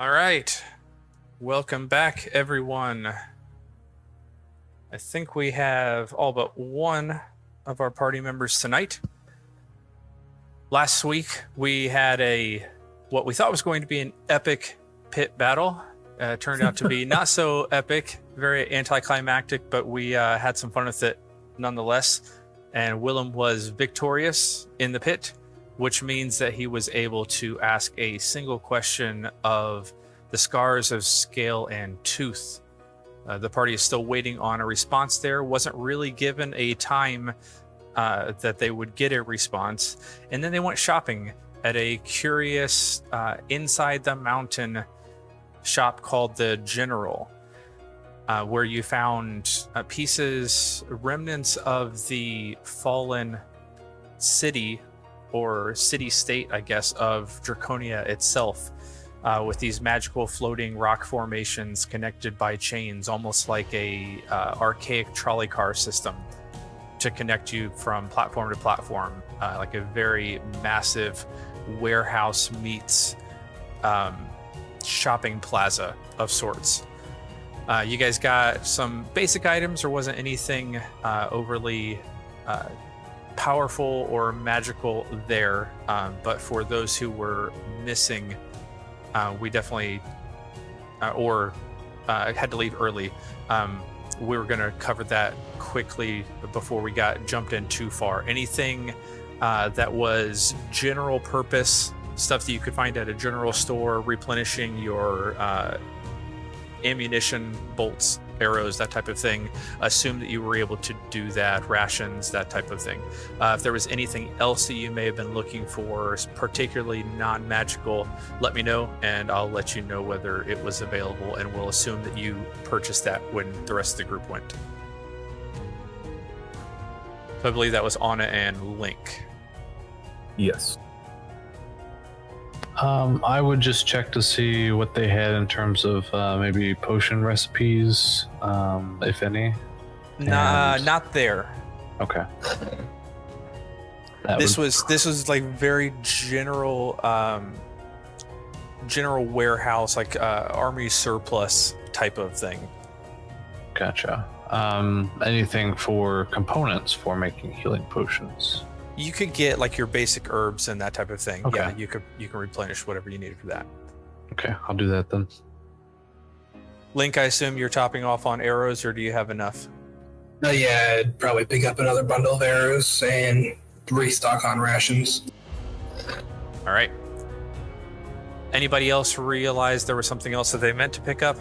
All right. Welcome back, everyone. I think we have all but one of our party members tonight. Last week, we had what we thought was going to be an epic pit battle. Turned out to be not so epic, very anticlimactic, but we had some fun with it nonetheless. And Willem was victorious in the pit, which means that he was able to ask a single question of the scars of scale and tooth. The party is still waiting on a response there. Wasn't really given a time that they would get a response. And then they went shopping at a curious inside the mountain shop called the General, where you found pieces, remnants of the fallen city or city-state, I guess, of Draconia itself, with these magical floating rock formations connected by chains, almost like a archaic trolley car system to connect you from platform to platform, like a very massive warehouse meets shopping plaza of sorts. You guys got some basic items. There wasn't anything overly powerful or magical there, but for those who were missing, we definitely had to leave early. We were going to cover that quickly before we jumped in too far. Anything that was general purpose stuff that you could find at a general store, replenishing your ammunition, bolts, arrows, that type of thing. Assume that you were able to do that, rations, that type of thing. If there was anything else that you may have been looking for, particularly non-magical, let me know, and I'll let you know whether it was available, and we'll assume that you purchased that when the rest of the group went. So I believe that was Anna and Link. Yes. I would just check to see what they had in terms of maybe potion recipes, if any. Not there. Okay. This was like very general warehouse, like army surplus type of thing. Gotcha. Anything for components for making healing potions? You could get like your basic herbs and that type of thing. Okay. Yeah, you can replenish whatever you needed for that. Okay, I'll do that then. Link, I assume you're topping off on arrows, or do you have enough? Yeah, I'd probably pick up another bundle of arrows and restock on rations. All right. Anybody else realize there was something else that they meant to pick up?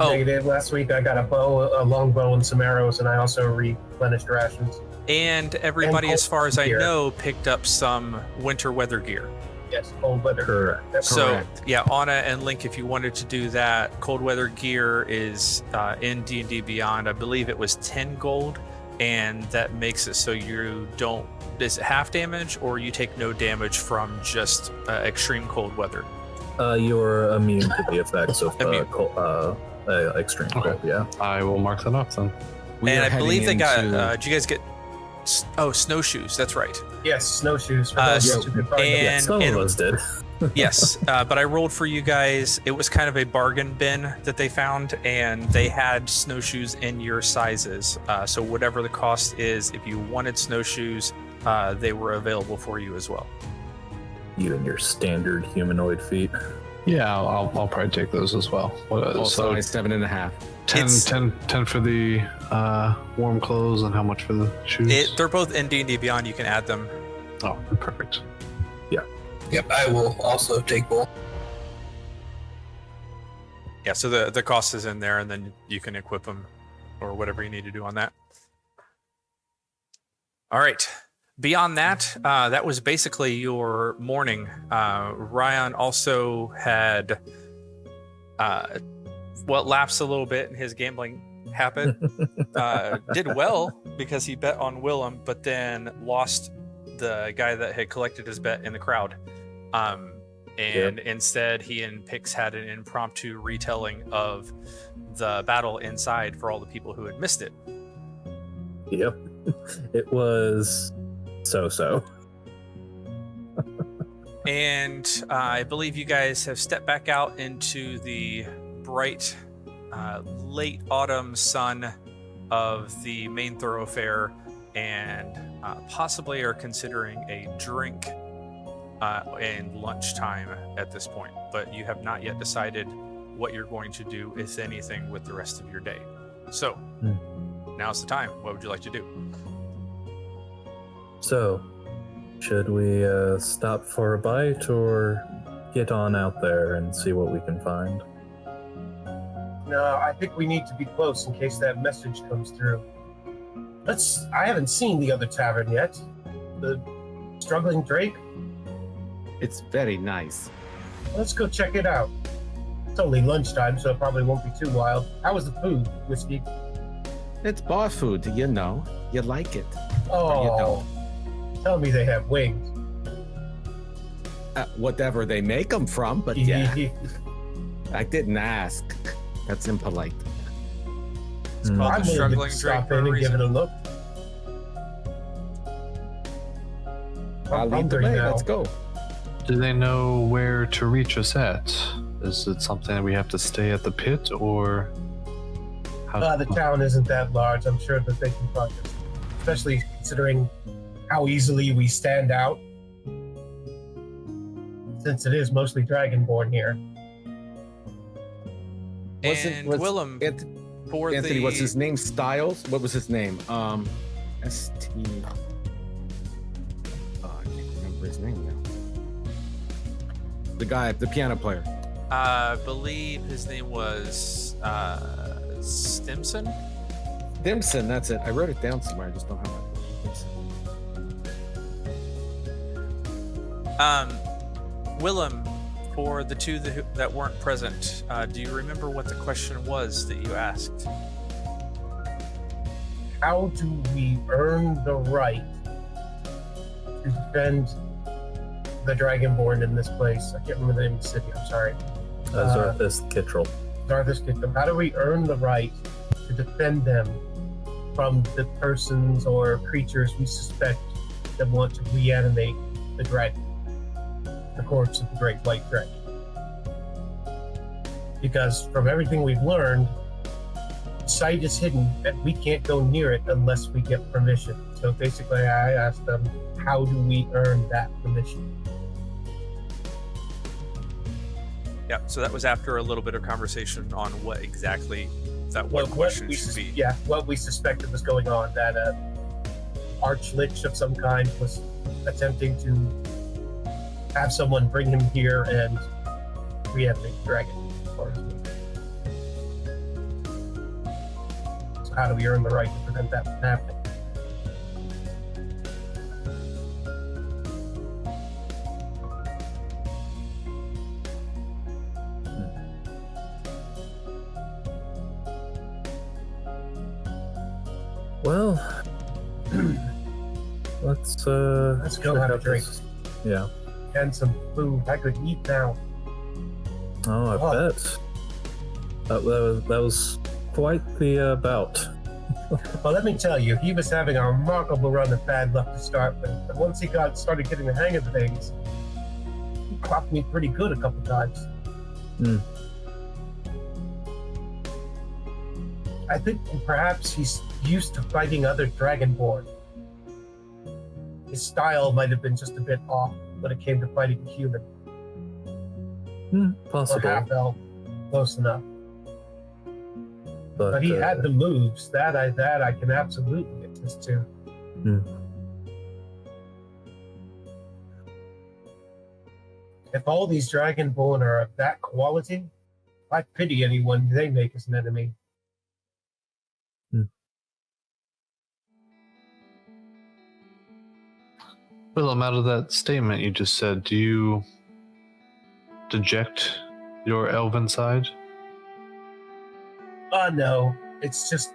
Negative. Last week I got a long bow, and some arrows, and I also replenished rations. And everybody, And as far as I gear. know, picked up some winter weather gear. Yes, cold weather. Correct. That's So, correct. yeah, Anna and Link, if you wanted to do that, cold weather gear is in D&D Beyond. I believe it was 10 gold, and that makes it so you don't... Is it half damage, or you take no damage from just extreme cold weather? You're immune to the effects of Immune. extreme cold, yeah. I will mark that off then. And I believe they got... did you guys get... snowshoes, that's right. Yes, snowshoes. For those who could find them. And Some of us did. yes, but I rolled for you guys. It was kind of a bargain bin that they found, and they had snowshoes in your sizes. So whatever the cost is, if you wanted snowshoes, they were available for you as well. You and your standard humanoid feet. Yeah, I'll probably take those as well. Also, So it's 7.5. 10 for the warm clothes, and how much for the shoes? They're both in D&D Beyond. You can add them. Oh, perfect. Yep, I will also take both. Yeah, so the cost is in there, and then you can equip them or whatever you need to do on that. All right. Beyond that, that was basically your morning. Ryan also had lapsed a little bit in his gambling habit. Did well because he bet on Willem, but then lost the guy that had collected his bet in the crowd. Instead, he and Pix had an impromptu retelling of the battle inside for all the people who had missed it. Yep. It was so-so. And I believe you guys have stepped back out into the bright late autumn sun of the main thoroughfare, and possibly are considering a drink and lunchtime at this point. But you have not yet decided what you're going to do, if anything, with the rest of your day. So now's the time. What would you like to do? So, should we stop for a bite or get on out there and see what we can find? No, I think we need to be close in case that message comes through. I haven't seen the other tavern yet. The Struggling Drake? It's very nice. Let's go check it out. It's only lunchtime, so it probably won't be too wild. How was the food, Whiskey? It's bar food, you know. You like it. Oh, You don't. tell me they have wings. Whatever they make them from, but yeah. I didn't ask. That's impolite. It's called I'm the willing Struggling to Drake stop for a in and give reason. it a look. I'll I'm lead the hungry way. now. Let's go. Do they know where to reach us at? Is it something that we have to stay at the pit, or how? The town isn't that large. I'm sure that they can find us, especially considering how easily we stand out, since it is mostly Dragonborn here. And Willem, for Anthony, the... what's his name? Styles? What was his name? S.T. I can't remember his name now. The guy, the piano player. I believe his name was Stimson. Dimson, that's it. I wrote it down somewhere. I just don't have it. Willem, for the two that weren't present, do you remember what the question was that you asked? How do we earn the right to defend the Dragonborn in this place? I can't remember the name of the city. I'm sorry. Zarthus Kittrell. Zarthus Kingdom. How do we earn the right to defend them from the persons or creatures we suspect that want to reanimate the dragon, the corpse of the great white dragon? Because from everything we've learned, the site is hidden and we can't go near it unless we get permission. So basically I asked them, how do we earn that permission? Yeah, so that was after a little bit of conversation on what exactly that one question should be. Yeah, what we suspected was going on, that archlich of some kind was attempting to have someone bring him here and reanimate the dragon. So how do we earn the right to prevent that from happening? Well, let's go check have a out drink. this- Yeah. And some food. I could eat now. Oh, I Oh. bet. That was quite the bout. Well, let me tell you, he was having a remarkable run of bad luck to start with. But once he started getting the hang of things, he clocked me pretty good a couple times. Hmm. I think perhaps he's used to fighting other Dragonborn. His style might have been just a bit off when it came to fighting a human. Or Possible. half-elf. Close enough. But But he had the moves. That I can absolutely attest to. Hmm. If all these Dragonborn are of that quality, I pity anyone they make as an enemy. Willem, out of that statement you just said, do you deject your elven side? No. It's just,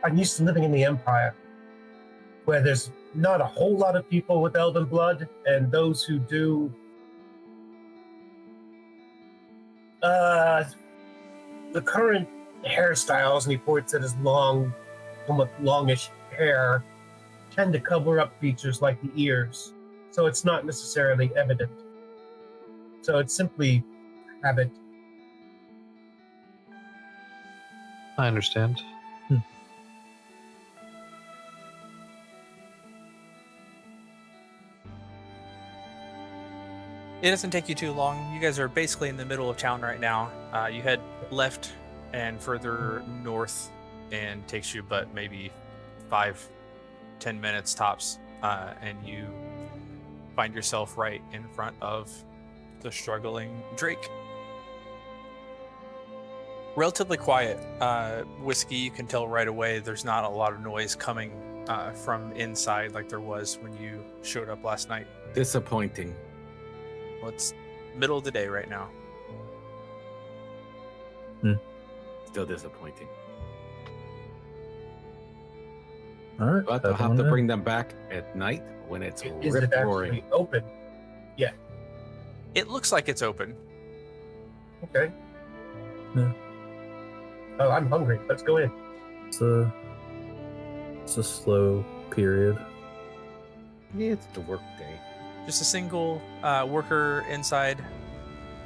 I'm used to living in the Empire, where there's not a whole lot of people with elven blood, and those who do, the current hairstyles, and he points at his long, somewhat longish hair, tend to cover up features like the ears, so it's not necessarily evident So it's simply habit. I understand. It doesn't take you too long. You guys are basically in the middle of town right now. You head left and further north, and takes you but maybe 5-10 minutes tops, and you find yourself right in front of the struggling Drake. Relatively quiet. Whiskey, you can tell right away there's not a lot of noise coming from inside like there was when you showed up last night. Disappointing. Well, it's middle of the day right now. Still disappointing. All right. But I'll have to bring them back at night when it's Is it rip-roaring. actually open? It looks like it's open. Okay. Yeah. Oh, I'm hungry. Let's go in. It's a slow period. Yeah, it's the work day. Just a single worker inside,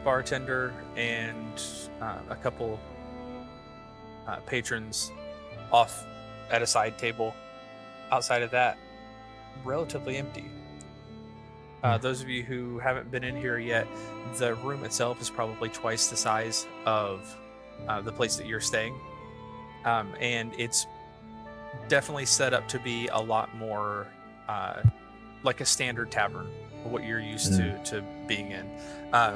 bartender, and a couple patrons off at a side table. Outside of that, relatively empty. Those of you who haven't been in here yet, the room itself is probably twice the size of the place that you're staying. And it's definitely set up to be a lot more like a standard tavern, what you're used to being in.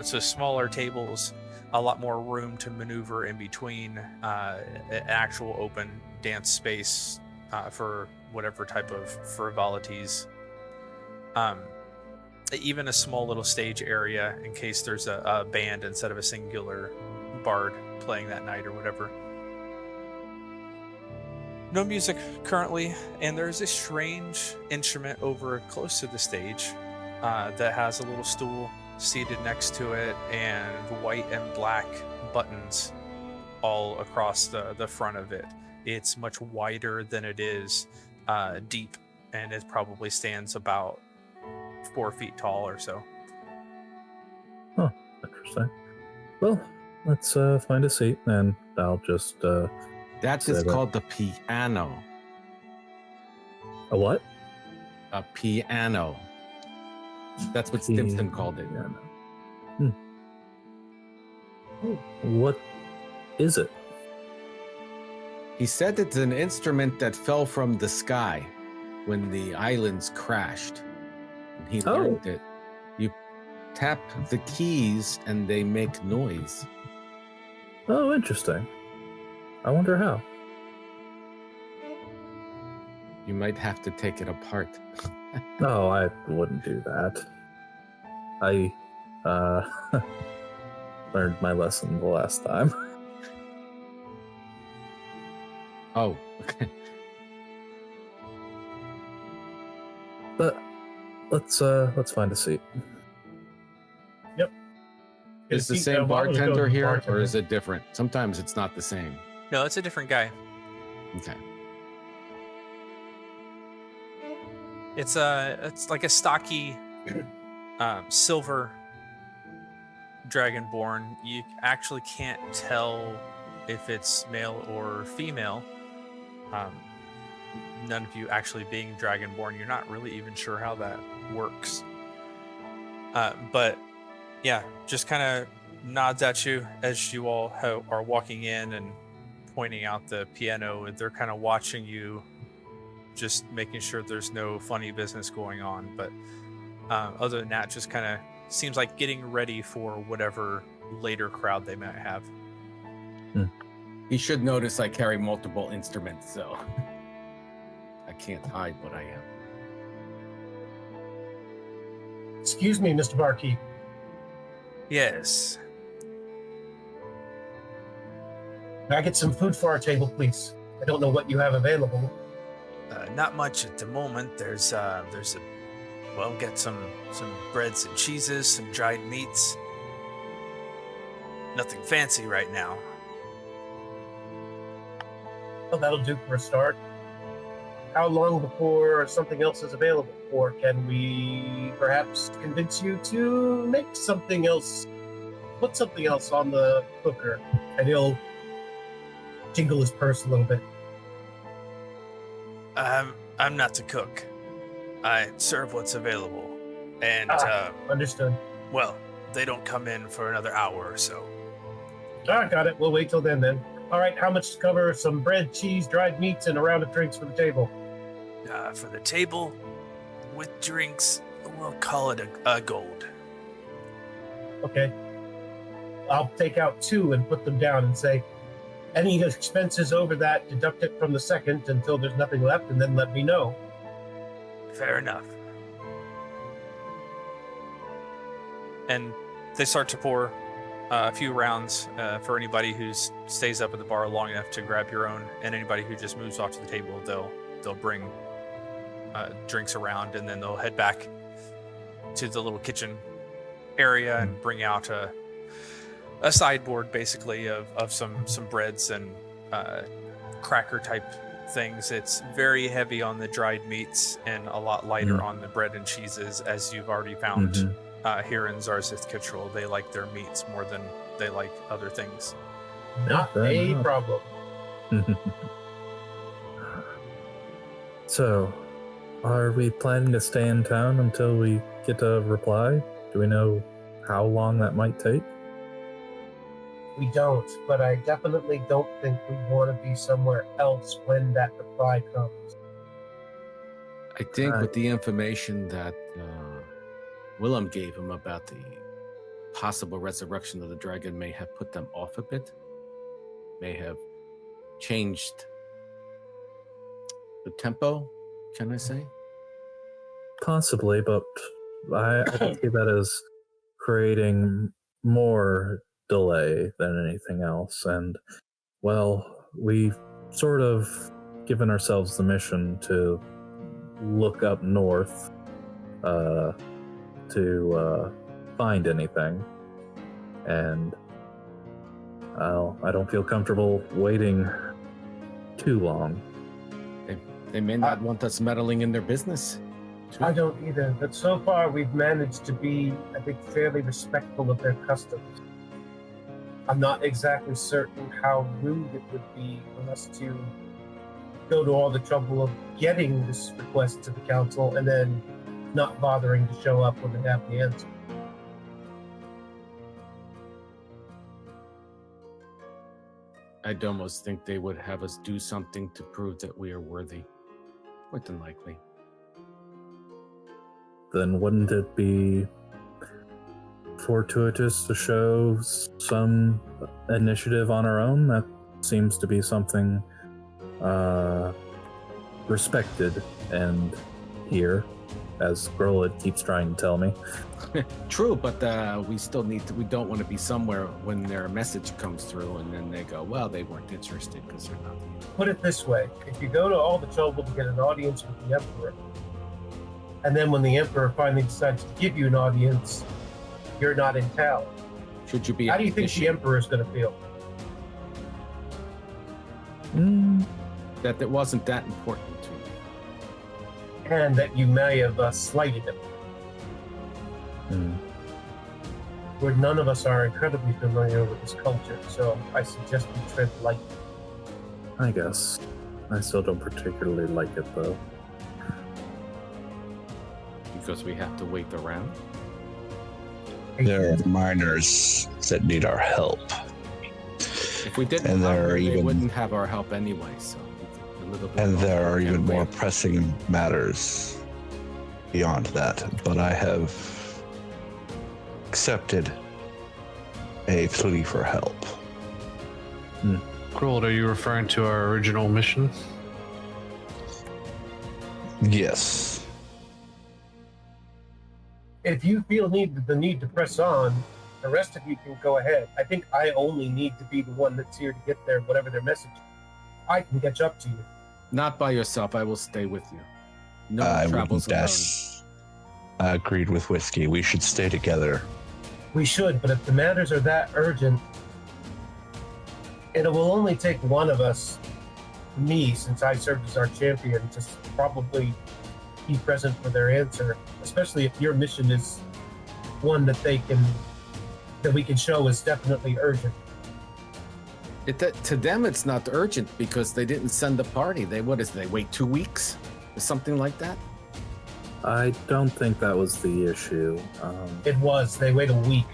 So smaller tables, a lot more room to maneuver in between, an actual open dance space for whatever type of frivolities. Even a small little stage area in case there's a band instead of a singular bard playing that night or whatever. No music currently, and there's a strange instrument over close to the stage that has a little stool seated next to it and white and black buttons all across the front of it. It's much wider than it is deep, and it probably stands about 4 feet tall or so. Huh, interesting. Well, let's find a seat, and I'll just... That is called the piano. A what? A piano. That's what Stimson called it. What is it? He said it's an instrument that fell from the sky when the islands crashed. And he learned it. You tap the keys and they make noise. Oh, interesting. I wonder how. You might have to take it apart. No, I wouldn't do that. I learned my lesson the last time. Oh, okay. But let's find a seat. Is the same bartender here, or is it different? Sometimes it's not the same. No, it's a different guy. Okay. It's like a stocky silver dragonborn. You actually can't tell if it's male or female. None of you actually being dragonborn, you're not really even sure how that works. But yeah, just kind of nods at you as you all are walking in and pointing out the piano. They're kind of watching you, just making sure there's no funny business going on. But other than that, just kind of seems like getting ready for whatever later crowd they might have. He should notice I carry multiple instruments, so I can't hide what I am. Excuse me, Mr. Barkeep. Yes. Can I get some food for our table, please? I don't know what you have available. Not much at the moment. There's get some breads and cheeses, some dried meats. Nothing fancy right now. Well, that'll do for a start. How long before something else is available? Or can we perhaps convince you to make something else put something else on the cooker, and he'll jingle his purse a little bit. I'm not the cook. I serve what's available. And, Understood. well, they don't come in for another hour or so. Got it. We'll wait till then. All right, how much to cover some bread, cheese, dried meats, and a round of drinks for the table? For the table, with drinks, we'll call it a gold. Okay. I'll take out 2 and put them down and say, any expenses over that, deduct it from the second until there's nothing left, and then let me know. Fair enough. And they start to pour a few rounds for anybody who stays up at the bar long enough to grab your own, and anybody who just moves off to the table, they'll bring drinks around, and then they'll head back to the little kitchen area and bring out a sideboard, basically, of some breads and cracker type things. It's very heavy on the dried meats and a lot lighter on the bread and cheeses, as you've already found here in Zarzith Kittrell. They like their meats more than they like other things. Not a problem. So, are we planning to stay in town until we get a reply? Do we know how long that might take? We don't, but I definitely don't think we want to be somewhere else when that reply comes. I think with the information that Willem gave him about the possible resurrection of the dragon may have put them off a bit, may have changed the tempo, can I say? Possibly, but I don't see that as creating more delay than anything else. And, well, we've sort of given ourselves the mission to look up north to find anything. And, well, I don't feel comfortable waiting too long. They may not want us meddling in their business. I don't either, but so far we've managed to be, I think, fairly respectful of their customs. I'm not exactly certain how rude it would be for us to go to all the trouble of getting this request to the council and then not bothering to show up when they have the answer. I'd almost think they would have us do something to prove that we are worthy. More than likely. Then wouldn't it be fortuitous to show some initiative on our own? That seems to be something respected and here, as Grolid keeps trying to tell me. True, but we still need to. We don't want to be somewhere when their message comes through and then they go, well, they weren't interested because they're not. Put it this way, if you go to all the trouble to get an audience with the Emperor, and then when the Emperor finally decides to give you an audience, you're not in town. Should you be? How do you think the Emperor is going to feel? That it wasn't that important to you. And that you may have slighted him. Where none of us are incredibly familiar with this culture, so I suggest we tread lightly. I guess. I still don't particularly like it, though. Because we have to wait around? There are miners that need our help. If we didn't, they wouldn't have our help anyway, so a little bit. And there are even more pressing matters beyond that, but I have accepted a plea for help. Grold, are you referring to our original mission? Yes. If you feel the need to press on, the rest of you can go ahead. I think I only need to be the one that's here to get there, whatever their message is. I can catch up to you. Not by yourself. I will stay with you. No I travels wouldn't alone. dash. I agreed with Whiskey. We should stay together. We should, but if the matters are that urgent, it will only take one of us, me, since I served as our champion, to probably be present for their answer, especially if your mission is one that they can that we can show is definitely urgent. To them, it's not urgent because they didn't send the party. They wait 2 weeks or something like that? I don't think that was the issue. It was. They wait a week.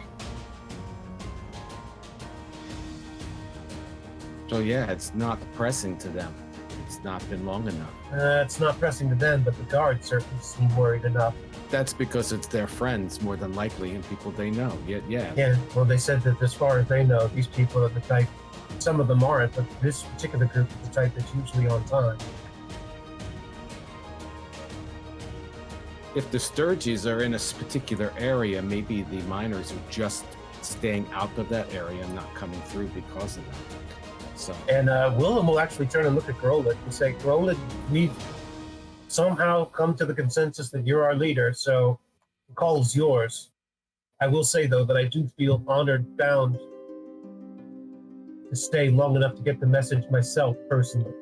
So yeah, it's not pressing to them. It's not been long enough. It's not pressing to them, but the guards certainly seem worried enough. That's because it's their friends, more than likely, and people they know. Yeah. Yeah, well, they said that as far as they know, these people are the type, some of them aren't, but this particular group is the type that's usually on time. If the stirges are in a particular area, maybe the miners are just staying out of that area and not coming through because of that. So. And Willem will actually turn and look at Grolid and say, Grolid, we've somehow come to the consensus that you're our leader, so the call is yours. I will say, though, that I do feel honored, bound to stay long enough to get the message myself, personally.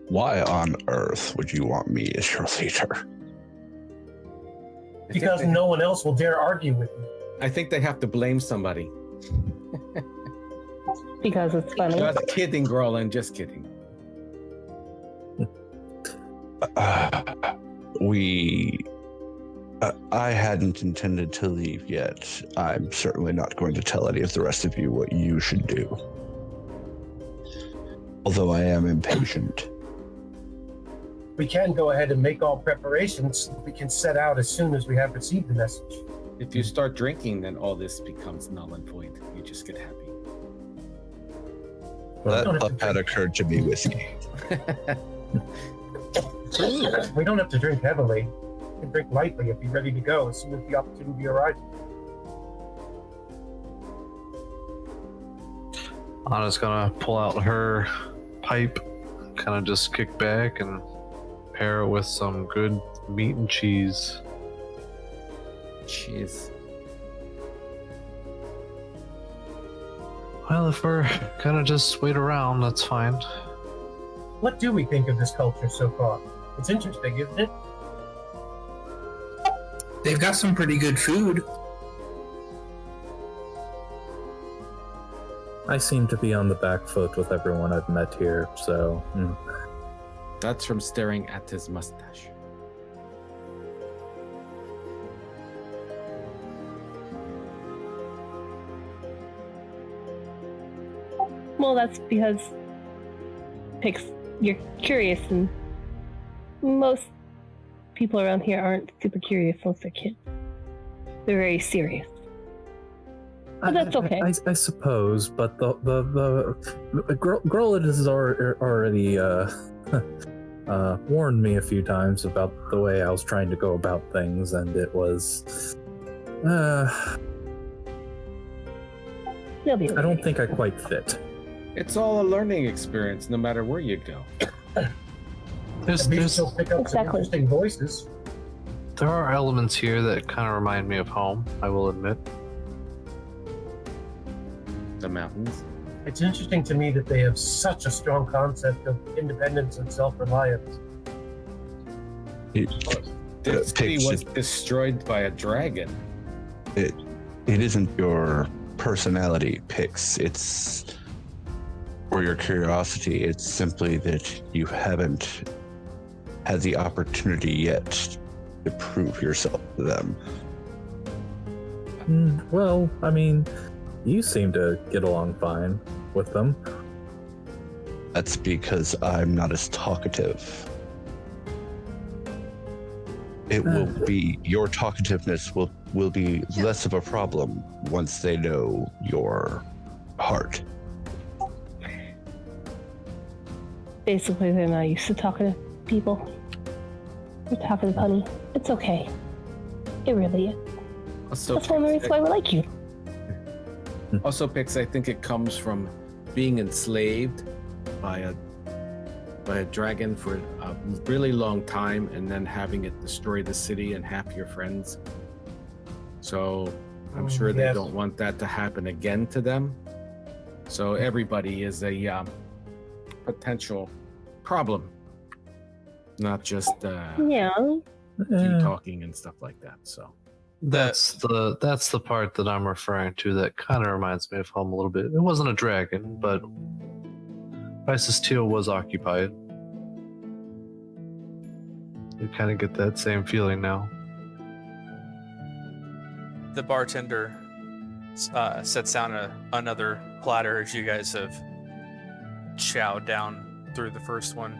Why on earth would you want me as your leader? Because no one else will dare argue with me. I think they have to blame somebody. Because it's funny. Just kidding, Groland, just kidding. I hadn't intended to leave yet. I'm certainly not going to tell any of the rest of you what you should do. Although I am impatient. We can go ahead and make all preparations. We can set out as soon as we have received the message. If you start drinking, then all this becomes null and void. You just get happy. That up had occurred to me whiskey. We don't have to drink heavily. We can drink lightly and be ready to go as soon as the opportunity arises. Anna's gonna pull out her pipe, kind of just kick back and pair it with some good meat and cheese. Cheese. Well, if we're gonna just wait around, that's fine. What do we think of this culture so far? It's interesting, isn't it? They've got some pretty good food. I seem to be on the back foot with everyone I've met here, so... That's from staring at his mustache. Well, that's because you're curious, and most people around here aren't super curious unless they're kids. They're very serious. But that's okay. I suppose, but the Grolid has already warned me a few times about the way I was trying to go about things, and it was They'll be okay. I don't think I quite fit. It's all a learning experience, no matter where you go. There's Still pick up some Exactly. interesting voices. there are elements here that kind of remind me of home, I will admit. The mountains. It's interesting to me that they have such a strong concept of independence and self-reliance. The city was destroyed by a dragon. It isn't your personality, Pix. It's or your curiosity. It's simply that you haven't had the opportunity yet to prove yourself to them. Well, I mean, you seem to get along fine with them. That's because I'm not as talkative. It will be your talkativeness will be less of a problem once they know your heart. Basically, they're not used to talking to people. They're talking to honey. It's okay. It really is. Also, That's one of the reasons why we like you. Also, Pix, I think it comes from being enslaved by a dragon for a really long time and then having it destroy the city and half your friends. So I'm sure they yes. don't want that to happen again to them. So everybody is a potential problem, not just Yeah. Eh, talking and stuff like that. So That's the part that I'm referring to that kind of reminds me of home a little bit. It wasn't a dragon, but Isis Teal was occupied. You kind of get that same feeling now. The bartender sets down another platter as you guys have chowed down through the first one,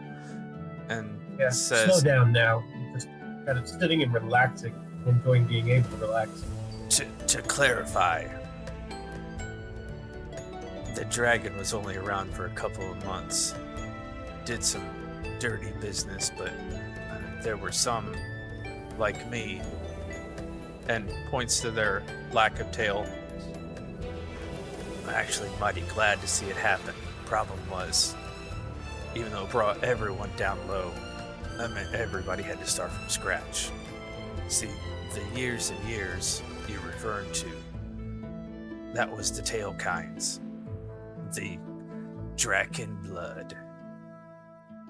and Yeah, says, slow down now. Just kind of sitting and relaxing, enjoying being able to relax. To clarify, the dragon was only around for a couple of months. Did some dirty business, but there were some, like me, and points to their lack of tail. I'm actually mighty glad to see it happen. Problem was, even though it brought everyone down low, that meant everybody had to start from scratch. See, the years and years you referred to, that was the tail kinds. The Draken blood.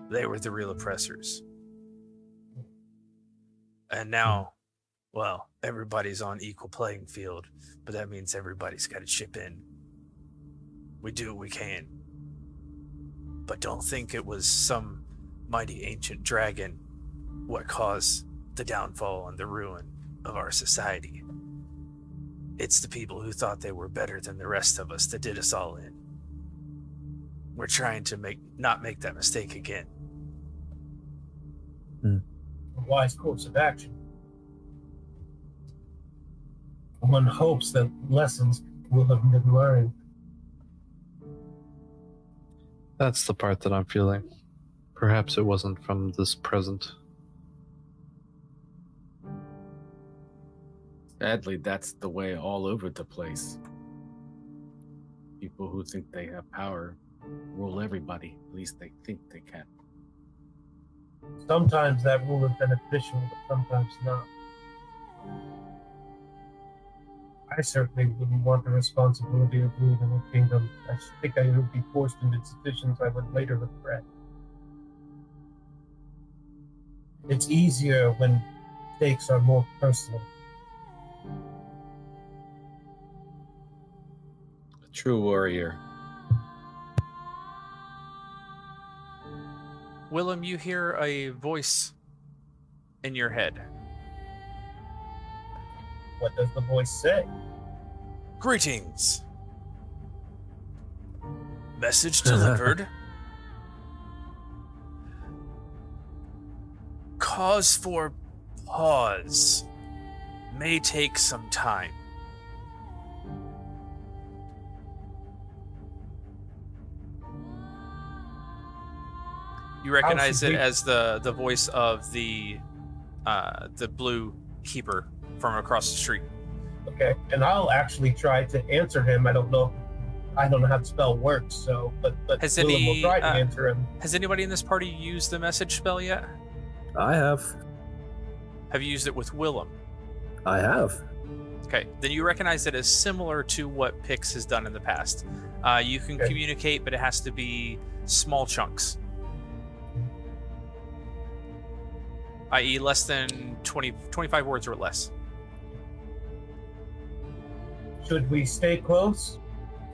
They were the real oppressors. And now, well, everybody's on equal playing field, but that means everybody's got to chip in. We do what we can. But don't think it was some mighty ancient dragon what caused the downfall and the ruin of our society. It's the people who thought they were better than the rest of us that did us all in. We're trying to not make that mistake again. A wise course of action. One hopes that lessons will have been learned. That's the part that I'm feeling. Perhaps it wasn't from this present. sadly, that's the way all over the place. People who think they have power rule everybody. At least they think they can. Sometimes that rule is beneficial, but sometimes not. I certainly wouldn't want the responsibility of ruling a kingdom. I think I would be forced into decisions I would later regret. It's easier when stakes are more personal. A true warrior. Willem, you hear a voice in your head. What does the voice say? Greetings. Message delivered. Cause for pause. May take some time. You recognize it as the voice of the blue keeper from across the street. Okay, and I'll actually try to answer him. I don't know how the spell works, so but Has Willem will try to answer him. Has anybody in this party used the message spell yet? I have. Have you used it with Willem? I have. Okay, then you recognize it as similar to what Pix has done in the past. You can communicate, but it has to be small chunks. I.e. less than 25 words or less. Should we stay close,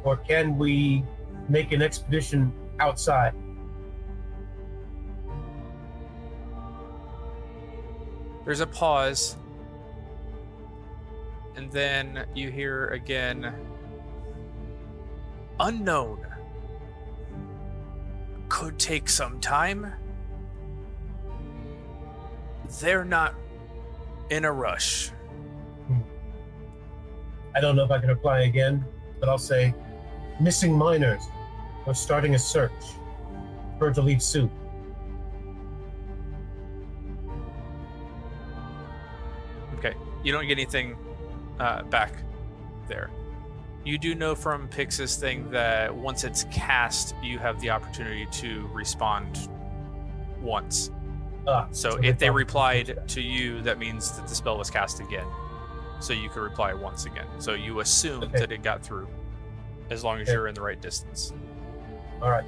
or can we make an expedition outside? There's a pause, and then you hear again, unknown. Could take some time. They're not in a rush. I don't know if I can reply again, but I'll say, missing miners. We're starting a search. Prefer to leave soon. Okay, you don't get anything back there. You do know from Pix's thing that once it's cast, you have the opportunity to respond once. So if they replied to you, that means that the spell was cast again. So you could reply once again. So you assume that it got through, as long as you're in the right distance. All right.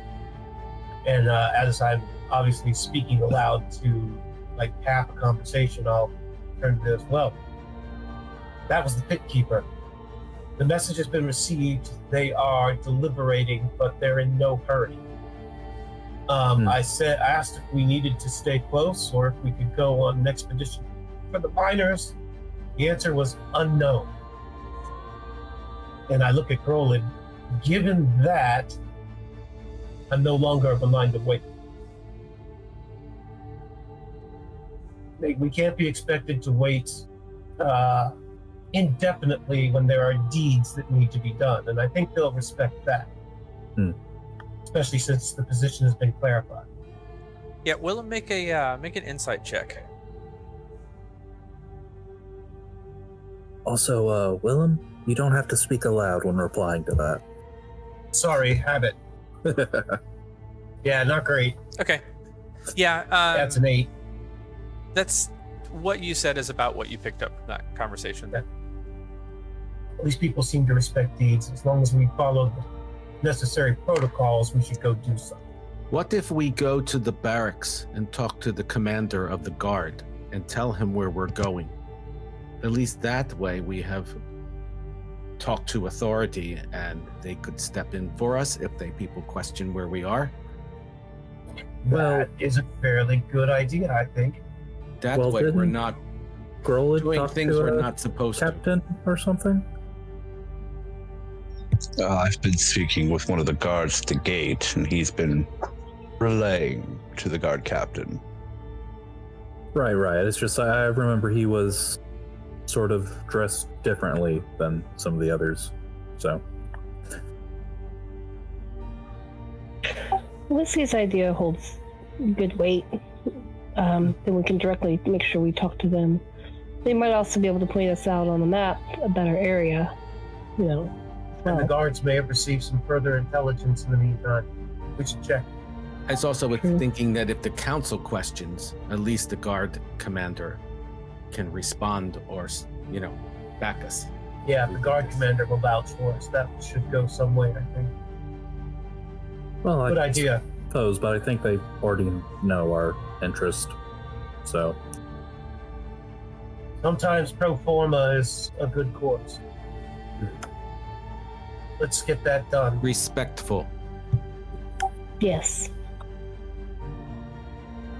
And as I'm obviously speaking aloud to like half a conversation, I'll alternatives. Well, that was the pit keeper. The message has been received. They are deliberating, but they're in no hurry. I asked if we needed to stay close or if we could go on an expedition for the miners. The answer was unknown. And I look at Grolin. Given that, I'm no longer of a mind to wait. We can't be expected to wait indefinitely when there are deeds that need to be done, and I think they'll respect that. Especially since the position has been clarified. Yeah, Willem, make an insight check. Also, Willem, you don't have to speak aloud when replying to that. Sorry, habit. Yeah, not great. Okay. Yeah. That's an 8. That's what you said is about what you picked up from that conversation. Yeah. These people seem to respect deeds. As long as we follow the necessary protocols, we should go do so. What if we go to the barracks and talk to the commander of the guard and tell him where we're going? At least that way we have talked to authority and they could step in for us if people question where we are. That is a fairly good idea, I think. That way we're not doing things we're not supposed captain or something. I've been speaking with one of the guards at the gate, and he's been relaying to the guard captain. Right. It's just I remember he was sort of dressed differently than some of the others, so. Lucy's idea holds good weight. Then we can directly make sure we talk to them. They might also be able to point us out on the map a better area, And the guards may have received some further intelligence in the meantime. We should check. It's also with thinking that if the council questions, at least the guard commander can respond or, back us. Yeah, the guard commander will vouch for us. That should go some way, I think. Well, Good idea. Suppose, but I think they already know our interest, so. Sometimes pro forma is a good course. Let's get that done. Respectful. Yes.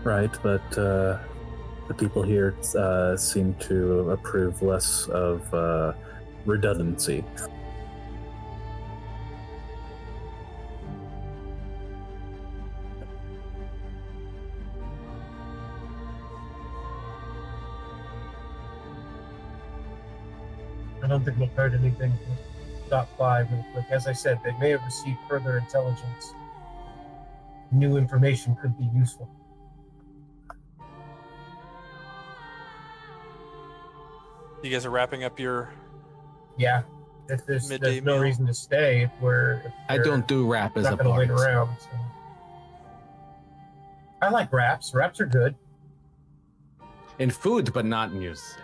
Right, but the people here seem to approve less of redundancy. I don't think we'll hurt anything to stop by real quick. As I said, they may have received further intelligence. New information could be useful. You guys are wrapping up your Yeah. If there's midday no meal. reason to stay if I don't do rap as a not going to wait part. around. So. I like raps. Raps are good. In food, but not in music.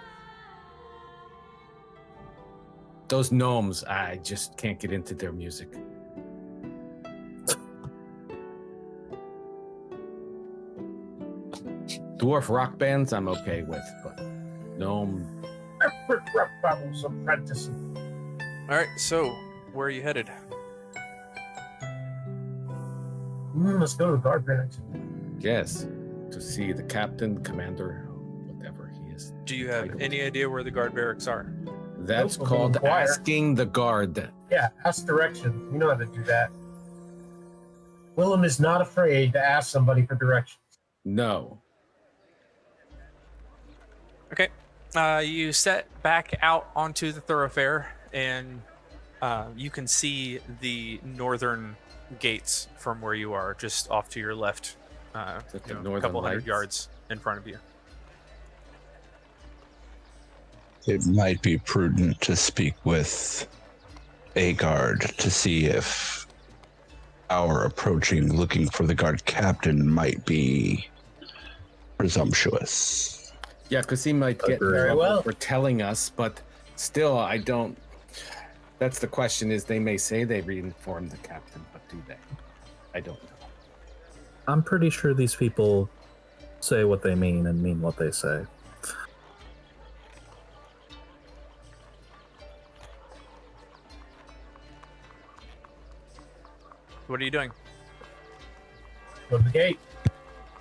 Those gnomes, I just can't get into their music. Dwarf rock bands, I'm okay with, but gnome. Some practice. All right, so where are you headed? Let's go to the guard barracks. Yes, to see the captain, commander, whatever he is. Do you have any idea where the guard barracks are? That's Nope, called inquire. asking the guard. Yeah, ask directions. You know how to do that. Willem is not afraid to ask somebody for directions. No. Okay. You set back out onto the thoroughfare, and you can see the northern gates from where you are, just off to your left, that the a northern couple hundred lights? yards in front of you. It might be prudent to speak with a guard to see if our approaching looking for the guard captain might be presumptuous. Yeah, because he might get in Very trouble well. for telling us, but still, I don't. That's the question: is they may say they reinformed the captain, but do they? I don't know. I'm pretty sure these people say what they mean and mean what they say. What are you doing? Go to the gate.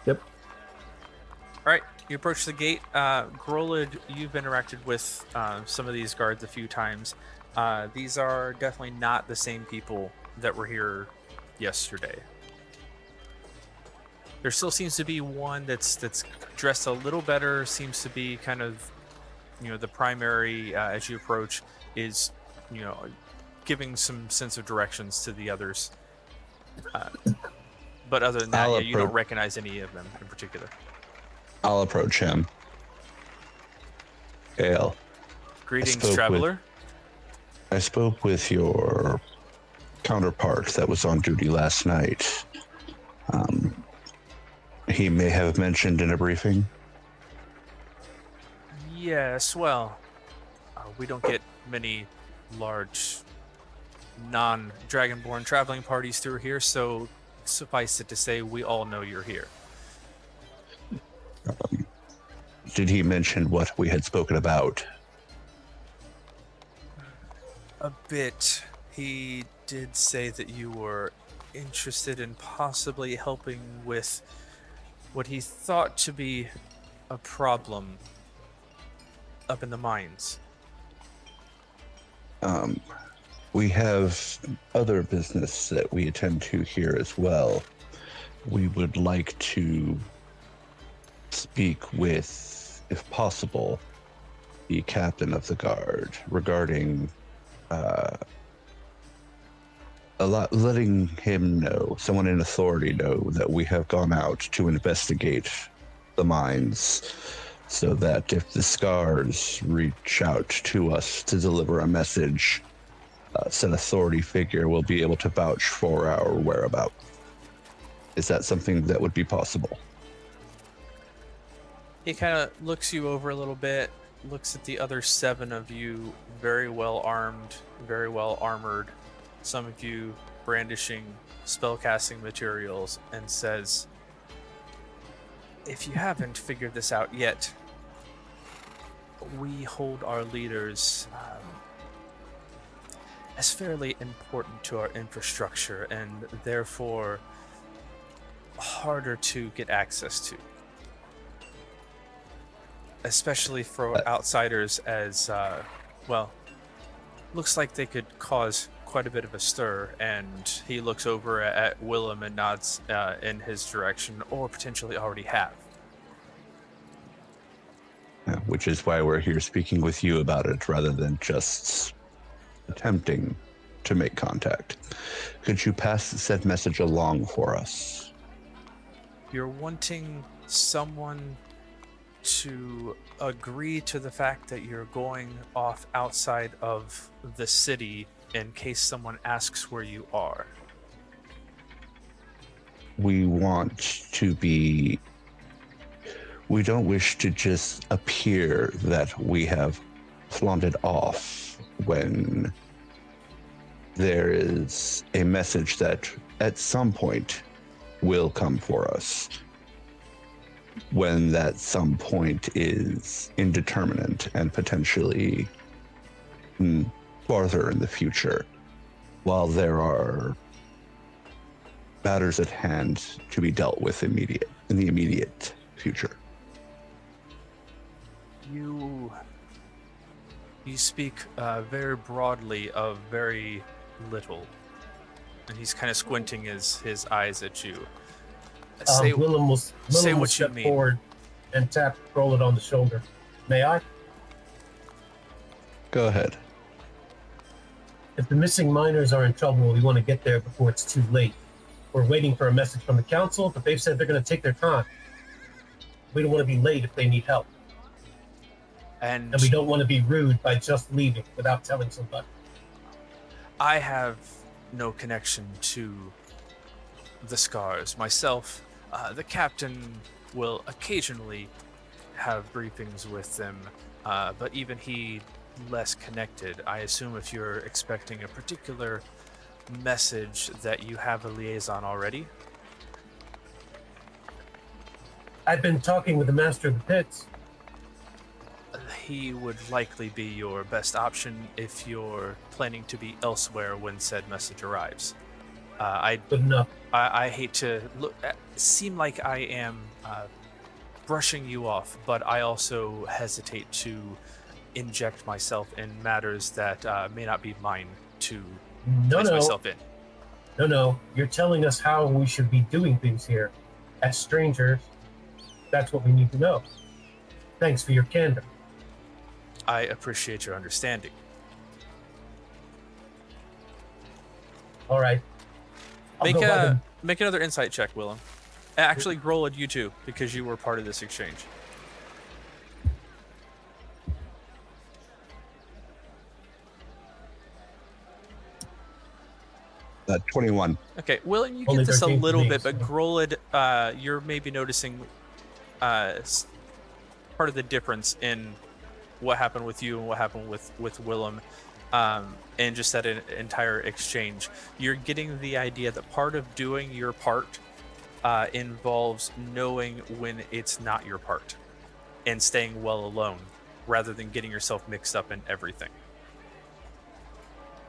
All right, you approach the gate. Grolid, you've interacted with some of these guards a few times. These are definitely not the same people that were here yesterday. There still seems to be one that's dressed a little better. Seems to be kind of, the primary as you approach is, giving some sense of directions to the others. But other than that, you don't recognize any of them in particular. I'll approach him. Gale. Greetings, traveler. I spoke with your counterpart that was on duty last night. He may have mentioned in a briefing. Yes, well, we don't get many large non-Dragonborn traveling parties through here, so suffice it to say we all know you're here. Did he mention what we had spoken about? A bit. He did say that you were interested in possibly helping with what he thought to be a problem up in the mines. We have other business that we attend to here as well. We would like to speak with, if possible, the captain of the guard regarding letting him know, someone in authority know, that we have gone out to investigate the mines, so that if the scars reach out to us to deliver a message, said authority figure will be able to vouch for our whereabouts. Is that something that would be possible? He kind of looks you over a little bit, looks at the other 7 of you, very well armed, very well armored, some of you brandishing spellcasting materials, and says, if you haven't figured this out yet, we hold our leaders as fairly important to our infrastructure and therefore harder to get access to. Especially for outsiders, as, looks like they could cause quite a bit of a stir. And he looks over at Willem and nods in his direction, or potentially already have. Which is why we're here speaking with you about it, rather than just attempting to make contact. Could you pass said message along for us? You're wanting someone to agree to the fact that you're going off outside of the city in case someone asks where you are. We don't wish to just appear that we have flaunted off when there is a message that at some point will come for us. When that some point is indeterminate and potentially farther in the future, while there are matters at hand to be dealt with in the immediate future. You speak very broadly of very little, and he's kind of squinting his eyes at you. Willem will step forward and tap Grolid on the shoulder. May I? Go ahead. If the missing miners are in trouble, we want to get there before it's too late. We're waiting for a message from the council, but they've said they're going to take their time. We don't want to be late if they need help. And we don't want to be rude by just leaving without telling somebody. I have no connection to the scars myself. The captain will occasionally have briefings with them, but even he less connected. I assume if you're expecting a particular message that you have a liaison already. I've been talking with the master of the pits. He would likely be your best option if you're planning to be elsewhere when said message arrives. Good enough. I hate to seem like I am brushing you off, but I also hesitate to inject myself in matters that may not be mine to place myself in. No. You're telling us how we should be doing things here. As strangers, that's what we need to know. Thanks for your candor. I appreciate your understanding. All right. Make another insight check, Willem. Actually, roll it you too, because you were part of this exchange. 21. Okay, Willem, you Only get this a 13 little for me, bit, but so- Grolid, you're maybe noticing part of the difference in what happened with you and what happened with Willem, and just that entire exchange. You're getting the idea that part of doing your part involves knowing when it's not your part and staying well alone rather than getting yourself mixed up in everything.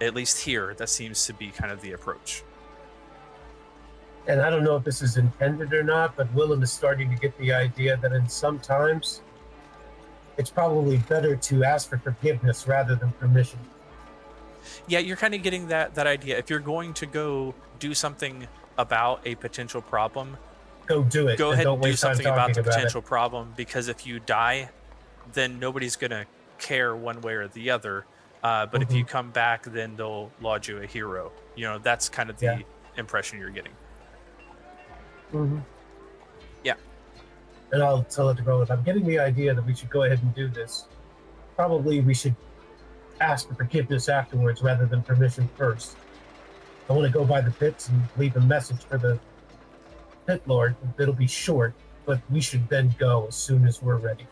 At least here, that seems to be kind of the approach. And I don't know if this is intended or not, but Willem is starting to get the idea that in some times it's probably better to ask for forgiveness rather than permission. Yeah, you're kind of getting that idea. If you're going to go do something about a potential problem, Go do it. go and ahead don't and do waste time something about talking the it. potential problem, because if you die, then nobody's going to care one way or the other. But if you come back, then they'll laud you a hero. You know, that's kind of the impression you're getting. Mm-hmm. Yeah. And I'll tell it to Grolid. I'm getting the idea that we should go ahead and do this. Probably we should ask for forgiveness afterwards rather than permission first. I want to go by the pits and leave a message for the pit lord. It'll be short, but we should then go as soon as we're ready.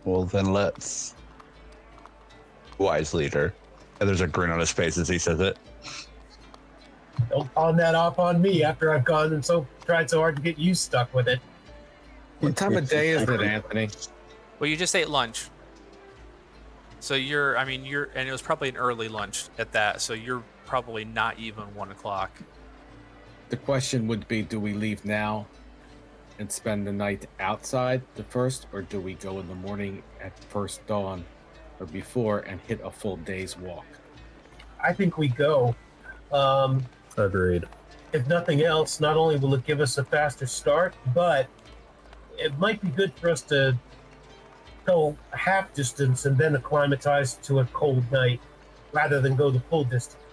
Well, then let's. Wise leader. And there's a grin on his face as he says it. Don't pawn that off on me after I've gone and tried so hard to get you stuck with it. What time of day is it, Anthony? Well, you just ate lunch. So and it was probably an early lunch at that, so you're probably not even 1 o'clock. The question would be, do we leave now and spend the night outside the first, or do we go in the morning at first dawn or before and hit a full day's walk? I think we go. Agreed. If nothing else, not only will it give us a faster start, but it might be good for us to go half distance and then acclimatize to a cold night rather than go the full distance.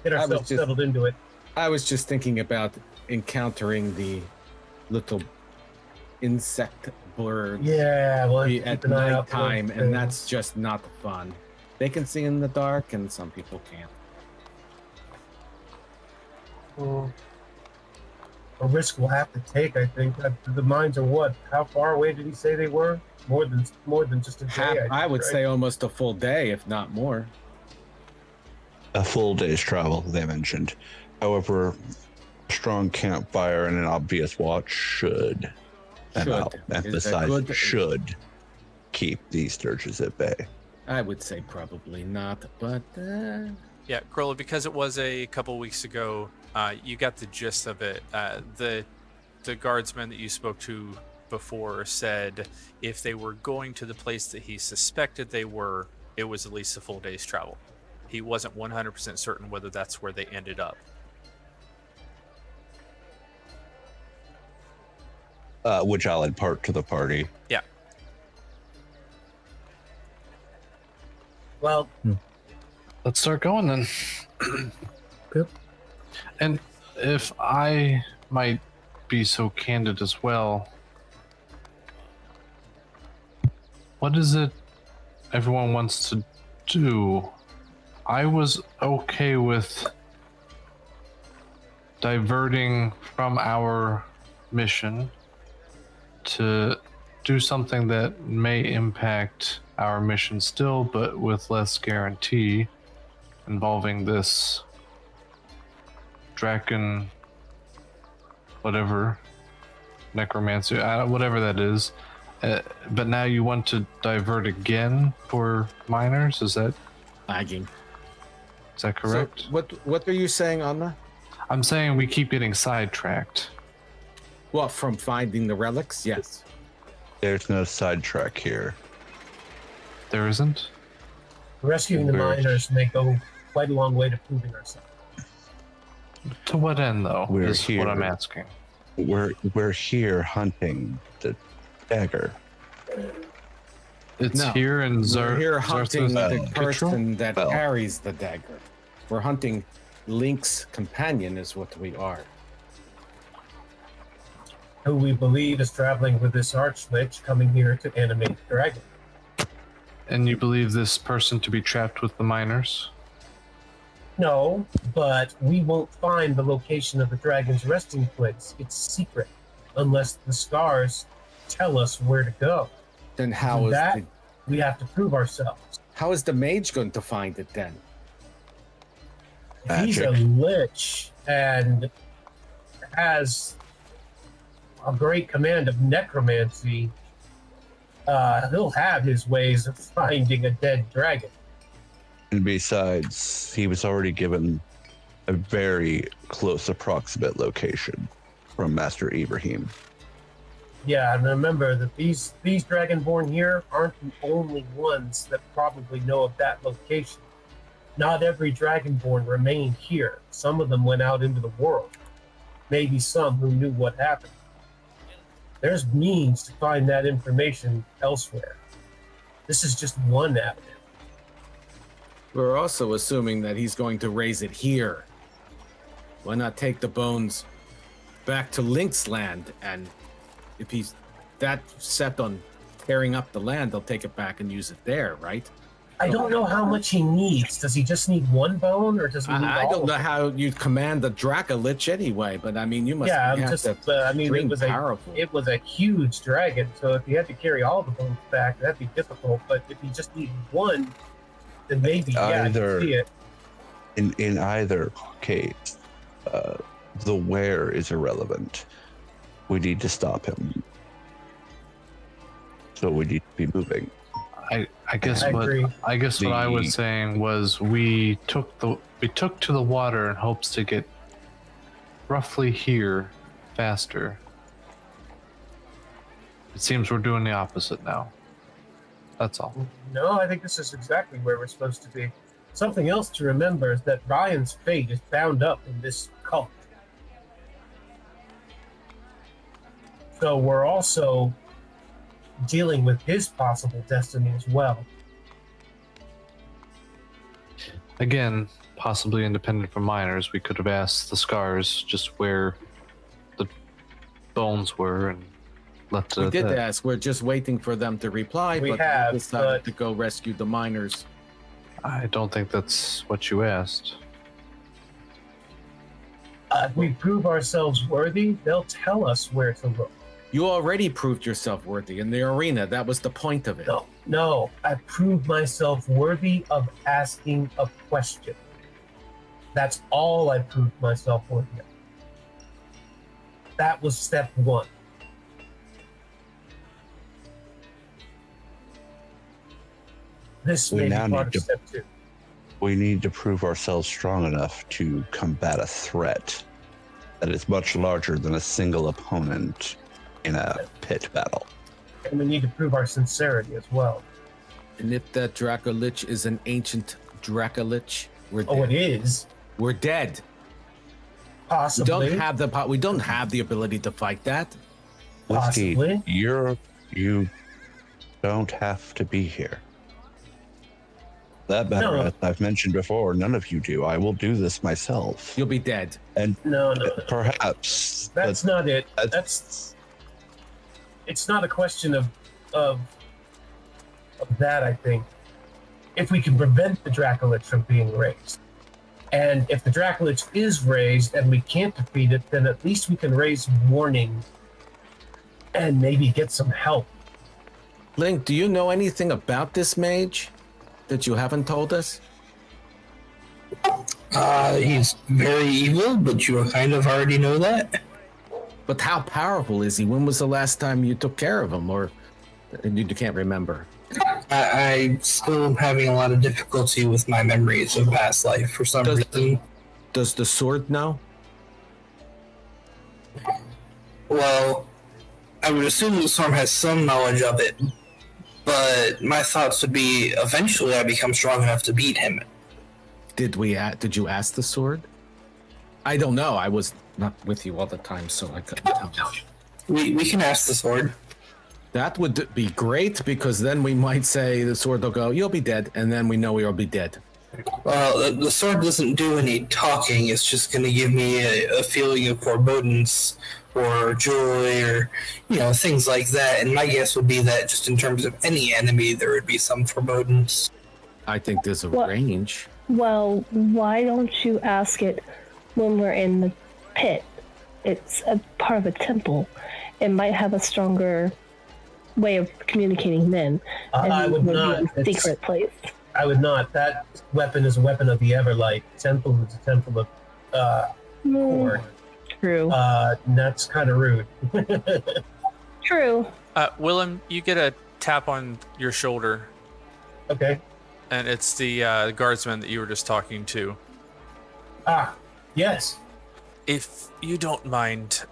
Get ourselves settled into it. I was just thinking about encountering the little insect birds Yeah, well, at keep an eye out for nighttime, those and that's things. just not fun. They can see in the dark, and some people can't. A risk we'll have to take, I think. The mines are what? How far away did he say they were? More than just a day. I would right? say almost a full day, if not more. A full day's travel, they mentioned. However, a strong campfire and an obvious watch should, and I'll Is a emphasize good- should, keep these stirges at bay. I would say probably not, but Yeah, Krola, because it was a couple weeks ago, you got the gist of it. The guardsman that you spoke to before said if they were going to the place that he suspected they were, it was at least a full day's travel. He wasn't 100% certain whether that's where they ended up. Which I'll impart to the party. Yeah. Well, Let's start going then. Yep. And if I might be so candid as well, what is it everyone wants to do? I was okay with diverting from our mission to do something that may impact our mission still, but with less guarantee, involving this Draken, whatever, necromancy, whatever that is. But now you want to divert again for miners? Is that lagging. Is that correct? So what are you saying, Anna? I'm saying we keep getting sidetracked. Well, from finding the relics, yes. There's no sidetrack here. There isn't? Rescuing the miners may go quite a long way to proving ourselves. To what end, though? We're is here. what I'm asking. We're here hunting the dagger. It's No, here in We're here hunting the Control? person that Well. carries the dagger. We're hunting Link's companion is what we are. Who we believe is traveling with this archlich coming here to animate the dragon. And you believe this person to be trapped with the miners? No, but we won't find the location of the dragon's resting place. It's secret, unless the scars tell us where to go. Then how is that we have to prove ourselves. how is the mage going to find it then? If he's a Magic. lich and has a great command of necromancy, he'll have his ways of finding a dead dragon. And besides, he was already given a very close approximate location from Master Ibrahim. Yeah, and remember that these dragonborn here aren't the only ones that probably know of that location. Not every dragonborn remained here. Some of them went out into the world. Maybe some who knew what happened. There's means to find that information elsewhere. This is just one avenue. We're also assuming that he's going to raise it here. Why not take the bones back to Link's land? And if he's that set on tearing up the land, they'll take it back and use it there, right? I don't know how much he needs. Does he just need one bone, or does he need I all don't of know them? how you command the Dracolich anyway, but I mean, you must Yeah, have I'm just. to I mean, dream it powerful. was a huge dragon. So if you had to carry all the bones back, that'd be difficult. But if you just need one, then maybe yeah, I Either- can see it. In either case, the where is irrelevant. We need to stop him. So we need to be moving. I guess I what agree. what I was The- saying was we took to the water in hopes to get roughly here faster. It seems we're doing the opposite now. That's all. No, I think this is exactly where we're supposed to be. Something else to remember is that Ryan's fate is bound up in this cult. So we're also dealing with his possible destiny as well. Again, possibly independent from miners, we could have asked the scars just where the bones were and left it We at did that. ask. We're just waiting for them to reply, We but have, we decided but- to go rescue the miners. I don't think that's what you asked. If we prove ourselves worthy, they'll tell us where to look. You already proved yourself worthy in the arena. That was the point of it. No, I proved myself worthy of asking a question. That's all I proved myself worthy of. That was step one. This We may be now part need of to- step two. We need to prove ourselves strong enough to combat a threat that is much larger than a single opponent in a pit battle. And we need to prove our sincerity as well. And if that Dracolich is an ancient Dracolich, we're dead. Oh, it is? We're dead. Possibly. We don't have the ability to fight that. Whiskey, Possibly. you don't have to be here. That matter, No. as I've mentioned before, none of you do. I will do this myself. You'll be dead. And No. perhaps That's not it. that's It's not a question of that, I think. If we can prevent the Dracolich from being raised. And if the Dracolich is raised and we can't defeat it, then at least we can raise warning and maybe get some help. Link, do you know anything about this mage that you haven't told us? He's very evil, but you kind of already know that. But how powerful is he? When was the last time you took care of him? Or you can't remember? I'm still having a lot of difficulty with my memories of past life for some reason. Does the sword know? Well, I would assume the storm has some knowledge of it, but my thoughts would be eventually I become strong enough to beat him. Did you ask the sword? I don't know. I was not with you all the time, so I couldn't tell. We can ask the sword. That would be great, because then we might say the sword will go, "You'll be dead," and then we know we'll be dead. Well, the sword doesn't do any talking. It's just going to give me a feeling of forebodance or joy or, things like that. And my guess would be that just in terms of any enemy, there would be some forebodance. I think there's a range. Well, why don't you ask it when we're in the pit? It's a part of a temple. It might have a stronger way of communicating then. I would not. Secret place. I would not. That weapon is a weapon of the Everlight. Temple is a temple of Cord. True. That's kind of rude. True. Willem, you get a tap on your shoulder. Okay. And it's the guardsman that you were just talking to. Ah, yes. If you don't mind,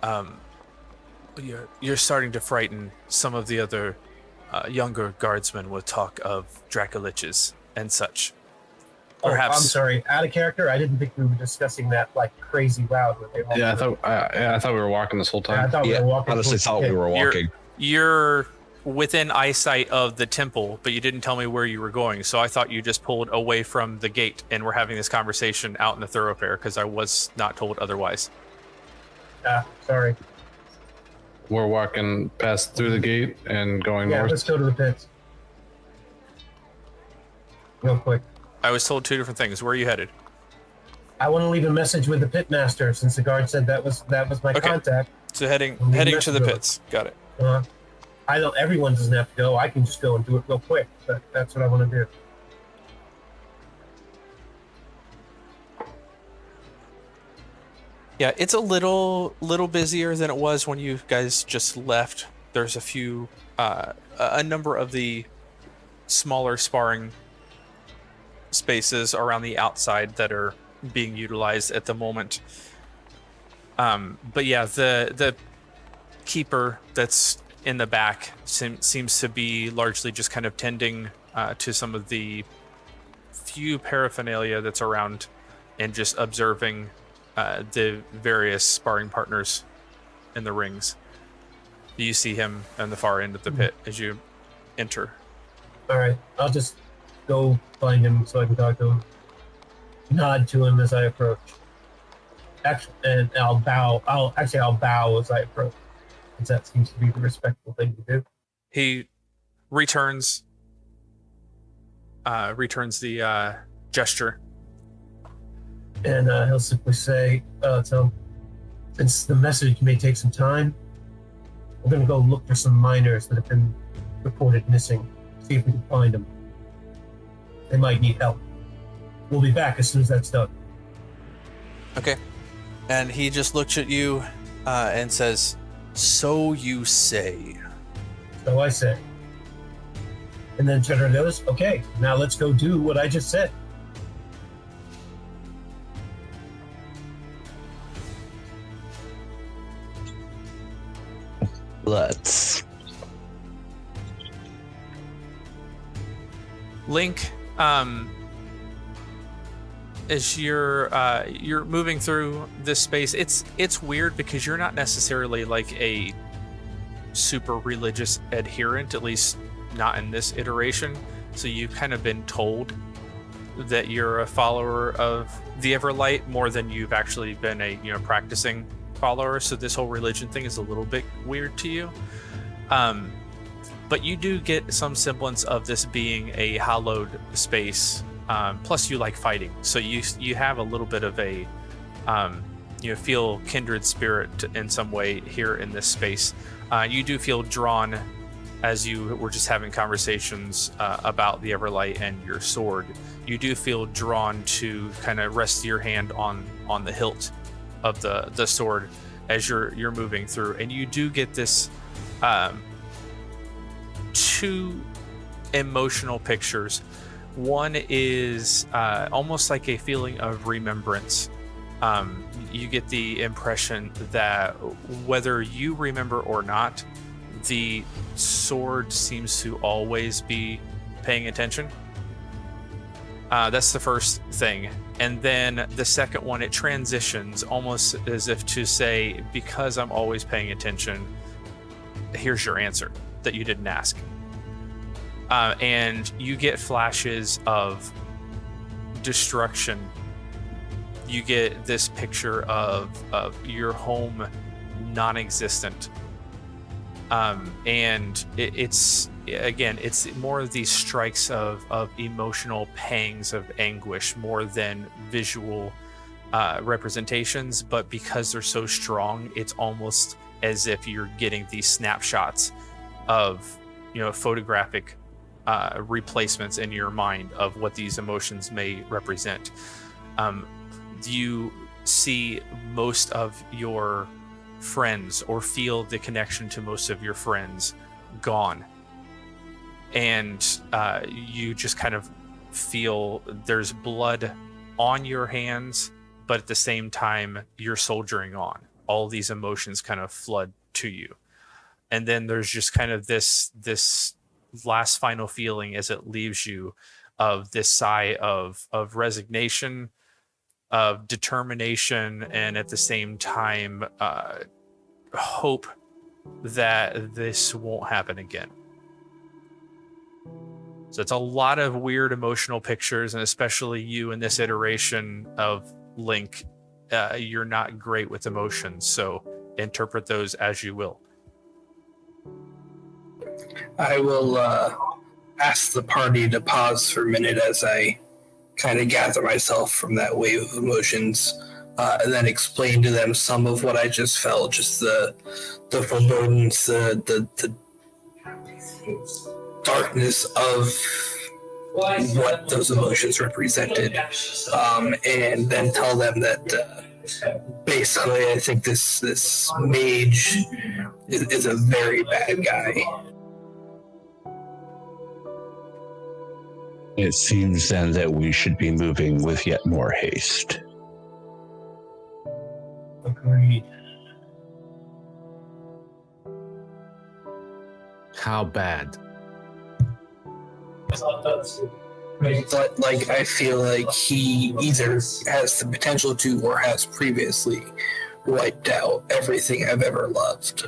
you're starting to frighten some of the other younger guardsmen with talk of Dracoliches and such. Perhaps. I'm sorry. Out of character. I didn't think we were discussing that like crazy loud. I thought we were walking this whole time. I thought we were walking. Honestly, thought we were walking. You're within eyesight of the temple, but you didn't tell me where you were going. So I thought you just pulled away from the gate and we're having this conversation out in the thoroughfare because I was not told otherwise. Sorry. We're walking past through the gate and going north. Let's go to the pits. Real quick. I was told two different things. Where are you headed? I want to leave a message with the pitmaster since the guard said that was my contact. So heading to the pits. Got it. Everyone doesn't have to go. I can just go and do it real quick. But that's what I want to do. Yeah, it's a little busier than it was when you guys just left. There's a number of the smaller sparring spaces around the outside that are being utilized at the moment. But yeah, the keeper that's in the back seems to be largely just kind of tending to some of the few paraphernalia that's around and just observing the various sparring partners in the rings. You see him on the far end of the pit as you enter. All right, I'll just go find him so I can talk to him. Nod to him as I approach. Actually, and I'll bow. I'll bow as I approach, because that seems to be the respectful thing to do. He returns the gesture. And he'll simply say, so, since the message may take some time, we're going to go look for some miners that have been reported missing, see if we can find them. They might need help. We'll be back as soon as that's done. Okay. And he just looks at you and says, "So you say." So I say. And then Cheddar goes, "Okay, now let's go do what I just said." Let's. Link, as you're moving through this space, it's weird because you're not necessarily like a super religious adherent, at least not in this iteration. So you've kind of been told that you're a follower of the Everlight more than you've actually been a practicing follower. So this whole religion thing is a little bit weird to you. But you do get some semblance of this being a hallowed space. Plus you like fighting. So you have a little bit of a, feel kindred spirit in some way here in this space. You do feel drawn as you were just having conversations about the Everlight and your sword. You do feel drawn to kind of rest your hand on the hilt of the sword as you're moving through, and you do get this two emotional pictures. One is almost like a feeling of remembrance. You get the impression that whether you remember or not, the sword seems to always be paying attention. That's the first thing. And then the second one, it transitions almost as if to say, because I'm always paying attention, here's your answer that you didn't ask. And you get flashes of destruction. You get this picture of your home non-existent. And it's more of these strikes of emotional pangs of anguish more than visual representations. But because they're so strong, it's almost as if you're getting these snapshots of, photographic replacements in your mind of what these emotions may represent. You see most of your friends or feel the connection to most of your friends gone. And you just kind of feel there's blood on your hands, but at the same time, you're soldiering on. All these emotions kind of flood to you. And then there's just kind of this last final feeling as it leaves you of this sigh of resignation, of determination, and at the same time, hope that this won't happen again. So it's a lot of weird emotional pictures, and especially you in this iteration of Link, you're not great with emotions, so interpret those as you will. I will ask the party to pause for a minute as I kind of gather myself from that wave of emotions, and then explain to them some of what I just felt, just the forebodings, the darkness of what those emotions represented, and then tell them that basically I think this mage is a very bad guy. It seems then that we should be moving with yet more haste. Agreed. How bad? But I feel like he either has the potential to or has previously wiped out everything I've ever loved.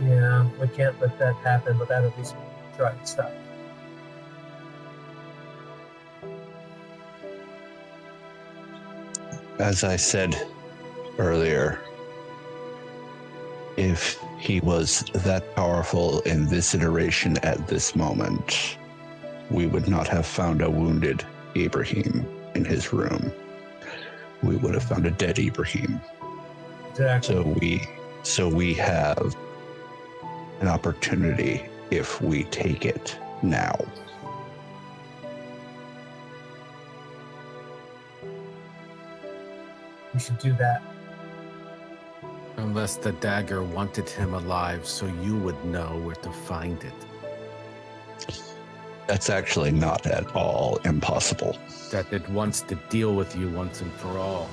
Yeah, we can't let that happen without at least trying to stop. As I said earlier, if he was that powerful in this iteration at this moment, we would not have found a wounded Ibrahim in his room. We would have found a dead Ibrahim. Exactly. So we have an opportunity if we take it now. We should do that. Unless the dagger wanted him alive so you would know where to find it. That's actually not at all impossible. That it wants to deal with you once and for all.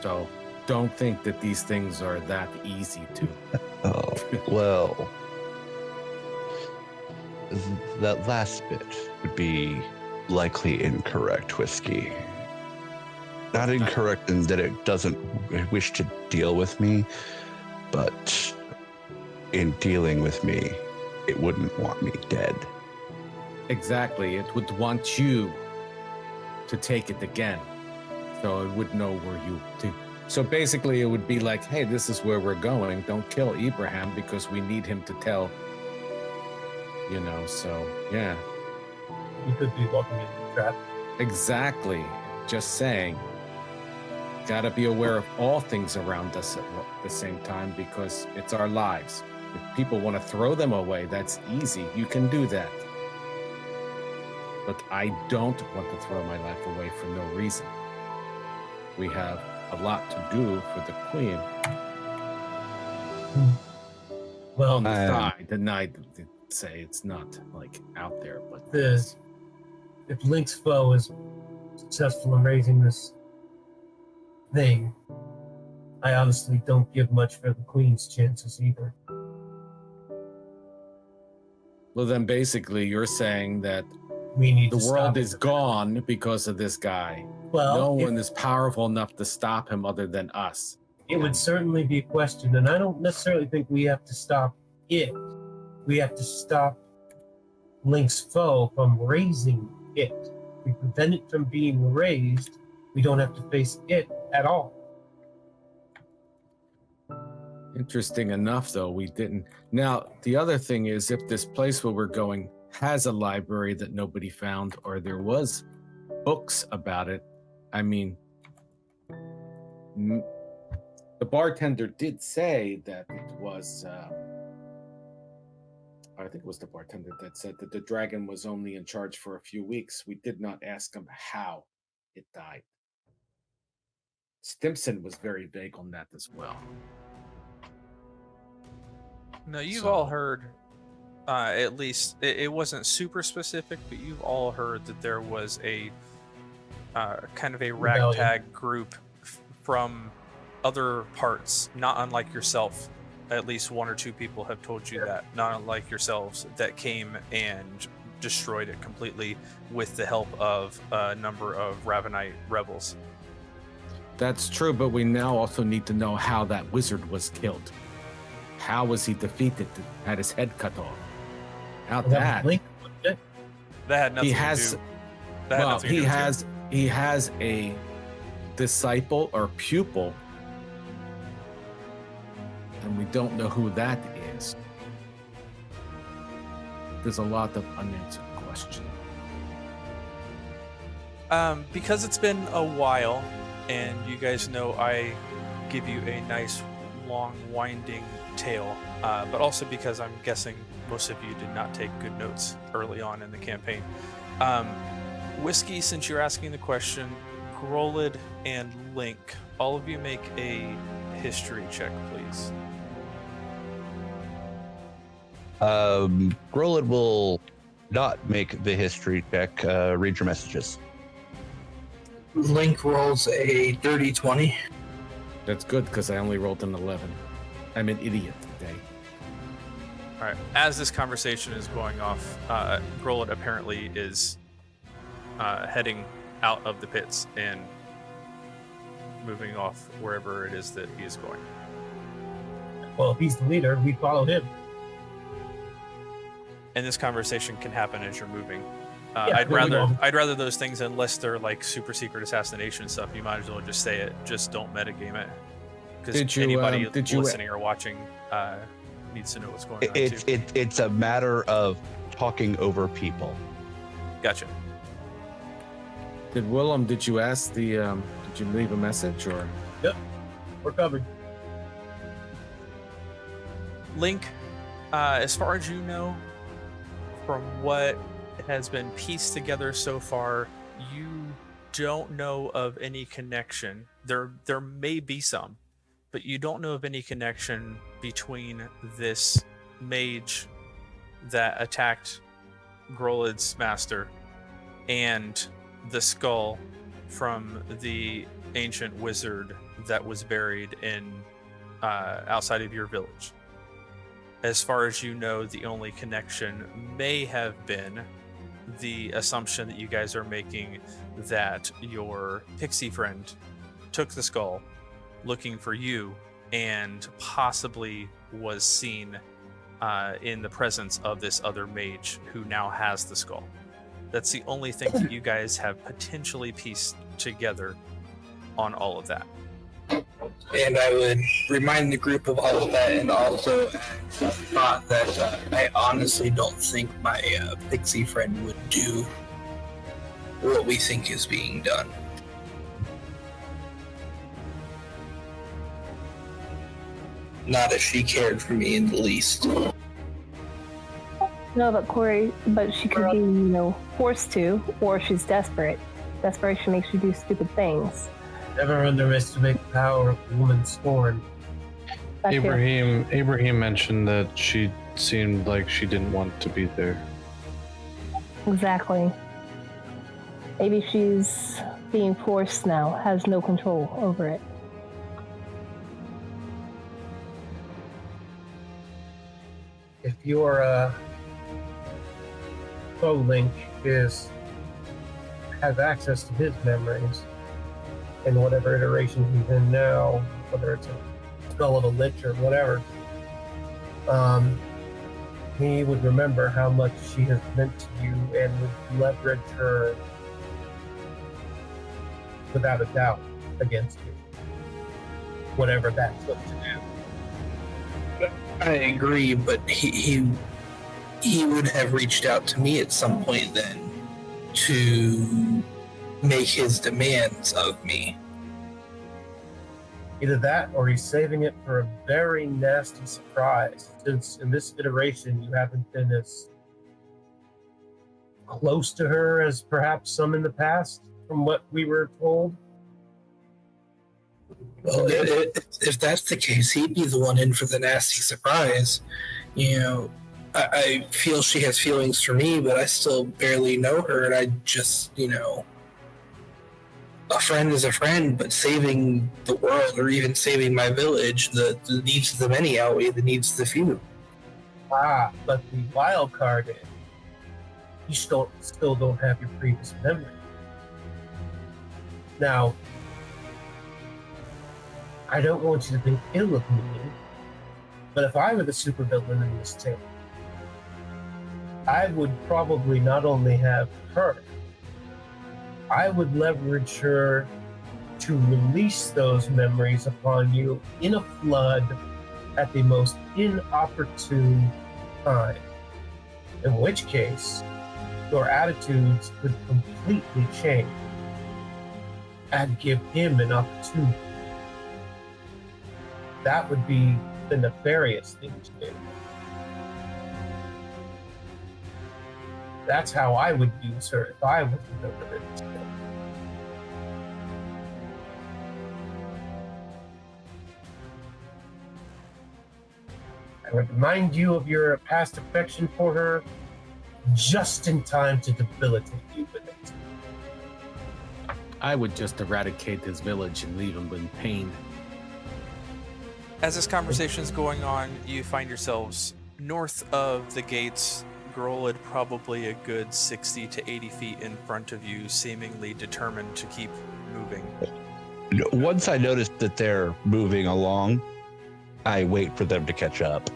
So don't think that these things are that easy to. Oh, well, that last bit would be likely incorrect, Whiskey. Not incorrect in that it doesn't wish to deal with me, but in dealing with me, it wouldn't want me dead. Exactly. It would want you to take it again. So it would know where you to. So basically it would be like, hey, this is where we're going. Don't kill Ibrahim because we need him to tell. So yeah. We could be walking into the trap. Exactly. Just saying. Gotta be aware of all things around us at the same time because it's our lives. If people want to throw them away, that's easy. You can do that. But I don't want to throw my life away for no reason. we have a lot to do for the Queen. Well, On the side, the night to say it's not like out there, but if Link's foe is successful in raising this thing, I honestly don't give much for the Queen's chances either. well, then basically you're saying that We need the to world stop is it. gone because of this guy. Well, No if- one is powerful enough to stop him other than us. It would certainly be a question, and I don't necessarily think we have to stop it. We have to stop Link's foe from raising it. We prevent it from being raised, we don't have to face it at all. Interesting enough, though, we didn't. Now, the other thing is, if this place where we're going has a library that nobody found, or there was books about it, I mean, the bartender did say that it was. I think it was the bartender that said that the dragon was only in charge for a few weeks. We did not ask him how it died. Stimson was very vague on that as well. No, you've So- all heard, at least, it wasn't super specific, but you've all heard that there was a kind of a Rebellion. ragtag group from other parts, not unlike yourself. At least one or two people have told you that, not unlike yourselves, that came and destroyed it completely with the help of a number of Ravenite rebels. That's true, but we now also need to know how that wizard was killed. How was he defeated? Had his head cut off? How Well, that that? was Link, wasn't it? That had nothing He to has. do. That had Well, nothing to he do with you. has a disciple or pupil, and we don't know who that is. There's a lot of unanswered questions. Because it's been a while, and you guys know I give you a nice, long, winding tale, but also because I'm guessing most of you did not take good notes early on in the campaign. Whiskey, since you're asking the question, Grolid and Link, all of you make a history check, please. Grolid will not make the history check. Read your messages. Link rolls a dirty 20. That's good because I only rolled an 11. I'm an idiot today. All right. As this conversation is going off, Grolid apparently is heading out of the pits and moving off wherever it is that he is going. Well, if he's the leader, we follow him. And this conversation can happen as you're moving. Yeah, I'd moving on. rather those things, unless they're like super secret assassination stuff, you might as well just say it. Just don't metagame it, because Did you, anybody did you- listening or watching needs to know what's going on too. It's a matter of talking over people. Gotcha. Did Willem? Did you ask the? Did you leave a message or? We're covered. Link, as far as you know, from what has been pieced together so far, you don't know of any connection. There may be some, but you don't know of any connection between this mage that attacked Grolid's master and the skull from the ancient wizard that was buried in outside of your village. As far as you know, the only connection may have been the assumption that you guys are making that your pixie friend took the skull looking for you and possibly was seen in the presence of this other mage who now has the skull. That's the only thing that you guys have potentially pieced together on all of that. And I would remind the group of all of that, and also thought that I honestly don't think my pixie friend would do what we think is being done. Not if she cared for me in the least. No, but Corey, but she could be, forced to, or she's desperate. Desperation makes you do stupid things. Never underestimate the power of a woman's scorn. Back here. Ibrahim mentioned that she seemed like she didn't want to be there. Exactly. Maybe she's being forced now, has no control over it. If your Link has access to his memories in whatever iteration he's in now, whether it's a skull of a lich or whatever, he would remember how much she has meant to you and would leverage her without a doubt against you, whatever that's going to do. I agree, but he would have reached out to me at some point then to make his demands of me. Either that or he's saving it for a very nasty surprise, since in this iteration you haven't been as close to her as perhaps some in the past, from what we were told. Well, if that's the case, he'd be the one in for the nasty surprise. You know, I feel she has feelings for me, but I still barely know her, and I just, a friend is a friend, but saving the world or even saving my village, the needs of the many outweigh the needs of the few. But the wild card is you still don't have your previous memory. Now, I don't want you to think ill of me, but if I were the supervillain in this tale, I would probably not only have her, I would leverage her to release those memories upon you in a flood at the most inopportune time. In which case, your attitudes could completely change and give him an opportunity. That would be the nefarious thing to do. That's how I would use her if I was the villain. I would remind you of your past affection for her just in time to debilitate you with it. I would just eradicate this village and leave him in pain. As this conversation is going on, you find yourselves north of the gates, Grolid probably a good 60 to 80 feet in front of you, seemingly determined to keep moving. Once I notice that they're moving along, I wait for them to catch up.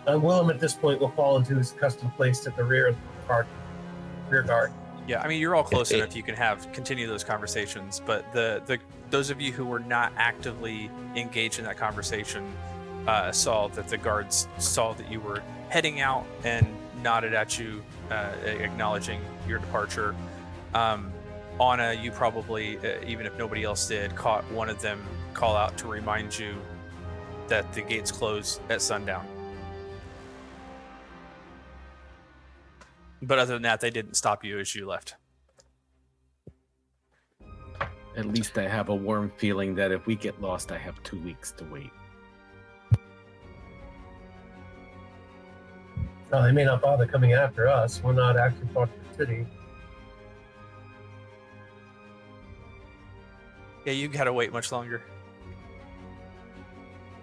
Willem at this point will fall into his custom place at the rear guard. Yeah, I mean, you're all close enough you can continue those conversations, but those of you who were not actively engaged in that conversation saw that the guards saw that you were heading out and nodded at you, acknowledging your departure. Anna, you probably, even if nobody else did, caught one of them call out to remind you that the gates close at sundown. But other than that, they didn't stop you as you left. At least I have a warm feeling that if we get lost, I have 2 weeks to wait. No, they may not bother coming after us. We're not actually part of the city. Yeah, you gotta wait much longer.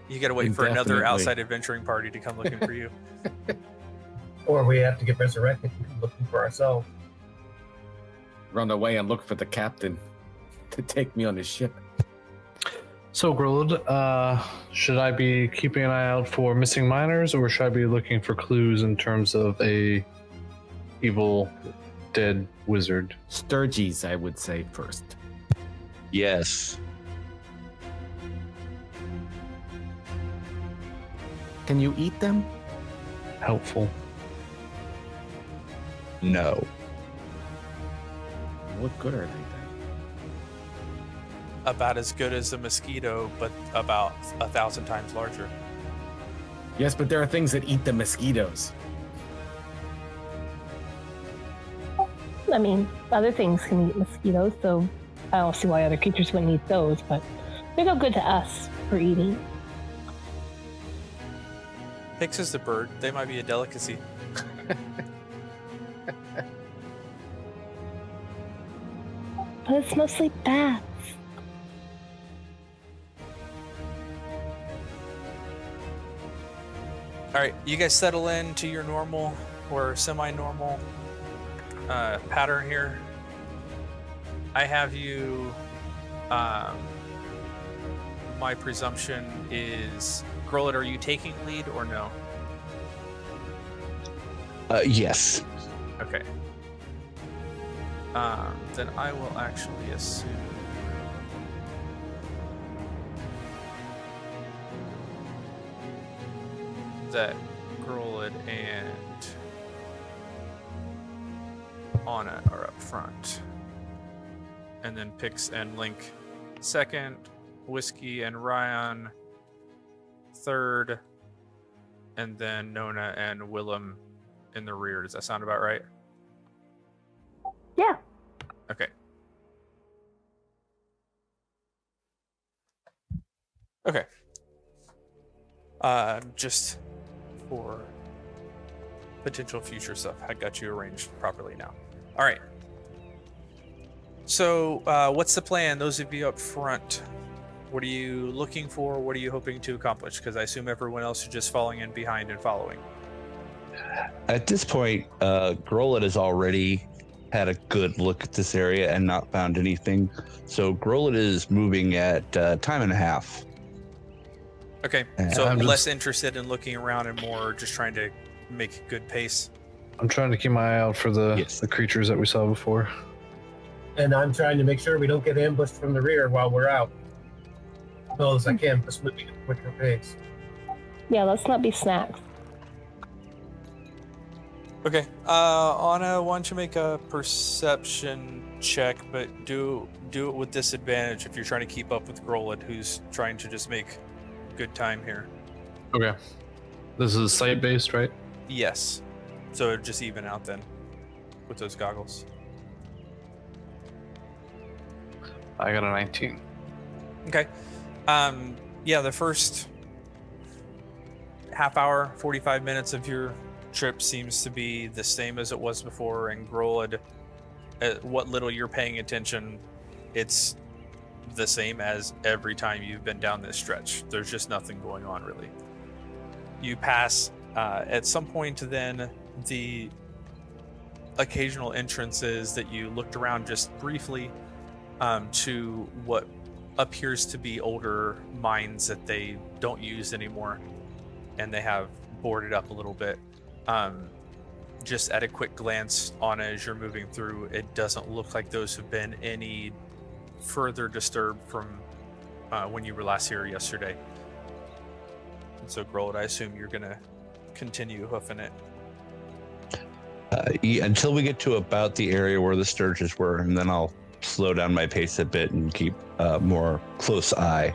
You gotta wait for another outside adventuring party to come looking for you. Or we have to get resurrected and come looking for ourselves. Run away and look for the captain to take me on his ship. So, Grolid, should I be keeping an eye out for missing miners, or should I be looking for clues in terms of a evil dead wizard? Stirges, I would say first. Yes. Can you eat them? Helpful. No. What good are they then? About as good as a mosquito, but about 1,000 times larger. Yes, but there are things that eat the mosquitoes. I mean, other things can eat mosquitoes, so I don't see why other creatures wouldn't eat those, but they're no good to us for eating. Pix is the bird. They might be a delicacy. But it's mostly bats. All right, you guys settle into your normal or semi-normal pattern here. I have you. My presumption is, Grollet, are you taking lead or no? Yes. Okay. Then I will actually assume. That Grollet and Anna are up front. And then Pix and Link second, Whiskey and Ryan third, and then Nona and Willem in the rear. Does that sound about right? Yeah. Okay. Okay. Just for potential future stuff, I got you arranged properly now. All right. So, what's the plan? Those of you up front, what are you looking for? What are you hoping to accomplish? Because I assume everyone else is just falling in behind and following. At this point, Grollet has already had a good look at this area and not found anything. So Grollet is moving at time and a half. Okay, Yeah, so I'm just- less interested in looking around and more just trying to make good pace. I'm trying to keep my eye out for the Yes. creatures that we saw before. And I'm trying to make sure we don't get ambushed from the rear while we're out. As well as I can, just moving at a quicker pace. Yeah, let's not be snacks. Okay, Anna, why don't you make a perception check, but do it with disadvantage if you're trying to keep up with Grollet, who's trying to just make good time here. Okay. This is site based, right? Yes. So it'd just even out then with those goggles. I got a 19. Okay. Yeah, the first half hour, 45 minutes of your trip seems to be the same as it was before, and Grollet, what little you're paying attention, it's the same as every time you've been down this stretch. There's just nothing going on really. You pass at some point then the occasional entrances that you looked around just briefly to what appears to be older mines that they don't use anymore, and they have boarded up a little bit. Just at a quick glance on it as you're moving through, it doesn't look like those have been any further disturbed from when you were last here yesterday. And so, Grollet, I assume you're gonna continue hoofing it. Until we get to about the area where the stirges were, and then I'll slow down my pace a bit and keep more close eye.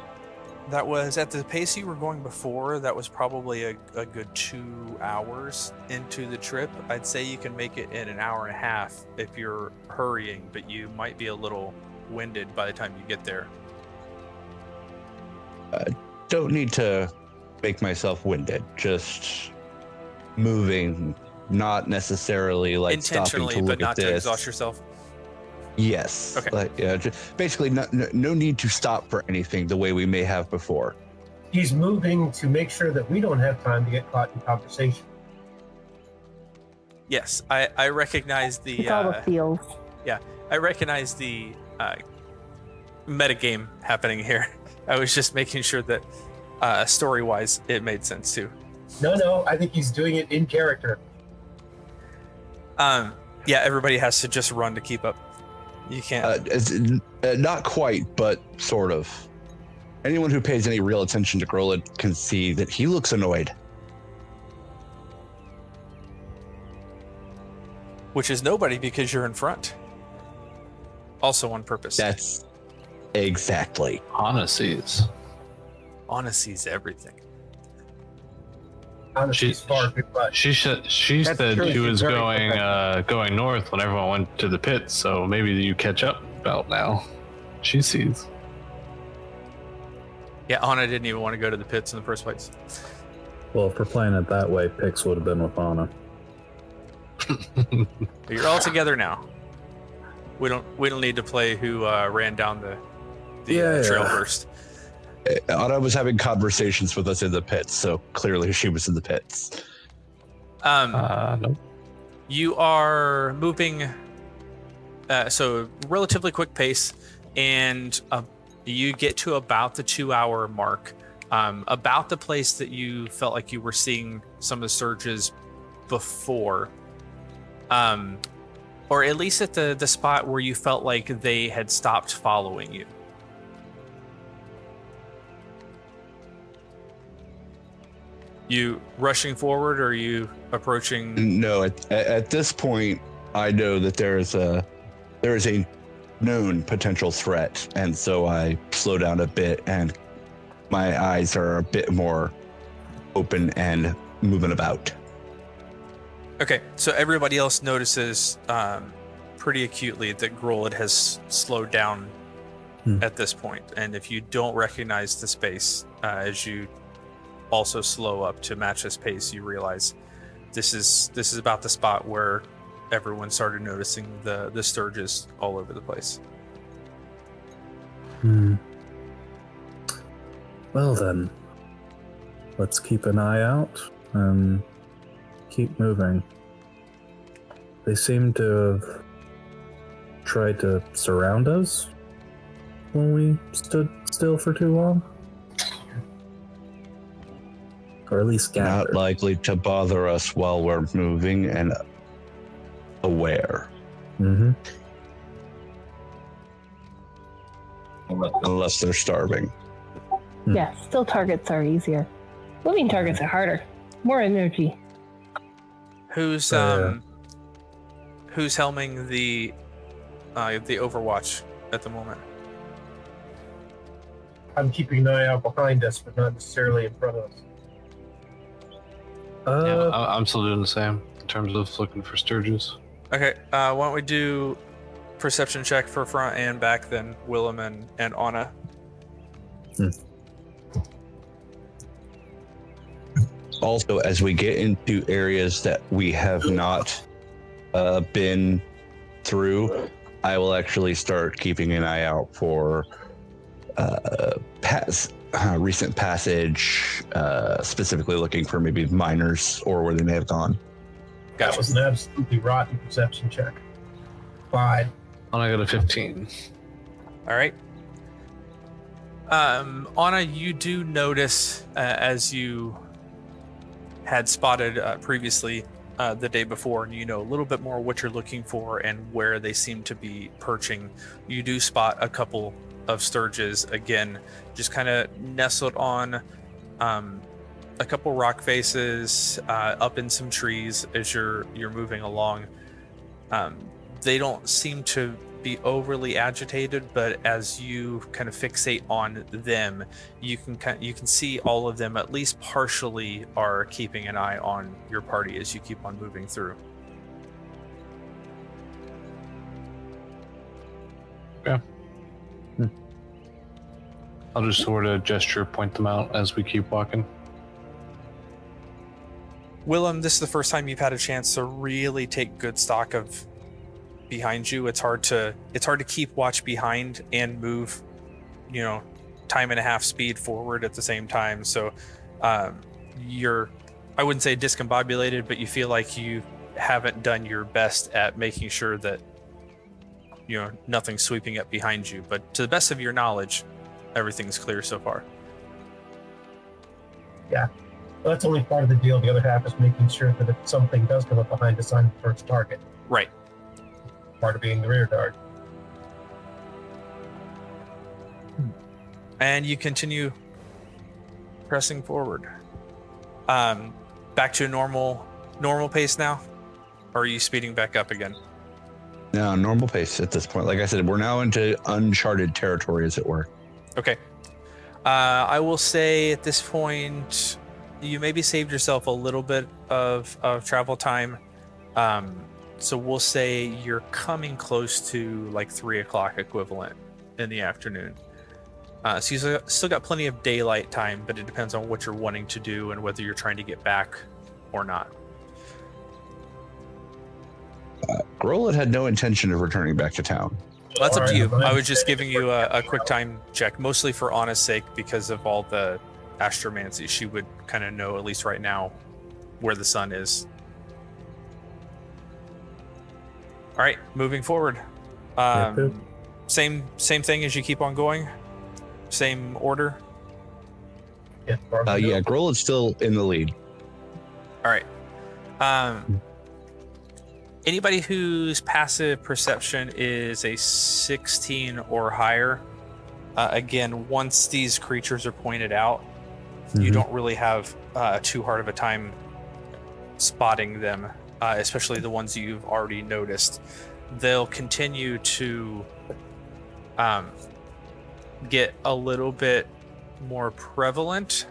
That was at the pace you were going before. That was probably a good 2 hours into the trip. I'd say you can make it in an hour and a half if you're hurrying, but you might be a little winded by the time you get there. Don't need to make myself winded, just moving, not necessarily like stopping Intentionally, to look but not at to this. exhaust yourself. Yes. Okay. Like, yeah, basically, no need to stop for anything the way we may have before. He's moving to make sure that we don't have time to get caught in conversation. Yes, I recognize the It's all the feels. I recognize the metagame happening here. I was just making sure that story-wise it made sense too. No, I think he's doing it in character. Yeah, everybody has to just run to keep up. You can't. Not quite, but sort of. Anyone who pays any real attention to Grollet can see that he looks annoyed. Which is nobody because you're in front. Also on purpose. That's exactly. Anna sees. Anna sees everything. Honestly, it's far too much. She said she true. was She's very going north when everyone went to the pit, so maybe you catch up about now. She sees. Yeah, Anna didn't even want to go to the pits in the first place. Well, if we're playing it that way, Pix would have been with Anna. But you're all together now. We don't need to play who ran down the trail first. Anna was having conversations with us in the pits, so clearly she was in the pits. No. You are moving, so relatively quick pace, and you get to about the 2-hour mark, about the place that you felt like you were seeing some of the stirges before, or at least at the spot where you felt like they had stopped following you. You rushing forward, or are you approaching? No, at this point, I know that there is a known potential threat, and so I slow down a bit, and my eyes are a bit more open and moving about. Okay, so everybody else notices pretty acutely that Grolid has slowed down at this point, and if you don't recognize the space as you also slow up to match his pace, you realize this is about the spot where everyone started noticing the stirges all over the place. Well then, let's keep an eye out and keep moving. They seem to have tried to surround us when we stood still for too long. Or at least gathered. Not likely to bother us while we're moving and aware. Mm-hmm. Unless they're starving. Yeah, still targets are easier. Moving targets are harder. More energy. Who's helming the Overwatch at the moment? I'm keeping an eye out behind us, but not necessarily in front of us. Yeah, I'm still doing the same in terms of looking for stirges. Okay, why don't we do perception check for front and back, then Willem and Anna. Also, as we get into areas that we have not been through, I will actually start keeping an eye out for recent passage, specifically looking for maybe miners or where they may have gone. That was an absolutely rotten perception check. 5. And I got a 15. All right. Anna, you do notice, as you had spotted previously the day before, and you know a little bit more what you're looking for and where they seem to be perching. You do spot a couple of stirges again, just kind of nestled on a couple rock faces, up in some trees as you're moving along. They don't seem to be overly agitated, but as you kind of fixate on them, you can see all of them at least partially are keeping an eye on your party as you keep on moving through. Yeah. I'll just sort of gesture, point them out as we keep walking. Willem, this is the first time you've had a chance to really take good stock of behind you. It's hard to keep watch behind and move, time and a half speed forward at the same time. So you're, I wouldn't say discombobulated, but you feel like you haven't done your best at making sure that nothing's sweeping up behind you. But to the best of your knowledge, everything's clear so far. Yeah. Well, that's only part of the deal. The other half is making sure that if something does come up behind us, I'm the first target. Right. Part of being the rear guard. And you continue pressing forward. Back to a normal pace now? Or are you speeding back up again? No, normal pace at this point. Like I said, we're now into uncharted territory, as it were. Okay. I will say at this point, you maybe saved yourself a little bit of travel time. So we'll say you're coming close to like 3 o'clock equivalent in the afternoon. So you still got plenty of daylight time, but it depends on what you're wanting to do and whether you're trying to get back or not. Grolid had no intention of returning back to town. Well, that's up to you. I was just giving you a quick time check, mostly for Anna's sake, because of all the astromancy. She would kind of know, at least right now, where the sun is. All right, moving forward. Same thing as you keep on going. Same order. Yeah, Grolid's still in the lead. All right. Anybody whose passive perception is a 16 or higher, again, once these creatures are pointed out, you don't really have too hard of a time spotting them, especially the ones you've already noticed. They'll continue to get a little bit more prevalent,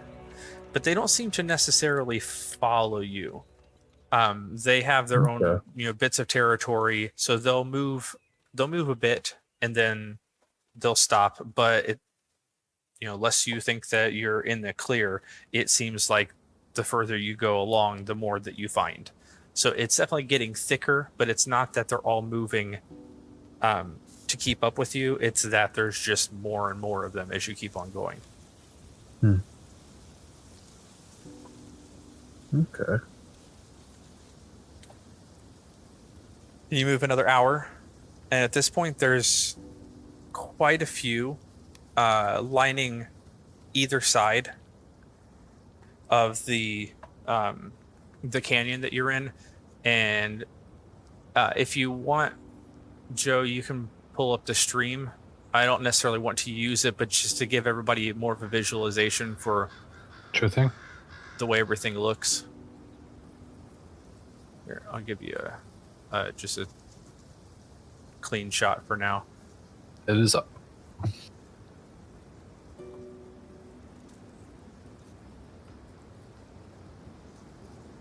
but they don't seem to necessarily follow you. They have their own, bits of territory, so they'll move a bit and then they'll stop. But unless you think that you're in the clear, it seems like the further you go along, the more that you find. So it's definitely getting thicker, but it's not that they're all moving to keep up with you. It's that there's just more and more of them as you keep on going. Okay. You move another hour, and at this point, there's quite a few lining either side of the canyon that you're in. And if you want, Joe, you can pull up the stream. I don't necessarily want to use it, but just to give everybody more of a visualization for Sure thing. the way everything looks. Here, I'll give you just a clean shot for now. It is up.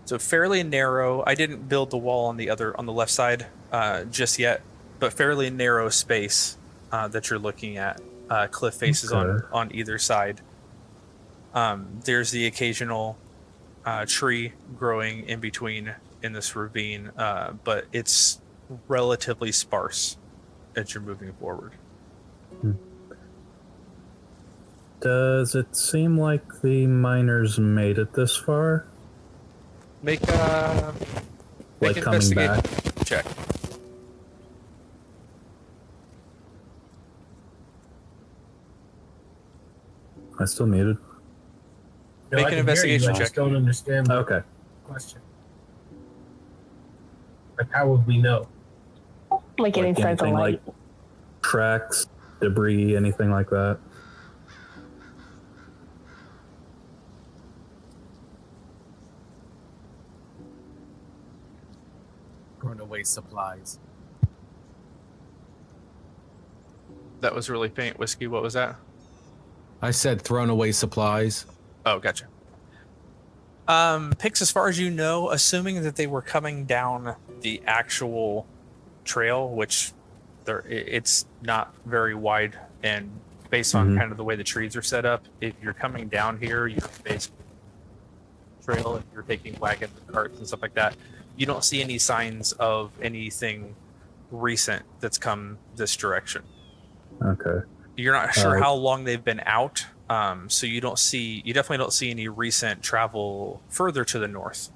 So fairly narrow. I didn't build the wall on the left side just yet, but fairly narrow space that you're looking at. Cliff faces on either side. There's the occasional tree growing in between in this ravine, but it's relatively sparse as you're moving forward. Does it seem like the miners made it this far? Make an coming back? check. I still muted. No, Make I an can hear investigation you, I just check. don't understand the Okay. question. Like, how would we know? Like getting inside the anything light. like tracks, debris, anything like that? Thrown away supplies. That was really faint. Whiskey, what was that? I said thrown away supplies. Oh, gotcha. Pix, as far as you know, assuming that they were coming down the actual trail, which it's not very wide, and based on kind of the way the trees are set up, if you're coming down here, you're basically trail, and you're taking wagons and carts and stuff like that. You don't see any signs of anything recent that's come this direction. Okay. You're not sure how long they've been out, so you definitely don't see any recent travel further to the north.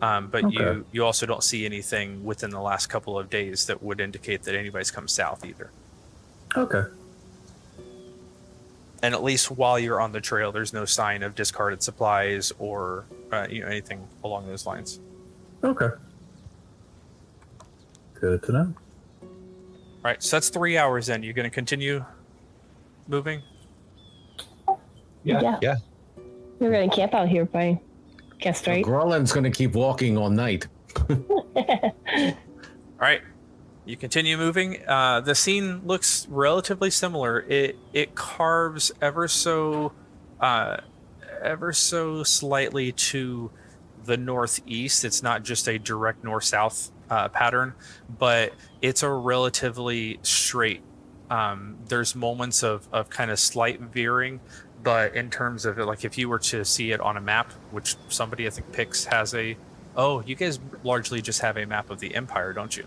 But Okay. you also don't see anything within the last couple of days that would indicate that anybody's come south either. Okay. And at least while you're on the trail, there's no sign of discarded supplies or anything along those lines. Okay. Good to know. All right, so that's 3 hours in. You're going to continue moving? Yeah. We're going to camp out here, by guess, right? Grolin's going to keep walking all night. All right, you continue moving. The scene looks relatively similar. It carves ever so slightly to the northeast. It's not just a direct north-south pattern, but it's a relatively straight There's moments of kind of slight veering, but in terms of it, like if you were to see it on a map, which somebody I think Pix has you guys largely just have a map of the Empire, don't you?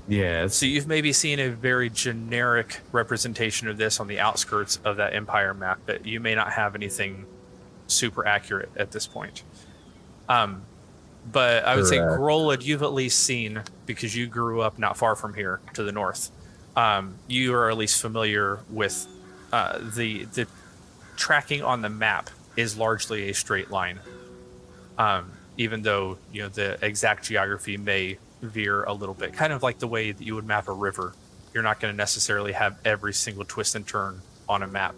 Yeah. So you've maybe seen a very generic representation of this on the outskirts of that Empire map, but you may not have anything super accurate at this point. But I would say Grolid, you've at least seen, because you grew up not far from here to the north. You are at least familiar with the tracking on the map is largely a straight line. Even though the exact geography may veer a little bit, kind of like the way that you would map a river. You're not going to necessarily have every single twist and turn on a map.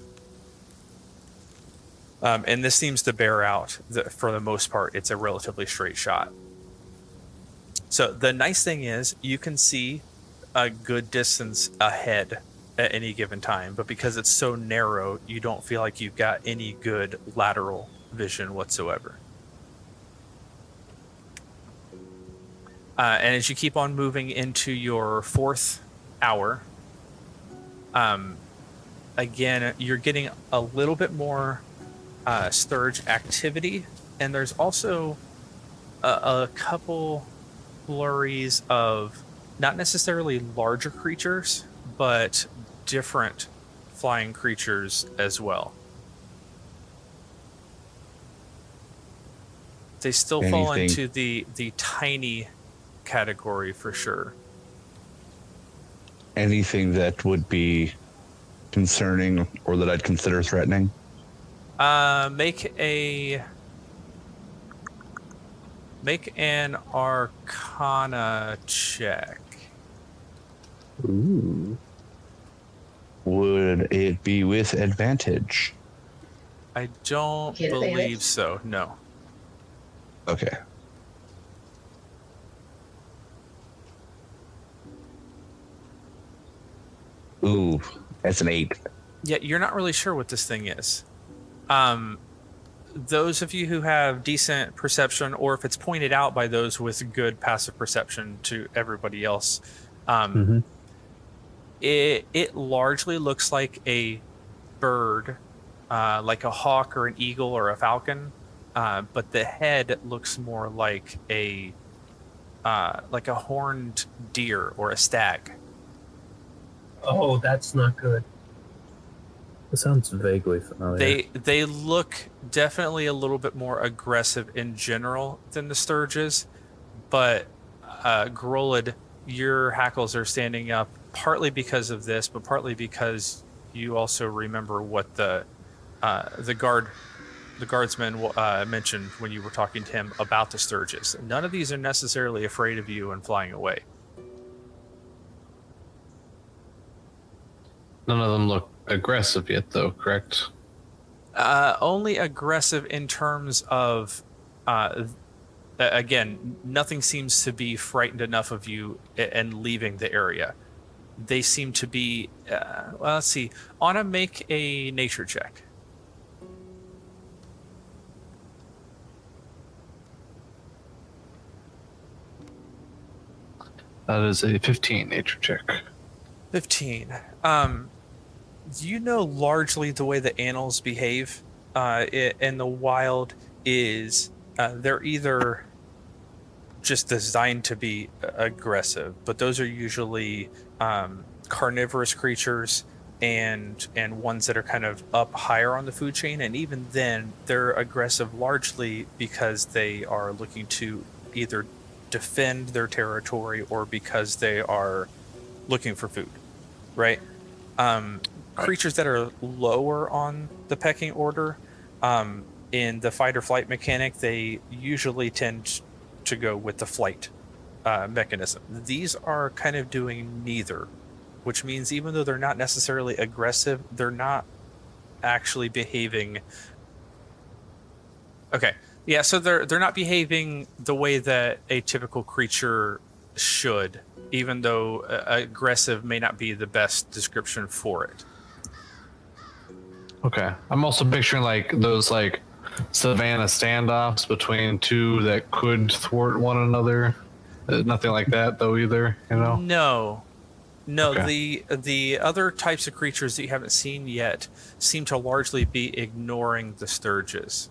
And this seems to bear out that for the most part, it's a relatively straight shot. So the nice thing is you can see a good distance ahead at any given time, but because it's so narrow, you don't feel like you've got any good lateral vision whatsoever. And as you keep on moving into your 4th hour, again, you're getting a little bit more stirge activity, and there's also a couple flurries of not necessarily larger creatures, but different flying creatures as well. They still fall into the tiny category for sure. Anything that would be concerning or that I'd consider threatening? Make an Arcana check. Ooh. Would it be with advantage? I don't believe so. No. Okay. Ooh, that's an 8. Yeah, you're not really sure what this thing is. Those of you who have decent perception, or if it's pointed out by those with good passive perception to everybody else, it largely looks like a bird, like a hawk or an eagle or a falcon, but the head looks more like a horned deer or a stag. Oh, that's not good. It sounds vaguely familiar. They look definitely a little bit more aggressive in general than the stirges, but Grolid, your hackles are standing up partly because of this, but partly because you also remember what the guardsman mentioned when you were talking to him about the stirges. None of these are necessarily afraid of you and flying away. None of them look aggressive yet, though, correct? Only aggressive in terms of, again, nothing seems to be frightened enough of you and leaving the area. They seem to be, well, let's see. Anna, make a nature check. That is a 15 nature check. 15. You know largely the way the animals behave in the wild is they're either just designed to be aggressive, but those are usually carnivorous creatures and ones that are kind of up higher on the food chain, and even then they're aggressive largely because they are looking to either defend their territory or because they are looking for food, right? Creatures that are lower on the pecking order, in the fight or flight mechanic, they usually tend to go with the flight mechanism. These are kind of doing neither, which means even though they're not necessarily aggressive, they're not actually behaving. Okay, yeah, so they're not behaving the way that a typical creature should, even though aggressive may not be the best description for it. Okay. I'm also picturing like those like savannah standoffs between two that could thwart one another. Nothing like that though either, you know? No, Okay. the other types of creatures that you haven't seen yet seem to largely be ignoring the stirges.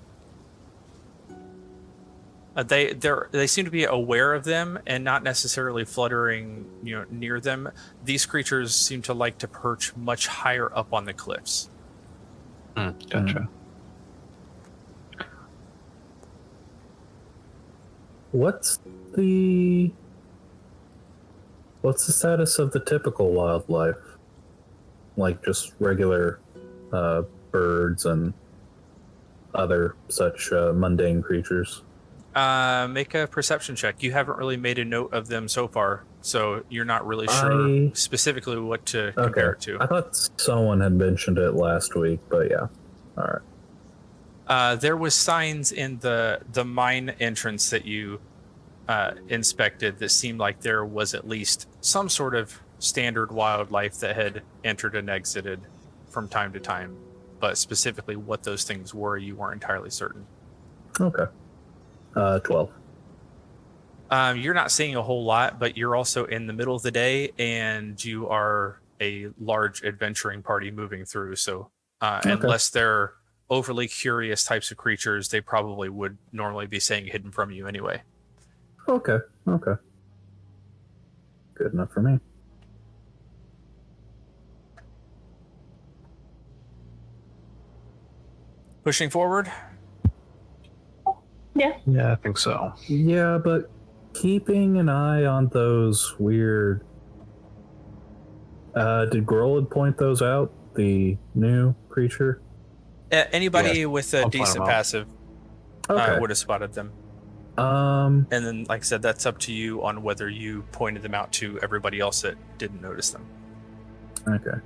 They seem to be aware of them and not necessarily fluttering, near them. These creatures seem to like to perch much higher up on the cliffs. Gotcha. What's the status of the typical wildlife? Like just regular birds and other such mundane creatures. Make a perception check. You haven't really made a note of them so far, so you're not really sure specifically what to compare it to. I thought someone had mentioned it last week, but yeah. All right. There was signs in the mine entrance that you inspected that seemed like there was at least some sort of standard wildlife that had entered and exited from time to time, but specifically what those things were, you weren't entirely certain. Okay. 12. You're not seeing a whole lot, but you're also in the middle of the day, and you are a large adventuring party moving through. So unless they're overly curious types of creatures, they probably would normally be staying hidden from you anyway. Okay. Good enough for me. Pushing forward? Yeah, I think so. Yeah, but keeping an eye on those weird... did Grold point those out? The new creature? Anybody with a I'll decent point 'em out. passive would have spotted them. And then, like I said, that's up to you on whether you pointed them out to everybody else that didn't notice them. Okay.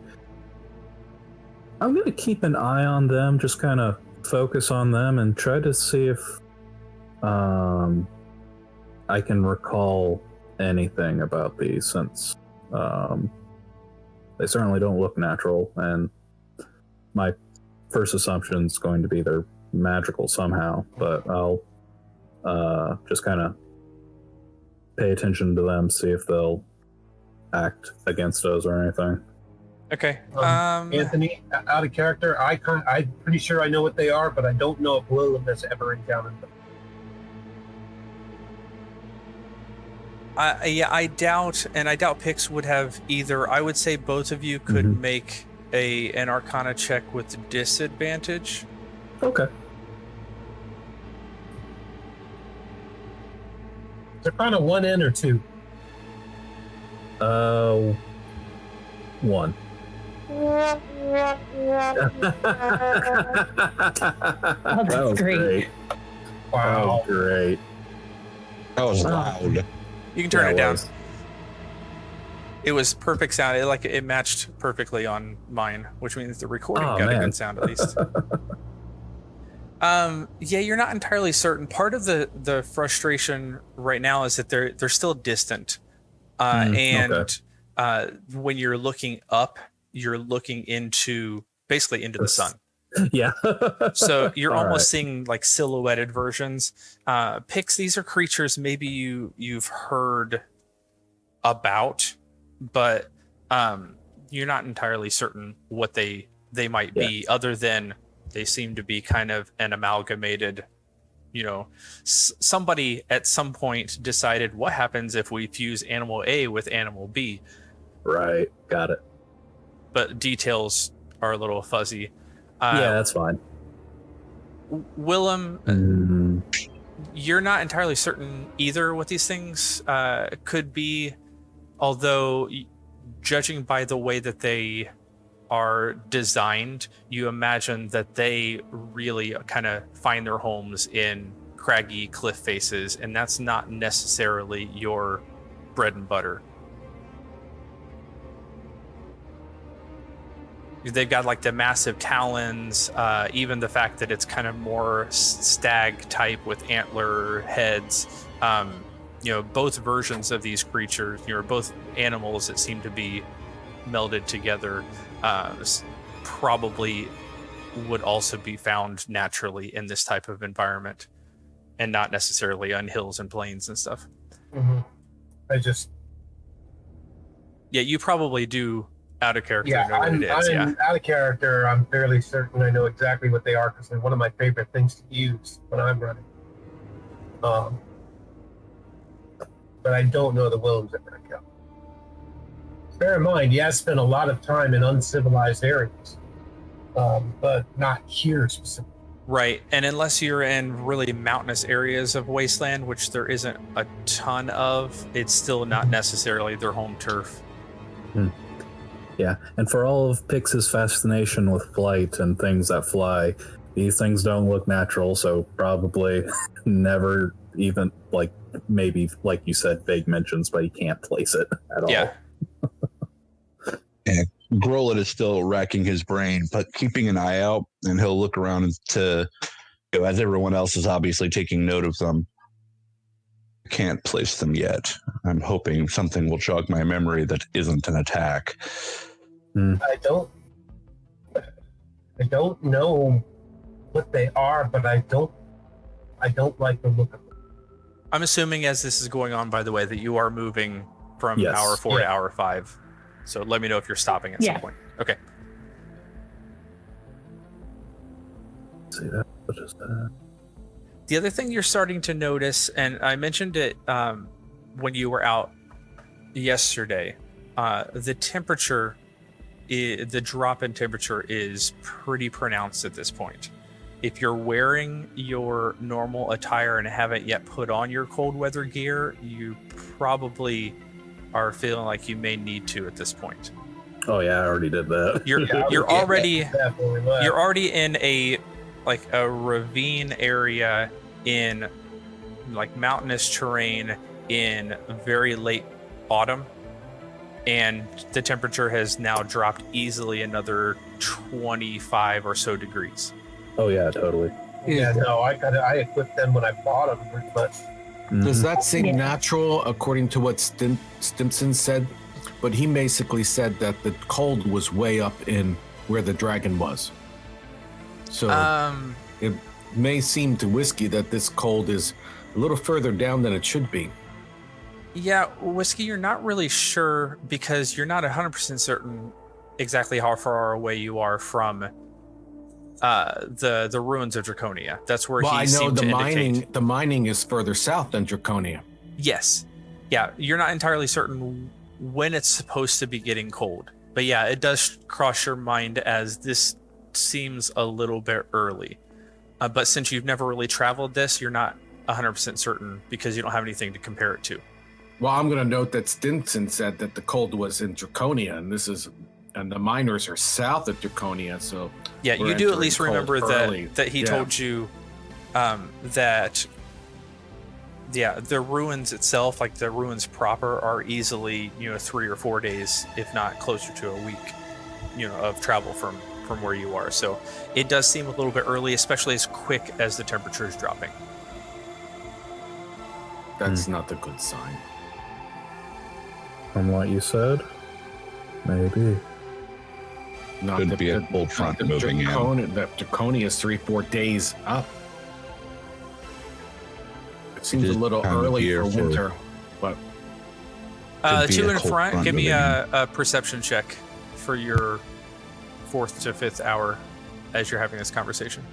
I'm going to keep an eye on them, just kind of focus on them and try to see if I can recall anything about these, since they certainly don't look natural, and my first assumption is going to be they're magical somehow, but I'll just kind of pay attention to them, see if they'll act against us or anything. Okay. Anthony, out of character, I'm pretty sure I know what they are, but I don't know if Willem has ever encountered them. I doubt Pix would have either. I would say both of you could make an Arcana check with disadvantage. Okay. They're kind of 1 in or 2. 1. Oh, That was great. Wow. Oh, great. That was loud. You can turn it down. was. It was perfect sound. It matched perfectly on mine, which means the recording Oh, got a man. good sound at least. Yeah, you're not entirely certain. Part of the frustration right now is that they're still distant, and when you're looking up, you're looking basically into the sun. Yeah. So you're All almost right. seeing like silhouetted versions. Pix, these are creatures maybe you've heard about, but you're not entirely certain what they might be, other than they seem to be kind of an amalgamated, somebody at some point decided, what happens if we fuse animal A with animal B? Right. Got it. But details are a little fuzzy. Yeah, that's fine. Willem, you're not entirely certain either what these things could be, although judging by the way that they are designed, you imagine that they really kind of find their homes in craggy cliff faces, and that's not necessarily your bread and butter. They've got like the massive talons, even the fact that it's kind of more stag type with antler heads. Both versions of these creatures, both animals that seem to be melded together, probably would also be found naturally in this type of environment, and not necessarily on hills and plains and stuff. Mm-hmm. Yeah, you probably do out of character Yeah, know what I'm it is. Yeah. out of character. I'm fairly certain I know exactly what they are because they're one of my favorite things to use when I'm running. But I don't know the Willems at Requiem. Bear in mind, yeah, I spent a lot of time in uncivilized areas, but not here specifically. Right, and unless you're in really mountainous areas of Wasteland, which there isn't a ton of, it's still not necessarily their home turf. Yeah, and for all of Pix's fascination with flight and things that fly, these things don't look natural, so probably never even, like, maybe, like you said, vague mentions, but you can't place it at all. Yeah, Grollet is still racking his brain, but keeping an eye out, and he'll look around to, as everyone else is obviously taking note of them. Can't place them yet. I'm hoping something will jog my memory that isn't an attack. I don't know what they are, but I don't like the look of them. I'm assuming as this is going on, by the way, that you are moving from Yes. hour 4 to hour 5. So let me know if you're stopping at some point. Okay. See that? What is that? The other thing you're starting to notice, and I mentioned it when you were out yesterday, the temperature, the drop in temperature is pretty pronounced at this point. If you're wearing your normal attire and haven't yet put on your cold weather gear, you probably are feeling like you may need to at this point. Oh yeah, I already did that. You're already Definitely. you're already in a ravine area in like mountainous terrain in very late autumn, and the temperature has now dropped easily another 25 or so degrees. Oh yeah, totally. Yeah, no, I equipped them when I bought them, but Does that seem natural according to what Stimson said? But he basically said that the cold was way up in where the dragon was. So it may seem to Whiskey that this cold is a little further down than it should be. Yeah, Whiskey, you're not really sure because you're not 100% certain exactly how far away you are from the ruins of Draconia. That's where Well, he I know seemed to indicate. the mining is further south than Draconia. Yes. Yeah, you're not entirely certain when it's supposed to be getting cold. But yeah, it does cross your mind as this seems a little bit early. But since you've never really traveled this, you're not 100% certain because you don't have anything to compare it to. Well, I'm going to note that Stinson said that the cold was in Draconia, and the miners are south of Draconia. So yeah, you do at least remember that he told you that the ruins itself, like the ruins proper, are easily 3 or 4 days, if not closer to a week, of travel from where you are. So it does seem a little bit early, especially as quick as the temperature is dropping. That's not a good sign. From what you said, maybe. Could be a cold front moving in. Draconia is 3-4 days up. It seems a little early for winter, but two in front. Give me a perception check for your 4th to 5th hour as you're having this conversation.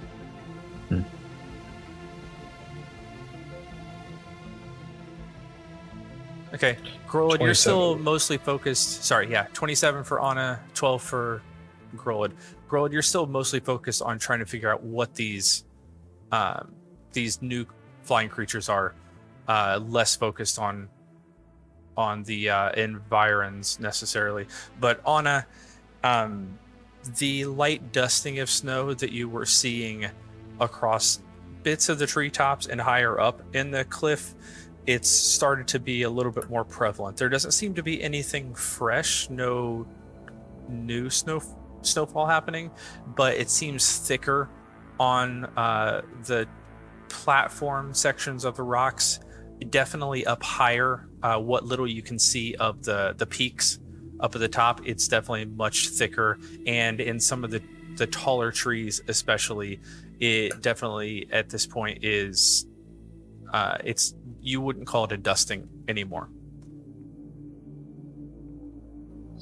Okay, Grolid, you're still mostly focused. 27 for Anna, 12 for Grolid. Grolid, you're still mostly focused on trying to figure out what these new flying creatures are. Less focused on the environs necessarily. But Anna, the light dusting of snow that you were seeing across bits of the treetops and higher up in the cliff, it's started to be a little bit more prevalent. There doesn't seem to be anything fresh, no new snowfall happening, but it seems thicker on the platform sections of the rocks, definitely up higher. What little you can see of the peaks up at the top, it's definitely much thicker, and in some of the taller trees especially, it definitely at this point is you wouldn't call it a dusting anymore.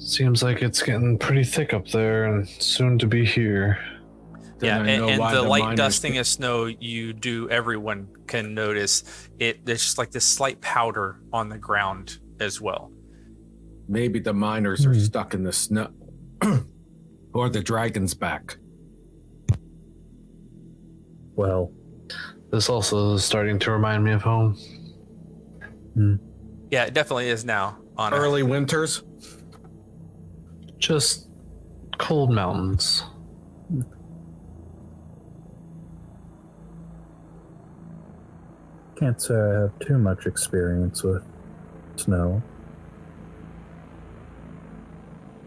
Seems like it's getting pretty thick up there and soon to be here. Yeah, Then I know and why the light miners dusting of snow everyone can notice it. There's just like this slight powder on the ground as well. Maybe the miners are stuck in the snow. Or the dragon's back. Well, This also is starting to remind me of home. Yeah, it definitely is now. On Early winters. Just cold mountains. can't say I have too much experience with snow.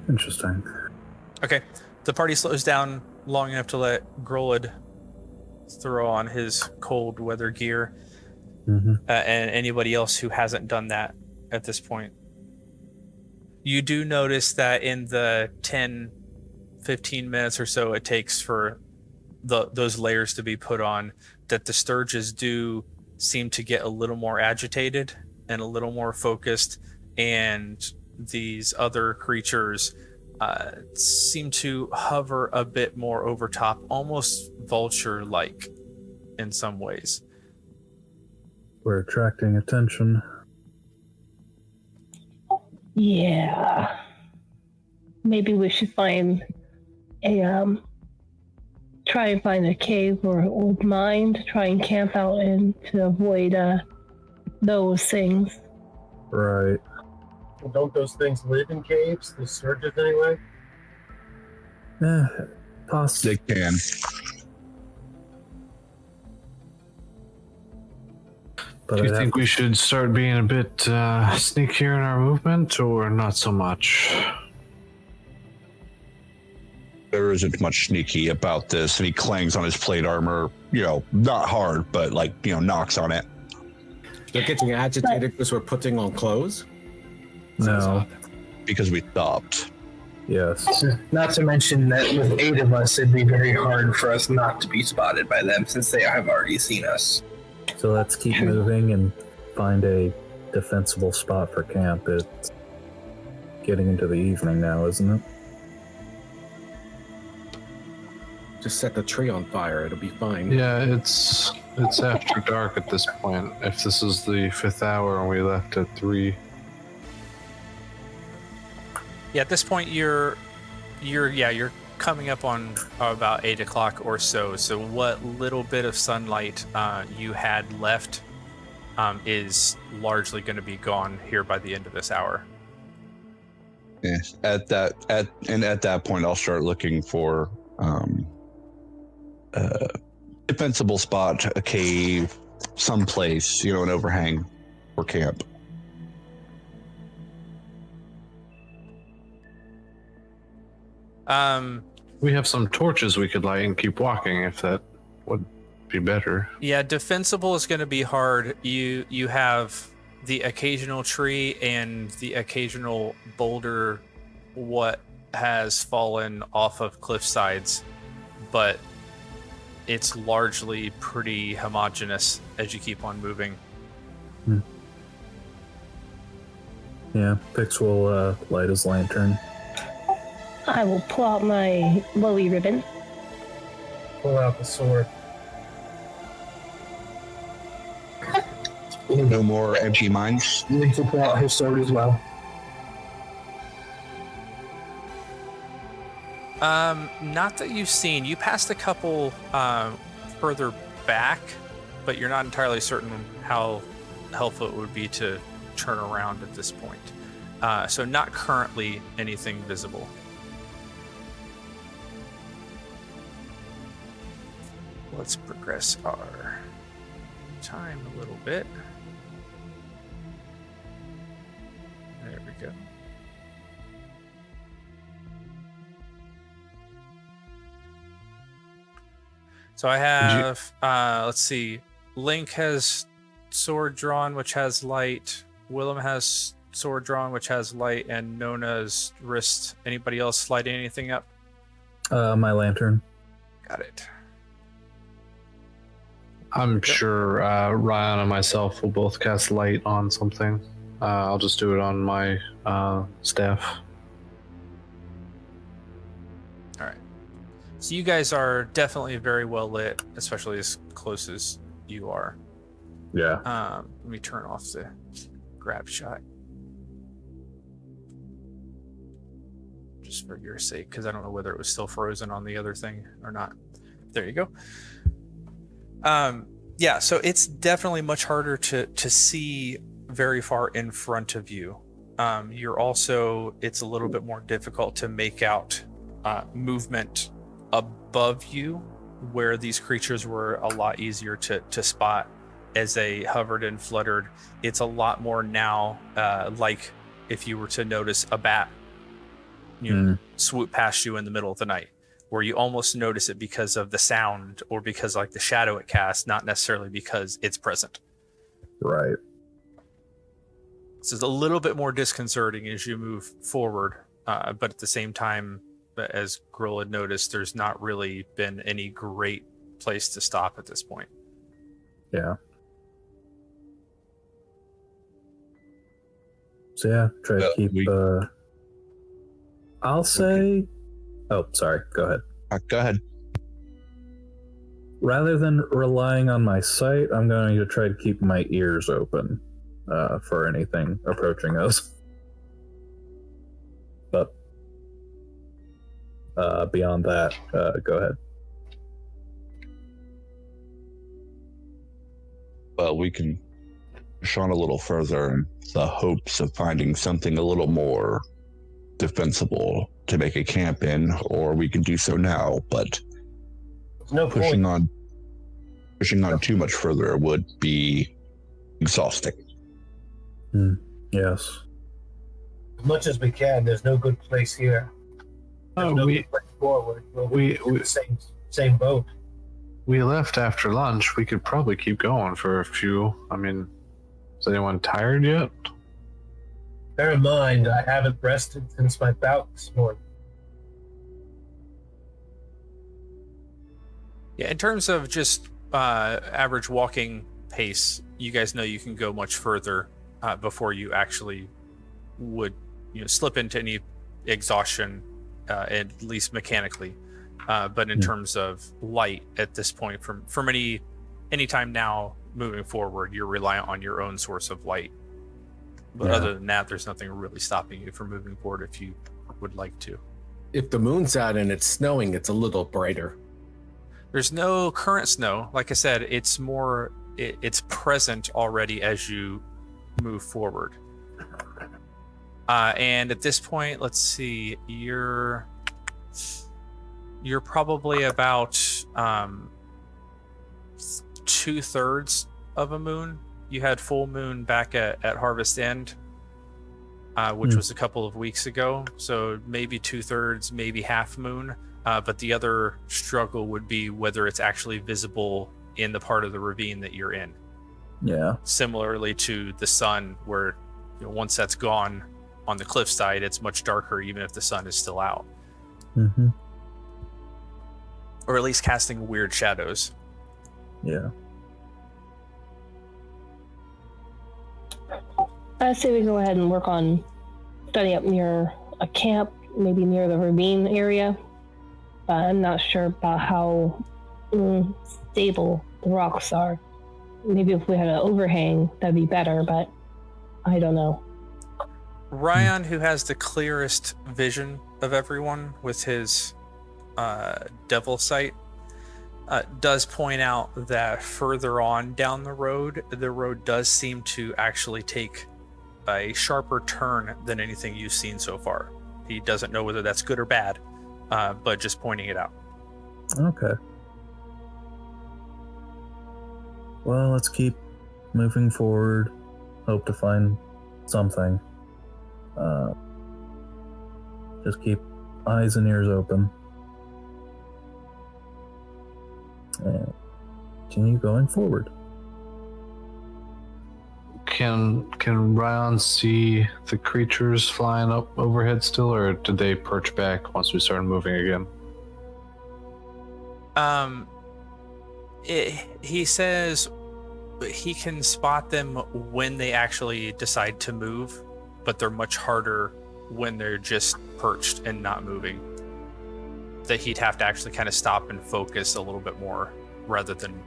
Interesting. Okay, the party slows down long enough to let Grolid throw on his cold weather gear, and anybody else who hasn't done that at this point. You do notice that in the 10-15 minutes or so it takes for those layers to be put on, that the stirges do seem to get a little more agitated and a little more focused, and these other creatures seem to hover a bit more over top, almost vulture-like in some ways. We're attracting attention. Yeah. Maybe we should find try and find a cave or an old mine to try and camp out in to avoid those things. Right. Well, don't those things live in caves? The stirges, anyway? Possibly. They can. But Do you think we should start being a bit sneakier in our movement, or not so much? There isn't much sneaky about this, and he clangs on his plate armor, not hard, but knocks on it. They're getting agitated because we're putting on clothes? No. Because we stopped. Yes. Not to mention that with 8 of us, it'd be very hard for us not to be spotted by them since they have already seen us. So let's keep moving and find a defensible spot for camp. It's getting into the evening now, isn't it? Just set the tree on fire. It'll be fine. Yeah, it's after dark at this point. If this is the 5th hour and we left at 3. Yeah, at this point you're coming up on about 8 o'clock or so. So what little bit of sunlight you had left is largely going to be gone here by the end of this hour. Yeah. At that point, I'll start looking for a defensible spot, a cave, someplace, an overhang for camp. We have some torches we could light and keep walking if that would be better. Yeah, defensible is going to be hard. You have the occasional tree and the occasional boulder what has fallen off of cliff sides, but it's largely pretty homogeneous as you keep on moving. Yeah, Pix will light his lantern. I will pull out my Lowy ribbon. Pull out the sword. No more empty mines. Link will pull out his sword as well. Not that you've seen. You passed a couple further back, but you're not entirely certain how helpful it would be to turn around at this point. So not currently anything visible. Let's progress our time a little bit. There we go. So I have, let's see, Link has sword drawn, which has light. Willem has sword drawn, which has light, and Nona's wrist. Anybody else lighting anything up? My lantern. Got it. I'm sure Ryan and myself will both cast light on something. I'll just do it on my staff. All right. So you guys are definitely very well lit, especially as close as you are. Yeah. Let me turn off the grab shot. Just for your sake, because I don't know whether it was still frozen on the other thing or not. There you go. Yeah, so it's definitely much harder to see very far in front of you. It's a little bit more difficult to make out movement above you, where these creatures were a lot easier to spot as they hovered and fluttered. It's a lot more now like if you were to notice a bat swoop past you in the middle of the night, where you almost notice it because of the sound or because like the shadow it casts, not necessarily because it's present. Right. So it's a little bit more disconcerting as you move forward, but at the same time, as Grill had noticed, there's not really been any great place to stop at this point. Yeah. So yeah, try to keep. I'll say. Oh, sorry. Go ahead. Go ahead. Rather than relying on my sight, I'm going to try to keep my ears open for anything approaching us. But beyond that, go ahead. Well, we can push on a little further in the hopes of finding something a little more defensible to make a camp in, or we can do so now, but No pushing on too much further would be exhausting. Yes. As much as we can, there's no good place here. There's no good place forward. we in the same boat. We left after lunch. We could probably keep going for a few. I mean, is anyone tired yet? Bear in mind, I haven't rested since my bout this morning. Yeah, in terms of just average walking pace, you guys know you can go much further before you actually would slip into any exhaustion, at least mechanically. But in terms of light at this point, from any time now moving forward, you're reliant on your own source of light. But other than that, there's nothing really stopping you from moving forward if you would like to. If the moon's out and it's snowing, it's a little brighter. There's no current snow. Like I said, it's more, it's present already as you move forward. And at this point, let's see, you're probably about 2/3 of a moon. You had full moon back at Harvest End, which was a couple of weeks ago. So maybe 2/3, maybe half moon. But the other struggle would be whether it's actually visible in the part of the ravine that you're in. Yeah. Similarly to the sun, where once that's gone on the cliffside, it's much darker even if the sun is still out. Mm-hmm. Or at least casting weird shadows. Yeah. I say we go ahead and work on setting up near a camp, maybe near the ravine area. I'm not sure about how stable the rocks are. Maybe if we had an overhang, that'd be better, but I don't know. Ryan, who has the clearest vision of everyone with his devil sight, does point out that further on down the road does seem to actually take a sharper turn than anything you've seen so far. He doesn't know whether that's good or bad, but just pointing it out. Okay. Well, let's keep moving forward. Hope to find something. Just keep eyes and ears open. And continue going forward. Can Ryan see the creatures flying up overhead still, or did they perch back once we started moving again? He says he can spot them when they actually decide to move, but they're much harder when they're just perched and not moving. that he'd have to actually kind of stop and focus a little bit more rather than,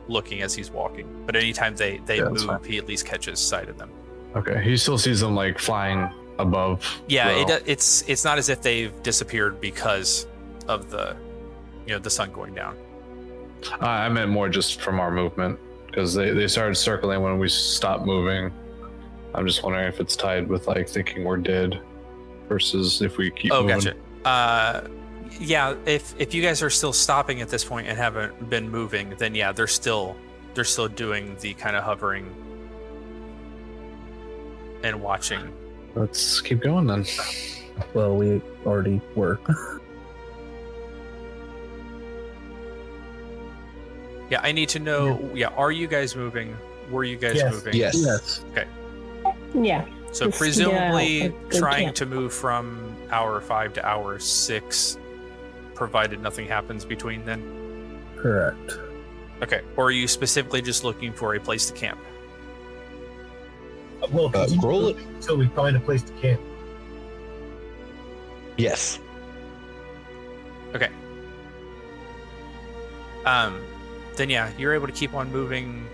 looking as he's walking. But anytime they move, he at least catches sight of them. Okay, he still sees them like flying above. Yeah, it's not as if they've disappeared because of the sun going down. I meant more just from our movement, because they started circling when we stopped moving. I'm just wondering if it's tied with like thinking we're dead versus if we keep moving. Gotcha. Yeah, if you guys are still stopping at this point and haven't been moving, then yeah, they're still doing the kind of hovering and watching. Let's keep going then. Well, we already were. Yeah, I need to know. Yeah, are you guys moving? Were you guys moving? Yes. Okay. Yeah. So Just, presumably they trying can't. to move from hour 5 to hour 6, provided nothing happens between then. Correct. Okay. Or are you specifically just looking for a place to camp? Well, Roll it. until we find a place to camp. Yes. Okay. Then yeah, you're able to keep on moving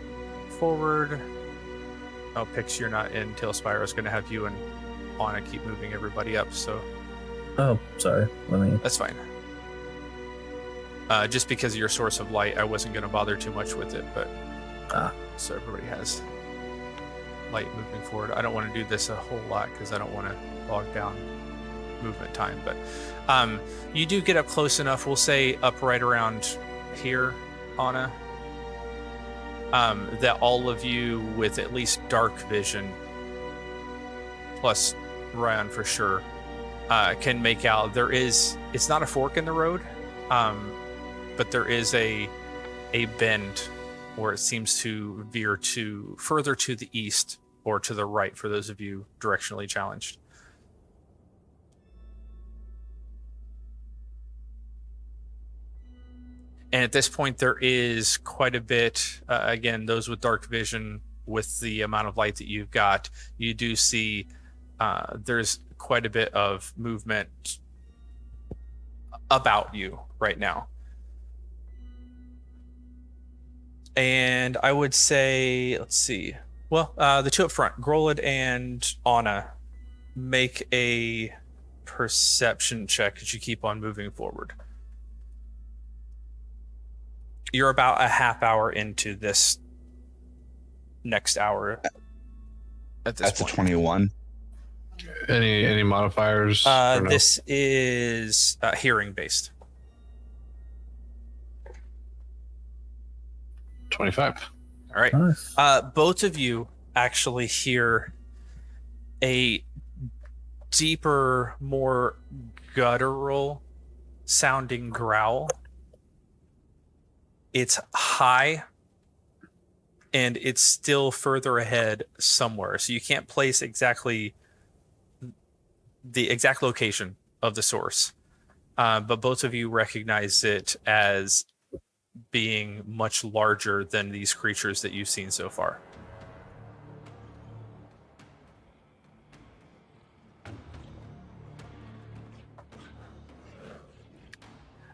forward. Oh, Pix, you're not in Tailspire. I was going to have you and Anna keep moving everybody up, so Oh, sorry. Let me. that's fine. Just because of your source of light, I wasn't going to bother too much with it, but so everybody has light moving forward. I don't want to do this a whole lot because I don't want to bog down movement time, but you do get up close enough. We'll say up right around here, Anna, that all of you with at least dark vision, plus Ryan for sure, can make out it's not a fork in the road, but there is a bend where it seems to veer to further to the east or to the right for those of you directionally challenged. And at this point, there is quite a bit, again, those with dark vision, with the amount of light that you've got, you do see there's quite a bit of movement about you right now. And I would say, let's see. Well, the two up front, Grolid and Anna, make a perception check as you keep on moving forward. You're about a half hour into this next hour at this That's point. a 21. Any modifiers? or no? This is hearing based. 25. All right. Nice. Both of you actually hear a deeper, more guttural sounding growl. It's high and it's still further ahead somewhere. So you can't place exactly the exact location of the source. But both of you recognize it as being much larger than these creatures that you've seen so far.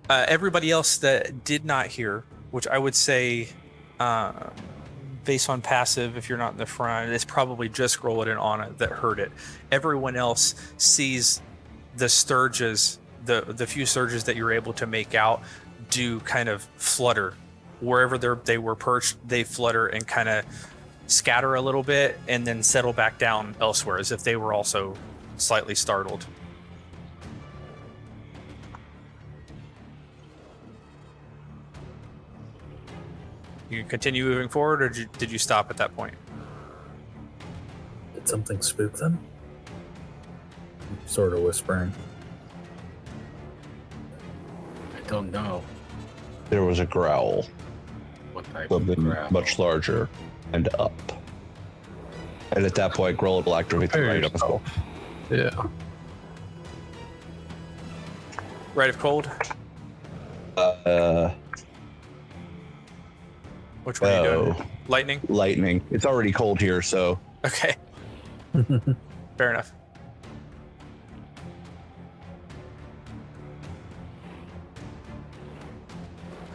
Everybody else that did not hear, which I would say, based on passive, if you're not in the front, it's probably just Grolid and Anna that heard it. Everyone else sees the stirges, the few stirges that you're able to make out, do kind of flutter. Wherever they were perched, they flutter and kind of scatter a little bit and then settle back down elsewhere as if they were also slightly startled. You continue moving forward, or did you stop at that point? Did something spook them? Sort of whispering. I don't know There was a growl, what type of something growl. much larger and up. And at that point, Groll will activate the Prepare right as well. Yeah. Rite of Cold? Which one are you doing? Lightning? Lightning. It's already cold here, so Okay. Fair enough.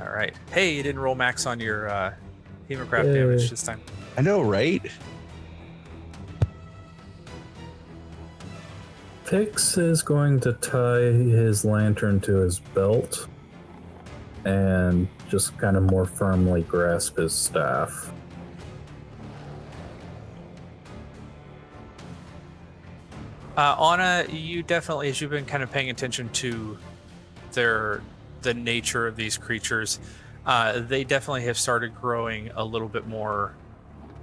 All right. Hey, you didn't roll max on your hemocraft damage this time. I know, right? Pix is going to tie his lantern to his belt and just kind of more firmly grasp his staff. Anna, you definitely, as you've been kind of paying attention to the nature of these creatures, they definitely have started growing a little bit more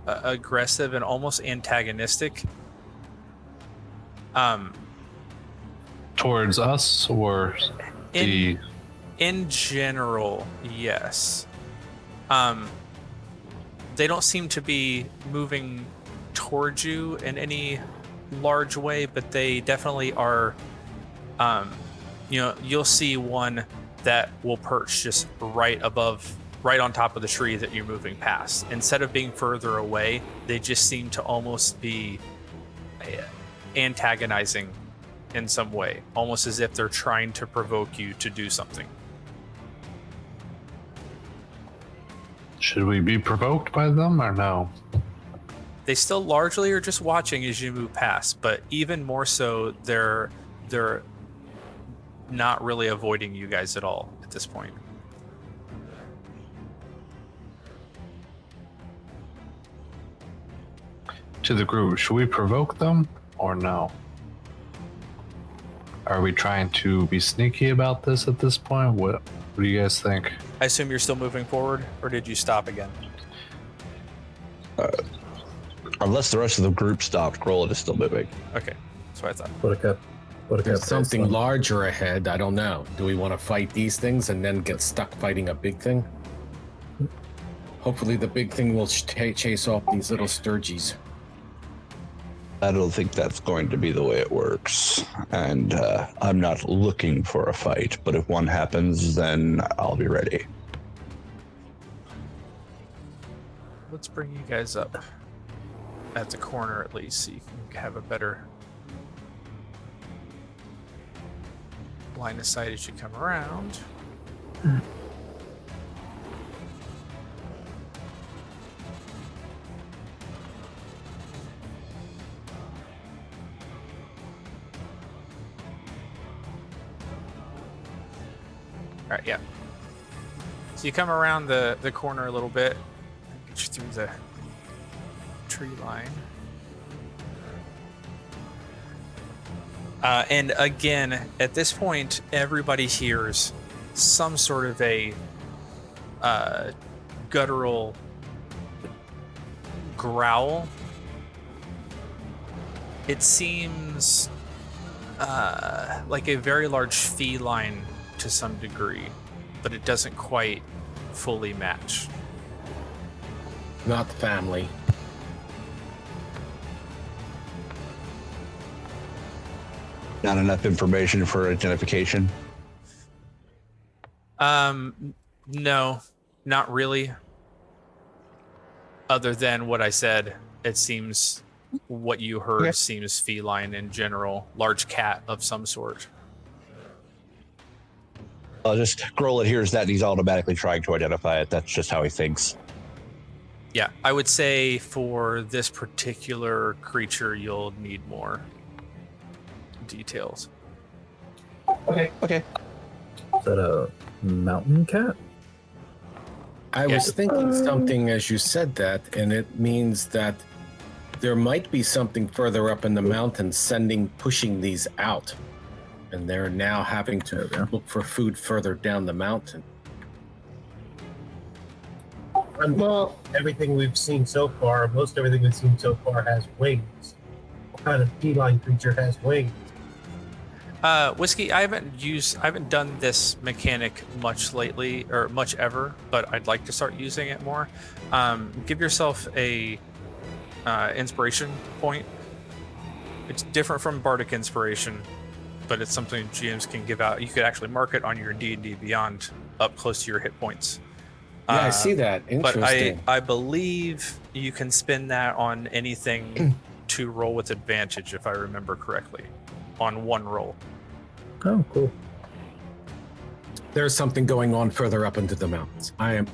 aggressive and almost antagonistic. Towards us or In general, yes. They don't seem to be moving towards you in any large way, but they definitely are. You'll see one that will perch just right on top of the tree that you're moving past. Instead of being further away, they just seem to almost be antagonizing in some way, almost as if they're trying to provoke you to do something. should we be provoked by them or no? They still largely are just watching as you move past, but even more so, they're not really avoiding you guys at all at this point. To the group, should we provoke them or no? Are we trying to be sneaky about this at this point? What do you guys think? I assume you're still moving forward, or did you stop again? Unless the rest of the group stopped, Grollet is still moving. Okay, that's what I thought. What There's something larger ahead. I don't know. Do we want to fight these things and then get stuck fighting a big thing? Hopefully the big thing will chase off these little stirges. I don't think that's going to be the way it works. And I'm not looking for a fight, but if one happens, then I'll be ready. Let's bring you guys up at the corner at least, so you can have a better line of sight as you come around. All right, yeah. So you come around the corner a little bit, get you through the tree line. And again, at this point, everybody hears some sort of a guttural growl. It seems like a very large feline to some degree, but it doesn't quite fully match. Not family. Not enough information for identification. No, not really. Other than what I said, it seems what you heard seems feline in general, large cat of some sort. Just Grollet hears that and he's automatically trying to identify it. That's just how he thinks. Yeah, I would say for this particular creature, you'll need more details. Okay. Is that a mountain cat? I was thinking something as you said that, and it means that there might be something further up in the mountain pushing these out. And they're now having to look for food further down the mountain. Well, everything we've seen so far, most everything we've seen so far has wings. What kind of feline creature has wings? Whiskey, I haven't done this mechanic much lately, or much ever, but I'd like to start using it more. Give yourself a inspiration point. It's different from Bardic Inspiration, but it's something GMs can give out. You could actually mark it on your D&D Beyond up close to your hit points. Yeah, I see that. Interesting. But I believe you can spend that on anything to roll with advantage, if I remember correctly, on one roll. Oh, cool. there's something going on further up into the mountains. I am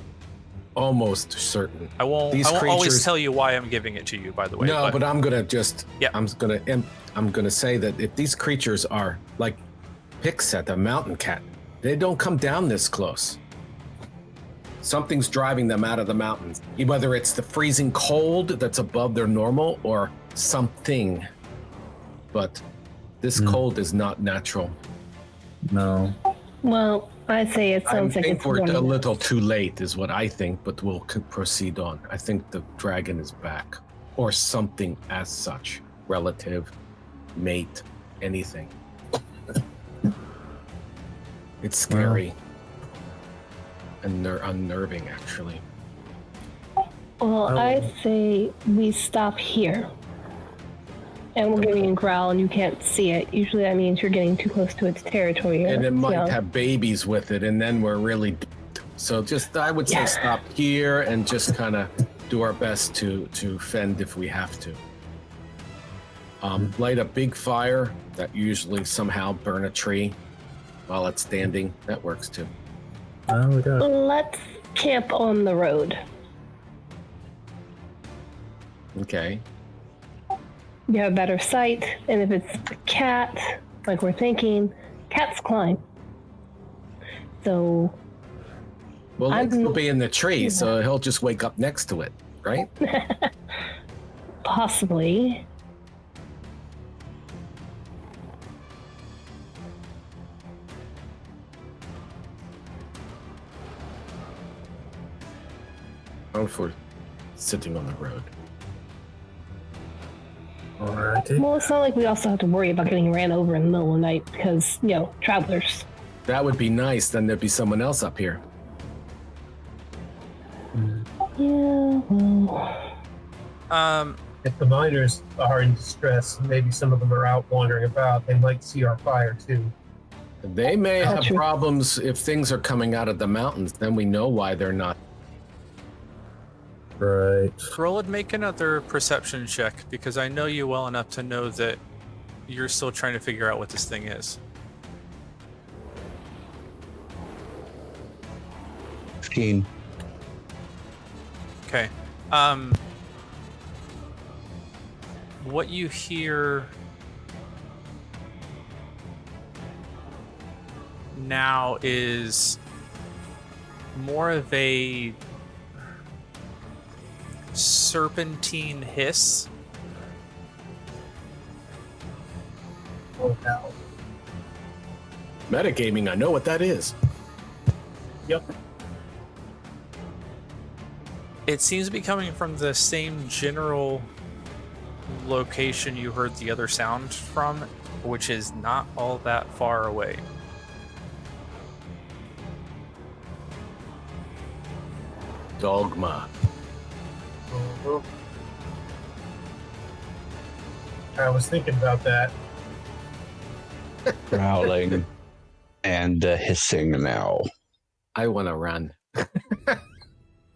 almost certain. I won't These always creatures- tell you why I'm giving it to you, by the way. No, but I'm gonna just. Yeah. I'm gonna say that if these creatures are like Pixet, the mountain cat, they don't come down this close. Something's driving them out of the mountains. Whether it's the freezing cold that's above their normal or something. But this cold is not natural. No. Well, I say it I sounds like think it's we're one a of- little too late, is what I think, but we'll proceed on. I think the dragon is back, or something as such, relative, mate, anything. It's scary and unnerving, actually. Well, I say we stop here. And we're giving a growl and you can't see it. Usually that means you're getting too close to its territory. And it might Yeah. have babies with it, and then we're really. So just, I would say, stop here and just kind of do our best to fend if we have to. Light a big fire that usually somehow burn a tree while it's standing. That works too. Oh, we got. Let's camp on the road. Okay. You have better sight, and if it's a cat, like we're thinking, cats climb. So Well, I'm- it'll be in the tree, so he'll just wake up next to it, right? possibly. Oh, for sitting on the road. Alrighty. Well, it's not like we also have to worry about getting ran over in the middle of the night because, travelers. That would be nice. Then there'd be someone else up here. Yeah, well. If the miners are in distress, maybe some of them are out wandering about, they might see our fire too. They may have true. problems if things are coming out of the mountains. Then we know why they're not. Right. Roll would make another perception check because I know you well enough to know that you're still trying to figure out what this thing is. 15. Okay. What you hear now is more of a serpentine hiss. Oh, no. Metagaming, I know what that is. Yep. It seems to be coming from the same general location you heard the other sound from, which is not all that far away. Dogma. Mhm. I was thinking about that. Growling and hissing now. I want to run.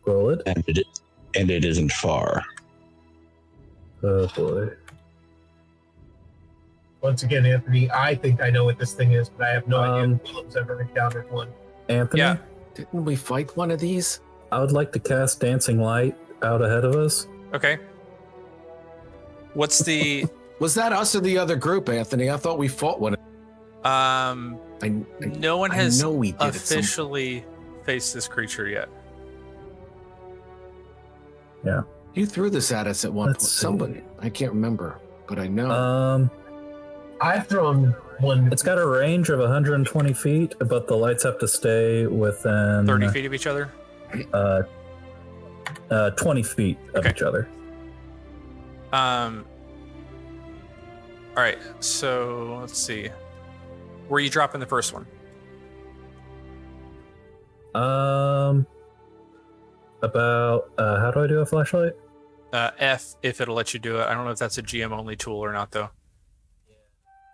Roll it. And it isn't far. Oh boy. Once again, Anthony, I think I know what this thing is, but I have no idea Um, if Philip's ever encountered one. Anthony, Yeah. Didn't we fight one of these? I would like to cast Dancing Light out ahead of us. Okay. What's the Was that us or the other group, Anthony? I thought we fought one. no one has know we did it some- officially faced this creature yet. You threw this at us at one Let's point. see. Somebody. I can't remember, but I know. I've thrown one. It's got a range of 120 feet, but the lights have to stay within 30 feet of each other. 20 feet of Okay. each other. All right, so let's see. Where are you dropping the first one? About how do I do a flashlight? F, if it'll let you do it. I don't know if that's a GM only tool or not, though.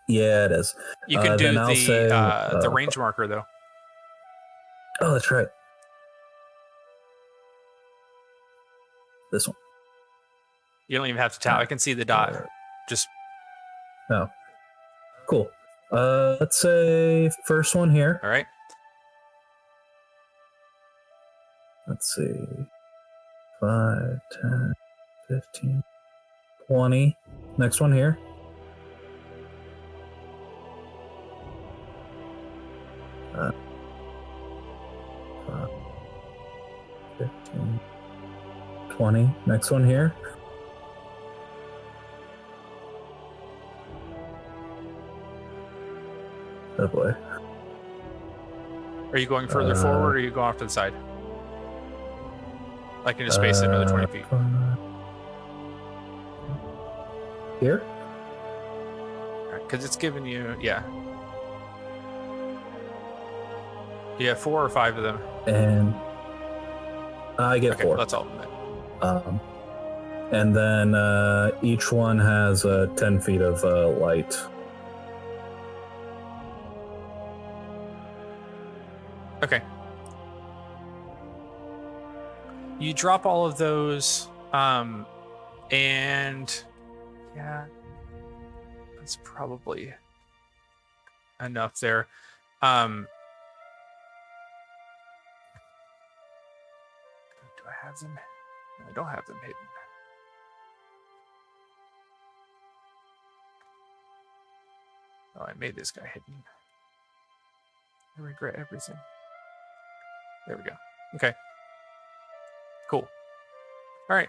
Yeah, it is. You can do Then I'll say, the range marker, though. Oh, that's right. This one. You don't even have to tap. I can see the dot. Just Oh, cool. Let's say first one here. all right. Let's see. 5, 10, 15, 20. Next one here. Uh, 5, 15, 20. Next one here. Oh boy. Are you going further forward, or are you going off to the side? Like into space another 20 feet. Here? Because it's giving you, yeah. Yeah, 4 or 5 of them. And I get Okay, 4. that's all of them. And then each one has 10 feet of light. Okay. You drop all of those, and yeah, that's probably enough there. Do I have them? No, I don't have them hidden. Oh, I made this guy hidden. I regret everything. There we go. Okay. Cool. All right.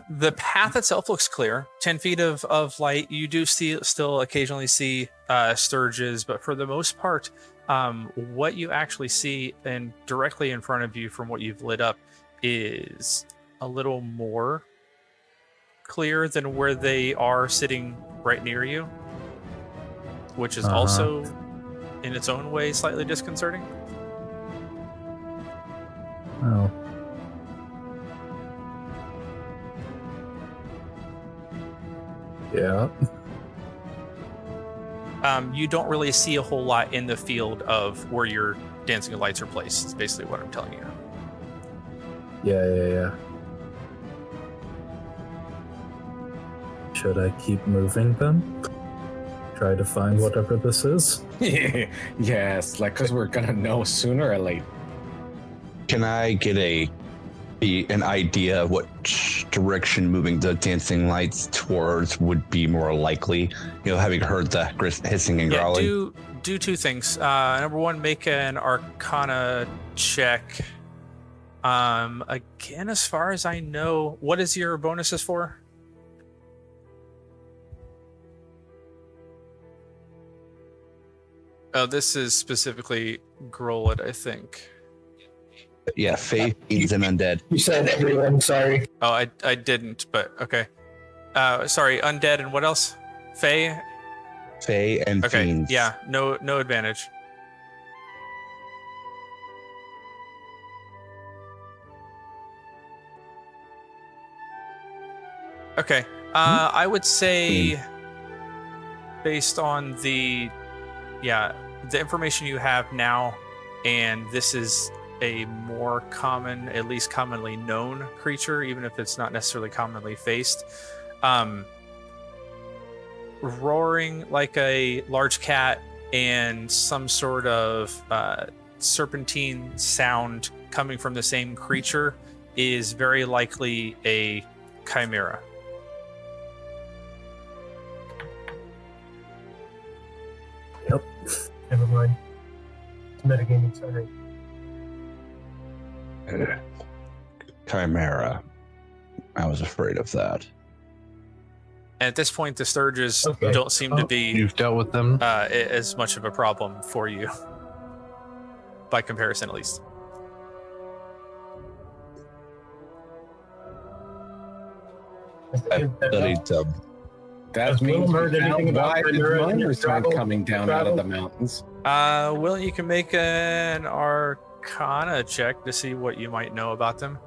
The path itself looks clear. 10 feet of light. You do still occasionally see stirges, but for the most part, what you actually see and directly in front of you from what you've lit up is a little more clear than where they are sitting right near you, which is also in its own way slightly disconcerting. Oh. Yeah. You don't really see a whole lot in the field of where your dancing lights are placed. Is basically what I'm telling you. Yeah. Should I keep moving them? Try to find whatever this is? Yes, like, because we're gonna know sooner or later. Can I get an idea of what direction moving the dancing lights towards would be more likely? You know, having heard the hissing and growling. Yeah, do 2 things. Number 1, make an Arcana check. Again, as far as I know, what is your bonuses for? Oh, this is specifically Grolid, I think. Yeah, Faith is an undead. You said everyone, sorry. Oh, I didn't, but okay. Sorry, undead and what else? Fae and okay, fiends. yeah, no advantage. Okay, I would say based on the information you have now, and this is a more common, at least commonly known creature, even if it's not necessarily commonly faced. Roaring like a large cat and some sort of serpentine sound coming from the same creature is very likely a chimera. Yep. Never mind. It's metagaming, sorry. Chimera. I was afraid of that. And at this point, the stirges Okay. don't seem to be You've dealt with them. as much of a problem for you, by comparison, at least. I studied That Has means Willem heard anything about why the Chimera in your miners aren't travel- coming down out of the mountains. Well, you can make an Arcana check to see what you might know about them.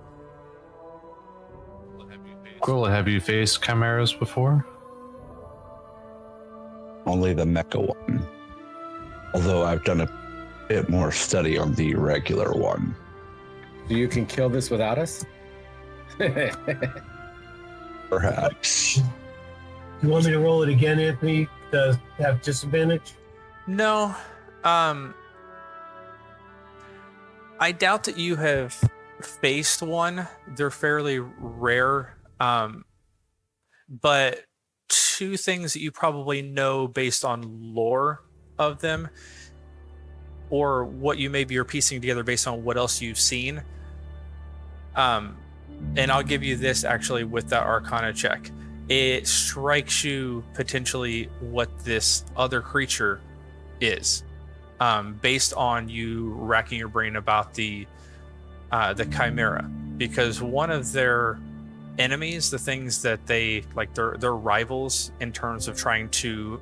Cool. Have you faced chimeras before? only the mecha one. Although I've done a bit more study on the regular one. So you can kill this without us? Perhaps. You want me to roll it again, Anthony, to have disadvantage? No. I doubt that you have faced one. They're fairly rare. But two things that you probably know based on lore of them, or what you maybe are piecing together based on what else you've seen. And I'll give you this actually with the Arcana check. It strikes you potentially what this other creature is, based on you racking your brain about the Chimera, because one of their enemies, the things that they like, their rivals in terms of trying to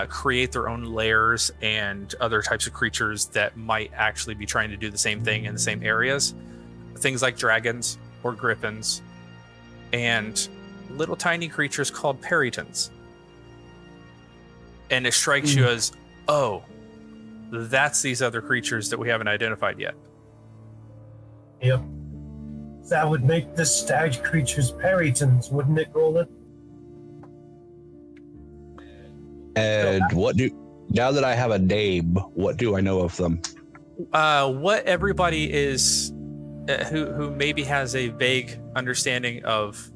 create their own lairs and other types of creatures that might actually be trying to do the same thing in the same areas, things like dragons or griffins and little tiny creatures called perytons. And it strikes you as, oh, that's these other creatures that we haven't identified yet. Yep. That would make the stag creatures perytons, wouldn't it, Roland? And now that I have a name, what do I know of them? What everybody is, who maybe has a vague understanding of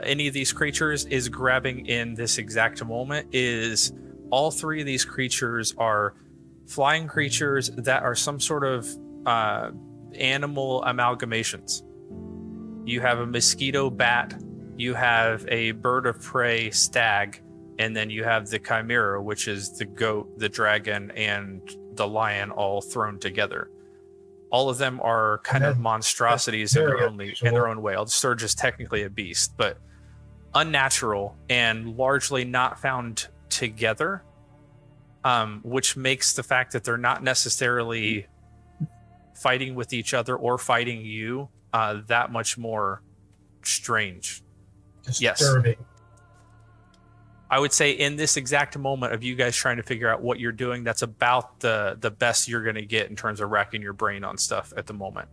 any of these creatures is grabbing in this exact moment, is all three of these creatures are flying creatures that are some sort of animal amalgamations. You have a mosquito bat, you have a bird of prey stag, and then you have the chimera, which is the goat, the dragon, and the lion all thrown together. All of them are kind of monstrosities in their own way. The stirge is technically a beast, but unnatural and largely not found together, which makes the fact that they're not necessarily fighting with each other or fighting you that much more strange. Disturbing. Yes. I would say in this exact moment of you guys trying to figure out what you're doing, that's about the best you're going to get in terms of racking your brain on stuff at the moment.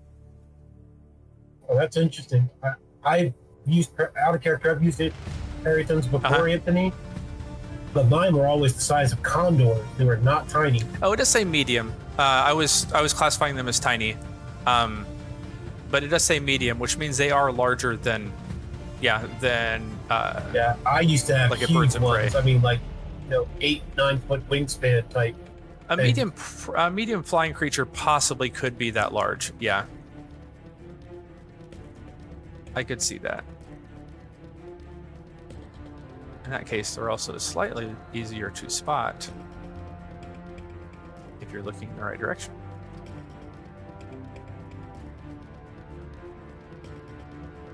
Oh, that's interesting. I've used, out of character, I've used perytons before, Anthony, but mine were always the size of condors. They were not tiny. Oh, it does say medium. I was classifying them as tiny, but it does say medium, which means they are larger than, I used to have like a huge birds of prey. ones. I mean, like, 8-9 foot wingspan type. A medium flying creature possibly could be that large. Yeah, I could see that. In that case, they're also slightly easier to spot if you're looking in the right direction.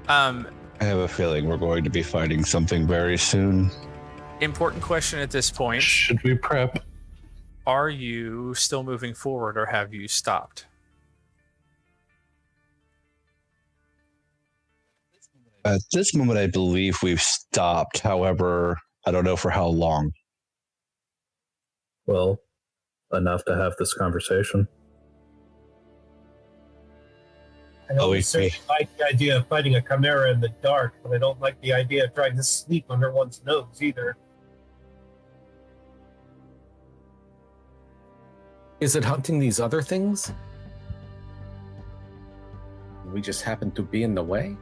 I have a feeling we're going to be fighting something very soon. Important question at this point. Should we prep? Are you still moving forward or have you stopped? At this moment, I believe we've stopped. However, I don't know for how long. Well, enough to have this conversation. I always certainly like the idea of fighting a chimera in the dark, but I don't like the idea of trying to sleep under one's nose either. Is it hunting these other things? We just happen to be in the way?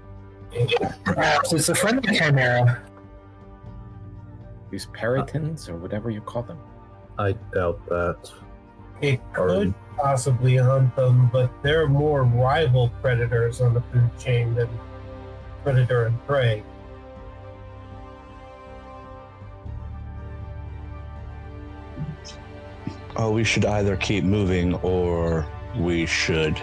Perhaps it's a friendly chimera. These perytons, or whatever you call them. I doubt that. It could possibly hunt them, but they're more rival predators on the food chain than predator and prey. Oh, we should either keep moving or we should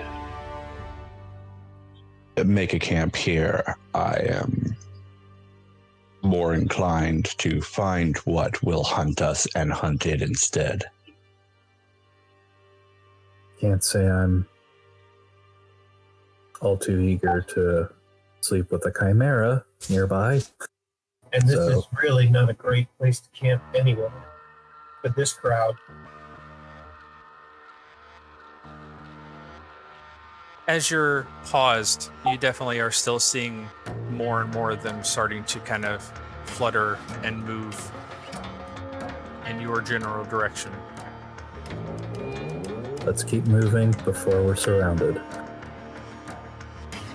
make a camp here. I am more inclined to find what will hunt us and hunt it instead. Can't say I'm all too eager to sleep with a chimera nearby. And this is really not a great place to camp anyway for this crowd. As you're paused, you definitely are still seeing more and more of them starting to kind of flutter and move in your general direction. Let's keep moving before we're surrounded.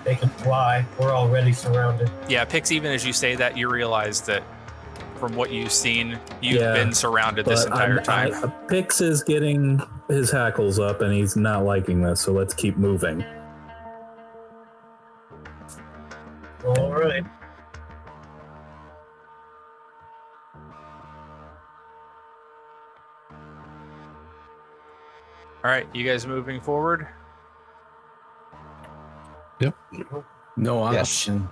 They can fly. We're already surrounded. Yeah, Pix, even as you say that, you realize that from what you've seen, you've Yeah, been surrounded this entire time. Pix is getting his hackles up and he's not liking this, so let's keep moving. All right. All right, you guys moving forward? Yep. No Yes. option.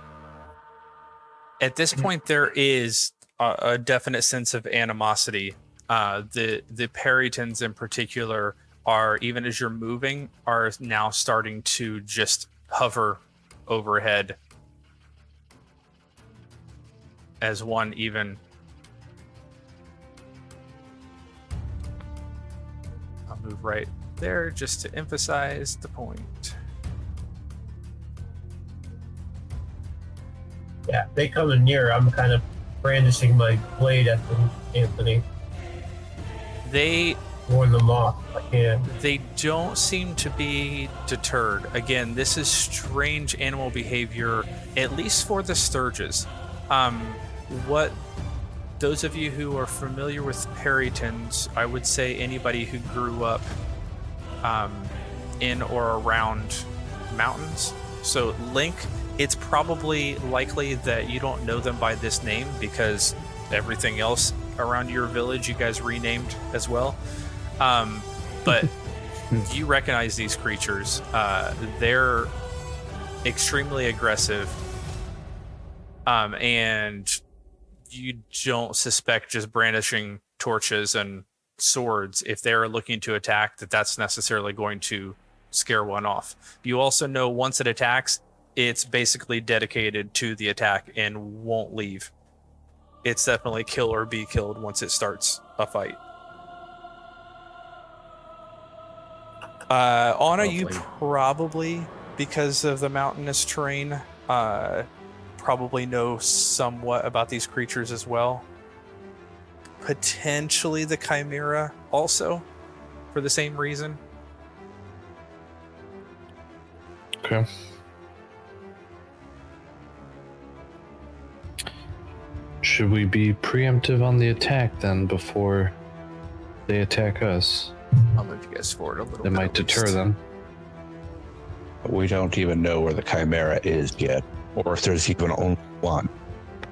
At this point, there is a definite sense of animosity. The Perrytons in particular are, even as you're moving, are now starting to just hover overhead as one even. I'll move right there just to emphasize the point. Yeah, they coming near. I'm kind of brandishing my blade at them, Anthony. They Warn them off if I can. They don't seem to be deterred. Again, this is strange animal behavior, at least for the stirges. What those of you who are familiar with Perrytons, I would say anybody who grew up in or around mountains. So Link, it's probably likely that you don't know them by this name because everything else around your village you guys renamed as well. But you recognize these creatures. They're extremely aggressive. And you don't suspect just brandishing torches and swords if they're looking to attack that's necessarily going to scare one off. You also know once it attacks, it's basically dedicated to the attack and won't leave. It's definitely kill or be killed once it starts a fight. Anna, you probably, because of the mountainous terrain, probably know somewhat about these creatures as well. Potentially the Chimera also, for the same reason. Okay. Should we be preemptive on the attack then before they attack us? I'll move you guys forward a little bit. That might at deter least. them. We don't even know where the Chimera is yet, or if there's even only one.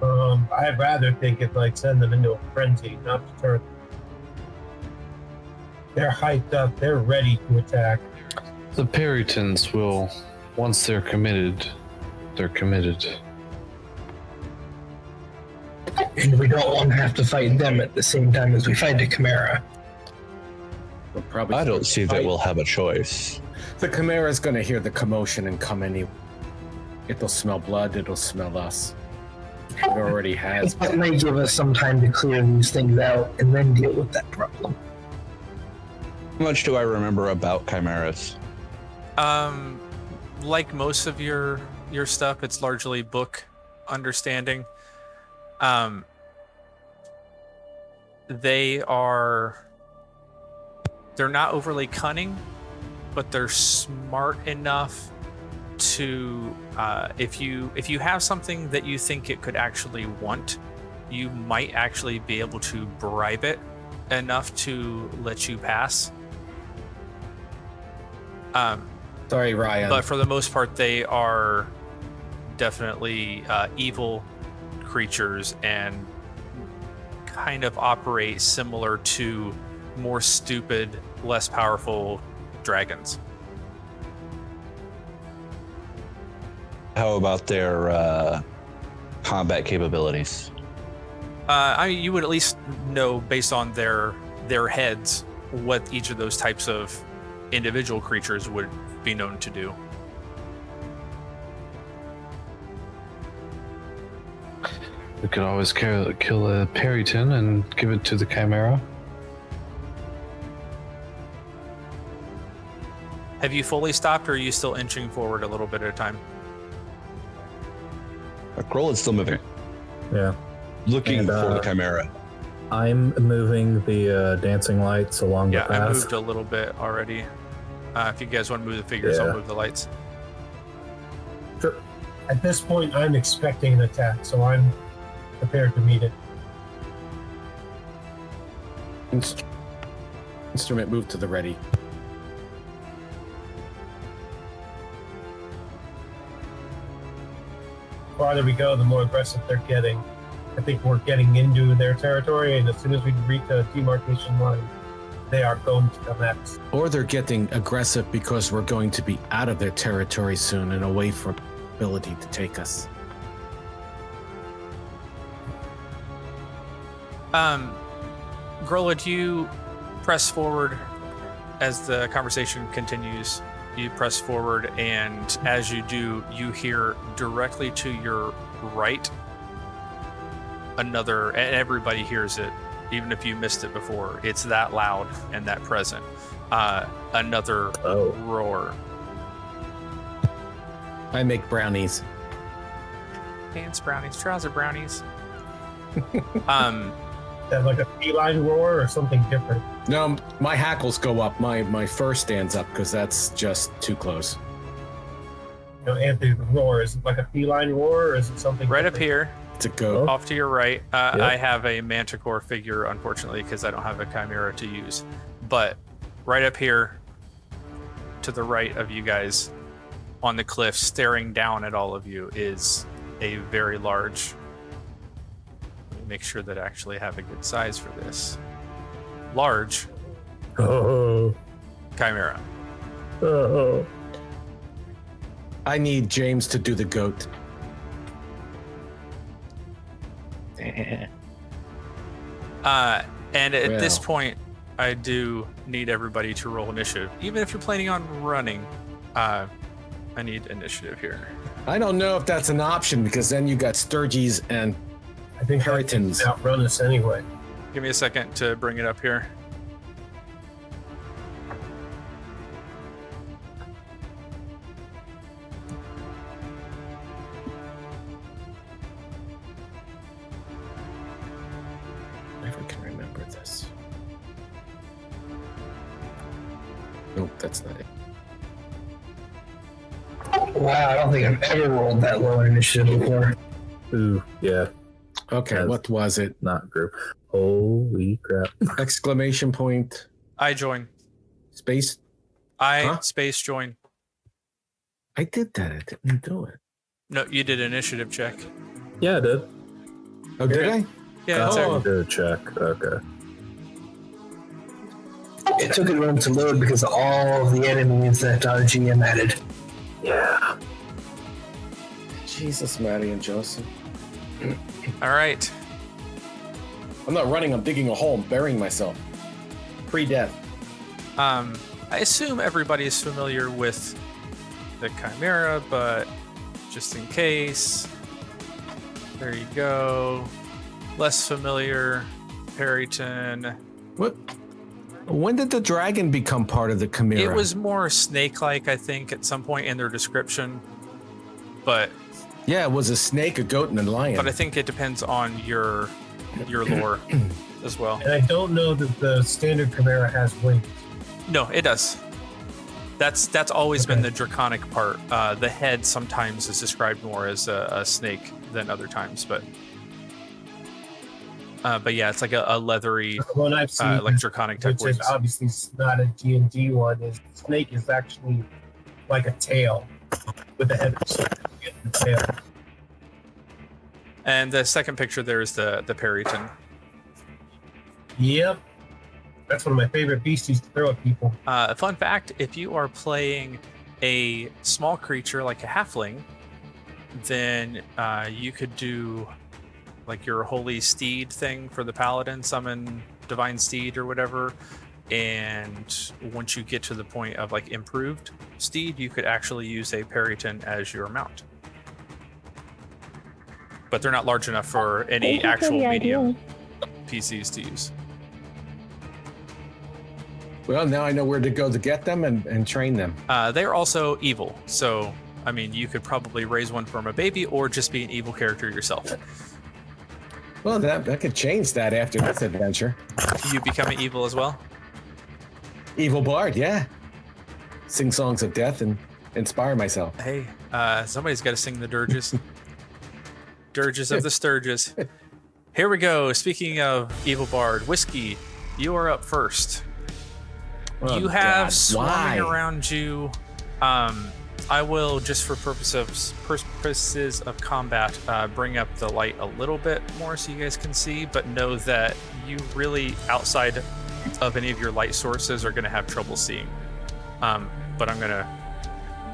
I'd rather think it like send them into a frenzy, not deter them. They're hyped up. They're ready to attack. The Perrytons will, once they're committed, they're committed. And we don't want to have to fight them at the same time as we fight the Chimera. We'll probably I don't see that fight. we'll have a choice. The Chimera's gonna hear the commotion and come anyway. It'll smell blood, it'll smell us. It already has. That may give us some time to clear these things out and then deal with that problem. How much do I remember about chimeras? Like most of your stuff, it's largely book understanding. They're not overly cunning, but they're smart enough to if you have something that you think it could actually want, you might actually be able to bribe it enough to let you pass. Sorry, Ryan. But for the most part, they are definitely evil creatures and kind of operate similar to more stupid, less powerful dragons. How about their combat capabilities? I mean, you would at least know based on their heads what each of those types of individual creatures would be known to do. We could always kill a Perryton and give it to the Chimera. Have you fully stopped, or are you still inching forward a little bit at a time? Kroll is still moving, Yeah. looking And, for the Chimera. I'm moving the dancing lights along Yeah, the path. I moved a little bit already. If you guys want to move the figures, I'll Yeah. move the lights. Sure. At this point, I'm expecting an attack, so I'm prepared to meet it. Instrument move to the ready. The farther we go, the more aggressive they're getting. I think we're getting into their territory, and as soon as we reach a demarcation line, they are going to come at us. Or they're getting aggressive because we're going to be out of their territory soon and away from ability to take us. Grola, do you press forward as the conversation continues? You press forward, and as you do, you hear directly to your right another, and everybody hears it, even if you missed it before. It's that loud and that present. Another roar. I make brownies. Pants brownies, trouser brownies. That like a feline roar or something different? No, my hackles go up. My fur stands up because that's just too close. You know, Anthony, the roar, is it like a feline roar or is it something Right up different? here, It's a goat. off to your right, I have a manticore figure, unfortunately, because I don't have a chimera to use. But right up here, to the right of you guys, on the cliff, staring down at all of you, is a very large. Let me make sure that I actually have a good size for this. Large Oh. chimera. Oh. I need James to do the goat. And at this Well. point, I do need everybody to roll initiative, even if you're planning on running. I need initiative here. I don't know if that's an option because then you got stirges and I think Peritons. that can outrun us anyway. Give me a second to bring it up here. never can remember this. Nope, that's not it. Wow, I don't think I've ever rolled that low in initiative before. Ooh, yeah, Okay, That's- what was it? not group. Holy crap. Exclamation point, I join. space. I Huh? space join. I did that. I didn't do it. No, you did initiative check. Yeah, I did. Oh, did I? Yeah, it's Oh, there. did a check. Okay. It took a moment to load because of all of the enemies that GM added. Yeah. Jesus, Maddie and Joseph. All right. I'm not running. I'm digging a hole. I'm burying myself. Pre-death. I assume everybody is familiar with the Chimera, but just in case, there you go. Less familiar, Periton. What? When did the dragon become part of the Chimera? It was more snake-like, I think, at some point in their description, but Yeah, it was a snake, a goat, and a lion. I think it depends on your lore as well. And I don't know that the standard Chimera has wings. No, it does. That's always been Okay. the draconic part. The head sometimes is described more as a snake than other times, but yeah, it's like a leathery, The one I've seen, like draconic type which is wings. obviously not a D&D one, is snake is actually like a tail with a head of the tail. And the second picture there is the Periton. Yep. That's one of my favorite beasties to throw at people. Fun fact: if you are playing a small creature like a halfling, then you could do like your holy steed thing for the paladin, summon divine steed or whatever. And once you get to the point of like improved steed, you could actually use a Periton as your mount. But they're not large enough for any Thank you for actual the medium idea. PCs to use. Well, now I know where to go to get them and train them. They're also evil, so I mean, you could probably raise one from a baby or just be an evil character yourself. Well, that could change that after this adventure. You become an evil as well. Evil bard, yeah. sing songs of death and inspire myself. Hey, somebody's got to sing the dirges. Dirges of the stirges. Here we go. Speaking of Evil Bard, Whiskey, you are up first. Oh, you have God, swarming why? around you. I will, just for purposes of combat, bring up the light a little bit more so you guys can see, but know that you really, outside of any of your light sources, are going to have trouble seeing. But I'm going to,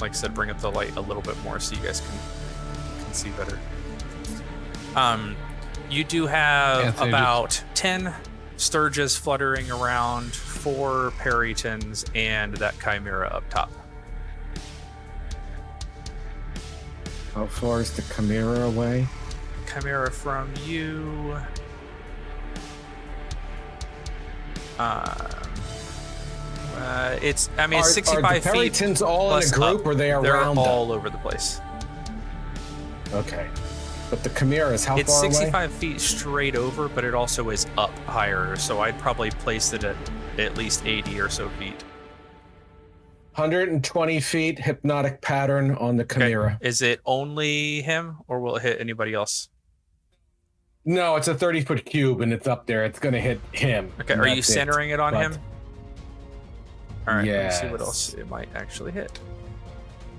like I said, bring up the light a little bit more so you guys can see better. You do have Anthony, about 10 stirges fluttering around, 4 perytons, and that chimera up top. How far is the Chimera away? Chimera from you. It's 65 are the feet. Perytons all in a plus group, up. or they They're around all over the place. them? Okay. But the Chimera is how It's far away? 65 feet straight over, but it also is up higher, so I'd probably place it at least 80 or so feet. 120 feet hypnotic pattern on the Chimera. Is it only him, or will it hit anybody else? No, it's a 30-foot cube, and it's up there. It's going to hit him. Okay, and are you that's it. centering it on But- him? All right, let's see what Yes. else it might actually hit.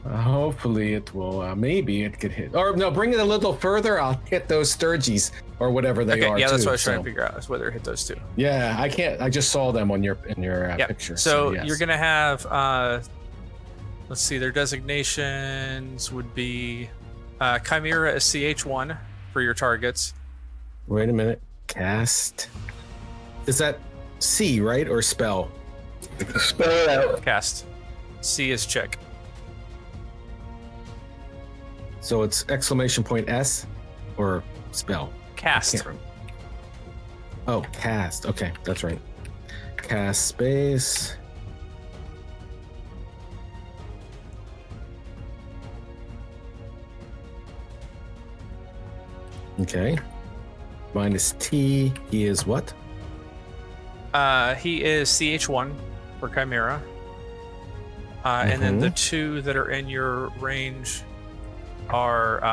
Hopefully it will. Maybe it could hit. Or no, bring it a little further. I'll hit those stirges or whatever they Okay, are. yeah, that's too, what I was trying so- to figure out, is whether it hit those two. Yeah, I can't. I just saw them on your Yeah. picture. So yes. you're gonna have let's see, their designations would be Chimera is CH1 for your targets. Wait a minute. Cast. Is that C, right, or spell? Spell it out. Cast. C is check. So it's exclamation point S, or spell. Cast. Can't remember. Oh, cast. Okay, that's right. Cast space. Okay. Minus T. He is what? He is CH1 for Chimera. And then the two that are in your range are,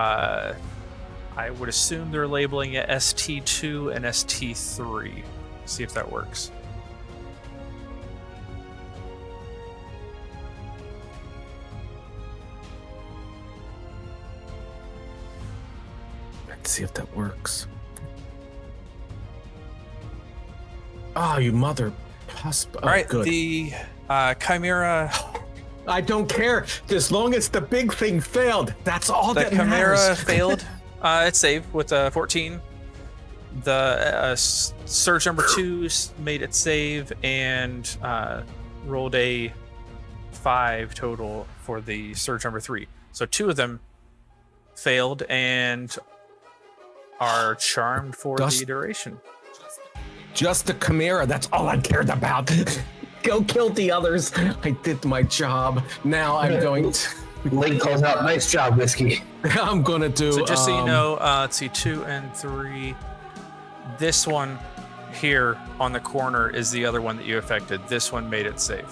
I would assume they're labeling it ST2 and ST3. See if that works. Let's see if that works. Oh, you mother. Oh, All right, good. the Chimera. I don't care. As long as the big thing failed. That's all The that Chimera matters. failed. It saved with a 14. The surge number 2 made it save and rolled a 5 total for the surge number 3. So 2 of them failed and are charmed for the duration. Just the Chimera. That's all I cared about. Go kill the others. I did my job. Now I'm going to. Link calls out, nice job, Whiskey. I'm gonna do. So just so you know, let's see, 2 and 3. This one here on the corner is the other one that you affected. This one made it save.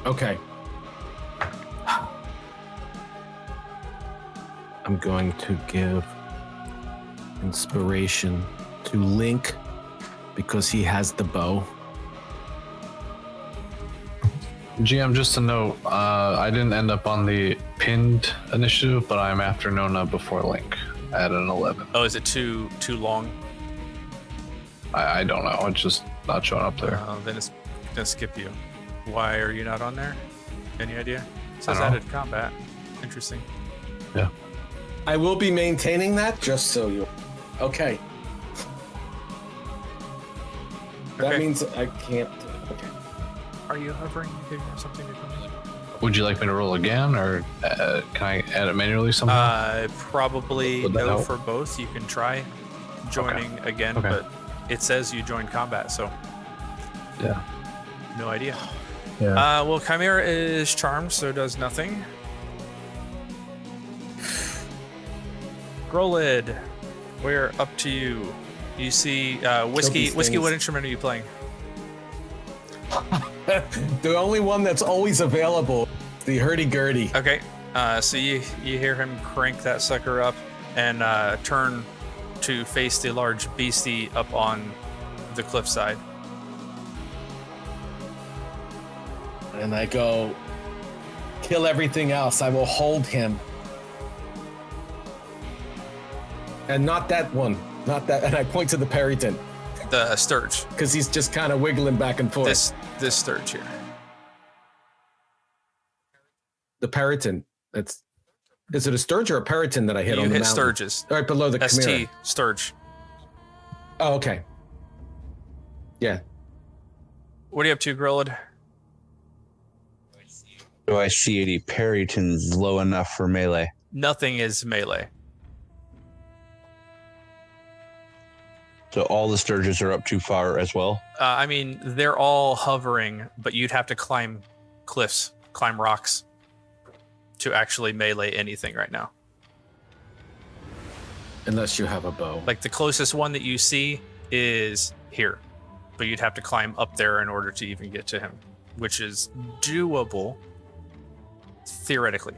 Okay. I'm going to give inspiration to Link because he has the bow. GM, just a note, I didn't end up on the pinned initiative, but I'm after Nona before Link at an 11. Oh, is it too long? I don't know. It's just not showing up there. Then it's gonna skip you. Why are you not on there? Any idea? It says I don't know. added combat. Interesting. Yeah. I will be maintaining that, just so you. Okay. That Okay. means I can't. Okay. Are you hovering? Do you have something to come in? Would you like me to roll again, or can I add it manually somehow? Probably Would that no help? for both. You can try joining again, Okay. but it says you joined combat, so Yeah. no idea. Yeah. Well, Chimera is charmed, so does nothing. Grolid, we're up to you. You see Whiskey. these Whiskey, things. what instrument are you playing? The only one that's always available, the hurdy-gurdy. Okay, so you hear him crank that sucker up and turn to face the large beastie up on the cliffside. And I go, kill everything else. I will hold him. And not that one. Not that. And I point to the Periton. The stirge. Because he's just kind of wiggling back and forth. This stirge here. The Periton. Is it a stirge or a Periton that I hit on the mountain? You hit stirges. Right below the ST, Chimera. stirge. Oh, okay. Yeah. What are you up to, Grilled? Do I see any Peritons low enough for melee? Nothing is melee. So all the stirges are up too far as well? I mean, they're all hovering, but you'd have to climb cliffs, climb rocks to actually melee anything right now. Unless you have a bow. Like the closest one that you see is here, but you'd have to climb up there in order to even get to him, which is doable theoretically.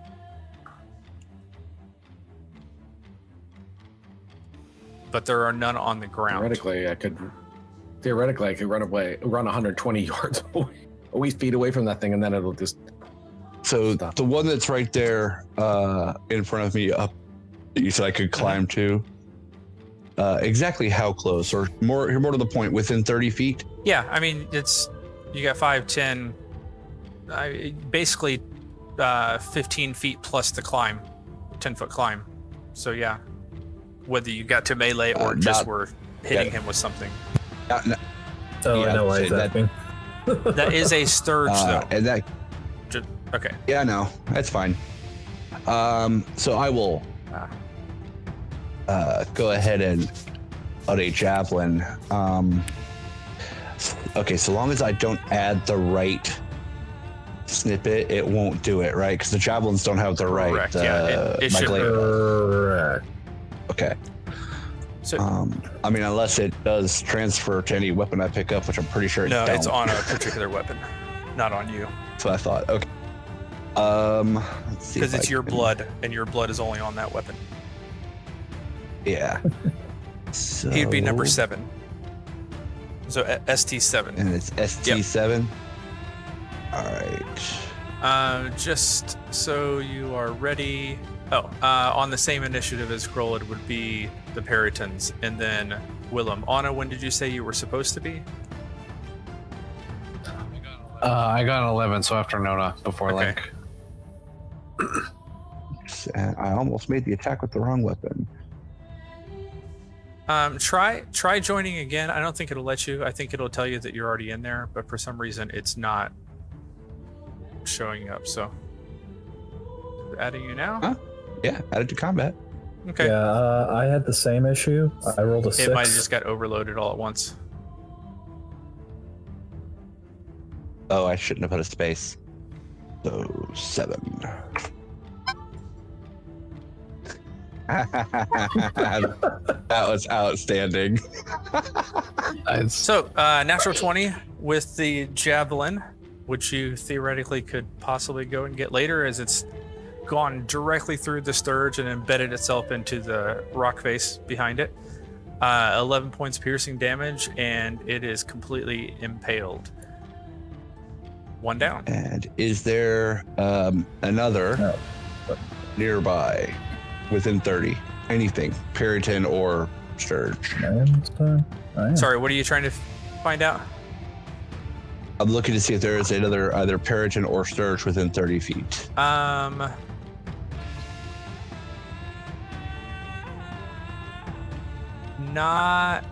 But there are none on the ground. Theoretically, I could run 120 yards away, feet away from that thing, and then it'll just. So stop. The one that's right there in front of me, up, you said I could climb to. Exactly how close, or more to the point, within 30 feet? Yeah, I mean, you got 5, 10, basically 15 feet plus the climb, 10-foot climb. So yeah, whether you got to melee or just were hitting him with something. So I know why he's asking. That is a stirge, though. And that. Okay. Yeah, no, that's fine. So I will go ahead and out a javelin. Okay, so long as I don't add the right snippet, it won't do it, right? Because the javelins don't have the right. Correct. Yeah, it should. Correct. Okay. So, I mean, unless it does transfer to any weapon I pick up, which I'm pretty sure it no, don't. it's on a particular weapon, not on you. That's what I thought. Okay. Let's see. Because if it's I your can- blood, and your blood is only on that weapon. Yeah. So, He'd be number 7. So ST7. And it's ST7. All right. Just so you are ready. On the same initiative as Grolid would be the Peritons, and then Willem. Anna, when did you say you were supposed to be? I got an 11, so after Nona, before Okay. Link. I almost made the attack with the wrong weapon. Try joining again. I don't think it'll let you. I think it'll tell you that you're already in there, but for some reason it's not showing up. So adding you now? Huh? Yeah, added to combat. Okay. Yeah, I had the same issue. I rolled a 6. It might have just got overloaded all at once. Oh, I shouldn't have put a space. So 7. That was outstanding. So, natural 20 with the javelin, which you theoretically could possibly go and get later, as it's gone directly through the stirge and embedded itself into the rock face behind it. 11 points piercing damage, and it is completely impaled. 1 down. And is there another nearby, within 30? Anything, Puritan or Stirge? Sorry, what are you trying to find out? I'm looking to see if there is another either Puritan or Stirge within 30 feet. Not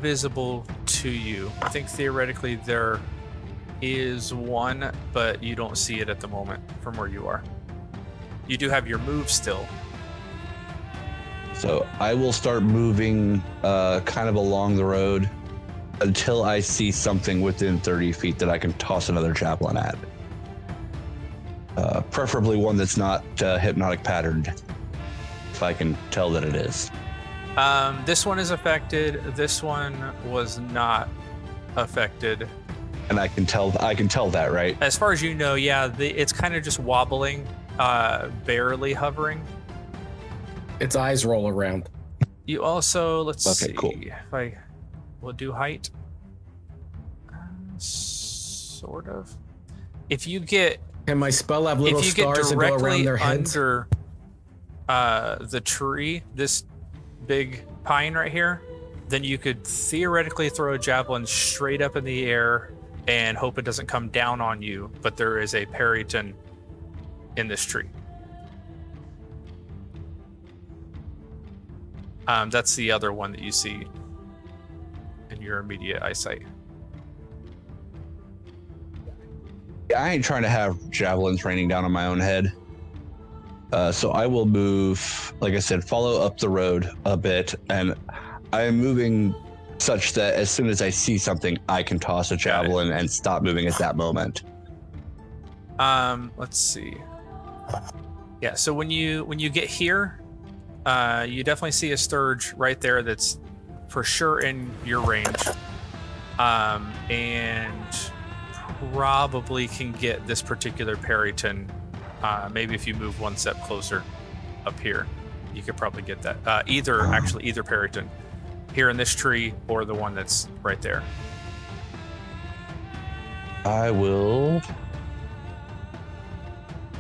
visible to you. I think theoretically there is one, but you don't see it at the moment from where you are. You do have your move still. So I will start moving kind of along the road until I see something within 30 feet that I can toss another javelin at. Preferably one that's not hypnotic patterned, if I can tell that it is. This one is affected. This one was not affected. And I can tell that, right? As far as you know, yeah, it's kind of just wobbling, barely hovering. Its eyes roll around. You also, let's see, Cool. if I will do height. Sort of. If you get, Can my spell have little if you get stars that go around directly their heads? under the tree, this big pine right here, then you could theoretically throw a javelin straight up in the air and hope it doesn't come down on you, but there is a periton in this tree. That's the other one that you see in your immediate eyesight. I ain't trying to have javelins raining down on my own head. So I will move, like I said, follow up the road a bit, and I am moving such that as soon as I see something, I can toss a javelin and stop moving at that moment. Let's see. Yeah, so when you get here, you definitely see a stirge right there that's for sure in your range, and probably can get this particular periton. Maybe if you move one step closer up here, you could probably get that. Either periton here in this tree or the one that's right there. I will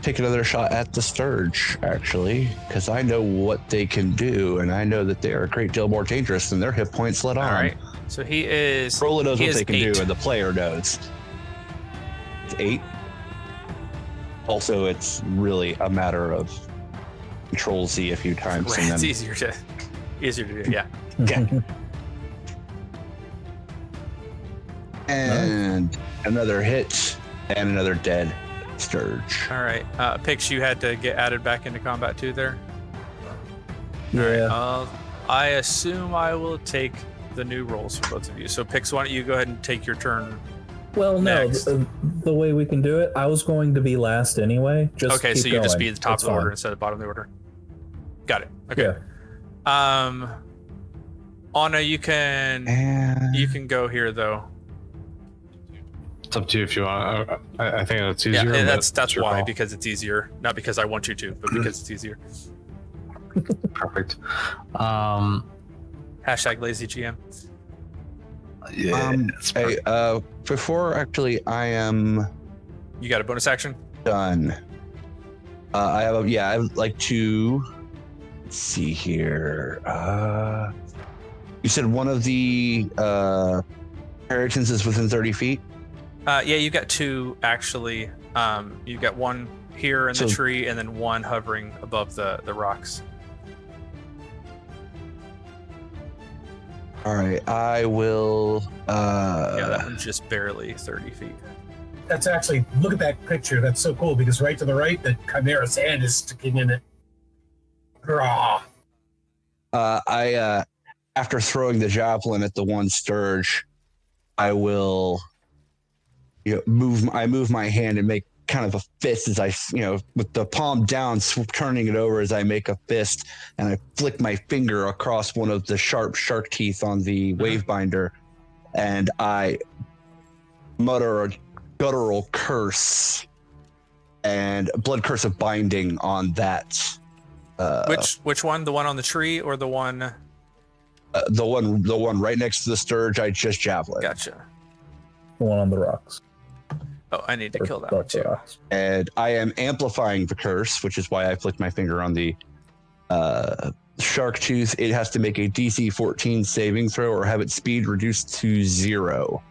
take another shot at the stirge, actually, because I know what they can do, and I know that they are a great deal more dangerous than their hit points let on. All right. So he is. Rolla knows he what is they can 8. do, and the player knows. It's 8. Also, it's really a matter of Control Z a few times. Right, and then, it's easier to do. Yeah. yeah. And another hit, and another dead stirge. All right. Pix, you had to get added back into combat too there. Yeah. All right. I assume I will take the new rolls for both of you. So Pix, why don't you go ahead and take your turn? Well, no, Next. the way we can do it, I was going to be last anyway. Just Okay, keep so you just going. be at the top It's of the order fine. instead of the bottom of the order. Got it. Okay. Yeah. Anna, you can And go here though. It's up to you if you want. I think that's easier. Yeah, but that's your why, call. because it's easier. Not because I want you to, but because it's easier. Perfect. Hashtag lazy GM. Yeah. it's hey, before actually I am You got a bonus action? done. I would like to let's see here. You said one of the peritons is within 30 feet. Yeah, you got 2 actually. You got one here in the So- tree, and then one hovering above the rocks. All right, I will. Yeah, that one's just barely 30 feet. That's actually, look at that picture. That's so cool because right to the right, the Chimera's hand is sticking in it. Hurrah. After throwing the javelin at the one stirge, I will, move my hand and make kind of a fist as I, with the palm down, turning it over as I make a fist, and I flick my finger across one of the sharp shark teeth on the wave binder, and I mutter a guttural curse and blood curse of binding on that. Which one? The one on the tree or the one? The one right next to the stirge I just javelin. Gotcha. The one on the rocks. Oh, I need to Or kill that one above the too. rocks. And I am amplifying the curse, which is why I flicked my finger on the shark tooth. It has to make a DC 14 saving throw or have its speed reduced to 0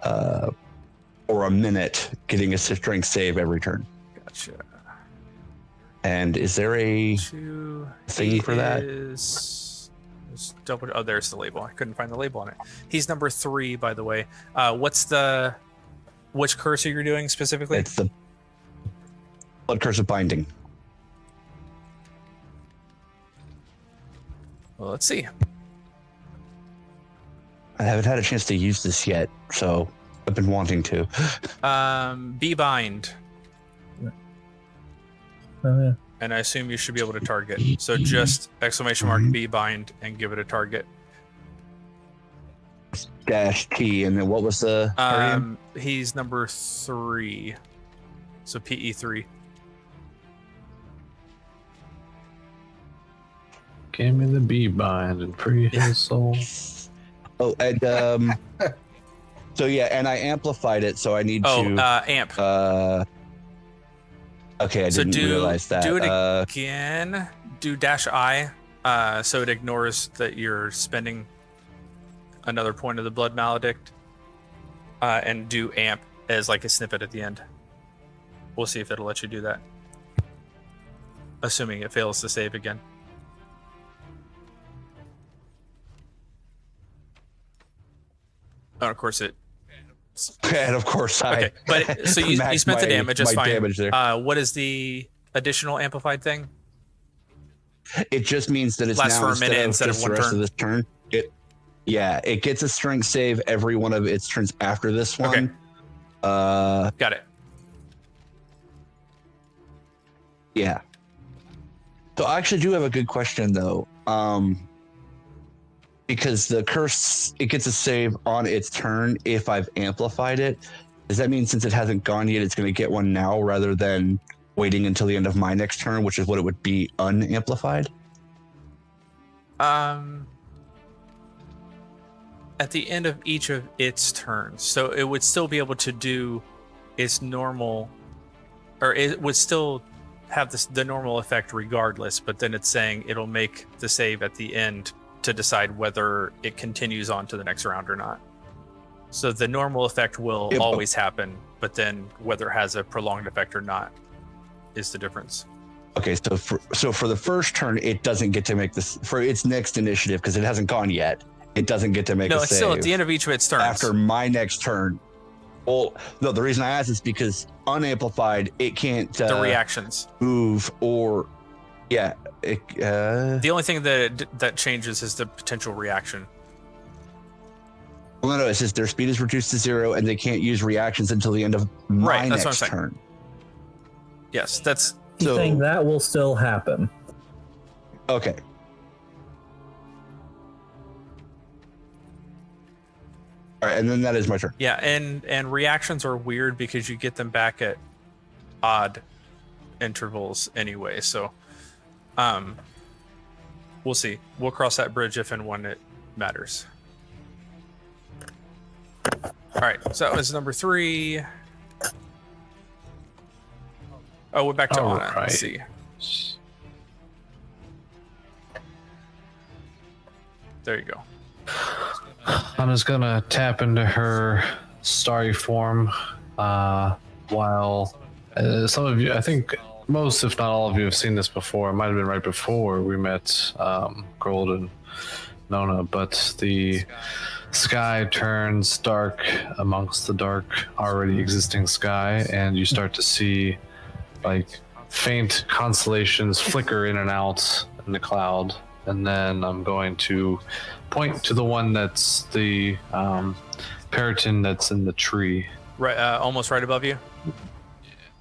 for a minute, getting a strength save every turn. Gotcha. And is there a 2 thing for that? is double. Oh, there's the label. I couldn't find the label on it. He's number 3, by the way. Which curse are you doing specifically? It's the blood curse of binding. Well, let's see. I haven't had a chance to use this yet, so I've been wanting to. Be bind, Oh, yeah. and I assume you should be able to target. So just exclamation mark be bind and give it a target. -T, and then what was the? He's number 3, so PE3. Give me the bee bind and free his soul. Oh, and so yeah, and I amplified it, so I need to amp. Okay, I didn't realize that. Do it again. Do -I, so it ignores that you're spending another point of the blood maledict. And do amp as like a snippet at the end. We'll see if it'll let you do that. Assuming it fails to save again. Oh, of course it. And of course Okay, but so you spent the damage. That's fine. Damage there. What is the additional amplified thing? It just means that it's Lasts now for a minute instead of just one the rest turn. of this turn. It gets a strength save every one of its turns after this one. Okay. Got it. Yeah. So I actually do have a good question though. Because the curse, it gets a save on its turn if I've amplified it. Does that mean since it hasn't gone yet, it's going to get one now rather than waiting until the end of my next turn, which is what it would be unamplified? At the end of each of its turns. So it would still be able to do its normal, or it would still have the normal effect regardless, but then it's saying it'll make the save at the end to decide whether it continues on to the next round or not. So the normal effect will always happen, but then whether it has a prolonged effect or not is the difference. Okay, so for the first turn, it doesn't get to make this for its next initiative because it hasn't gone yet. It doesn't get to make a save. No, it's still at the end of each of its turns. After my next turn. Well, no, the reason I asked is because unamplified, it can't the reactions move or the only thing that changes is the potential reaction. Well, no, it says their speed is reduced to 0 and they can't use reactions until the end of my next turn. Yes, that's So saying that will still happen. Okay. All right, and then that is my turn. Yeah, and reactions are weird because you get them back at odd intervals anyway. So, we'll see. We'll cross that bridge if and when it matters. All right, so that was number 3. Oh, we're back to Anna. Right. Let's see. There you go. I'm just gonna tap into her starry form while some of you, I think most, if not all of you, have seen this before. It might have been right before we met Gold and Nona, but the sky turns dark amongst the dark already existing sky, and you start to see like faint constellations flicker in and out in the cloud. And then I'm going to point to the one that's the Periton that's in the tree. Right, almost right above you.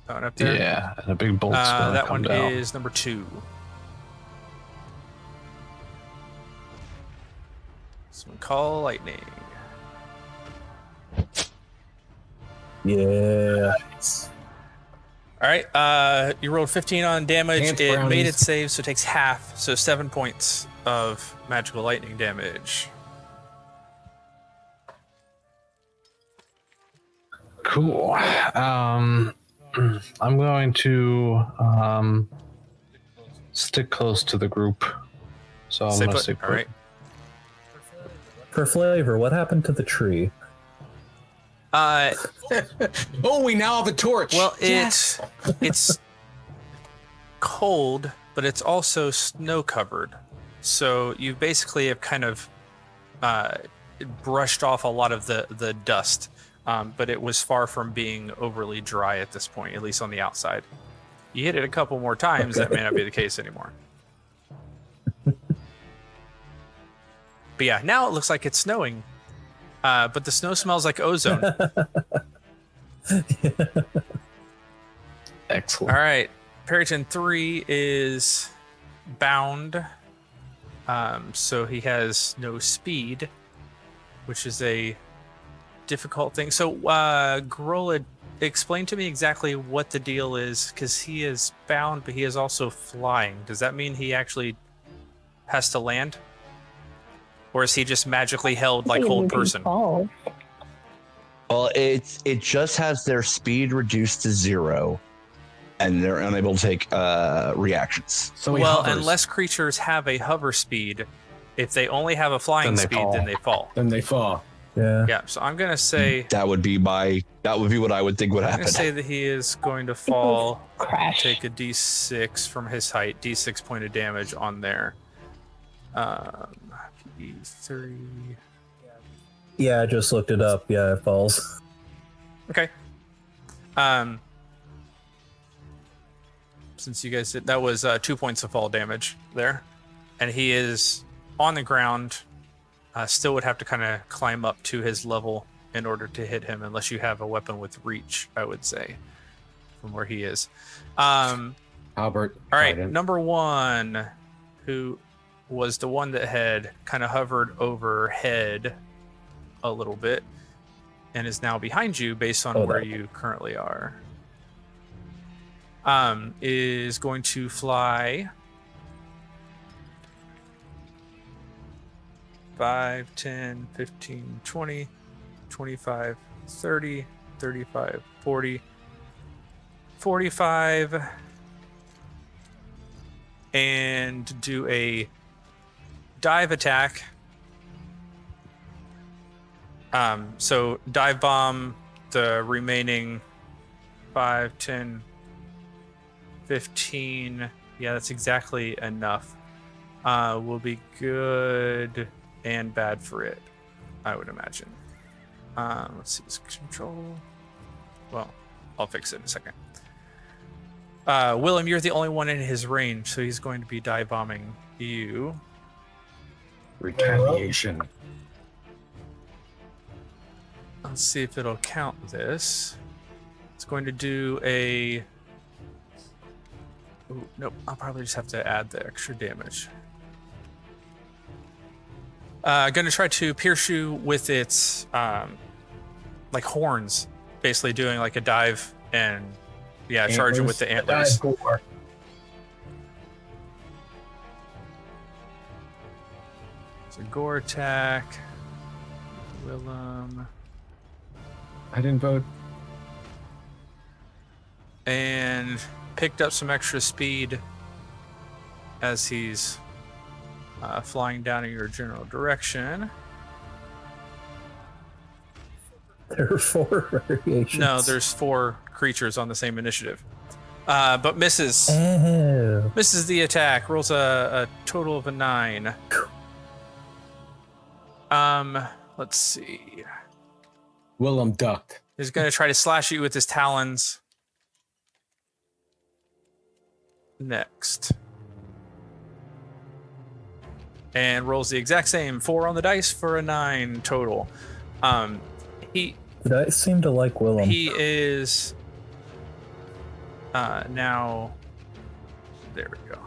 Going up there. Yeah, and a big bolt's gonna that come one down. is number 2. Someone call lightning. Yeah. All right, you rolled 15 on damage. Pants It brownies. made its save, so it takes half, so 7 points of magical lightning damage. Cool. I'm going to stick close to the group. So I'm Stay going to put. stay put. All right. For flavor, what happened to the tree? Oh, we now have a torch. Well, it's cold, but it's also snow covered. So you basically have kind of brushed off a lot of the dust, but it was far from being overly dry at this point, at least on the outside. You hit it a couple more times, that may not be the case anymore. But yeah, now it looks like it's snowing, but the snow smells like ozone. Excellent. All right, Periton 3 is bound, so he has no speed. which is a difficult thing. So, Grolid, explain to me exactly what the deal is, because he is bound, but he is also flying. Does that mean he actually has to land? Or is he just magically held like hold person? Well, it just has their speed reduced to 0, and they're unable to take reactions. So he Well, hovers. unless creatures have a hover speed, if they only have a flying speed, then they fall. Then they fall. Yeah. Yeah, so I'm gonna say That would be what I would think would I'm happen. gonna say that he is going to fall, Crash. take a d6 from his height, d6 point of damage on there. E3. Yeah, I just looked it up. Yeah, it falls. Okay. Since you guys did, that was 2 points of fall damage there, and he is on the ground. Still would have to kind of climb up to his level in order to hit him, unless you have a weapon with reach, I would say, from where he is. Albert. All right, Biden. number 1, who was the one that had kind of hovered overhead a little bit and is now behind you based on where you currently are, is going to fly 5, 10, 15, 20, 25, 30, 35, 40, 45, and do a dive attack. So dive bomb the remaining 5, 10, 15. Yeah, that's exactly enough. Will be good and bad for it, I would imagine. Let's see this control. Well, I'll fix it in a second. Willem, you're the only one in his range, so he's going to be dive bombing you. Retaliation. Let's see if it'll count this. It's going to do a... Ooh, nope, I'll probably just have to add the extra damage. Going to try to pierce you with its like horns, basically doing like a dive and charge it with the antlers. Dive gore. It's a gore attack. Willem. I didn't vote. And picked up some extra speed as he's flying down in your general direction. There are 4 variations. No, there's 4 creatures on the same initiative. But misses. Oh. Misses the attack. Rolls a total of a 9. Let's see. Willem ducked. He's going to try to slash you with his talons. Next. And rolls the exact same 4 on the dice for a 9 total. The dice seem to like Willem. He is now. There we go.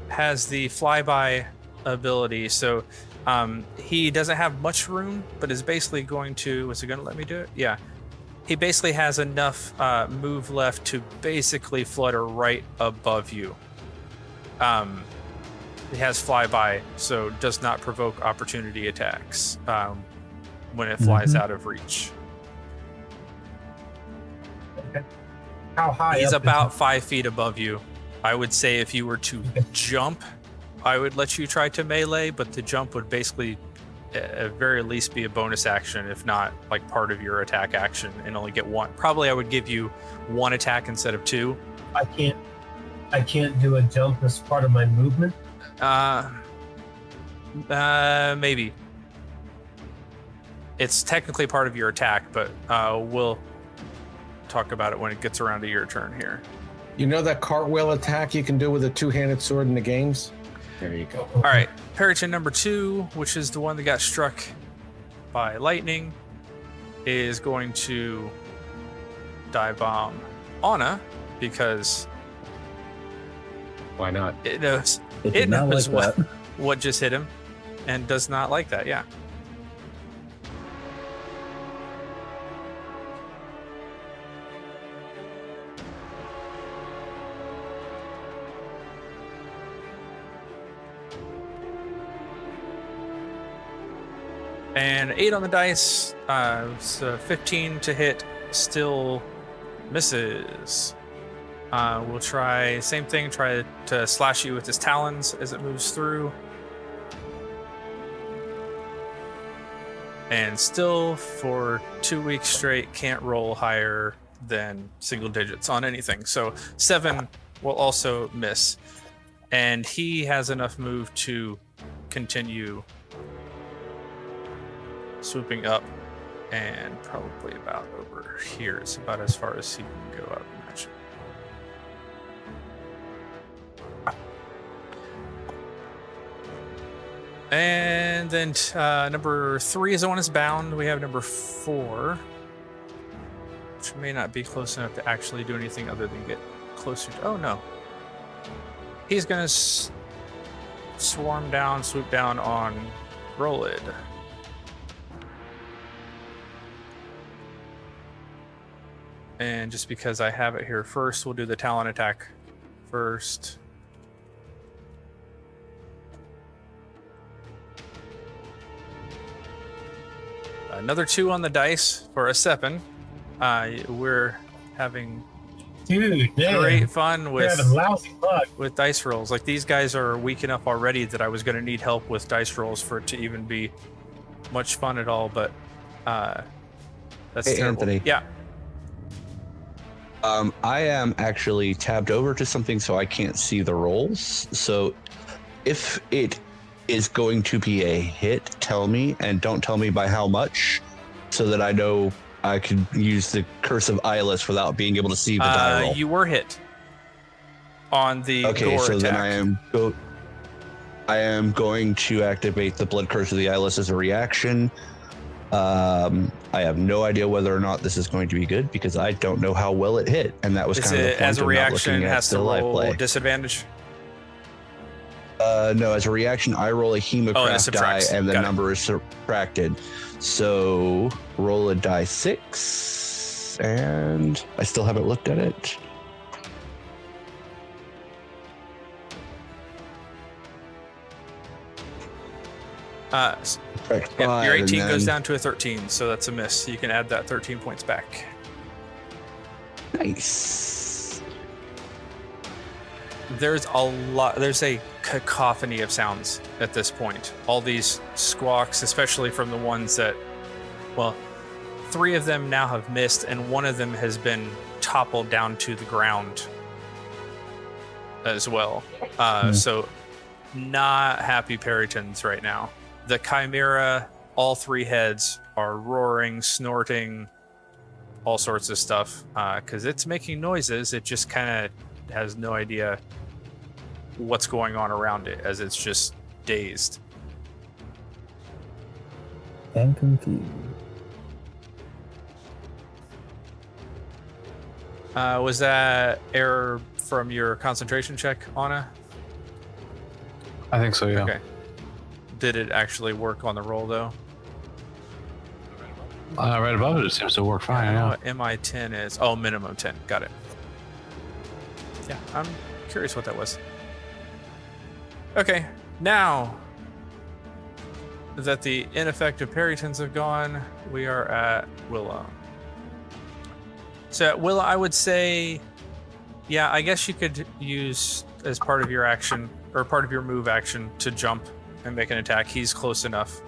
Has the flyby ability, so he doesn't have much room, but is basically going to. Was he going to let me do it? Yeah. He basically has enough move left to basically flutter right above you. It has flyby, so does not provoke opportunity attacks when it flies out of reach. Okay. How high? He's up about 5 feet above you. I would say if you were to jump, I would let you try to melee, but the jump would basically at very least be a bonus action, if not like part of your attack action, and only get 1. Probably I would give you 1 attack instead of 2. I can't do a jump as part of my movement. Maybe. It's technically part of your attack, but we'll talk about it when it gets around to your turn here. You know that cartwheel attack you can do with a 2-handed sword in the games? There you go. All right, Peryton number 2, which is the one that got struck by lightning, is going to dive bomb Anna because why not? it knows It did not knows like that. what just hit him. and does not like that. Yeah. And 8 on the dice. So 15 to hit, still misses. We'll try same thing. Try to slash you with his talons as it moves through. And still, for 2 weeks straight, can't roll higher than single digits on anything. So 7 will also miss. And he has enough move to continue swooping up, and probably about over here. It's about as far as he can go up. Imagine. And then number 3 is the one that's bound. We have number 4, which may not be close enough to actually do anything other than get closer to... Oh, no. He's going to swoop down on Rolid. And just because I have it here first, we'll do the talon attack first. Another 2 on the dice for a 7. We're having great fun with dice rolls. Like, these guys are weak enough already that I was going to need help with dice rolls for it to even be much fun at all. But that's hey, terrible. Anthony. Yeah. I am actually tabbed over to something so I can't see the rolls. So if it is going to be a hit, tell me, and don't tell me by how much, so that I know I can use the Curse of Eyeless without being able to see the die roll. You were hit on the okay, gore so attack. then I am going to activate the Blood Curse of the Eyeless as a reaction. I have no idea whether or not this is going to be good because I don't know how well it hit, and that was kind of the point as a of not reaction. looking at Has to the live roll play. disadvantage. No, as a reaction, I roll a Hemocraft die, and the Got number is subtracted. So roll a die 6, and I still haven't looked at it. Yeah, your 18 goes down to a 13, so that's a miss. You can add that 13 points back. Nice. There's a cacophony of sounds at this point. All these squawks, especially from the ones that, well, 3 of them now have missed, and 1 of them has been toppled down to the ground as well. So not happy Perytons right now. The Chimera, all 3 heads are roaring, snorting, all sorts of stuff, because it's making noises. It just kind of has no idea what's going on around it, as it's just dazed. And confused. Was that error from your concentration check, Anna? I think so, yeah. Okay. Did it actually work on the roll, though? Right above it seems to work fine. I know Yeah. what MI10 is. Oh, minimum 10. Got it. Yeah, I'm curious what that was. Okay, now that the ineffective Perytons have gone, we are at Willow. So at Willow, I would say, yeah, I guess you could use as part of your action, or part of your move action, to jump and make an attack. He's close enough.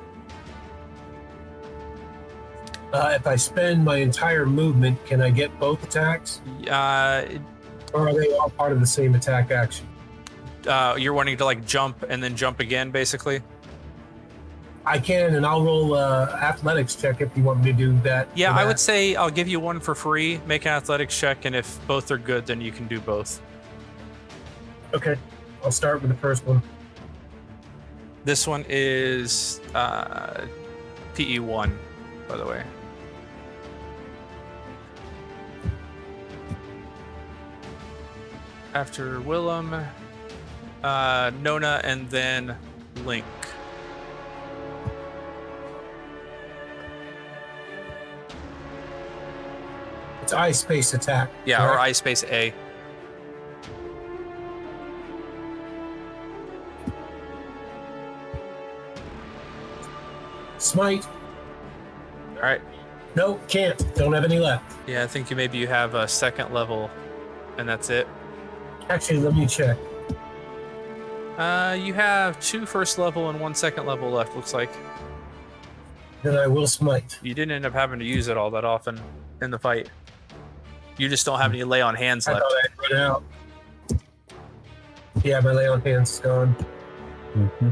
If I spend my entire movement, can I get both attacks? Or are they all part of the same attack action? You're wanting to like jump and then jump again, basically? I can, and I'll roll athletics check if you want me to do that. Yeah, I would say I'll give you one for free. Make an athletics check, and if both are good, then you can do both. Okay, I'll start with the first one. This one is PE1, by the way. After Willem, Nona, and then Link. It's I space attack. Yeah, or correct? I space A. Smite. All right. No, can't. Don't have any left. Yeah, I think you have a second level, and that's it. Actually, let me check. You have 2 first level and 1 second level left, looks like. Then I will smite. You didn't end up having to use it all that often in the fight. You just don't have any lay on hands I left. thought I'd run out. Yeah, my lay on hands is gone. Mm-hmm.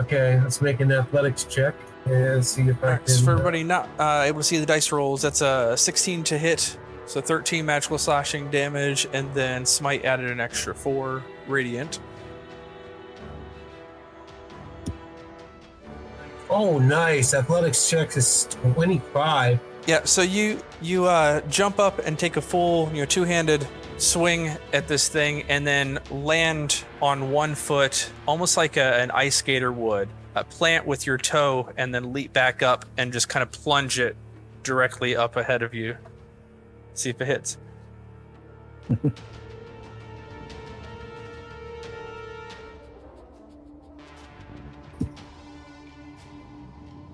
Okay, let's make an athletics check and see if I Alright, can. so for everybody not able to see the dice rolls, that's a 16 to hit, so 13 magical slashing damage, and then smite added an extra 4 radiant. Oh, nice. Athletics check is 25. Yeah, so you jump up and take a full, two-handed swing at this thing, and then land on 1 foot, almost like an ice skater would. Plant with your toe, and then leap back up and just kind of plunge it directly up ahead of you. See if it hits.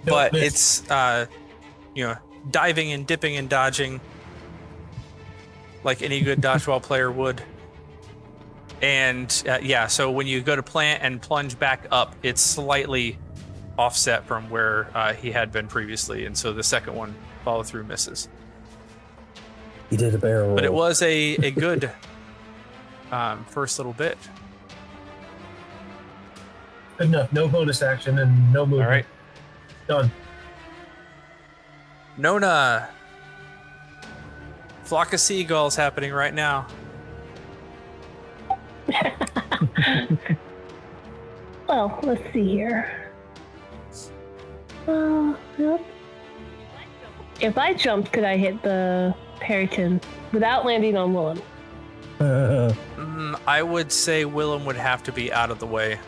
But miss. it's diving and dipping and dodging like any good dodgeball player would. And so when you go to plant and plunge back up, it's slightly offset from where he had been previously, and so the second one follow through misses. He did a barrel roll. But it was a good first little bit. Good enough. No bonus action and no movement. All right, Done. Nona. Flock of seagulls happening right now. Well, let's see here. Yep. If I jumped, could I hit the Perryton without landing on Willem? I would say Willem would have to be out of the way.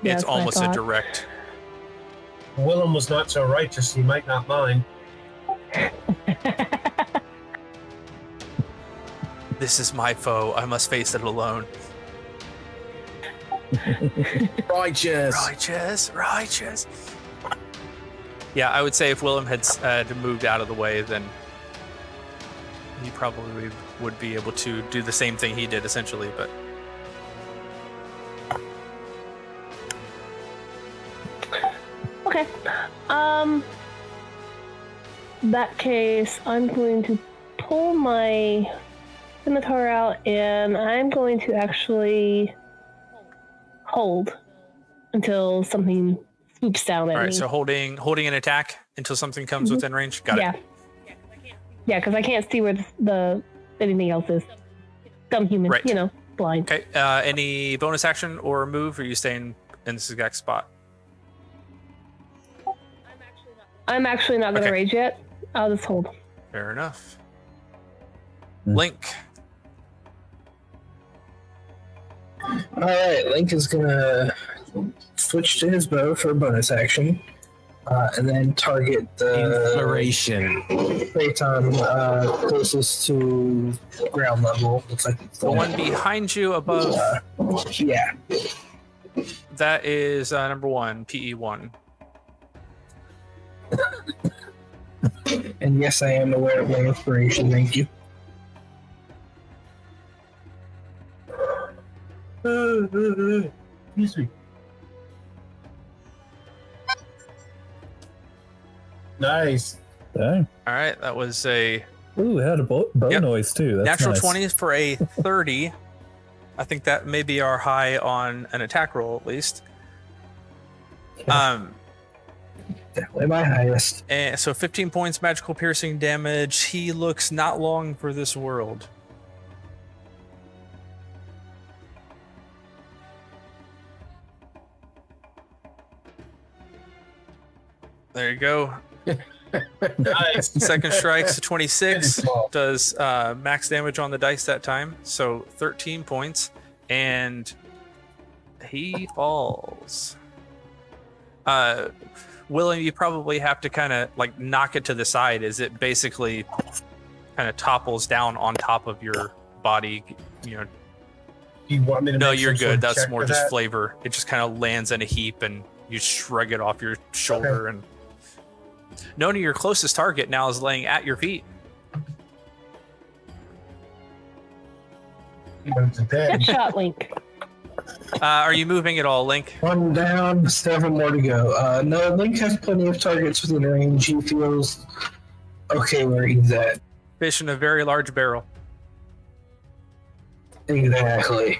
Yeah, It's that's what I almost a thought. direct. Willem was not so righteous. He might not mind. This is my foe. I must face it alone. Righteous. Righteous. Yeah, I would say if Willem had moved out of the way, then he probably would be able to do the same thing he did, essentially. But Okay. That case, I'm going to pull my scimitar out, and I'm going to actually hold until something swoops down at all right, me. so holding an attack until something comes within range. Got it. Yeah, because I can't see where the anything else is. Dumb human, Right. Blind. Okay. Any bonus action or move? Or are you staying in this exact spot? I'm actually not going to Okay. rage yet. I'll just hold. Fair enough. Hmm. Link. All right, Link is gonna switch to his bow for a bonus action, and then target the Inspiration. Phaeton closest to ground level. Looks like it's The one behind you above. Yeah. That is number 1, PE1. And yes, I am aware of my inspiration. Thank you. Excuse me. Nice. Dang. All right, that was a Ooh, it had a bow Yep. noise too. That's natural nice. 20 for a 30. I think that may be our high on an attack roll, at least. Definitely my highest. And so 15 points magical piercing damage. He looks not long for this world. There you go. Nice. Second strike's a 26. Good ball. Does max damage on the dice that time. So 13 points. And he falls. William, you probably have to kind of like knock it to the side as it basically kind of topples down on top of your body. You know, Do you want me to no, make you're some sort good. of That's check more for just that? flavor. It just kind of lands in a heap and you shrug it off your shoulder. And Nona, your closest target now is laying at your feet. It's dead. Good shot, Link. Are you moving at all, Link? One down, 7 more to go. No, Link has plenty of targets within range. He feels okay where he's at. Fish in a very large barrel. Exactly.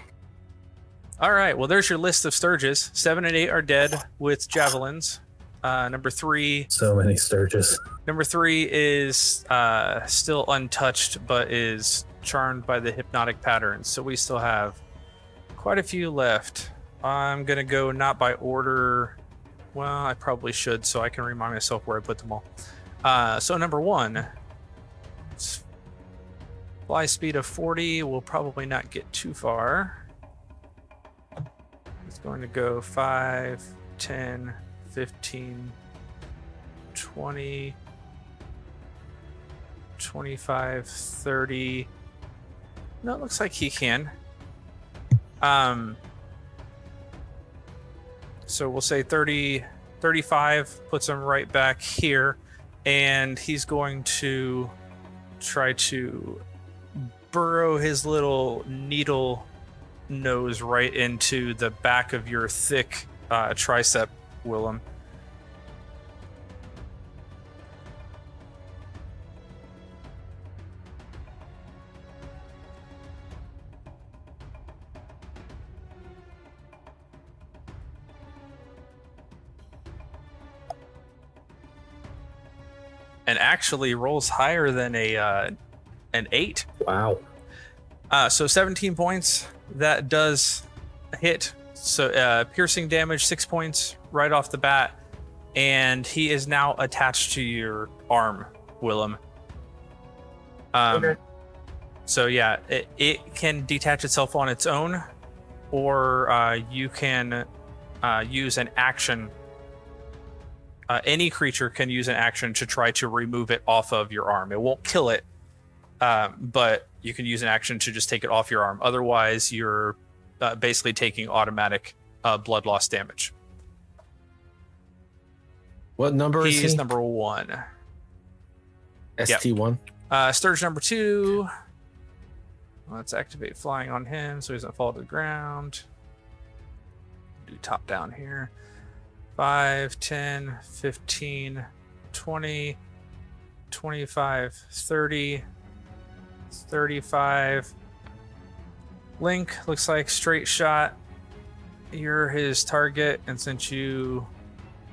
All right. Well, there's your list of stirges. 7 and 8 are dead with javelins. Number 3. So many stirges. Number 3 is still untouched, but is charmed by the hypnotic patterns. So we still have quite a few left. I'm gonna go not by order. Well, I probably should, so I can remind myself where I put them all. So number 1, fly speed of 40. Will probably not get too far. It's going to go 5, 10, 15, 20, 25, 30. No, it looks like he can. So we'll say 30, 35 puts him right back here, and he's going to try to burrow his little needle nose right into the back of your thick tricep, Willem. And actually rolls higher than an 8. Wow. So 17 points. That does hit. So piercing damage, 6 points right off the bat. And he is now attached to your arm, Willem. Okay. So yeah, it can detach itself on its own, or you can use an action. Any creature can use an action to try to remove it off of your arm. It won't kill it, but you can use an action to just take it off your arm. Otherwise, you're basically taking automatic blood loss damage. What number is He's he? number 1. ST1. Sturge number 2. Let's activate flying on him so he doesn't fall to the ground. Do top down here. 5, 10, 15, 20, 25, 30, 35. Link, looks like straight shot. You're his target, and since you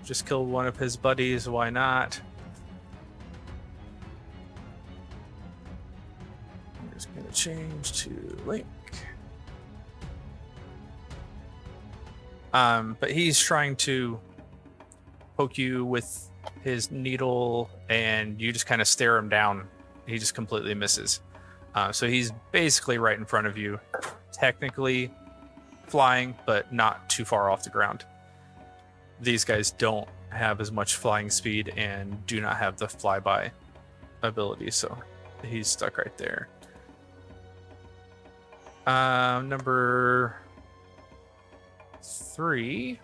just killed one of his buddies, why not? I'm just gonna change to Link. But he's trying to poke you with his needle, and you just kind of stare him down. He just completely misses. So he's basically right in front of you, technically flying, but not too far off the ground. These guys don't have as much flying speed and do not have the flyby ability, so he's stuck right there. Number 3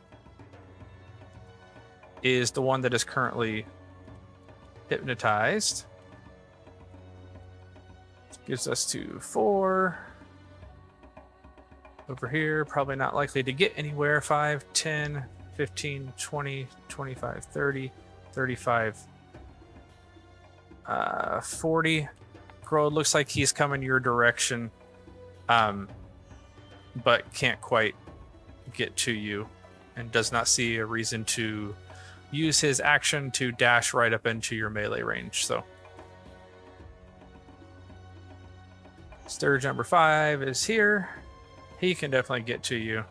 is the one that is currently hypnotized. Gives us to 4. Over here, probably not likely to get anywhere. 5, 10, 15, 20, 25, 30, 35, 40. Grow, looks like he's coming your direction, but can't quite get to you, and does not see a reason to use his action to dash right up into your melee range. So Sturge number 5 is here. He can definitely get to you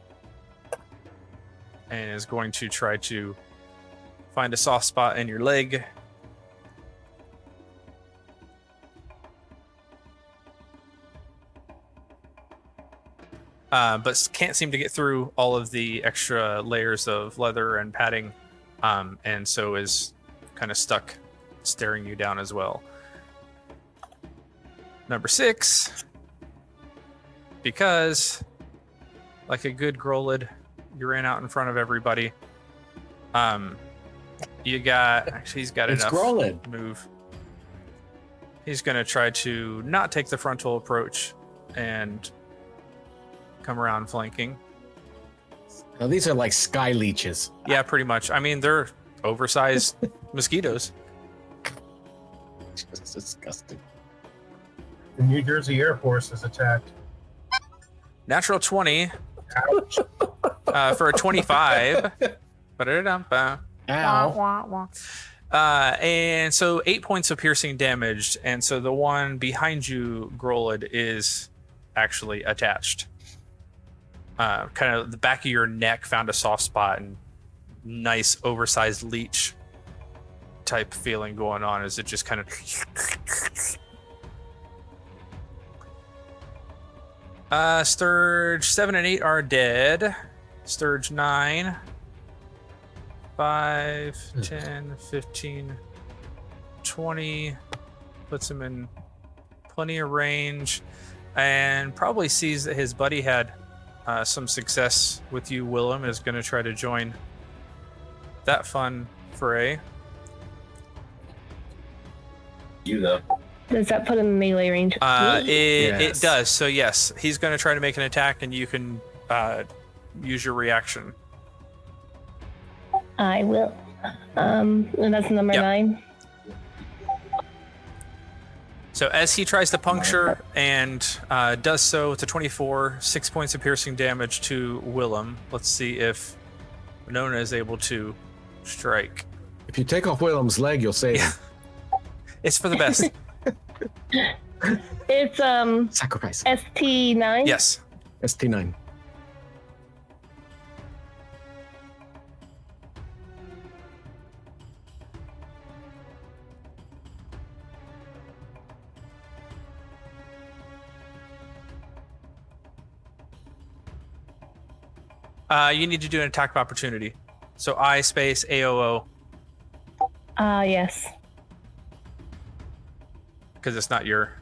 and is going to try to find a soft spot in your leg. But can't seem to get through all of the extra layers of leather and padding and so is kind of stuck staring you down as well. Number 6, because like a good Grolid, you ran out in front of everybody. You got, actually he's got It's enough Grolid. move. He's going to try to not take the frontal approach and come around flanking. Now, these are like sky leeches. Yeah, pretty much. I mean, they're oversized mosquitoes. It's disgusting. The New Jersey Air Force is attacked. Natural 20 Ouch. for a 25. Ba-da-dum-ba. Ow. And so 8 points of piercing damage. And so the one behind you, Grolid, is actually attached. Kind of the back of your neck found a soft spot, and nice oversized leech type feeling going on as it just kind of Stirge 7 and 8 are dead. Stirge 9, 5, 10, 15, 20 puts him in plenty of range, and probably sees that his buddy had some success with you. Willem is going to try to join that fun foray. You though. Does that put him in melee range? It Yes. does. So yes, he's going to try to make an attack, and you can use your reaction. I will. And that's number Yep. 9. So as he tries to puncture and does so, it's a 24, 6 points of piercing damage to Willem. Let's see if Nona is able to strike. If you take off Willem's leg, you'll save him. It's for the best. It's Sacrifice. ST9. Yes. ST9. You need to do an attack of opportunity. So I space AOO, Yes. because it's not your.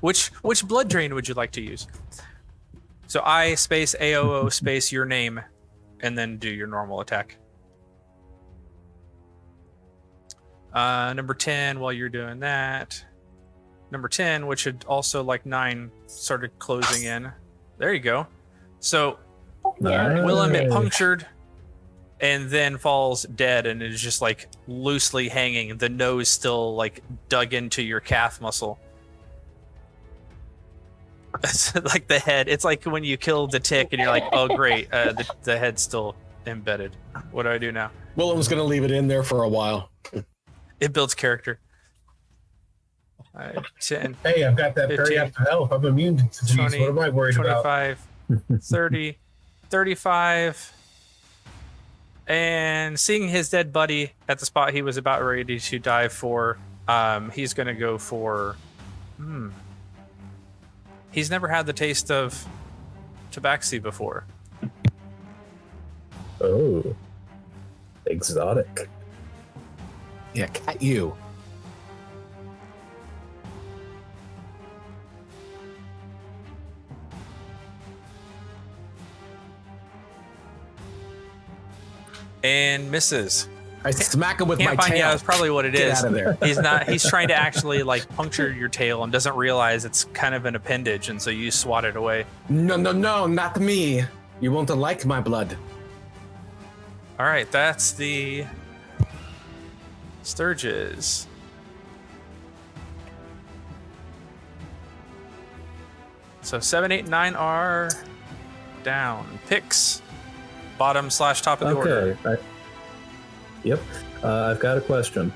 Which blood drain would you like to use? So I space AOO space your name, and then do your normal attack. Number 10, while you're doing that. Number 10, which had also like 9 started closing in. There you go. So Yeah. Willem, it punctured and then falls dead and is just like loosely hanging. The nose still like dug into your calf muscle. It's like the head. It's like when you kill the tick and you're like, oh great, the head's still embedded. What do I do now? Willem's going to leave it in there for a while. It builds character. 10, Hey, I've got that 15, very active health. I'm immune to disease. 20, What am I worried about? 25, 30, 35. And seeing his dead buddy at the spot he was about ready to dive for, he's going to go for... He's never had the taste of tabaxi before. Oh, exotic. Yeah, cat you. And misses. I smack him with Can't my find tail. out. That's probably what it Get is. out of there. He's not. He's trying to actually like puncture your tail and doesn't realize it's kind of an appendage, and so you swat it away. No, not me. You won't like my blood. All right, that's the stirges. So 7, 8, 9 are down. Picks bottom / top of the order. Okay. Yep. I've got a question.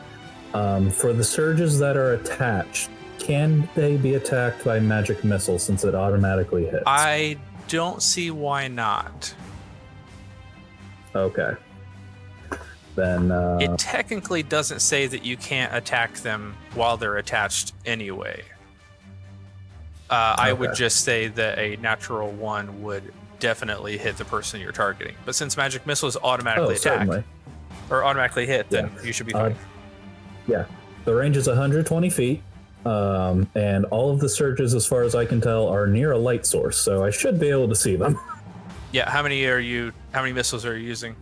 For the surges that are attached, can they be attacked by magic missile since it automatically hits? I don't see why not. Okay. Then It technically doesn't say that you can't attack them while they're attached anyway. I would Okay. just say that a natural 1 would definitely hit the person you're targeting. But since magic missile is automatically attacked, certainly. or automatically hit, then you should be fine. Yeah, the range is 120 feet, and all of the stirges, as far as I can tell, are near a light source, so I should be able to see them. Yeah, how many missiles are you using?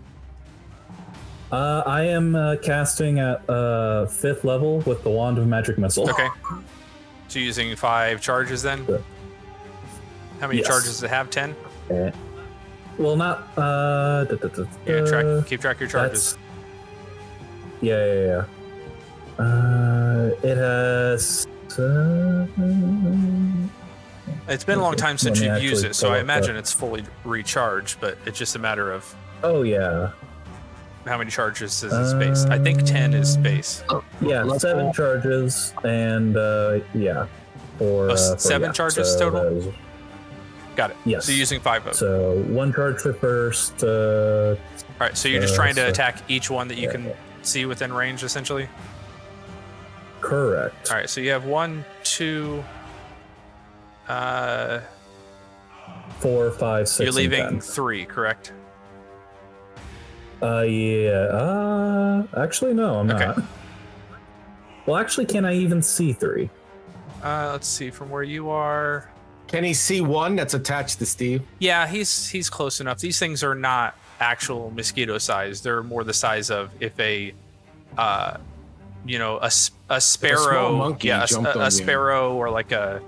I am casting at 5th level with the Wand of Magic Missile. Okay. So you're using 5 charges then? Yeah. How many charges does it have? 10? Well, not... keep track of your charges. Yeah. It has... It's been a long time since you've used it, so I imagine that. it's fully recharged, but it's just a matter of Oh, yeah. how many charges is its base. I think 10 is space. Yeah, 7 charges, and yeah. For, 7 charges total? Got it. Yes. So you're using 5 of them. So 1 charge for first. All right, so you're just trying to so- attack each one that you can see within range, essentially? Correct. All right, so you have 1, 2... 4, 5, 6. you're leaving and 3, correct? 10. Yeah. Actually, no, I'm Okay. not. Well, actually, can I even see 3? Let's see, from where you are... Can he see one that's attached to Steve? Yeah, he's close enough. These things are not actual mosquito size. They're more the size of if a sparrow, monkey jumped on a you. sparrow or like a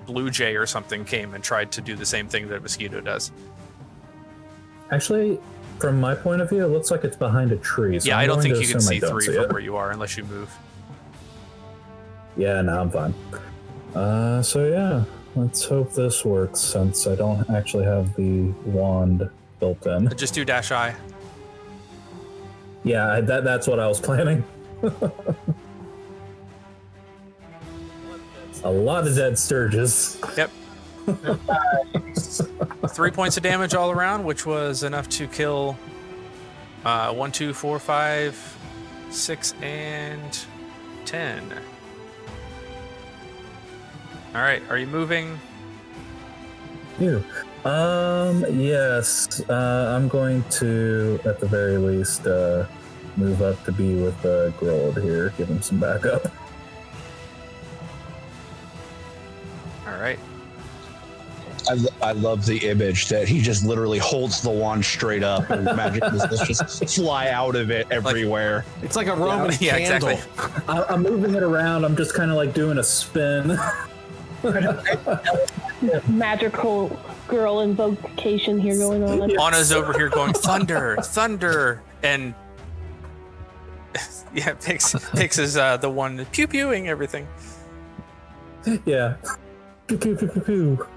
blue jay or something came and tried to do the same thing that a mosquito does. Actually, from my point of view, it looks like it's behind a tree. So Yeah, I'm I don't going think to you can assume I see don't 3 see from it. where you are unless you move. Yeah, no, I'm fine. So yeah, let's hope this works since I don't actually have the wand built in. Just do dash I. Yeah, that's what I was planning. A lot of dead stirges. Yep. 3 points of damage all around, which was enough to kill 1, 2, 4, 5, 6, and 10. All right, are you moving? You. Yes. I'm going to, at the very least, move up to be with Grold here, give him some backup. All right. I love the image that he just literally holds the wand straight up and magic missiles just fly out of it everywhere. It's like a Roman Yeah, candle. exactly. I'm moving it around. I'm just kind of like doing a spin. Magical girl invocation here going on. Anna's over here going, thunder, thunder, and yeah, Pix is the one pew-pewing everything. Yeah. Pew, pew, pew, pew, pew.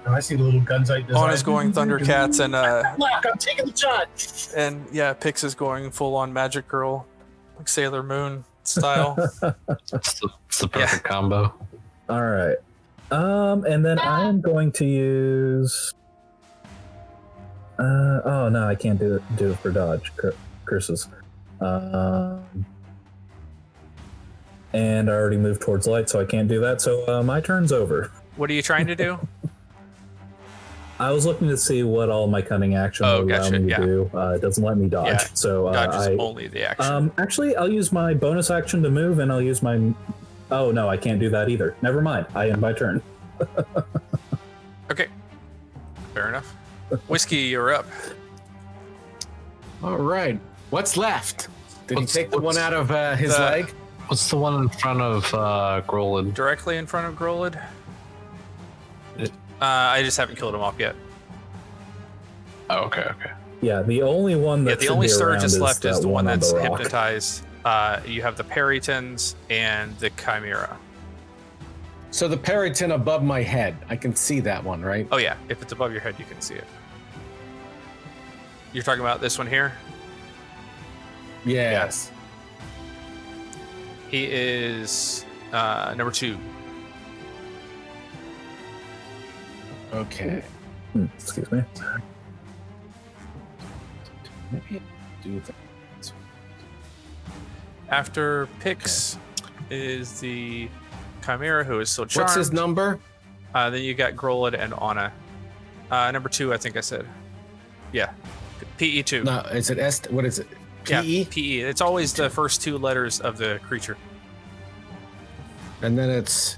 Oh, I see the little gunsight design. Anna's going Thundercats, and Look, I'm taking the shot. and yeah, Pix is going full on Magic Girl, like Sailor Moon style. It's the perfect combo. All right. And then I am going to use. Oh no, I can't do it for dodge curses. And I already moved towards light, so I can't do that. So my turn's over. What are you trying to do? I was looking to see what all my cunning action would allow gotcha, me to yeah. do. It doesn't let me dodge. Yeah, So Dodge is I only the action. actually I'll use my bonus action to move, and I'll use my. Oh no, I can't do that either. Never mind. I end my turn. Okay, fair enough. Whiskey, you're up. All right. What's left? Did What's- he take the one what's- out of his the- leg? What's the one in front of Grolin? Directly in front of Grolid. I just haven't killed him off yet. Oh, okay. Yeah, the only one that Yeah, the should only be around Sturgis is left is that the one on that's the rock. hypnotized. You have the Peritons and the Chimera. So the Periton above my head. I can see that one, right? Oh yeah, if it's above your head, you can see it. You're talking about this one here? Yes. He is number 2. Okay. Excuse me. Maybe do that. After Pix is the Chimera, who is still charmed. What's his number? Then you got Grolid and Anna. Number 2, I think I said. Yeah. PE2. No, is it S? What is it? Yeah, PE? PE. It's always the first two letters of the creature. And then it's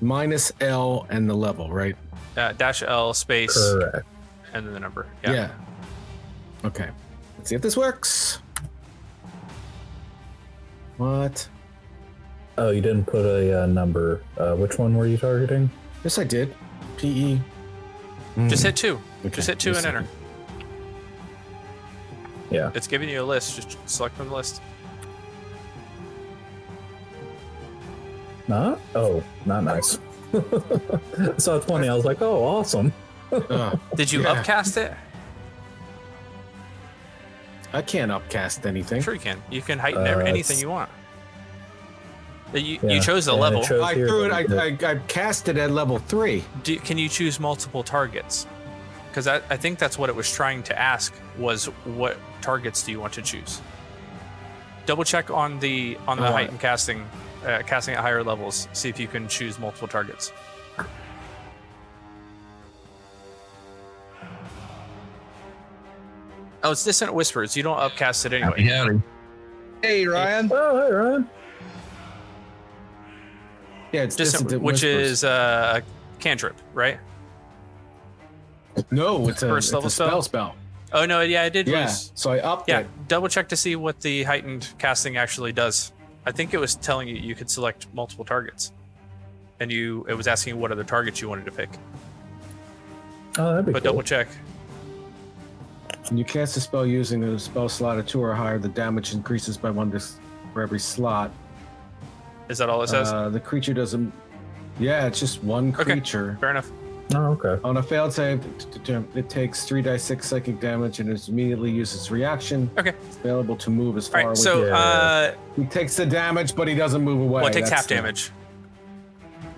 minus L and the level, right? -L space Correct. and then the number. Yeah. Okay. Let's see if this works. What? Oh, you didn't put a number. Which one were you targeting? Yes, I did. PE. Just hit 2. Okay, Just hit 2 and enter. Yeah. It's giving you a list. Just select from the list. Not? Oh, not nice. I saw 20. I was like, oh, awesome. Did you upcast it? I can't upcast anything. Sure you can. You can heighten anything you want. You Yeah, chose the and it level. shows I here threw it. that I cast it at level 3. Can you choose multiple targets? Because I think that's what it was trying to ask, was what targets do you want to choose? Double check on the heightened casting at higher levels. See if you can choose multiple targets. Oh, it's Distant Whispers. You don't upcast it anyway. Yeah. Hey, Ryan. Oh, hey, Ryan. Yeah, it's Distant, which is a cantrip, right? no, it's a First level spell. Oh no, yeah, I did Yeah, lose. so I upped Yeah, it. double check to see what the heightened casting actually does. I think it was telling you you could select multiple targets, and it was asking you what other targets you wanted to pick. Oh, that'd be But cool. double check. When you cast a spell using a spell slot of 2 or higher, the damage increases by 1 for every slot. Is that all it says? The creature doesn't. Yeah, it's just one Okay. creature. Fair enough. Oh, okay. On a failed save, it takes 3d6 psychic damage and is immediately uses its reaction. Okay. It's available to move as All far right. away. So, Yeah. He takes the damage, but he doesn't move away. well, it takes That's half the- damage,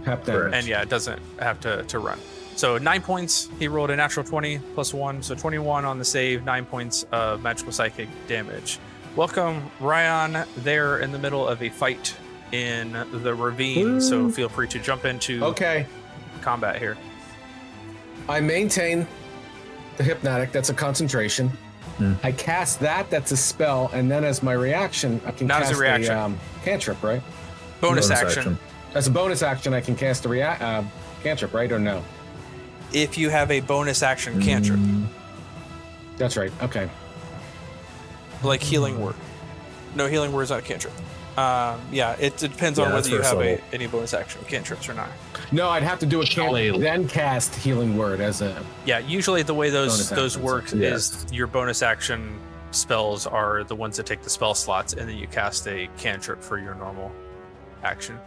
Half damage. and yeah, it doesn't have to run. So 9 points. He rolled a natural 20 plus 1, so 21 on the save. 9 points of magical psychic damage. Welcome, Ryan. There in the middle of a fight in the ravine. So feel free to jump into Okay. combat here. I maintain the hypnotic. That's a concentration. I cast that. That's a spell, and then as my reaction, I can Not as cast a reaction. cantrip, right? Bonus action. As a bonus action, I can cast a cantrip, right, or no? If you have a bonus action cantrip, That's right. Okay. like healing word. No, healing word is not a cantrip. Yeah, it depends Yeah, on that's whether you first have level. any bonus action cantrips or not. No, I'd have to do a cantrip, then cast healing word as a. Yeah, usually the way Bonus those actions. work Yes. is your bonus action spells are the ones that take the spell slots, and then you cast a cantrip for your normal action.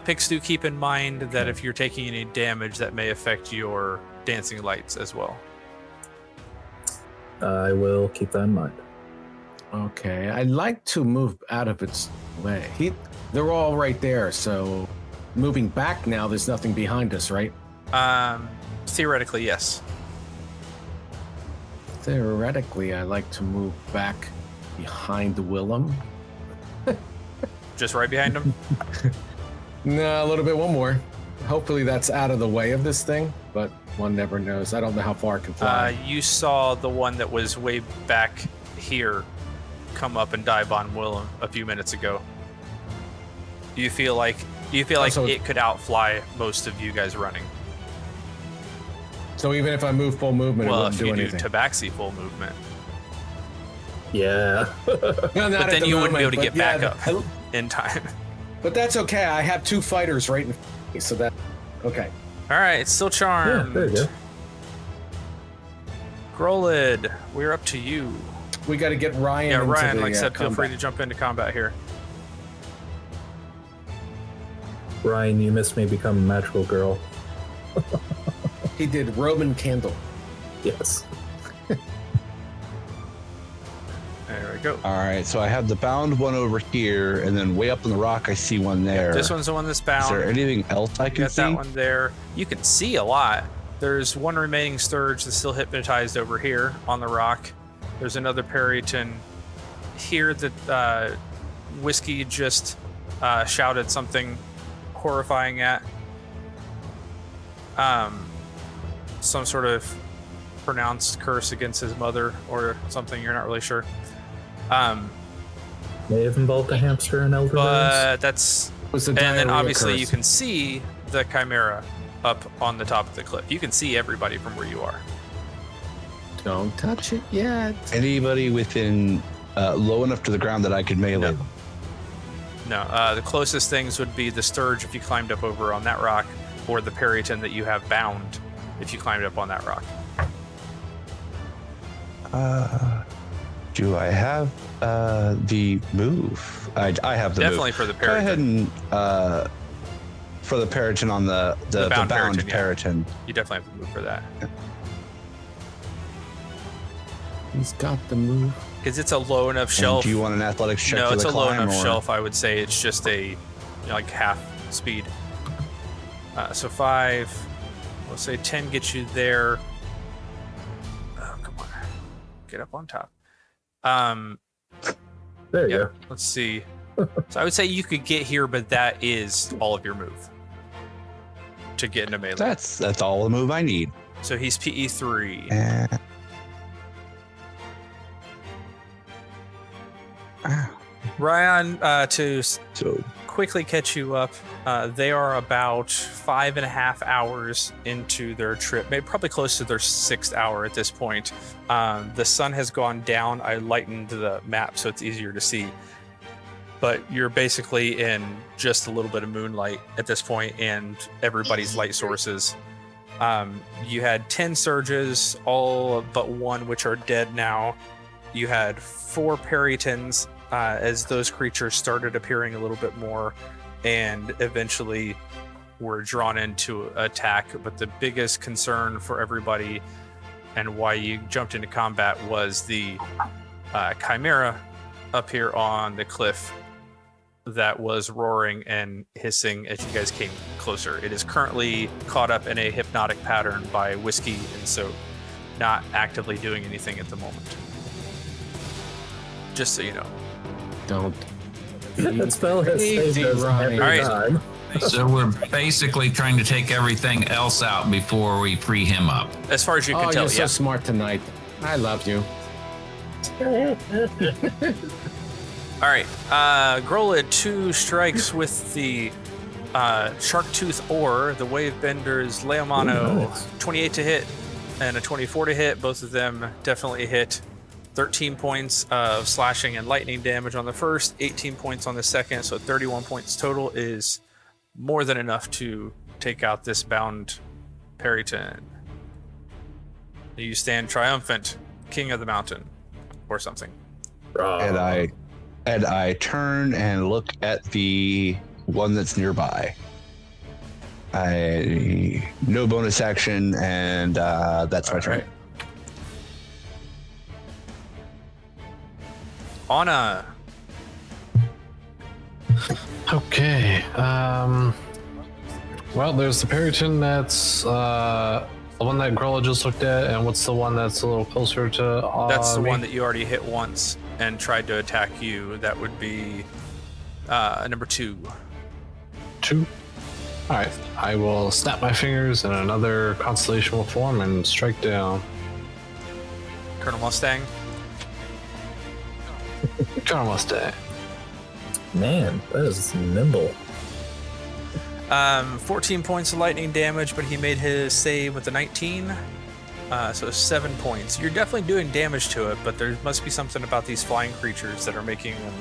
Pix, do keep in mind that if you're taking any damage, that may affect your dancing lights as well. I will keep that in mind. Okay, I'd like to move out of its way. They're all right there, so moving back now. There's nothing behind us, right? Theoretically, yes. Theoretically, I like to move back behind Willem. Just right behind him. No, a little bit. One more. Hopefully, that's out of the way of this thing, but one never knows. I don't know how far it can fly. You saw the one that was way back here come up and dive on Willem a few minutes ago. Do you feel like so- it could outfly most of you guys running? So even if I move full movement, Well, it if wouldn't you do do anything. tabaxi full movement, Yeah. No, not but at then the you wouldn't be moment, able to but get yeah, back up in time. But that's okay. I have 2 fighters right in front of me, so that okay. All right, it's still Yeah, charmed. there you go. Grolid, we're up to you. We got to get Ryan. Yeah, into Ryan, the, like I said, feel free combat. to jump into combat here. Ryan, you missed me become a magical girl. He did Roman candle. Yes. There we go. All right, so I have the bound one over here, and then way up on the rock, I see one there. This one's the one that's Is bound. there anything else I You can got see? that one there. You can see a lot. There's one remaining stirge that's still hypnotized over here on the rock. There's another Periton here that Whiskey just shouted something horrifying at. Some sort of pronounced curse against his mother or something. You're not really sure. May have involved a hamster and elder But that's Was the and then diarrhea obviously curse. you can see the chimera up on the top of the cliff. You can see everybody from where you are. Don't touch it yet. Anybody within low enough to the ground that I could melee? No. No, the closest things would be the stirge if you climbed up over on that rock, or the periton that you have bound if you climbed up on that rock. Do I have the move? I have the Definitely move. for the Go ahead periton. and for the periton on the bound periton, yeah. periton. You definitely have to move for that. He's got the move. Because it's a low enough And shelf. do you want an athletics check No, for it's the a low climb, enough or- shelf. I would say it's just a like half speed. So 5, we'll say 10 gets you there. Oh, come on, get up on top. There you Yeah, go. let's see. So I would say you could get here, but that is all of your move to get into melee. That's all the move I need. So he's PE 3. And... Ryan, to So quickly catch you up, they are about 5.5 hours into their trip, maybe probably close to their 6th hour at this point. The sun has gone down. I lightened the map so it's easier to see. But you're basically in just a little bit of moonlight at this point and everybody's light sources. You had 10 stirges, all but one which are dead now. You had 4 peritons as those creatures started appearing a little bit more and eventually were drawn into attack. But the biggest concern for everybody and why you jumped into combat was the chimera up here on the cliff that was roaring and hissing as you guys came closer. It is currently caught up in a hypnotic pattern by whiskey and soap, not actively doing anything at the moment. Just so you know. Don't. That spell has Easy, saved us Ronnie. every All right. time. So we're basically trying to take everything else out before we free him up. As far as you can Oh, tell, you're so yeah. smart tonight. I love you. All right. Grolid 2 strikes with the shark tooth ore. The wave benders Leomano, Ooh, nice. 28 to hit and a 24 to hit. Both of them definitely hit. 13 points of slashing and lightning damage on the first, 18 points on the second, so 31 points total is more than enough to take out this bound periton. You stand triumphant, king of the mountain, or something. and I turn and look at the one that's nearby. No bonus action, and that's my turn. Right. Anna. Okay. Well, there's the periton that's the one that Grella just looked at, and what's the one that's a little closer to That's the me? one that you already hit once and tried to attack you. That would be number 2. 2? Alright, I will snap my fingers and another constellation will form and strike down. Colonel Mustang. Colonel Mustang. Man, that is nimble. 14 points of lightning damage, but he made his save with a 19. So 7 points. You're definitely doing damage to it, but there must be something about these flying creatures that are making them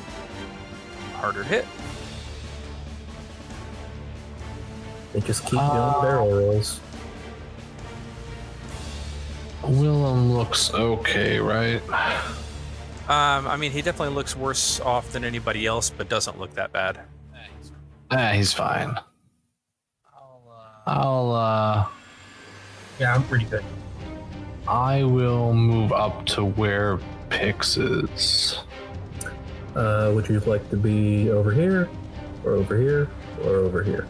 harder to hit. They just keep doing barrel rolls. Willem looks okay, right? I mean, he definitely looks worse off than anybody else, but doesn't look that bad. He's fine. I'll Yeah, I'm pretty good. I will move up to where Pix is. Would you like to be over here, or over here, or over here?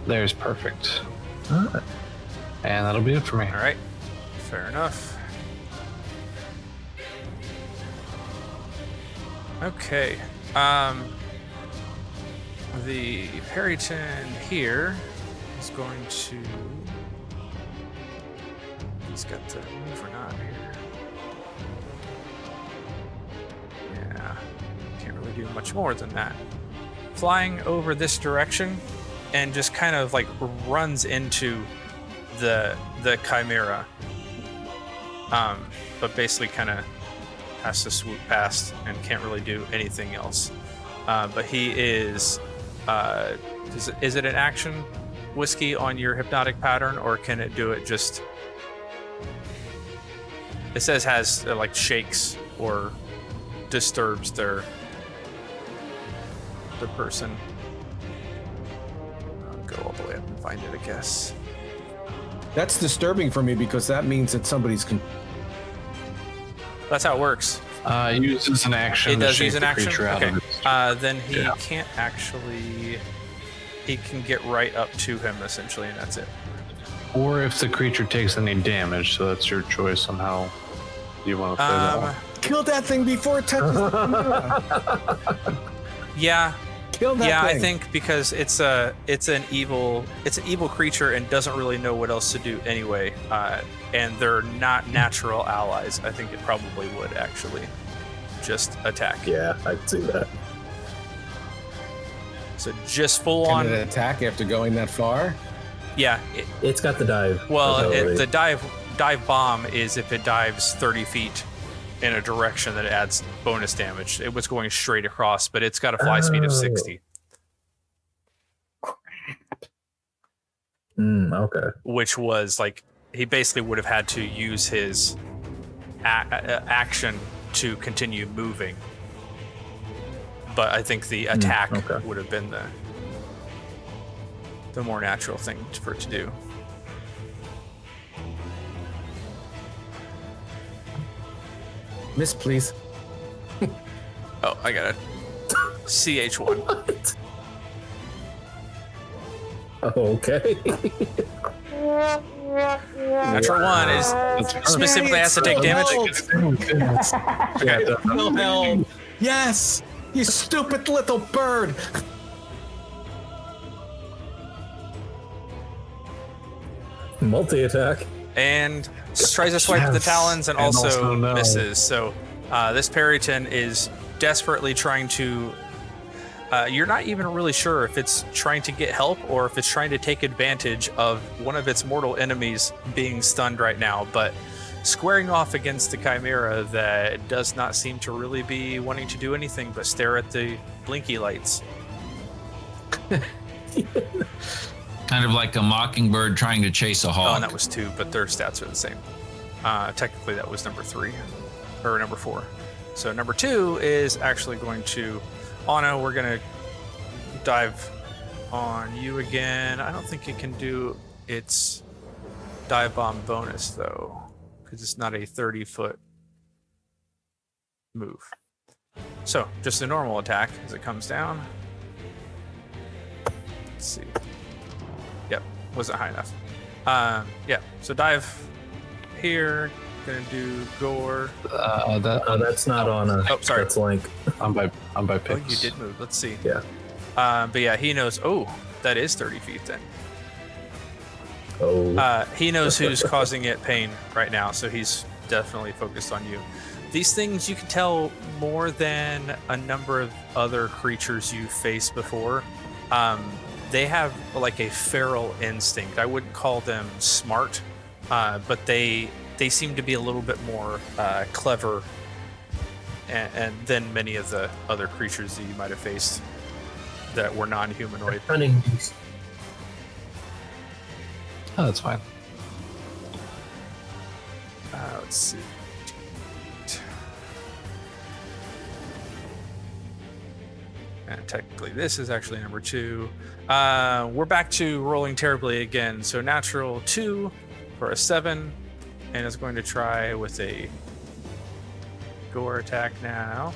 There's perfect. Alright. And that'll be it for me. All right, fair enough. Okay, the periton here is going to. He's got the move or not here. really do much more than that. Flying over this direction and just kind of like runs into the chimera. But basically kind of has to swoop past and can't really do anything else. But he is it an action whiskey on your hypnotic pattern, or can it do it just... It says has like shakes or disturbs the person. I'll go all the way up and find it, I guess. That's disturbing for me because that means that somebody's. That's how it works. Uses an action. It to does shake use an the action. creature out Okay. of its- Then he Yeah. can't actually. He can get right up to him essentially, and that's it. Or if the creature takes any damage, so that's your choice on how you want to play that one. Kill that thing before it touches. Yeah. Kill that Yeah, thing. I think because it's an evil creature and doesn't really know what else to do anyway, and they're not natural allies. I think it probably would actually just attack. Yeah, I can see that. So just full Can on. it attack after going that far? Yeah. It's got the dive. Well, ability. the dive bomb is if it dives 30 feet in a direction that it adds bonus damage. It was going straight across, but it's got a fly speed of 60. Okay. Which was like, he basically would have had to use his action to continue moving. But I think the attack okay. would have been the more natural thing for it to do. Miss, please. Oh, I got it. CH1. What? Okay. Natural one is specifically has to take damage. Wilhelm. Yes, you stupid little bird. Multi-attack. And tries to swipe the talons and also, also no. misses. So this Perryton is desperately trying to... you're not even really sure if it's trying to get help or if it's trying to take advantage of one of its mortal enemies being stunned right now, but squaring off against the Chimera that does not seem to really be wanting to do anything but stare at the blinky lights. Kind of like a mockingbird trying to chase a Oh, hawk. and that was 2, but their stats are the same. Technically, that was number 3 or number 4. So number 2 is actually going to... Anna, we're going to dive on you again. I don't think it can do its dive bomb bonus, though, because it's not a 30-foot move. So just a normal attack as it comes down. Let's see. Yep, wasn't high enough. Yeah, so dive here. Gonna do gore. That's not on a. Oh, sorry. That's Link. I'm by Oh, picks. you did move. Let's see. Yeah. But yeah, he knows. Oh, that is 30 feet then. Oh. He knows who's causing it pain right now, so he's definitely focused on you. These things you can tell more than a number of other creatures you've faced before. They have like a feral instinct. I wouldn't call them smart, but they seem to be a little bit more clever and than many of the other creatures that you might have faced that were non-humanoid. Cunning beast. Oh, that's fine. Let's see. And technically, this is actually number 2. We're back to rolling terribly again. So natural 2 for a 7, and is going to try with a gore attack now.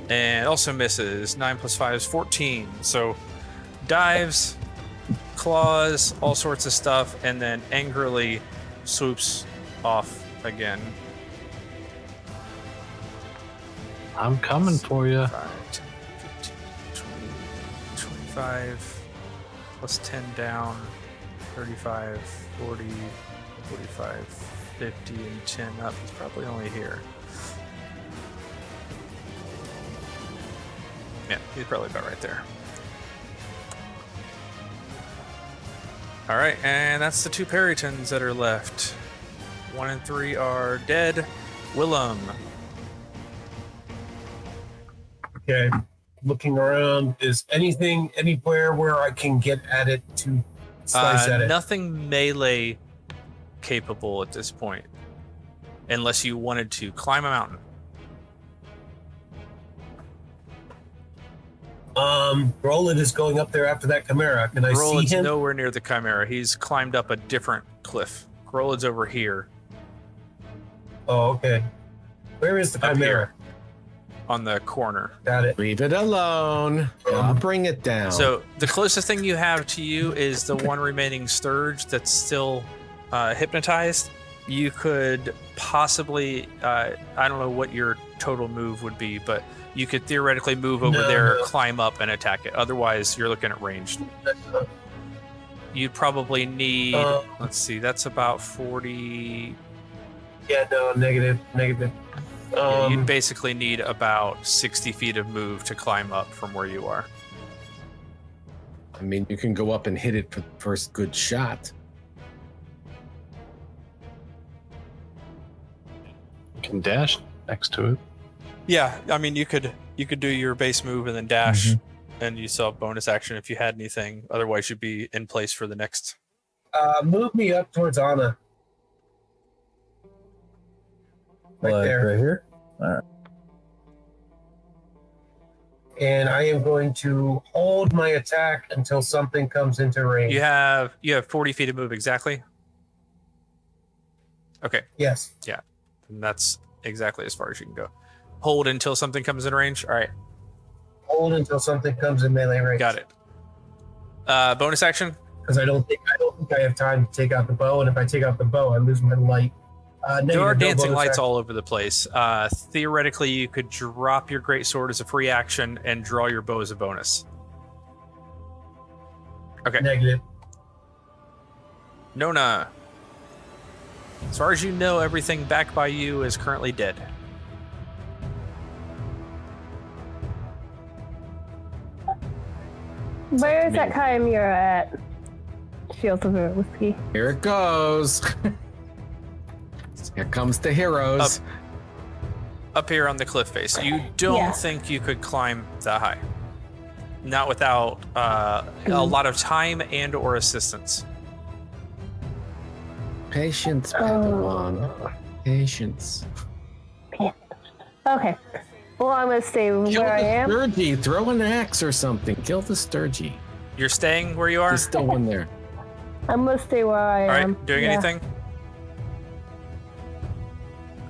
And also misses. 9 plus 5 is 14. So dives, claws, all sorts of stuff, and then angrily swoops off again. I'm coming for you. 5, 10, 15, 20, 25, plus 10 down, 35, 40, 45, 50, and 10 up. He's probably only here. Yeah, he's probably about right there. All right, and that's the 2 Perytons that are left. 1 and 3 are dead. Willem. Okay. Looking around, is anything anywhere where I can get at it to slice at it? Nothing melee capable at this point, unless you wanted to climb a mountain. Roland is going up there after that Chimera. Can I Roland's see him? nowhere near the Chimera. He's climbed up a different cliff. Roland's over here. Oh, okay. Where is the Up Chimera? here. On the corner. Got it. Leave it alone. I'll bring it down. So the closest thing you have to you is the one remaining stirge that's still hypnotized. You could possibly, I don't know what your total move would be, but you could theoretically move over there, climb up, and attack it. Otherwise, you're looking at ranged. You'd probably need, let's see, that's about 40. Yeah, no, negative. Yeah, you'd basically need about 60 feet of move to climb up from where you are. I mean, you can go up and hit it for the first good shot. You can dash next to it. Yeah, I mean, you could do your base move and then dash, and you still have bonus action if you had anything. Otherwise, you'd be in place for the next. Move me up towards Anna. Right there. Right here? All right. And I am going to hold my attack until something comes into range. You have 40 feet of move exactly. Okay, Yes. and that's exactly as far as you can go. Hold until something comes in range. All right, Hold until something comes in melee range. got it. Bonus action. Because I don't think I have time to take out the bow, and if I take out the bow, I lose my light. There are No dancing bonus lights action. all over the place. Theoretically, you could drop your greatsword as a free action and draw your bow as a bonus. Okay. Negative. Nona. As far as you know, everything back by you is currently dead. Where is that Chimera at? Shields of Whiskey. Here it goes. Here comes the heroes. Up here on the cliff face. You don't Yeah. think you could climb that high. Not without a lot of time and or assistance. Patience, Padawan. Patience. Okay. Well, I'm gonna stay Kill where I the am. sturgy. Throw an axe or something. Kill the sturgy. You're staying where you are? There's still one there. I'm gonna stay where I All am. right, doing Yeah. anything?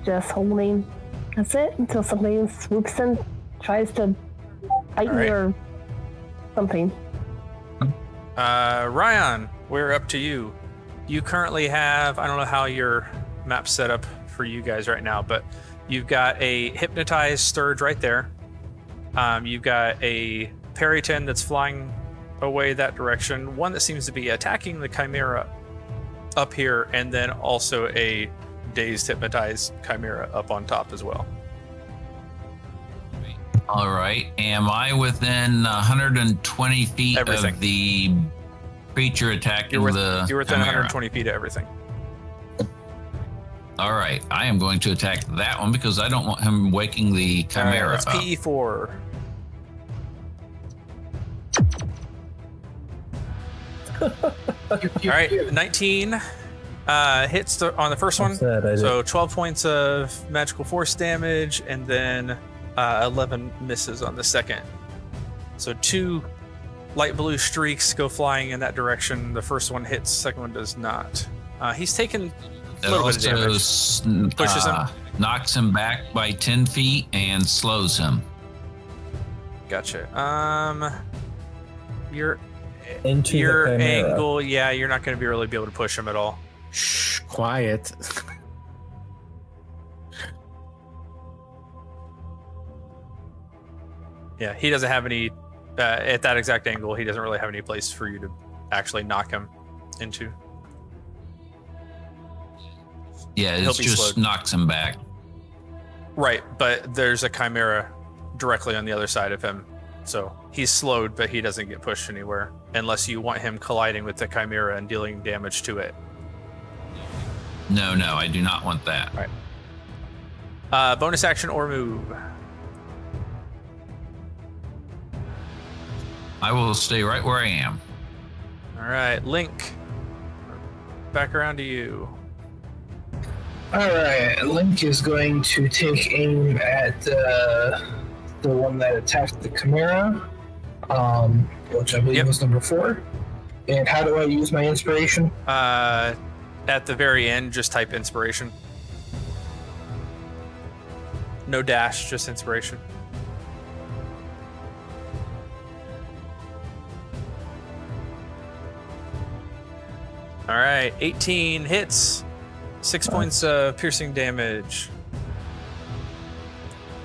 Just holding. That's it until something swoops in, tries to bite All right. me or something. Ryan, we're up to you. You currently have, I don't know how your map's set up for you guys right now, but you've got a hypnotized stirge right there. You've got a Peryton that's flying away that direction, one that seems to be attacking the Chimera up here, and then also a dazed hypnotized Chimera up on top as well. All right. Am I within 120 feet Everything. of the creature attacking You're the within Chimera? 120 feet of everything. All right. I am going to attack that one because I don't want him waking the All right, Chimera let's up. PE4. All right, 19 hits on the first one. Sad, I So 12 points of magical force damage, and then 11 misses on the second. So 2 light blue streaks go flying in that direction. The first one hits, second one does not. He's taken a It little bit of damage. also Pushes him. knocks him back by 10 feet and slows him. Gotcha. Your Into the your Chimera. angle, yeah, you're not going to really be able to push him at all. Shh, quiet. Yeah, he doesn't have any at that exact angle. He doesn't really have any place for you to actually knock him into. Yeah, He'll it be just slowed. knocks him back. Right, but there's a Chimera directly on the other side of him So he's slowed, but he doesn't get pushed anywhere unless you want him colliding with the Chimera and dealing damage to it. No, I do not want that. All right. Bonus action or move. I will stay right where I am. All right, Link. Back around to you. Alright, Link is going to take aim at the one that attacked the Chimera, which I believe was number 4. And how do I use my inspiration? At the very end, just type inspiration. No dash, just inspiration. All right, 18 hits, 6 points of piercing damage.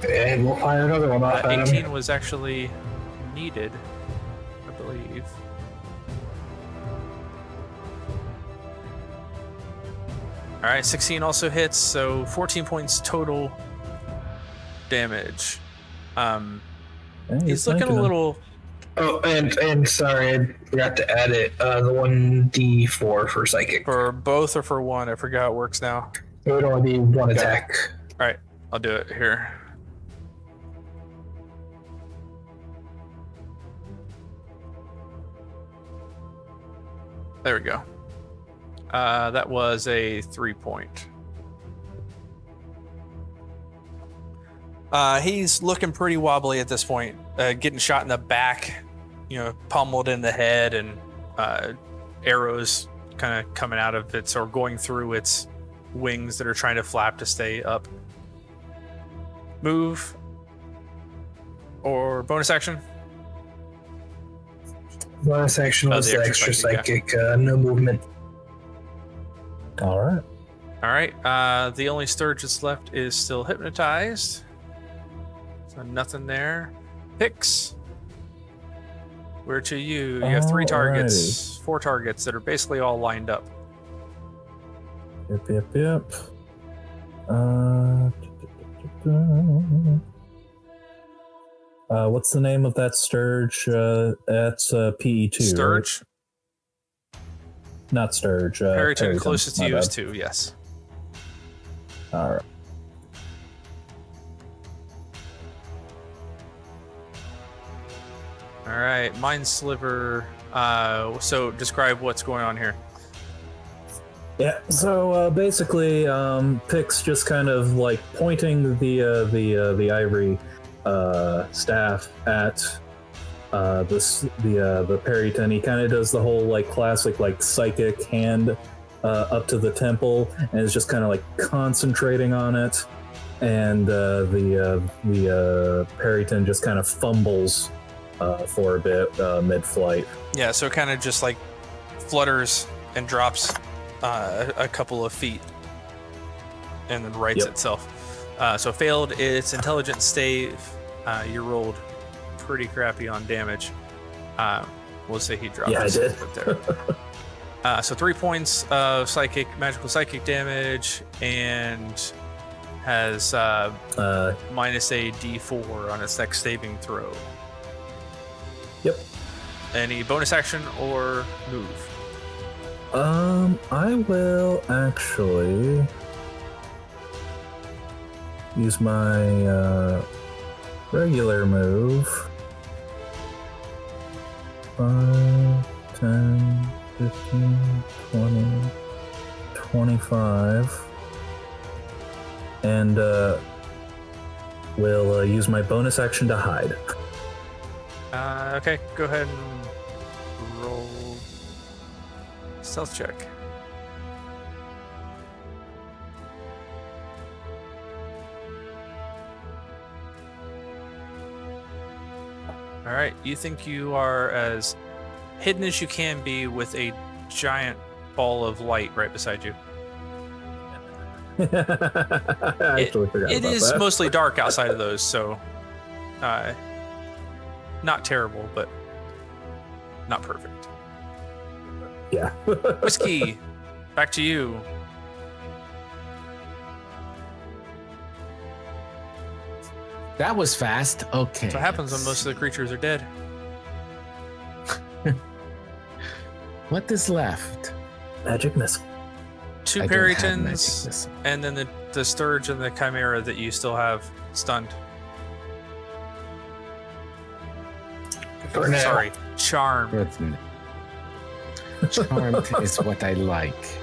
And we'll fire another one off at 18 him. was actually needed, I believe. All right, 16 also hits, so 14 points total damage. He's looking a little. Oh, and sorry, I forgot to add it. The 1d4 for psychic. For both or for one? I forgot how it works now. It would only be one attack. All right, I'll do it here. There we go. That was a 3-point. He's looking pretty wobbly at this point, getting shot in the back, pummeled in the head, and arrows kind of coming out of its or going through its wings that are trying to flap to stay up. Move or bonus action? Bonus action was the extra psychic, no movement. All right. All right. The only stirge that's left is still hypnotized. So nothing there. Pix. Where to you? You have 3 targets, 4 targets that are basically all lined up. Yep. What's the name of that stirge? That's PE2. Stirge? Right? Not stirge. Periton closest to you is 2, yes. All right. All right, Mind Sliver. So describe what's going on here. Yeah, so basically, Pix just kind of like pointing the ivory staff at the Periton. He kind of does the whole like classic like psychic hand up to the temple, and is just kind of like concentrating on it, and the Periton just kind of fumbles for a bit mid-flight. Yeah, so it kind of just like flutters and drops a couple of feet and then rights itself. So failed its intelligence stave. You rolled pretty crappy on damage. We'll say he dropped. Yeah, I did. There. So 3 points of magical psychic damage, and has minus a d4 on its next saving throw. Yep. Any bonus action or move? I will actually use my regular move. 5, 10, 15, 20, 25. And will use my bonus action to hide. Okay, go ahead and roll stealth check. All right, you think you are as hidden as you can be with a giant ball of light right beside you. I actually forgot it about is that. mostly dark outside of those, so not terrible, but not perfect. Yeah. Whiskey, back to you. That was fast. Okay. That's what happens when most of the creatures are dead. What is left? Magic missile. Two I don't have magic Perytons, missile. and then the Stirge and the Chimera that you still have stunned. For now. Sorry, charmed. Charmed is what I like.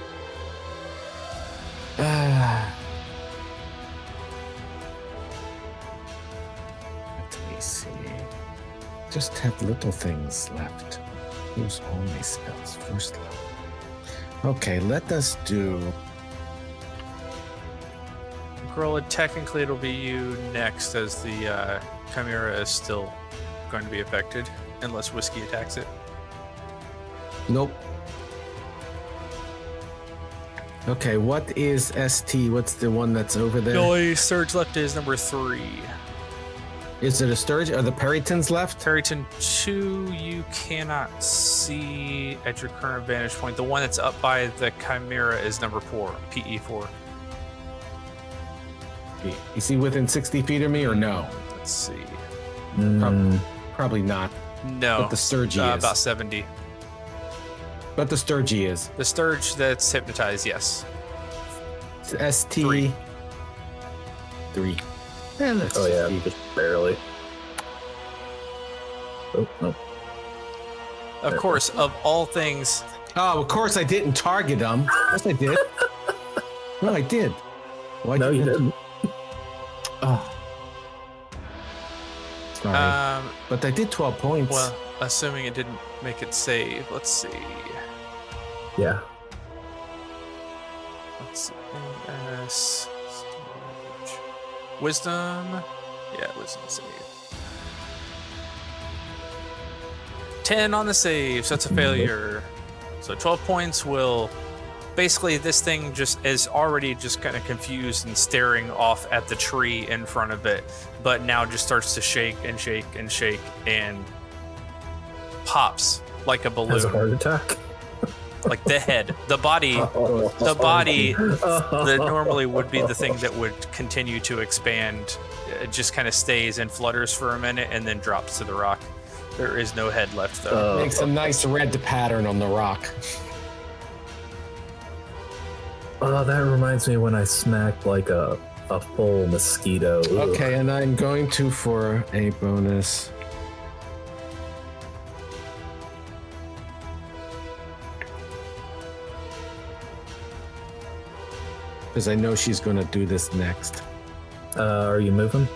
Let me see. Just have little things left. Use only spells first level. Okay, let us do. Grola, technically it'll be you next, as the Chimera is still going to be affected, unless Whiskey attacks it. Nope. Okay, what is ST? What's the one that's over there? The only Stirge left is number 3. Is it a Sturge? Are the Perytons left? Peryton 2, you cannot see at your current vantage point. The one that's up by the Chimera is number 4, PE4. Is he within 60 feet of me or no? Let's see. Probably not. No. But the Sturge is. About 70. But the Sturge is. The Sturge that's hypnotized, yes. ST. 3. Oh yeah, just barely. Oh no. Of course, of all things, Oh, of course I didn't target him. Yes, I did. No, I did. Why No, you didn't. Oh. Sorry. But I did 12 points. well, assuming it didn't make it save, let's see. Yeah. Let's see. MS, Sturge. Wisdom. Yeah, wisdom save. 10 on the save, so that's a failure. So 12 points will... Basically, this thing just is already just kind of confused and staring off at the tree in front of it, but now just starts to shake and shake and shake and pops like a balloon. Has a heart attack. Like the head, the body, the body that normally would be the thing that would continue to expand, it just kind of stays and flutters for a minute and then drops to the rock. There is no head left though. Makes a nice red pattern on the rock. Oh, that reminds me when I smacked like a full mosquito. Ugh. Okay, and I'm going to for a bonus. Because I know she's going to do this next. Are you moving?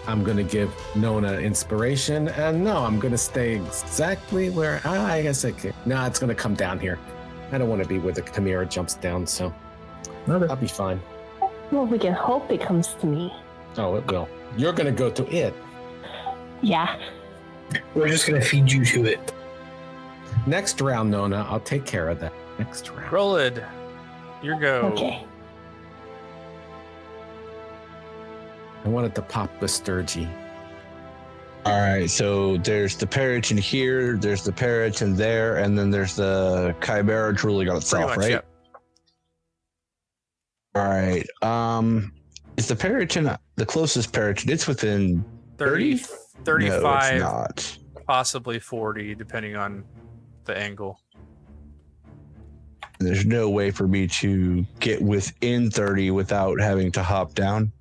I'm going to give Nona inspiration, and no, I'm going to stay exactly where I guess I can. Nah, it's going to come down here. I don't want to be where the Chimera jumps down, so Okay. I'll be fine. Well, we can hope it comes to me. Oh, it will. You're going to go to it. Yeah. We're just gonna feed you to it. Next round, Nona, I'll take care of that. Next round. Rollid, your go. Okay. I wanted to pop the Sturgy. All right, so there's the Peryton here, there's the Peryton there, and then there's the Chimera drooling on itself, much, right? yep. All right. Is the Peryton the closest Peryton? It's within 30, 35, No, it's not. possibly 40, depending on the angle. There's no way for me to get within 30 without having to hop down.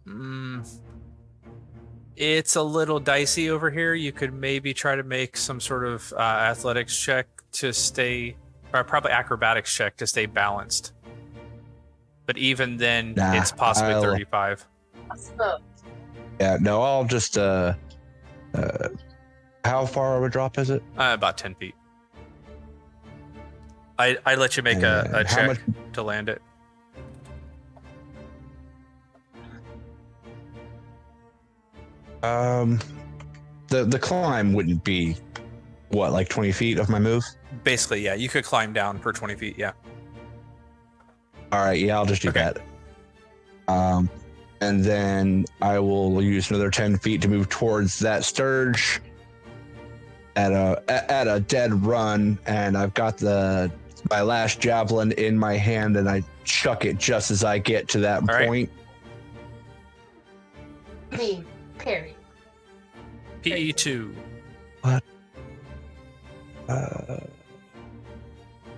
It's a little dicey over here. You could maybe try to make some sort of athletics check to stay, or probably acrobatics check to stay balanced. But even then, Nah, it's possibly I'll- 35. Yeah, no, I'll just how far of a drop is it? About 10 feet. I let you make a And how check much- to land it. The climb wouldn't be what, like 20 feet of my move? Basically, yeah, you could climb down for 20 feet, yeah. All right, yeah, I'll just do Okay. that. And then I will use another 10 feet to move towards that Sturge at a dead run, and I've got my last javelin in my hand, and I chuck it just as I get to that All right. point. Parry. PE2.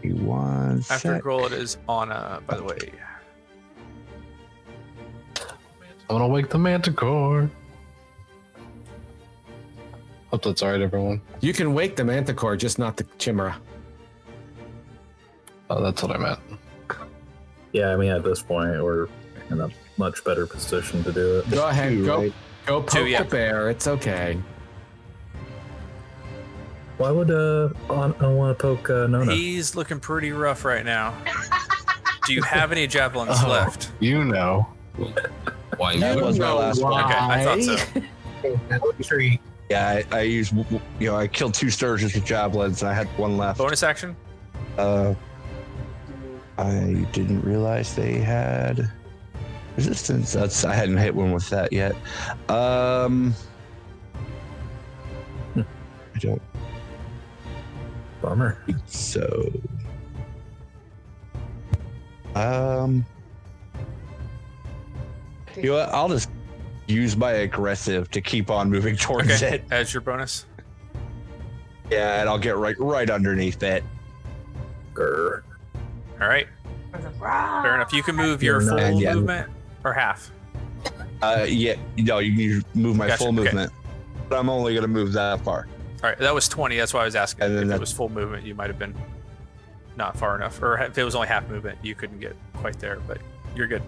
One After sec. Grolid is Anna, by the way. I'm gonna wake the Manticore. Hope that's alright, everyone. You can wake the Manticore, just not the Chimera. Oh, that's what I meant. Yeah, I mean, at this point, we're in a much better position to do it. Go ahead, Two, go right? go poke Two, yeah. the bear. It's okay. Why would I want to poke Nona? He's looking pretty rough right now. Do you have any javelins Oh. left? You know. Why That you was my last one. Okay, I thought so. Tree. Yeah, I used, I killed 2 stirges with javelins, and I had 1 left. Bonus action? I didn't realize they had resistance. I hadn't hit one with that yet. I don't Bummer. think so. You know what? I'll just use my aggressive to keep on moving towards Okay, it. as your bonus. Yeah, and I'll get right underneath it. Grr. All right, fair enough. You can move your You're full not- Yeah. movement or half. Yeah, no, you can move my Gotcha, full okay. movement, but I'm only gonna move that far. All right, that was 20. That's why I was asking. And then If it that- was full movement, you might have been not far enough. Or if it was only half movement, you couldn't get quite there, but you're good.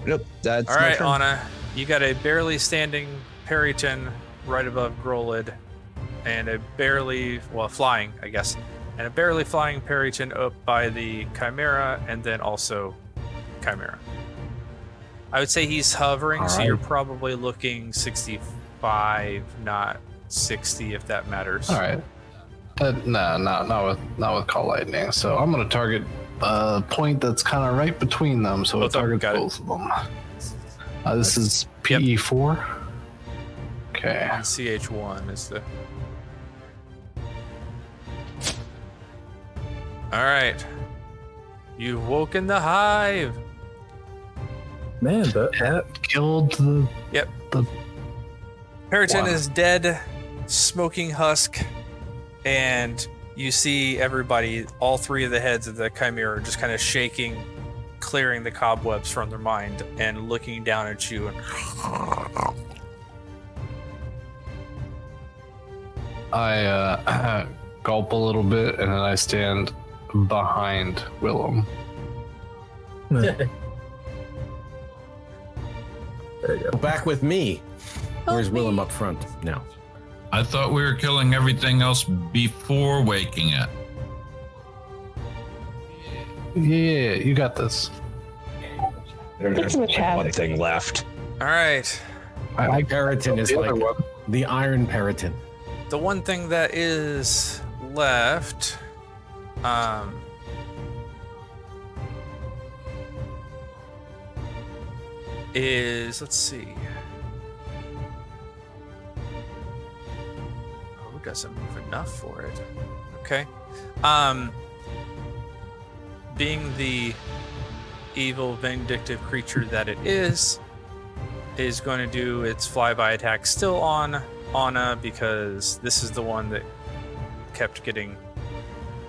Yep, that's All my right, turn. Anna, you got a barely standing Perryton right above Grolid, and a barely, well, flying, I guess, and a barely flying Perryton up by the Chimera, and then also Chimera. I would say he's hovering, so All you're right. probably looking 65, not 60, if that matters. All right. No, not with Call Lightning. So I'm gonna target a point that's kind of right between them. So Both it of them, targets got it. both of them. This is PE4. Okay. And CH1 is the. All right. You've woken the hive. Man, that Killed the. Yep. The Perryton Wow. is dead, smoking husk, and you see everybody, all 3 of the heads of the Chimera, just kind of shaking, clearing the cobwebs from their mind, and looking down at you. And I gulp a little bit and then I stand behind Willem. there you go. Back with me. Where's Willem up front now? I thought we were killing everything else before waking it. Yeah, you got this. Pretty much have One it. thing left. all right, I Periton is the like other one. the Iron Periton. the one thing that is left, is, let's see. Oh, doesn't move enough for it. Okay. Being the evil, vindictive creature that it is going to do its flyby attack still on Anna, because this is the one that kept getting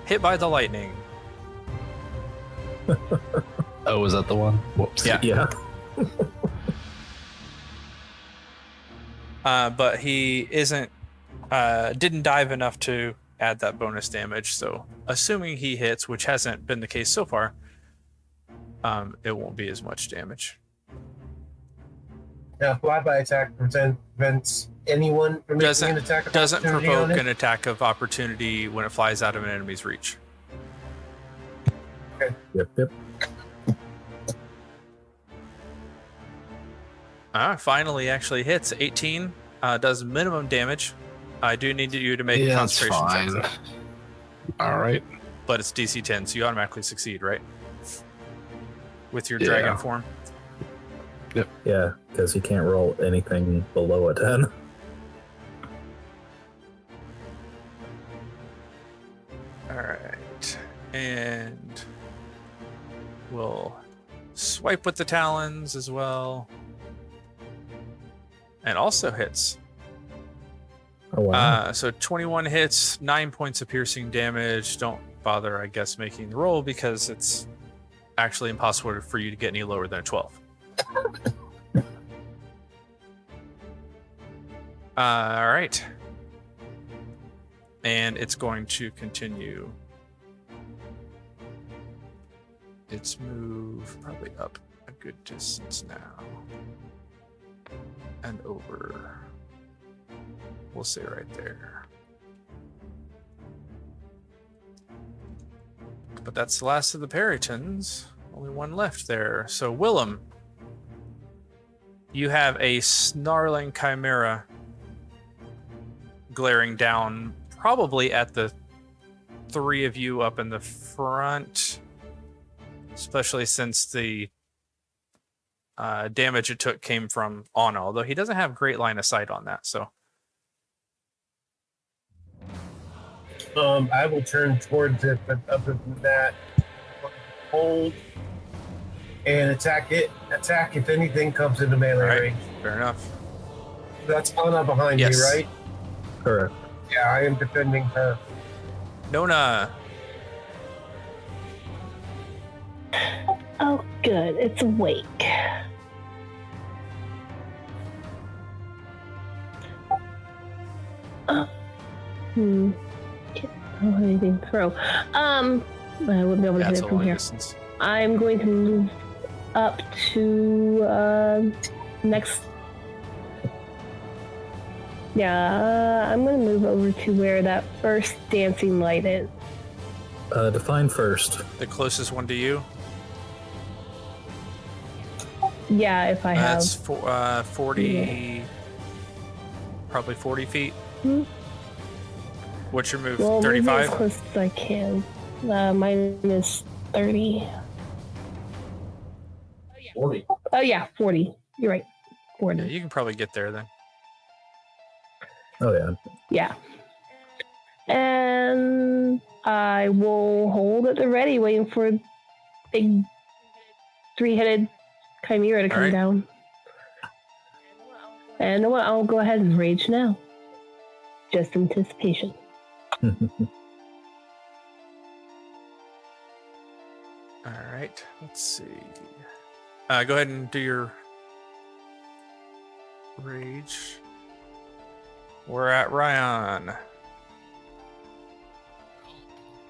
hit by the lightning. Oh, was that the one? Whoops. Yeah. Yeah. But he didn't dive enough to add that bonus damage. So assuming he hits, which hasn't been the case so far, it won't be as much damage. Now, flyby attack prevents anyone from making an attack of Doesn't opportunity provoke on it? an attack of opportunity when it flies out of an enemy's reach. Yep. Finally actually hits 18, does minimum damage. I do need you to make a Yeah, that's concentration check, fine. All right. but it's DC 10, so you automatically succeed, right? With your Yeah. dragon form. Yeah, because he can't roll anything below a 10. All right, and we'll swipe with the talons as well. and also hits. Oh, wow. So 21 hits, 9 points of piercing damage. Don't bother, I guess, making the roll because it's actually impossible for you to get any lower than a 12. All right. And it's going to continue its move probably up a good distance now. And over. We'll say right there. But that's the last of the Peritons. Only one left there. So Willem, you have a snarling chimera glaring down probably at the three of you up in the front, especially since the damage it took came from Anna, although he doesn't have great line of sight on that. So I will turn towards it, but other than that, hold and attack it. Attack if anything comes into melee range. Fair enough. That's Anna behind Yes. me, right? Correct. Yeah, I am defending her. Nona. Oh, good. It's awake. I don't have anything to throw. I wouldn't be able to hit That's it a from long here. distance. I'm going to move up to next. Yeah, I'm going to move over to where that first dancing light is. Define first. The closest one to you. Yeah, if I have. That's 40, probably 40 feet. Hmm. What's your move? Well, maybe 35? as close as I can. Mine is 30. 40. Oh yeah, 40. You're right. 40. Yeah, you can probably get there then. Oh, yeah. Yeah. And I will hold at the ready, waiting for big three-headed chimera to come Alright. down. And you know what? I'll go ahead and rage now. Just anticipation. All right, let's see. Go ahead and do your rage. We're at Ryan.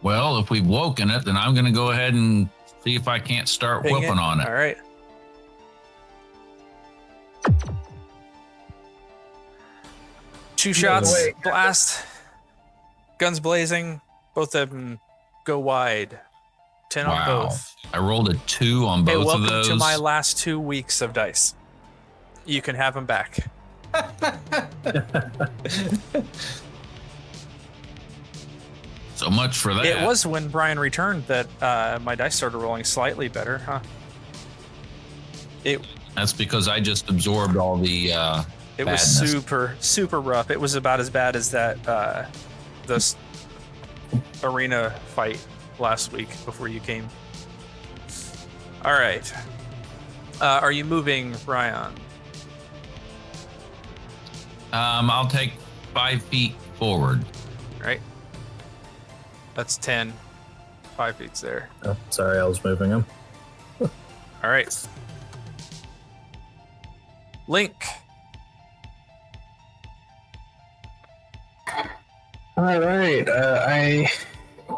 Well, if we've woken it, then I'm going to go ahead and see if I can't start Ping whooping on it. All right. Two shots, Wait. blast, guns blazing. Both of them go wide. 10 on Wow. both. I rolled a 2 on Hey, both of welcome those. to my last 2 weeks of dice. You can have them back. So much for that. It was when Brian returned that my dice started rolling slightly better, huh? That's because I just absorbed all the It was badness. super rough. It was about as bad as that this arena fight last week before you came. All right. Are you moving, Ryan? I'll take 5 feet forward. Right. That's 10. 5 feet's there. Oh, sorry, I was moving him. All right. Link. All right, I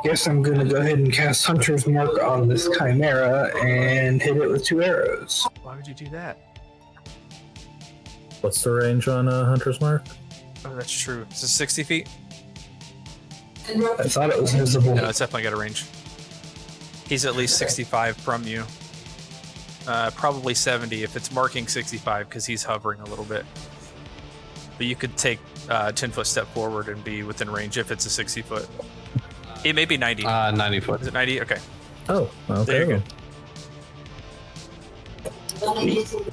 guess I'm going to go ahead and cast Hunter's Mark on this chimera and hit it with 2 arrows. Why would you do that? What's the range on Hunter's Mark? Oh, that's true. Is it 60 feet? I thought it was visible. No, it's definitely got a range. He's at least 65 from you. Probably 70 if it's marking 65 because he's hovering a little bit. But you could take a 10-foot step forward and be within range if it's a 60-foot. It may be 90. 90 foot. Is it 90? Okay. Oh, okay. There you go.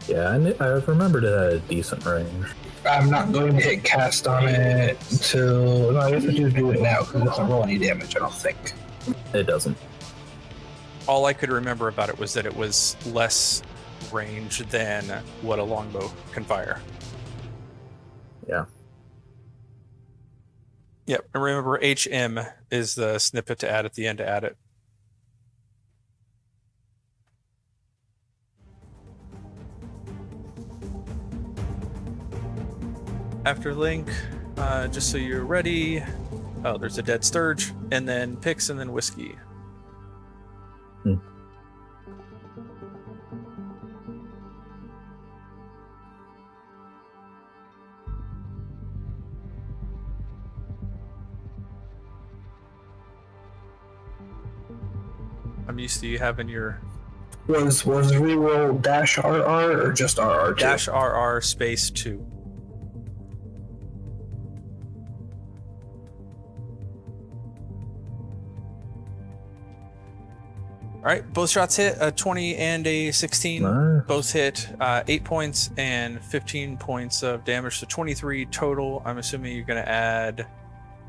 Yeah, I remembered it had a decent range. I'm not going to hit cast on it until... No, I guess I do it now because it doesn't roll any damage, I don't think. It doesn't. All I could remember about it was that it was less range than what a longbow can fire. Yeah. Yep. And remember, HM is the snippet to add at the end to add it. After Link, just so you're ready. Oh, there's a dead stirge, and then Pix, and then Whiskey. I'm used to you having your Was reroll -RR or just RR? -RR space 2. All right, both shots hit a 20 and a 16. Nice. Both hit 8 points and 15 points of damage, so 23 total. I'm assuming you're going to add.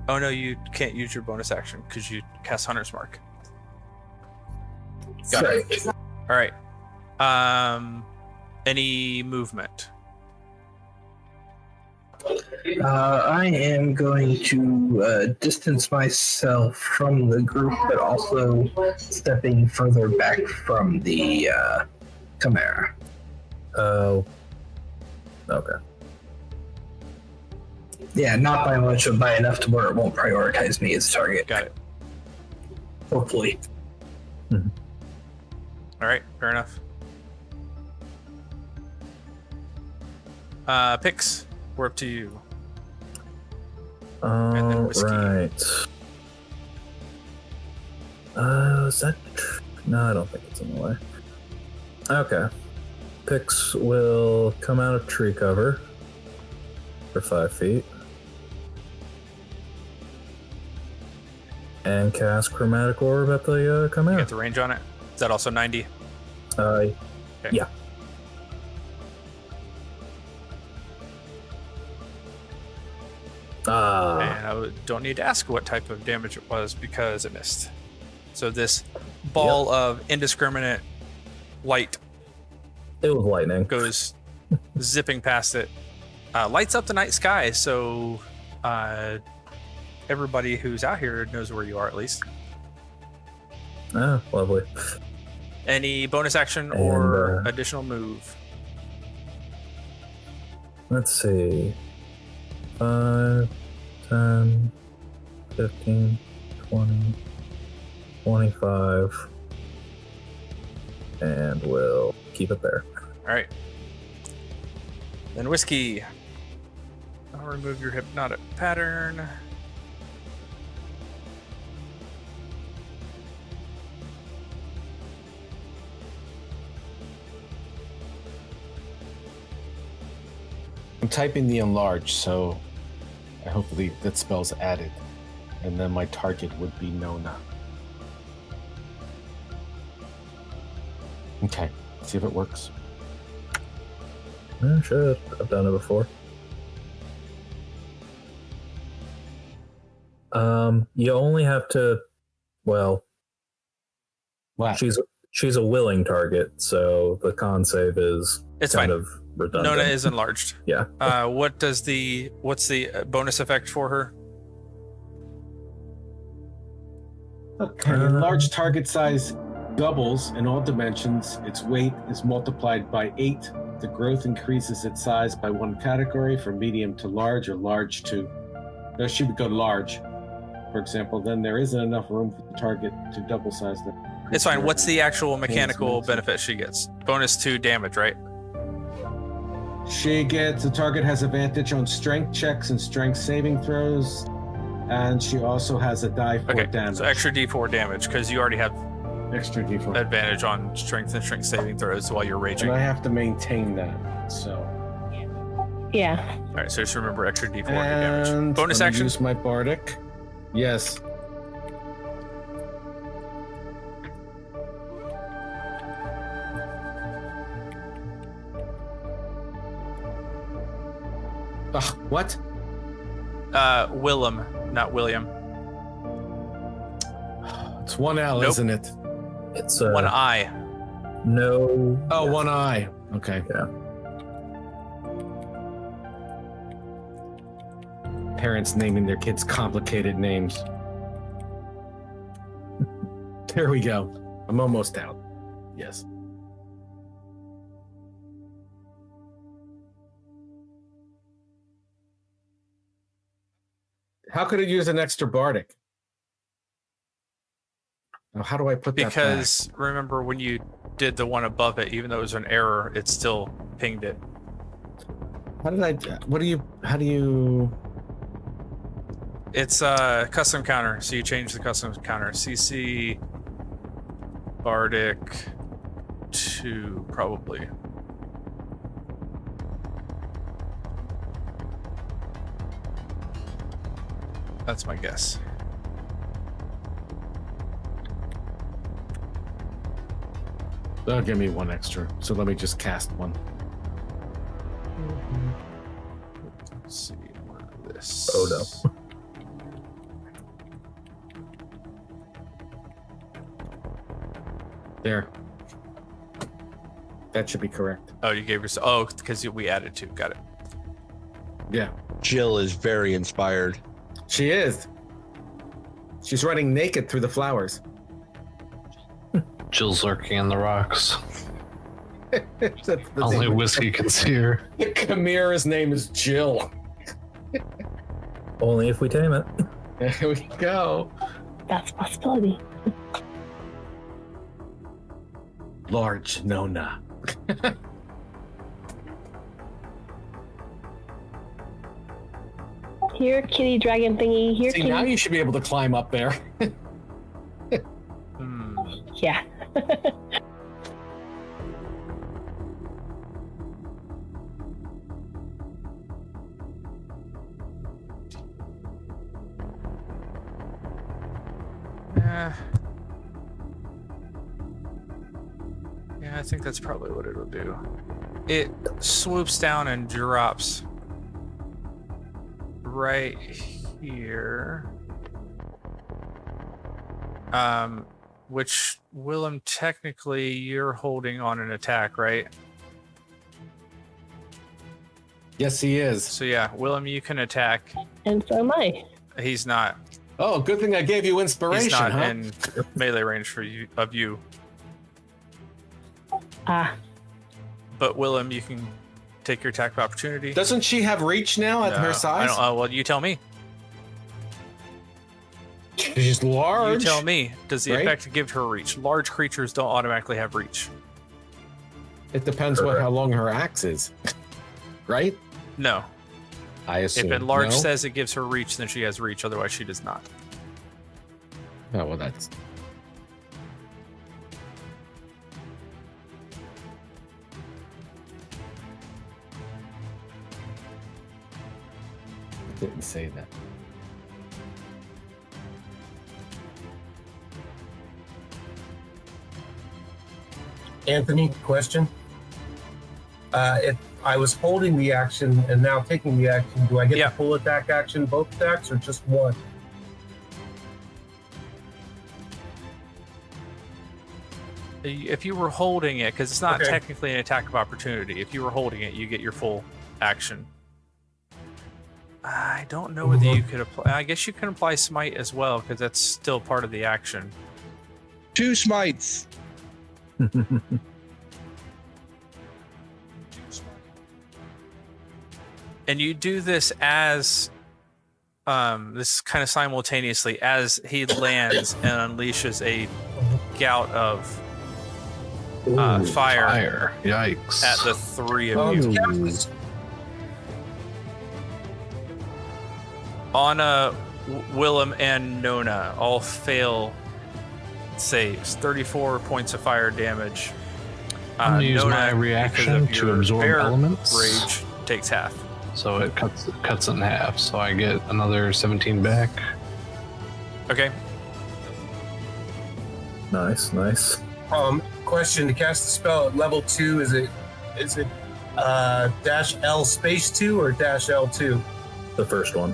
Oh no, you can't use your bonus action because you cast Hunter's Mark. Got it. All right. Any movement? I am going to distance myself from the group, but also stepping further back from the Chimera. Oh. Okay. Yeah, not by much, but by enough to where it won't prioritize me as a target. Got it. Hopefully. All right, fair enough. Pix, we're up to you. And then Whiskey. Right. Is that? No, I don't think it's in the way. Okay. Pix will come out of tree cover for 5 feet and cast Chromatic Orb at the You Chimera. get the range on it. Is that also 90? Okay. Yeah. And I don't need to ask what type of damage it was because it missed. So this ball of indiscriminate light It was lightning. goes zipping past it. Lights up the night sky, so everybody who's out here knows where you are at least. Ah, lovely. Any bonus action or And, additional move? Let's see. 5, 10, 15, 20, 25. And we'll keep it there. All right. Then Whiskey. I'll remove your hypnotic pattern. I'm typing the enlarge, so hopefully that spell's added, and then my target would be Nona. Okay, see if it works. Yeah, should. I've done it before. You only have to. Well, Wow. she's a willing target, so the con save is It's kind fine. of redundant. Nona is enlarged. Yeah. What's the bonus effect for her? Okay, enlarged target size doubles in all dimensions. Its weight is multiplied by 8. The growth increases its size by 1 category from medium to large or large to. No, she would go large, for example. Then there isn't enough room for the target to double size the. It's fine. What's the actual Hands mechanical moves. benefit she gets? Bonus 2 damage, right? She gets the target has advantage on strength checks and strength saving throws, and she also has a die for Okay, damage. so extra D4 damage because you already have extra d4. advantage on strength and strength saving throws while you're raging. And All I have to maintain that. So. Yeah. right, so just remember extra D4 damage. And Bonus let me action? Use my bardic. Yes. Ugh, what? Willem, not William. It's one L, Nope. isn't it? It's One I. No. Oh, one eye. Okay. Yeah. Parents naming their kids complicated names. There we go. I'm almost out. Yes. How could it use an extra bardic? Now, how do I put that back? Because remember when you did the one above it, even though it was an error, it still pinged it. How do you... It's a custom counter, so you change the custom counter. CC Bardic 2, probably. That's my guess. They'll give me one extra, so let me just cast one. Let's see this. Oh no. There. That should be correct. Oh, you gave yourself. Oh, because we added 2. Got it. Yeah. Jill is very inspired. She is. She's running naked through the flowers. Jill's lurking in the rocks. That's the Only name. whiskey can see her. Chimera's name is Jill. Only if we tame it. There we go. That's a possibility. Large Nona. Here, kitty dragon thingy. Here, See, kitty. now you should be able to climb up there. Yeah. Yeah, I think that's probably what it would do. It swoops down and drops right here. Which, Willem, technically you're holding on an attack, right? Yes, he is. So yeah, Willem, you can attack. And so am I. He's not. Oh, good thing I gave you inspiration, He's not huh? in melee range for you of you. Ah. But Willem, you can take your attack of opportunity. Doesn't she have reach now at No, her I size? don't. Oh, well, you tell me. She's large. You tell me. Does the right? effect give her reach? Large creatures don't automatically have reach. It depends how long her axe is, right? No. I assume. If enlarge no? says it gives her reach, then she has reach. Otherwise, she does not. Oh well, that's. I didn't say that. Anthony, question. If I was holding the action and now taking the action, do I get Yeah. the full attack action, both attacks, or just one? If you were holding it, because it's not Okay. technically an attack of opportunity. If you were holding it, you get your full action. I don't know whether you could apply. I guess you can apply smite as well, because that's still part of the action. 2 smites. And you do this as this kind of simultaneously as he lands and unleashes a gout of fire Fire. Yikes. at the 3 of you. Anna, Willem, and Nona all fail saves. 34 points of fire damage. I'm gonna use my because reaction of to your absorb bear elements. Rage takes half. So it cuts it in half. So I get another 17 back. Okay. Nice. Question: to cast the spell at level 2, is it dash L space 2 or dash L2? The first one.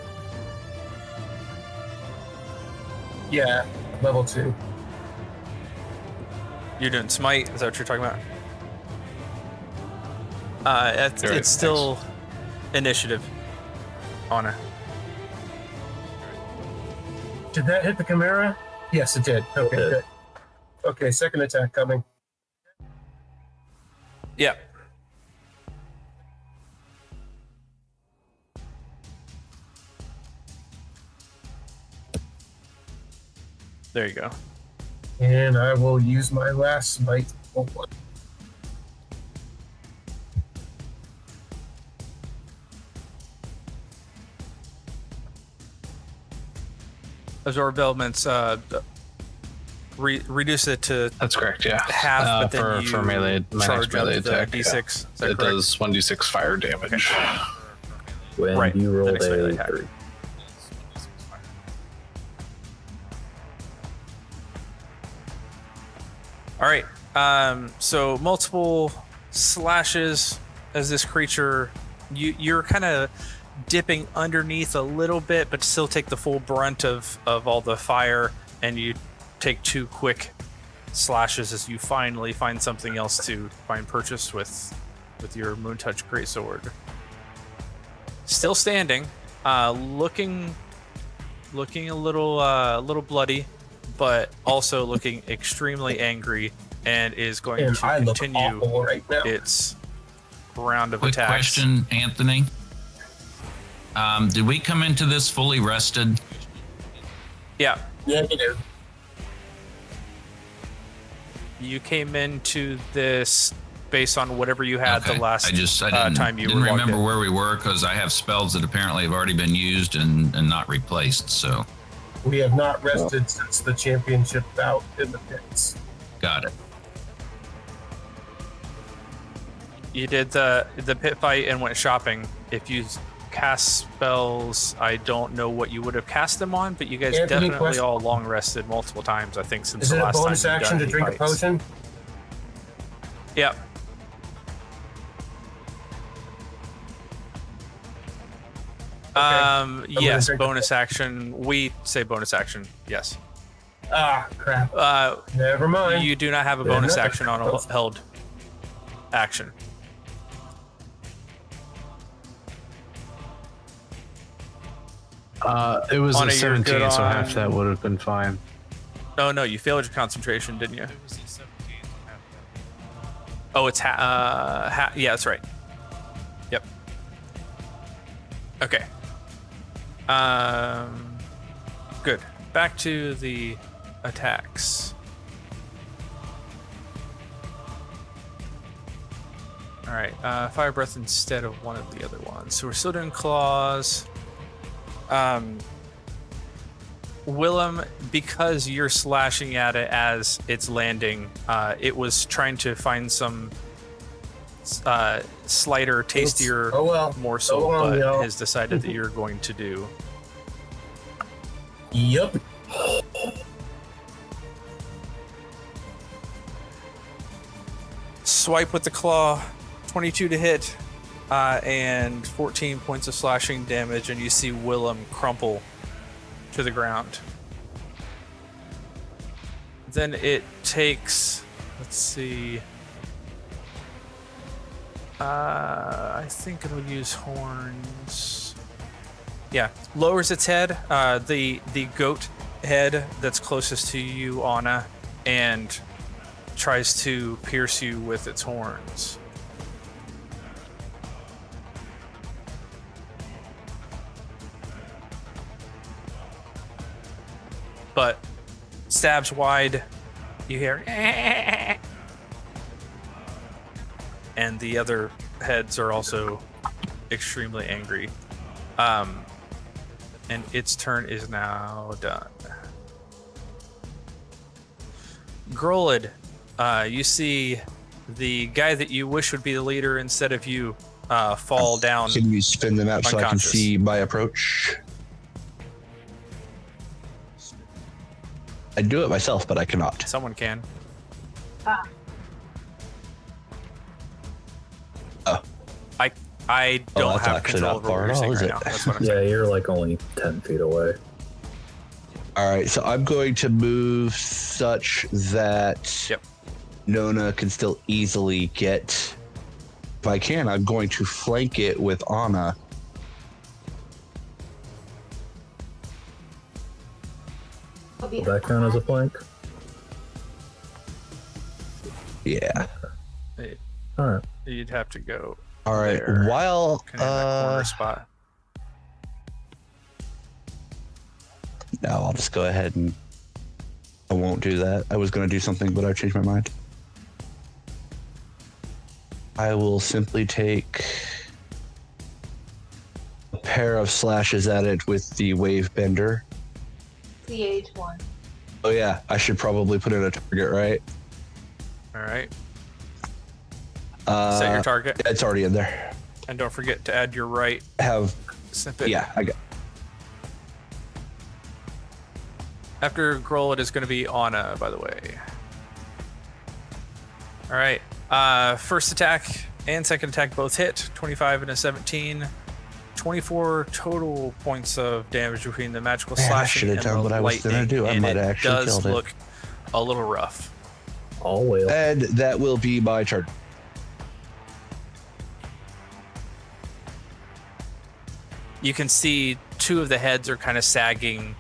Yeah, level 2. You're doing smite. Is that what you're talking about? It's still initiative. Anna. Did that hit the Chimera? Yes, it did. Okay, good. Okay, second attack coming. Yeah. There you go. And I will use my last smite. Oh, Absorb elements. Reduce it to That's correct. Yeah. half, but then you for melee, my charge next melee up the attack. D6. Yeah. Is that It correct? does 1d6 fire damage. When Right, you roll the next melee a attack. 3. All right. So multiple slashes as this creature. You're kind of dipping underneath a little bit, but still take the full brunt of all the fire, and you take 2 quick slashes as you finally find something else to find purchase with your Moontouch Greatsword. Still standing, looking a little bloody, but also looking extremely angry, and is going and to I look continue awful right now. its round of Quick attacks. question, Anthony. Did we come into this fully rested? Yeah, Negative. you came into this based on whatever you had Okay. the last I didn't, time you didn't were logged remember in. where we were because I have spells that apparently have already been used and not replaced. So We have not rested since the championship bout in the pits. got it. You did the pit fight and went shopping. If you cast spells, I don't know what you would have cast them on, but you guys Anthony, definitely question? all long rested multiple times, I think, since Is the it a last bonus time you've action done to any drink a fights. potion? Yep. Yes, drink a bonus action. We say bonus action. Yes. Ah, crap. Uh, Never mind. you do not have a Then bonus nothing. action on a held action. It was Anna, a you're good 17, so half on- that would have been fine. No, you failed your concentration, didn't you? Oh, it's yeah, that's right. Yep. Okay. Good. Back to the attacks. All right. Fire breath instead of one of the other ones. So we're still doing claws. Willem, because you're slashing at it as it's landing, it was trying to find some slighter, tastier Oh well. morsel, So long, but y'all. has decided that you're going to do. Yep. Swipe with the claw, 22 to hit, and 14 points of slashing damage, and you see Willem crumple to the ground. Then it takes, let's see, I think it'll use horns. Yeah, lowers its head, the goat head that's closest to you, Anna, and tries to pierce you with its horns. But stabs wide, you hear, and the other heads are also extremely angry. And its turn is now done. Grolid, you see the guy that you wish would be the leader instead of you fall down. Can you spin them out so I can Unconscious. see my approach? I'd do it myself, but I cannot. Someone can. I don't that's have actually control not over what far you're at all, saying is right it? now. That's what I'm Yeah, saying. you're like only 10 feet away. All right, so I'm going to move such that Yep. Nona can still easily get. If I can, I'm going to flank it with Anna. Will that count as a flank? Yeah. All right. You'd have to go. All right. There. While Kind of in that corner spot. no, I'll just go ahead and I won't do that. I was going to do something, but I changed my mind. I will simply take a pair of slashes at it with the wave bender. The age one. Oh yeah, I should probably put in a target, right? All right. Set your target. It's already in there. And don't forget to add your right Have snippet. yeah, I got. After Groll, it is going to be Anna, by the way. All right. First attack and second attack both hit. 25 and a 17. 24 total points of damage between the magical Man, I slashing should have and done the what I was gonna lightning, do. I and might have actually does killed it. look a little rough. All whale. And that will be my turn. You can see two of the heads are kind of sagging,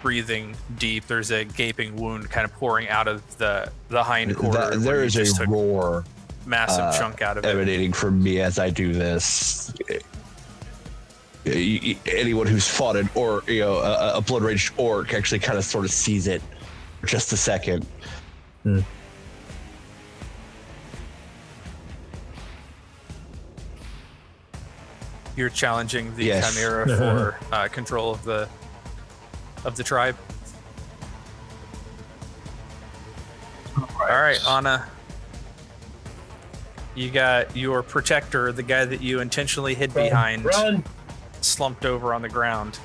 breathing deep. There's a gaping wound kind of pouring out of the hind quarter. There where is you just a took roar massive chunk out of it. emanating from me as I do this. Anyone who's fought an orc, a blood raged orc, actually kind of sort of sees it for just a second. You're challenging the Yes. Chimera for control of the tribe. All right, Anna. You got your protector, the guy that you intentionally hid behind, Run! slumped over on the ground.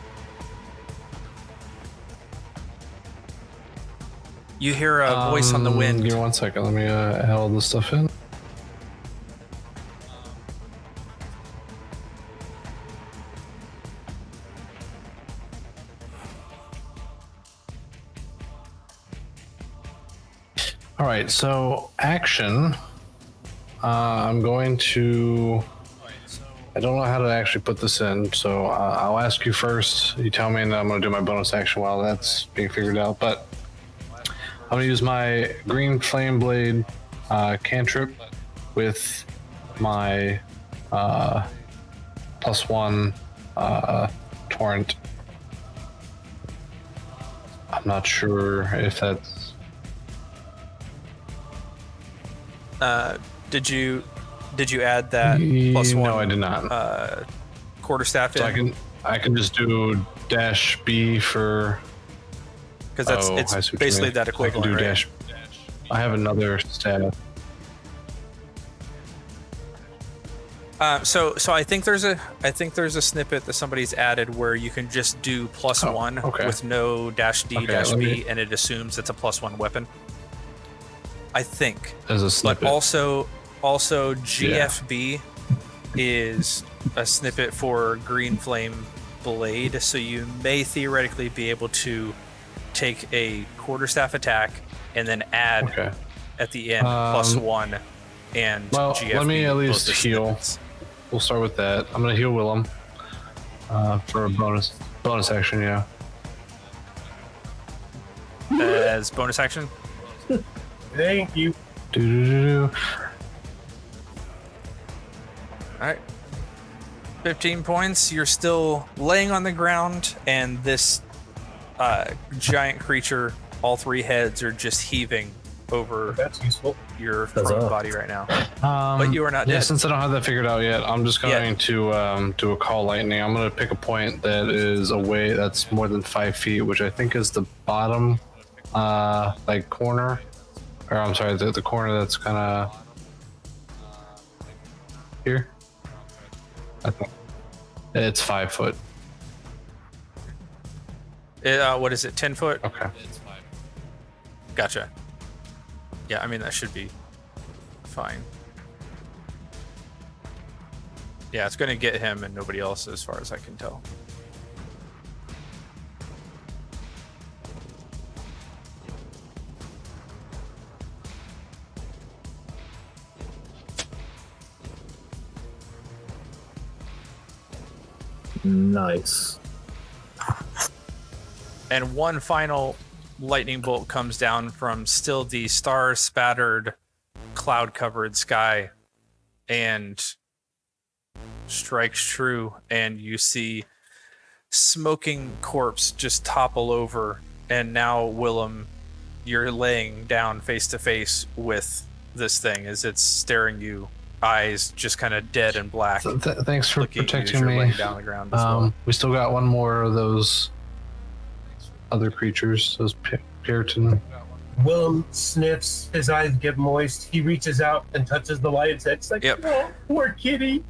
You hear a voice on the wind. Give me 1 second. Let me add all this stuff in. All right, so action. I'm going to. I don't know how to actually put this in, so I'll ask you first. You tell me, and then I'm going to do my bonus action while that's being figured out. But I'm going to use my green flame blade cantrip with my +1 torrent. I'm not sure if that's. Did you add that +1? No, I did not. Quarterstaff So in? I can just do dash B for. Because that's I see it's what you basically mean. that I can equivalent, do right? dash. I have another status. So I think there's a snippet that somebody's added where you can just do +1 okay. with no dash D Okay, dash let B, me- and it assumes it's a +1 weapon. I think. As a But snippet. also GFB is a snippet for green flame blade, so you may theoretically be able to take a quarterstaff attack and then add Okay. at the end +1 and Well, GFB. let me at both least the heal. snippets. We'll start with that. I'm gonna heal Willem for a bonus action. Yeah. As bonus action. Thank you. Do. All right. 15 points. You're still laying on the ground, and this giant creature, all three heads are just heaving over That's useful. your Huzzah. prone body right now. But you are not Yeah, dead. since I don't have that figured out yet, I'm just going Yeah. to do a call lightning. I'm going to pick a point that is away, that's more than 5 feet, which I think is the bottom, like corner. Or I'm sorry, the corner that's kind of here. I think it's 5 foot. What is it? 10 foot? Okay. Gotcha. Yeah, I mean that should be fine. Yeah, it's gonna get him and nobody else, as far as I can tell. Nice. And one final lightning bolt comes down from still the star-spattered, cloud-covered sky and strikes true, and you see smoking corpse just topple over, and now Willem, you're laying down face to face with this thing as it's staring you, eyes just kind of dead and black. Thanks for looking at you as protecting you're me. laying down on the ground as well. We still got one more of those other creatures, those Puritan. Willem sniffs, his eyes get moist. He reaches out and touches the lion's head. It's like, Yep. oh, poor kitty.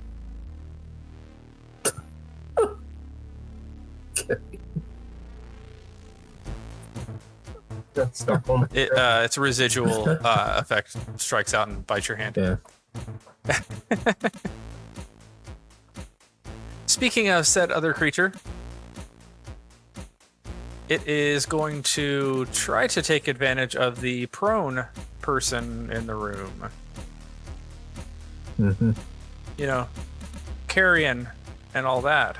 That's Stockholm. It's a residual effect, strikes out and bites your hand. Yeah. Speaking of said other creature, it is going to try to take advantage of the prone person in the room. Mm-hmm. You know, carrion and all that.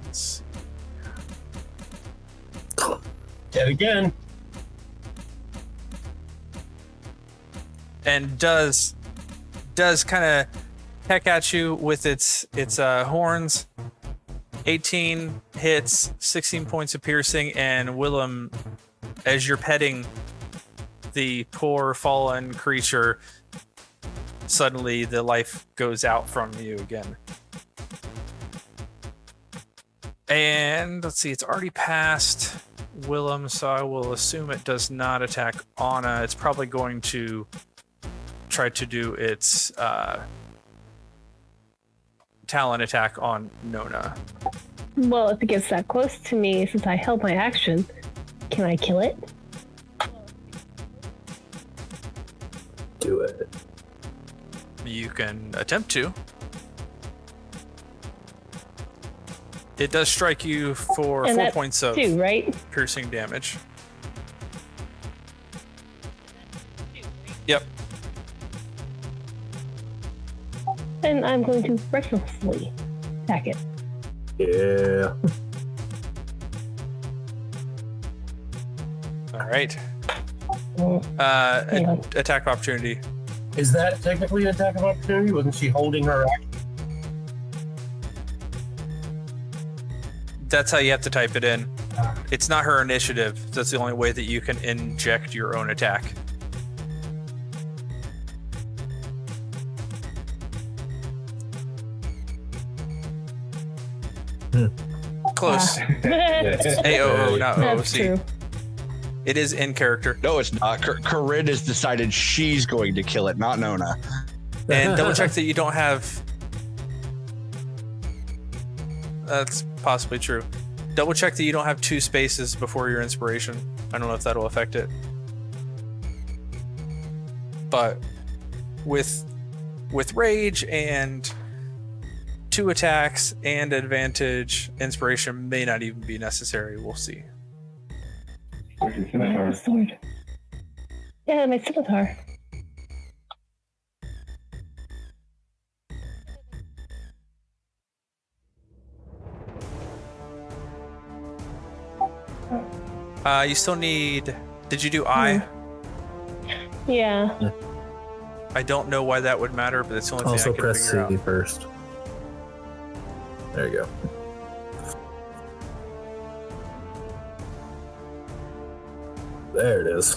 Let's see. Dead again. And does kind of peck at you with its horns. 18 hits, 16 points of piercing, and Willem, as you're petting the poor fallen creature, suddenly the life goes out from you again. And let's see, it's already past Willem, so I will assume it does not attack Anna. It's probably going to try to do its talon attack on Nona. Well, if it gets that close to me, since I held my action, can I kill it? Do it. You can attempt to. It does strike you for And 4 that's points of 2, right? piercing damage. Yep. And I'm going to recklessly attack it. Yeah. All right. Hang on. Attack of opportunity. Is that technically an attack of opportunity? Wasn't she holding her action? That's how you have to type it in. It's not her initiative. That's the only way that you can inject your own attack. Close. AOO, not That's OOC. true. It is in character. No, it's not. Corinne has decided she's going to kill it, not Nona. And double check that you don't have. That's possibly true. Double check that you don't have 2 spaces before your inspiration. I don't know if that'll affect it. But with rage and 2 attacks and advantage, inspiration may not even be necessary. We'll see. I have a sword. Yeah, my scimitar. You still need. Did you do I? Yeah. I don't know why that would matter, but it's the only thing Also I can press figure C out. first. There you go. There it is.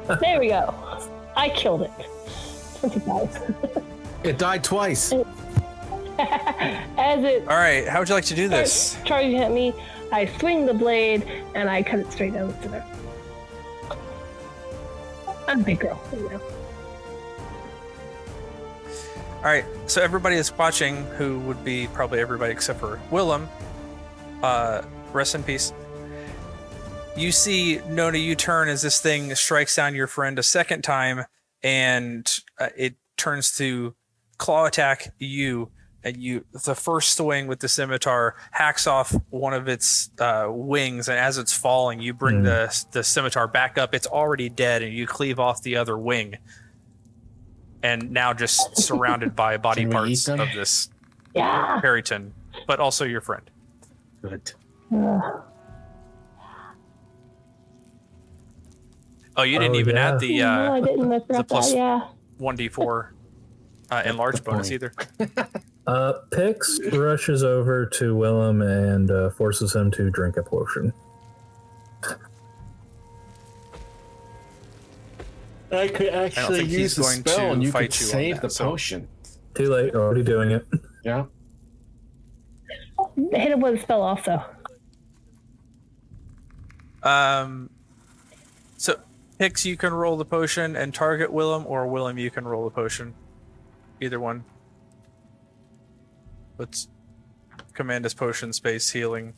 There we go. I killed it. 25. It died twice. As it All right, how would you like to do this? starts charging at me, I swing the blade and I cut it straight down the center. I'm a big girl, you know. All right, so everybody is watching, who would be probably everybody except for Willem. Rest in peace. You see, Nona, you turn as this thing strikes down your friend a second time, and it turns to claw attack you, and the first swing with the scimitar hacks off one of its wings, and as it's falling, you bring the scimitar back up. It's already dead, and you cleave off the other wing, and now just surrounded by body Can we parts eat them? of this Yeah. Perryton, but also your friend. Good. Oh, you didn't even add the no, I didn't. I forgot plus- that. Yeah. 1d4 enlarged bonus point. either. Pix rushes over to Willem and forces him to drink a potion. I could actually think he's use the going spell to and you fight could you on save that, the so- potion. Too late, already doing it. Yeah. Hit him with a spell also. So Hicks, you can roll the potion and target Willem, or Willem, you can roll the potion. Either one. Let's command his potion, space healing,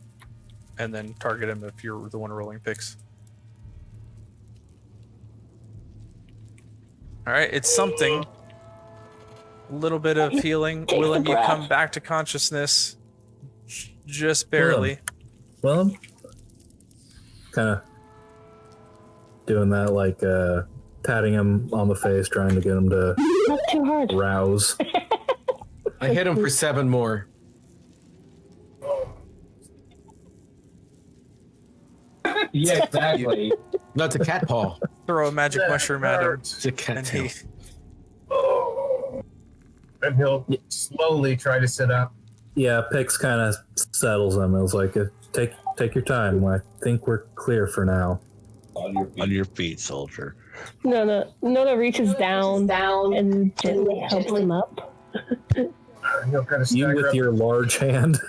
and then target him if you're the one rolling picks. All right, it's something. A little bit of healing. Take Willem, the you breath. come back to consciousness, just barely. Willem? Kind of doing that, like patting him on the face, trying to get him to Not too hard. rouse. I hit him for 7 more. Yeah, exactly. That's a cat paw. Throw a magic mushroom at him, It's a cat and tail. And he'll slowly try to sit up. Yeah, Pix kind of settles him. It was like, take your time. I think we're clear for now. On your feet, soldier. No, reaches down and gently helps him up. He'll kind of You stagger with up your large hand.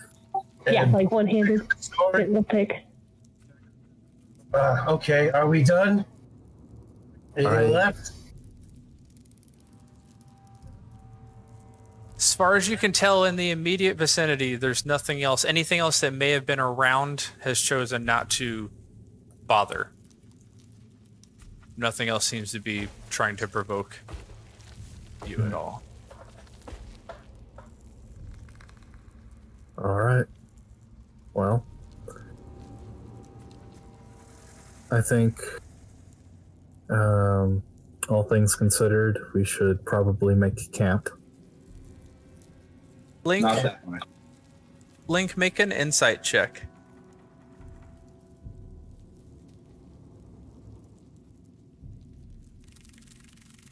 Yeah, and- like one-handed. Getting the pick. Okay, are we done? Anything left? As far as you can tell, in the immediate vicinity, there's nothing else. Anything else that may have been around has chosen not to bother. Nothing else seems to be trying to provoke you at all. All right. Well, I think, all things considered, we should probably make camp. Link, Not that one. Link, make an insight check.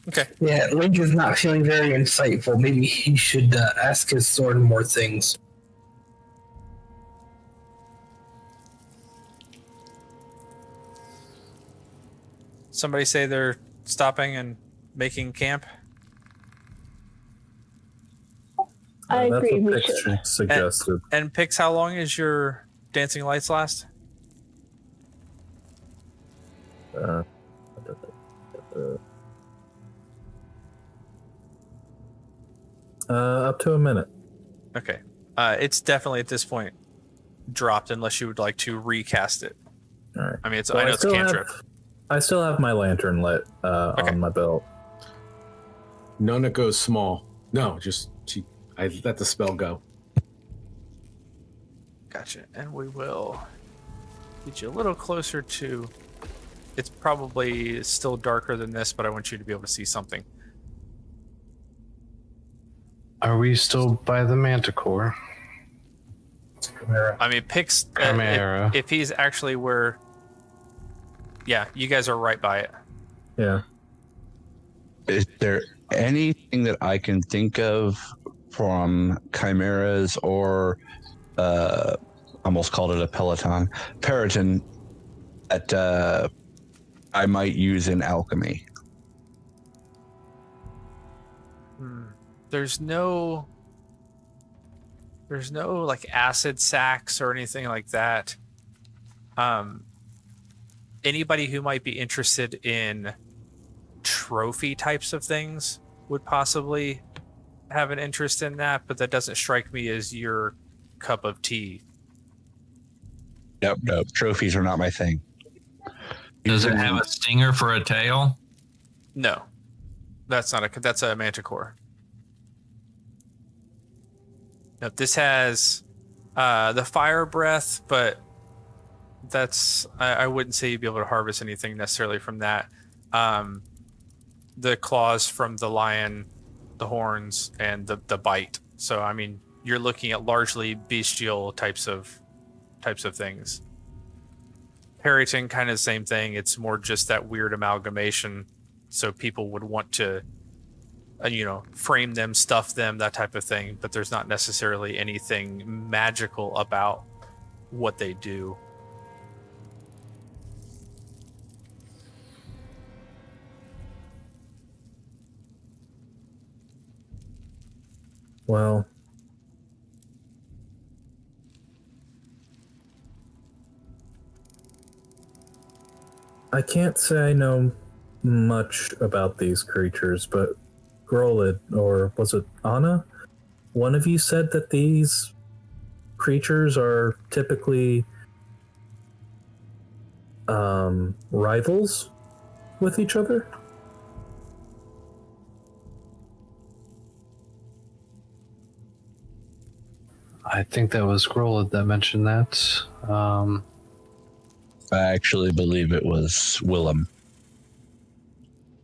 Okay. Yeah, Link is not feeling very insightful. Maybe he should ask his sword more things. Somebody say they're stopping and making camp. I That's agree. what We Pix should. suggested. And Pix, how long is your dancing lights last? Up to a minute. Okay. It's definitely at this point dropped unless you would like to recast it. All right. I mean, Well, I know it's a still cantrip. I still have my lantern lit on my belt. Nona goes small. No, I let the spell go. Gotcha. And we will get you a little closer to. It's probably still darker than this, but I want you to be able to see something. Are we still by the manticore? Chimera. I mean, Pix, Chimera. if he's actually where. Yeah, you guys are right by it. Yeah. Is there anything that I can think of from chimeras or almost called it a Perryton that I might use in alchemy? There's no like acid sacks or anything like that. Anybody who might be interested in trophy types of things would possibly have an interest in that, but that doesn't strike me as your cup of tea. Nope. Trophies are not my thing. Does it have a stinger for a tail? No, that's a manticore. Now, this has the fire breath, but I wouldn't say you'd be able to harvest anything necessarily from that. The claws from the lion, the horns, and the bite. So, I mean, you're looking at largely bestial types of things. Peryton, kind of the same thing. It's more just that weird amalgamation. So people would want to, frame them, stuff them, that type of thing. But there's not necessarily anything magical about what they do. Well, I can't say I know much about these creatures, but Grolid, or was it Anna? One of you said that these creatures are typically rivals with each other? I think that was Grolid that mentioned that. I actually believe it was Willem.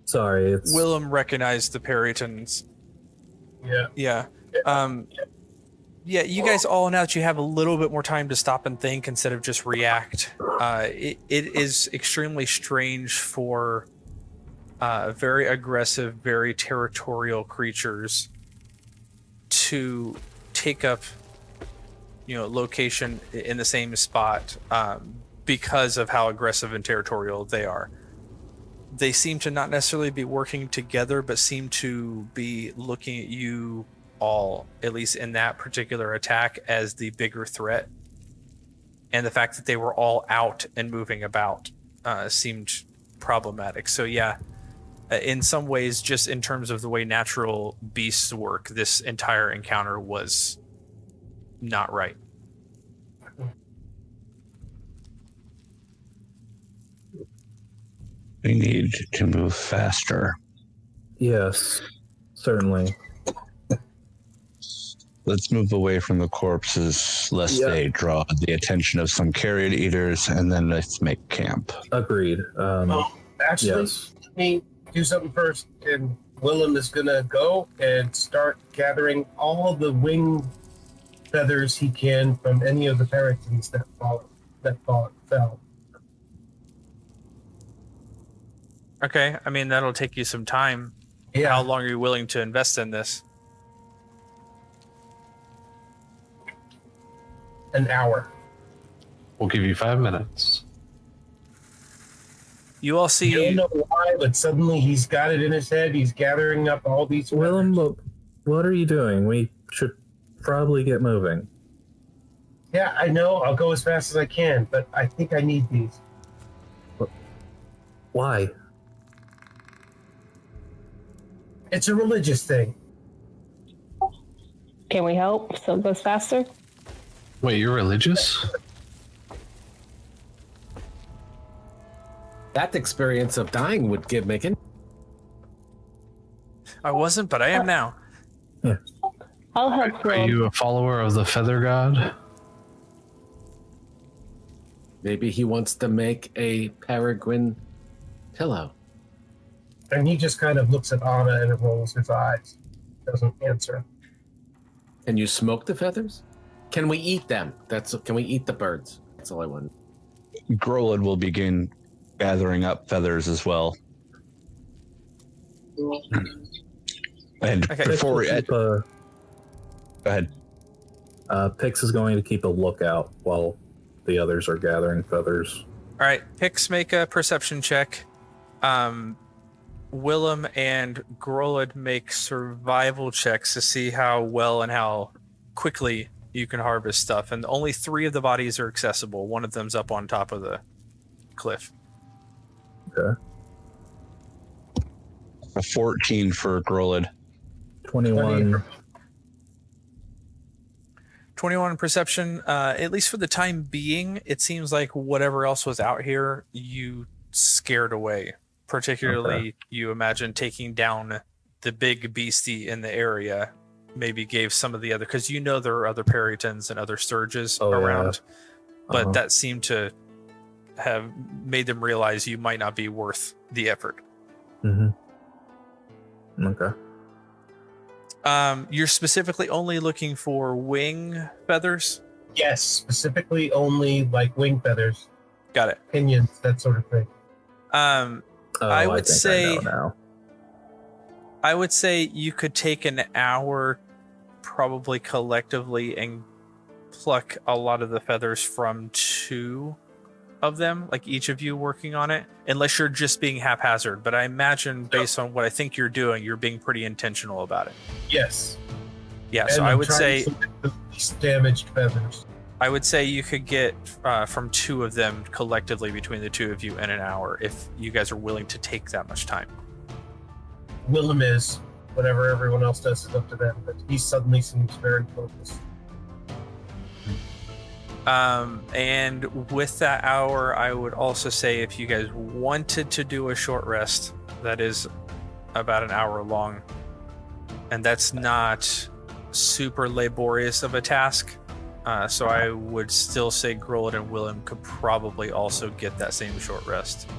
Sorry, it's... Willem recognized the Perytons. Yeah. Yeah, you guys all, now that you have a little bit more time to stop and think instead of just react, it is extremely strange for very aggressive, very territorial creatures to take up, location in the same spot because of how aggressive and territorial they are. They seem to not necessarily be working together, but seem to be looking at you all, at least in that particular attack, as the bigger threat. And the fact that they were all out and moving about seemed problematic. So yeah, in some ways, just in terms of the way natural beasts work, this entire encounter was not right. We need to move faster. Yes, certainly. Let's move away from the corpses, lest they draw the attention of some carrion eaters, and then let's make camp. Agreed. Actually, yes. let me do something first. And Willem is going to go and start gathering all the wing feathers he can from any of the perytons that fell. Okay, I mean, that'll take you some time. Yeah. How long are you willing to invest in this? An hour. We'll give you 5 minutes. You all see... You don't know why, but suddenly he's got it in his head. He's gathering up all these feathers. Willem, what are you doing? We should probably get moving. Yeah, I know. I'll go as fast as I can, but I think I need these. Why? It's a religious thing. Can we help so it goes faster? Wait, you're religious? That experience of dying would give Macon. I wasn't, but I am now. I'll help. Are you a follower of the feather god? Maybe he wants to make a peregrine pillow. And he just kind of looks at Anna and rolls his eyes. Doesn't answer. Can you smoke the feathers? Can we eat them? Can we eat the birds? That's all I want. Grolid will begin gathering up feathers as well. And Okay. before we... Go ahead. Pix is going to keep a lookout while the others are gathering feathers. All right, Pix, make a perception check. Willem and Grolid make survival checks to see how well and how quickly you can harvest stuff. And only 3 of the bodies are accessible. One of them's up on top of the cliff. Okay. A 14 for Grolid. 21. 21 perception. At least for the time being, it seems like whatever else was out here, you scared away. Particularly, you imagine taking down the big beastie in the area. maybe gave some of the other, because you know there are other Perytons and other stirges Oh, yeah. around, but Uh-huh. that seemed to have made them realize you might not be worth the effort. Mm-hmm. Okay. You're specifically only looking for wing feathers? Yes, specifically only like wing feathers, Got it. pinions, that sort of thing. I would think say- I know now. I would say you could take an hour probably collectively and pluck a lot of the feathers from 2 of them, like each of you working on it, unless you're just being haphazard. But I imagine based on what I think you're doing, you're being pretty intentional about it. Yes. Yeah, And so I I'm would trying say to select the least damaged feathers. you could get from 2 of them collectively between the 2 of you in an hour if you guys are willing to take that much time. Willem is. Whatever everyone else does is up to them, but he suddenly seems very focused. And with that hour, I would also say if you guys wanted to do a short rest, that is about an hour long, and that's not super laborious of a task. So I would still say Grolid and Willem could probably also get that same short rest.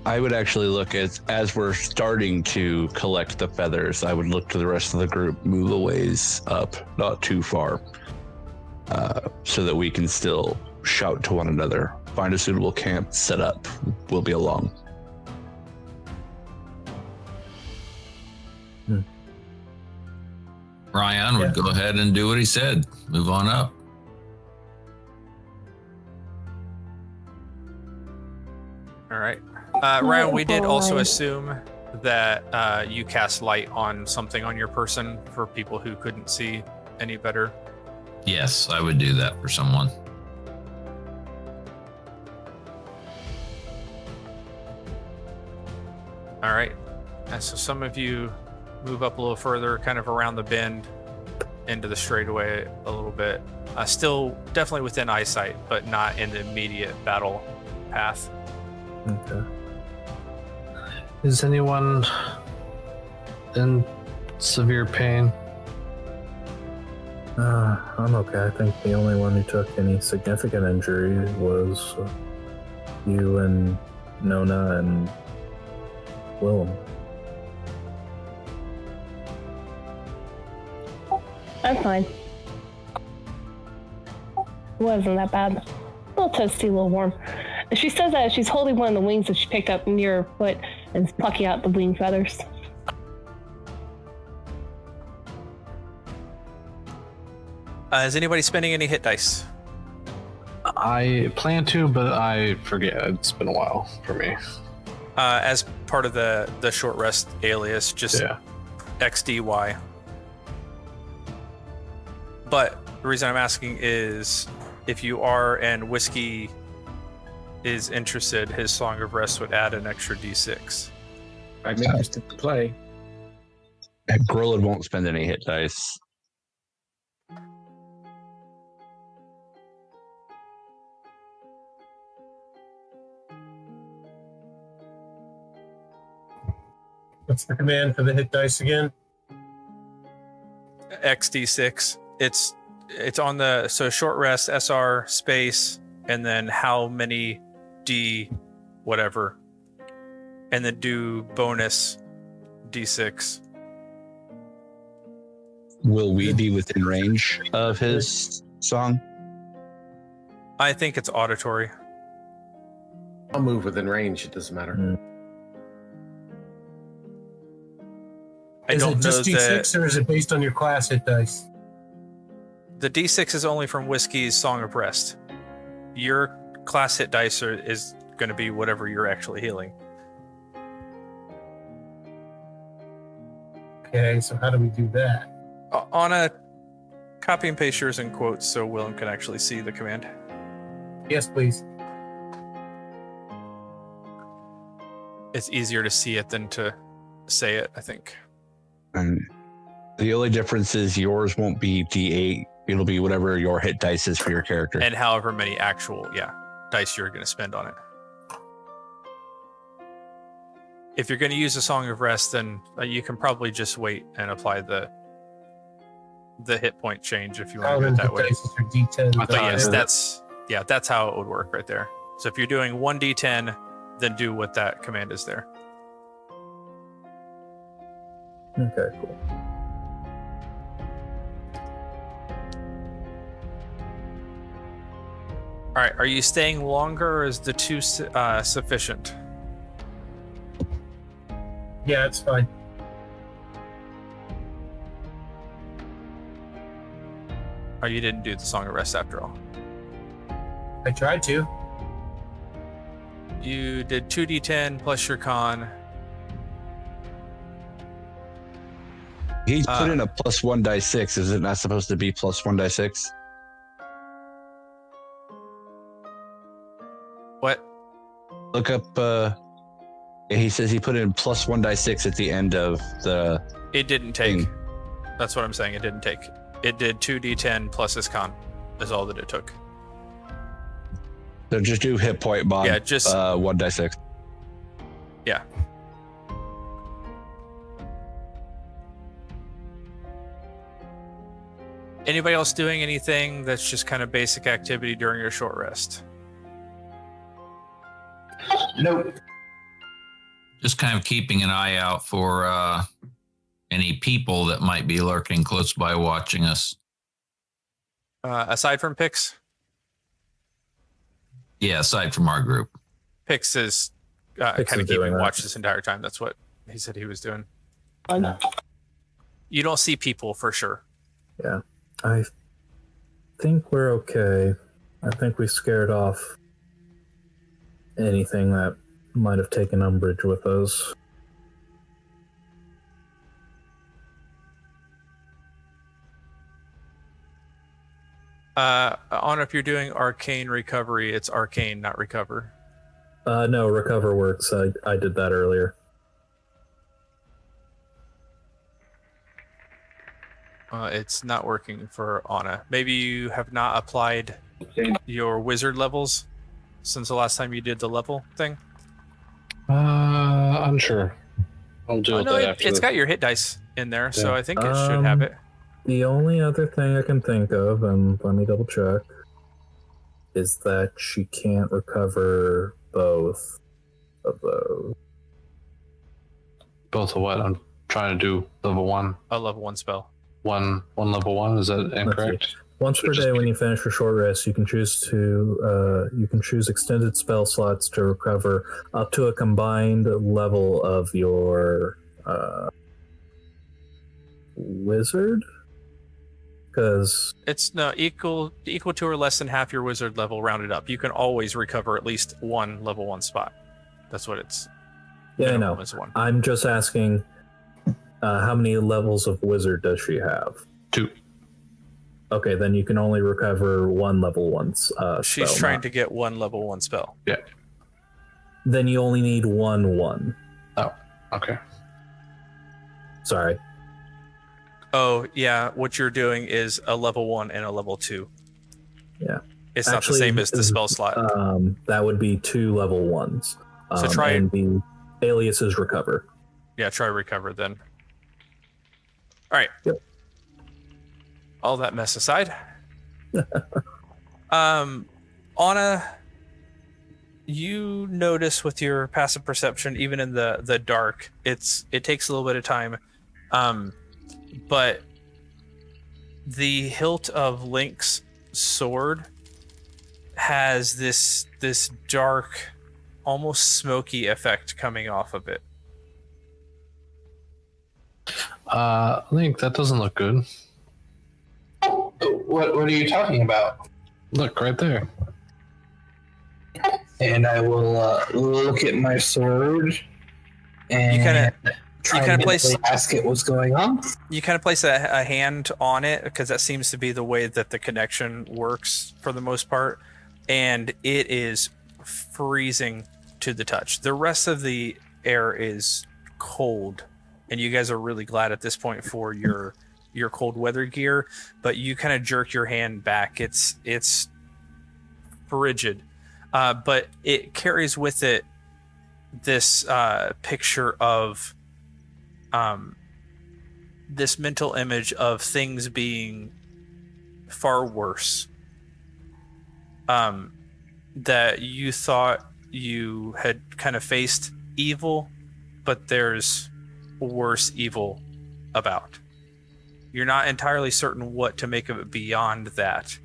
I would actually look as we're starting to collect the feathers, I would look to the rest of the group, move a ways up, not too far, so that we can still shout to one another. Find a suitable camp, set up. We'll be along. Ryan would go ahead and do what he said. Move on up. All right. Ryan, we did also assume that you cast light on something on your person for people who couldn't see any better. Yes, I would do that for someone. All right. And so some of you move up a little further, kind of around the bend into the straightaway a little bit. Still definitely within eyesight, but not in the immediate battle path. Okay. Is anyone in severe pain? I'm okay. I think the only one who took any significant injury was you and Nona and Willem. I'm fine. It wasn't that bad. A little toasty, a little warm. She says that she's holding one of the wings that she picked up near her foot and is plucking out the wing feathers. Is anybody spending any hit dice? I plan to, but I forget. It's been a while for me. As part of the short rest alias, just Yeah. XDY. But the reason I'm asking is if you are and Whiskey is interested, his Song of Rest would add an extra D6. I'm interested to play. Grolid won't spend any hit dice. What's the command for the hit dice again? XD6. It's on the short rest SR space and then how many D whatever, and then do bonus D6. Will we be within range of his song? I think it's auditory. I'll move within range. It doesn't matter. I Is don't it know just that D6 or is it based on your class hit dice? the D6 is only from Whiskey's Song of Rest. Your class hit dice is going to be whatever you're actually healing. Okay, so how do we do that? On a copy and paste yours in quotes so Willem can actually see the command. Yes, please. It's easier to see it than to say it, I think. And the only difference is yours won't be D8. It'll be whatever your hit dice is for your character. And however many actual, dice you're going to spend on it. If you're going to use a Song of Rest, then you can probably just wait and apply the the hit point change if you want to do it that way. Dice are D10. But yes, that's how it would work right there. So if you're doing 1d10, then do what that command is there. Okay, cool. All right, are you staying longer, or is the 2 sufficient? Yeah, it's fine. Or you didn't do the Song of Rest after all? I tried to. You did 2d10 plus your con. He put in a +1 die 6. Is it not supposed to be +1 die 6? What? Look up. He says he put in +1 die 6 at the end of the. It didn't take. thing. That's what I'm saying. It didn't take. It did 2d10 plus his con. Is all that it took. So just do hit point mod. Yeah, just 1 die 6. Yeah. Anybody else doing anything that's just kind of basic activity during your short rest? Nope. Just kind of keeping an eye out for any people that might be lurking close by watching us. Aside from Pix? Yeah, aside from our group. Pix is kind of keeping watch this entire time. That's what he said he was doing. I know. You don't see people for sure. Yeah. I think we're okay. I think we scared off anything that might have taken umbrage with us. On if you're doing arcane recovery, it's arcane, not recover. No, recover works. I did that earlier. It's not working for Anna. Maybe you have not applied your wizard levels since the last time you did the level thing. Unsure. I'll do No, that after. it's got your hit dice in there, so I think it should have it. The only other thing I can think of, and let me double check, is that she can't recover both of those. Both of what? I'm trying to do level 1. A level 1 spell. One level 1. Is that incorrect? Once per day, when you finish your short rest, you can choose extended spell slots to recover up to a combined level of your wizard. Because it's equal to or less than half your wizard level rounded up. You can always recover at least one level 1 spot. That's what it's. Yeah, I know. I'm just asking, how many levels of wizard does she have? 2. Okay, then you can only recover one level 1 spell. She's trying to get one level 1 spell. Yeah. Then you only need 1. Oh, okay. Sorry. Oh, yeah. What you're doing is a level 1 and a level 2. Yeah. It's not the same as the spell slot. That would be 2 level 1s. So try and the aliases recover. Yeah, try recover then. All right. Yep. All that mess aside. Anna, you notice with your passive perception, even in the dark, it takes a little bit of time. But the hilt of Link's sword has this dark, almost smoky effect coming off of it. Link, that doesn't look good. What are you talking about? Look right there. And I will look at my sword and You kind of place ask it what's going on. You kind of place a hand on it because that seems to be the way that the connection works for the most part, and it is freezing to the touch. The rest of the air is cold, and you guys are really glad at this point for your cold weather gear, but you kind of jerk your hand back. It's frigid, but it carries with it this picture of this mental image of things being far worse. That you thought you had kind of faced evil, but there's worse evil about. You're not entirely certain what to make of it beyond that,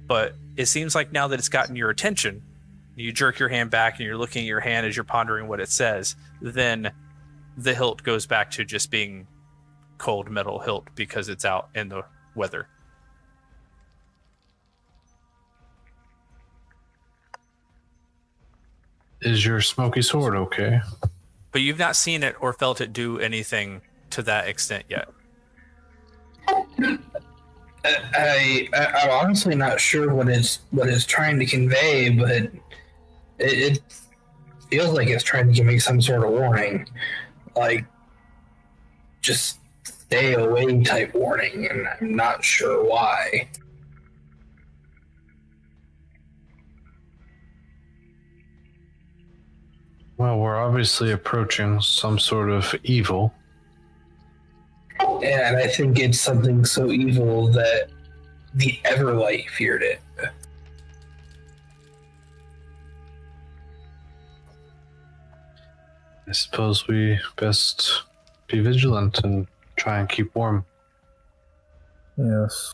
but it seems like now that it's gotten your attention, you jerk your hand back and you're looking at your hand as you're pondering what it says, then the hilt goes back to just being cold metal hilt because it's out in the weather. Is your smoky sword okay? But you've not seen it or felt it do anything to that extent yet. I'm honestly not sure what it's trying to convey, but it feels like it's trying to give me some sort of warning, like just stay away type warning, and I'm not sure why. Well, we're obviously approaching some sort of evil. And I think it's something so evil that the Everlight feared it. I suppose we best be vigilant and try and keep warm. Yes.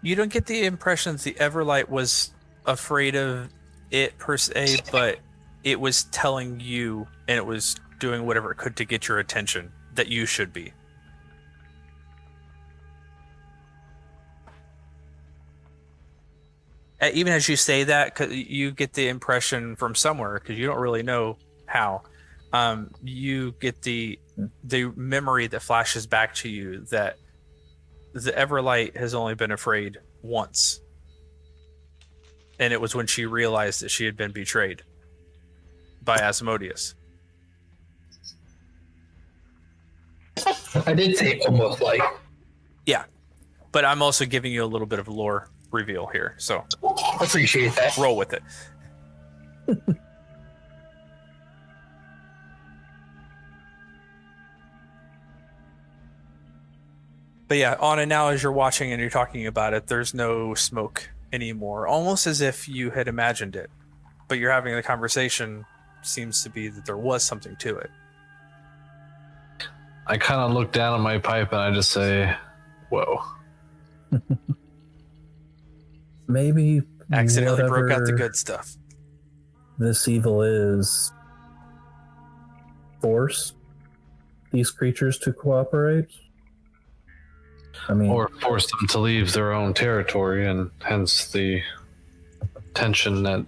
You don't get the impression that the Everlight was afraid of it per se, but it was telling you, and it was doing whatever it could to get your attention, that you should be. Even as you say that, 'cause you get the impression from somewhere, because you don't really know how, you get the memory that flashes back to you that the Everlight has only been afraid once. And it was when she realized that she had been betrayed by Asmodeus. I did say almost like. Yeah, but I'm also giving you a little bit of lore reveal here, so Appreciate that. roll with it. But yeah, on and now as you're watching and you're talking about it, there's no smoke anymore, almost as if you had imagined it. But you're having the conversation, seems to be that there was something to it. I kind of look down at my pipe and I just say, whoa. Maybe Accidentally broke out the whatever good stuff. this evil is force these creatures to cooperate. I mean, Or force them to leave their own territory, and hence the tension that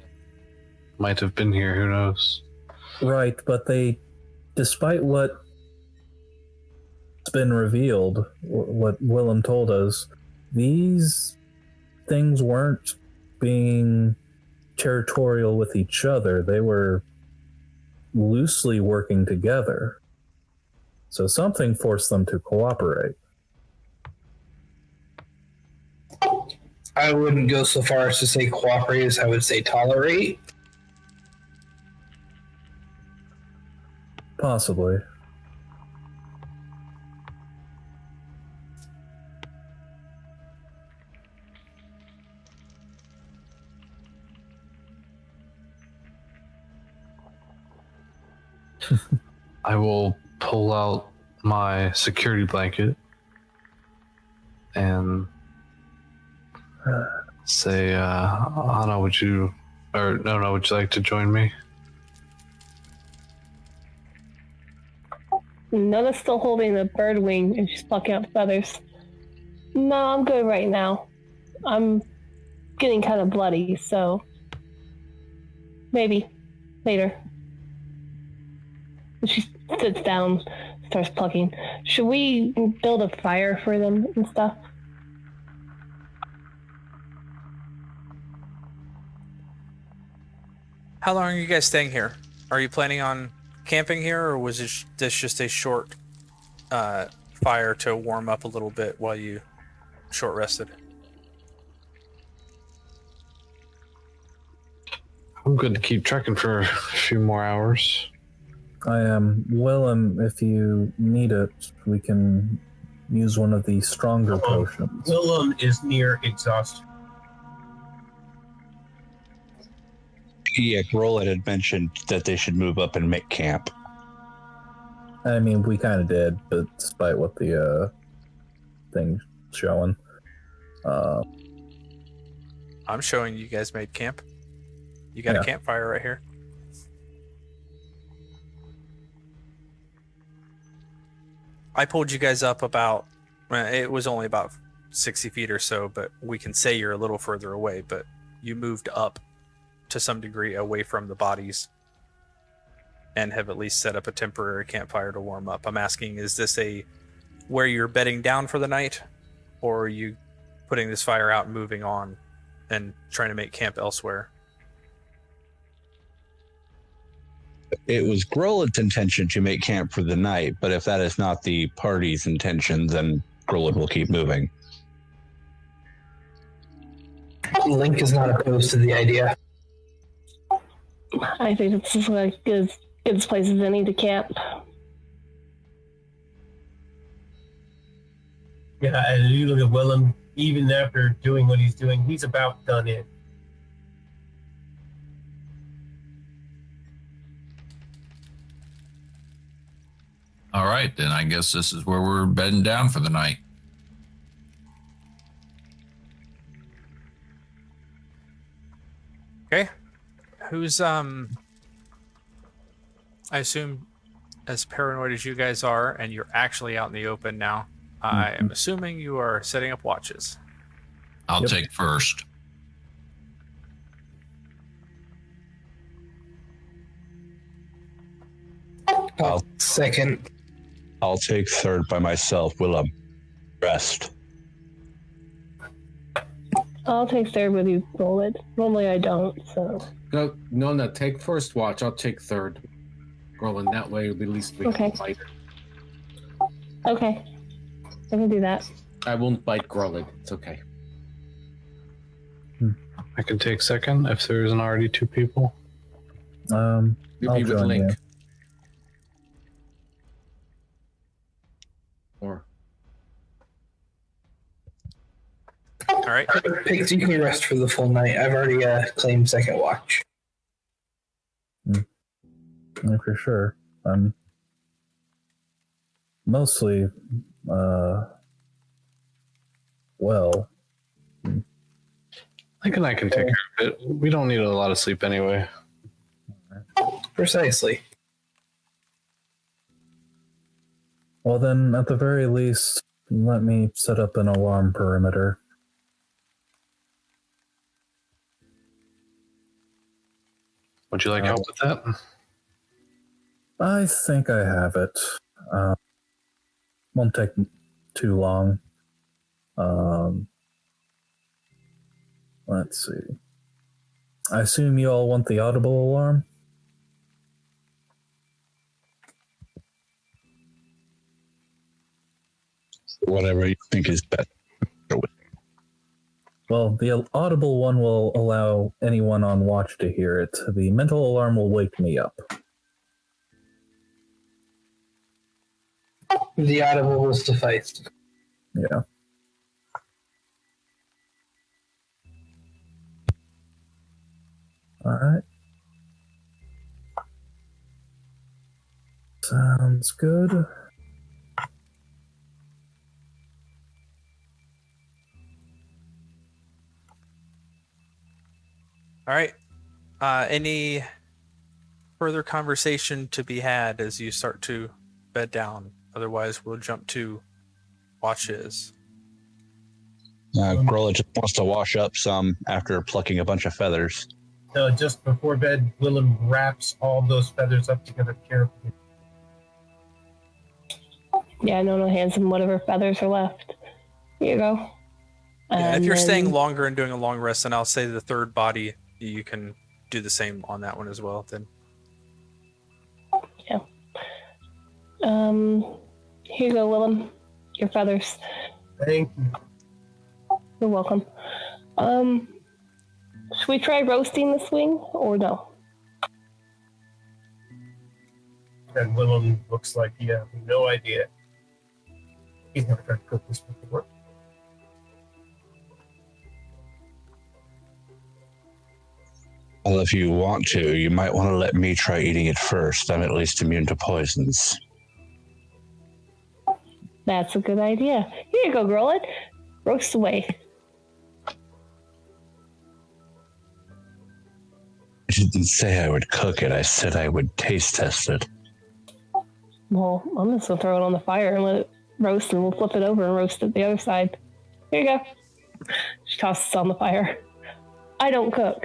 might have been here, who knows? right, but they, despite what's been revealed, what Willem told us, these things weren't being territorial with each other. They were loosely working together. So something forced them to cooperate. I wouldn't go so far as to say cooperate as I would say tolerate. Possibly. I will pull out my security blanket and say, Anna, would you like to join me? Nona's still holding the bird wing and she's plucking out the feathers. No, I'm good right now. I'm getting kind of bloody, so maybe later. She sits down, starts plucking. Should we build a fire for them and stuff? How long are you guys staying here? Are you planning on camping here, or was this just a short fire to warm up a little bit while you short rested? I'm good to keep trekking for a few more hours. I am Willem. If you need it, we can use one of the stronger potions. Willem is near exhaustion. Yeah, Roland had mentioned that they should move up and make camp. I mean, we kind of did, but despite what the thing's showing. I'm showing you guys made camp. You got a campfire right here. I pulled you guys up about, it was only about 60 feet or so, but we can say you're a little further away, but you moved up to some degree away from the bodies and have at least set up a temporary campfire to warm up. I'm asking, is this where you're bedding down for the night, or are you putting this fire out and moving on and trying to make camp elsewhere? It was Groland's intention to make camp for the night, but if that is not the party's intention, then Groland will keep moving. Link is not opposed to the idea. I think this is like good place as any to camp. Yeah, and you look at Willem, even after doing what he's doing, he's about done in. All right, then I guess this is where we're bedding down for the night. Okay. Who's I assume as paranoid as you guys are, and you're actually out in the open now, I am assuming you are setting up watches. I'll take first. I'll second. I'll take third by myself. Willem, rest. I'll take third with you, Roland. Normally I don't, so. No, take first watch. I'll take third. Roland, that way at least we can fight her. Okay. I can do that. I won't bite Groland. It's okay. I can take second if there isn't already two people. You'll be with Link. You. Or All right. Pigs, you can rest for the full night. I've already claimed second watch. Yeah, for sure. I'm mostly, well. Link and I can take care of it. We don't need a lot of sleep anyway. Precisely. Well, then, at the very least, let me set up an alarm perimeter. Would you like help with that? I think I have it. Won't take too long. Let's see. I assume you all want the audible alarm? Whatever you think is best. Well, the audible one will allow anyone on watch to hear it. The mental alarm will wake me up. The audible will suffice. Yeah. All right. Sounds good. All right. Any further conversation to be had as you start to bed down? Otherwise, we'll jump to watches. Grola just wants to wash up some after plucking a bunch of feathers. Just before bed, Willem wraps all those feathers up together carefully. Yeah, Nona hands him whatever feathers are left. Here you go. Yeah, if you're staying longer and doing a long rest, then I'll say the third body, you can do the same on that one as well. Then. Yeah. Here you go, Willem. Your feathers. Thank you. You're welcome. Should we try roasting this wing or no? And Willem looks like he has no idea. He's never tried to cook this before. Well, if you want to, you might want to let me try eating it first. I'm at least immune to poisons. That's a good idea. Here you go, Grolin. Roast away. I didn't say I would cook it. I said I would taste test it. Well, I'm just gonna throw it on the fire and let it roast, and we'll flip it over and roast it the other side. Here you go. She tosses it on the fire. I don't cook.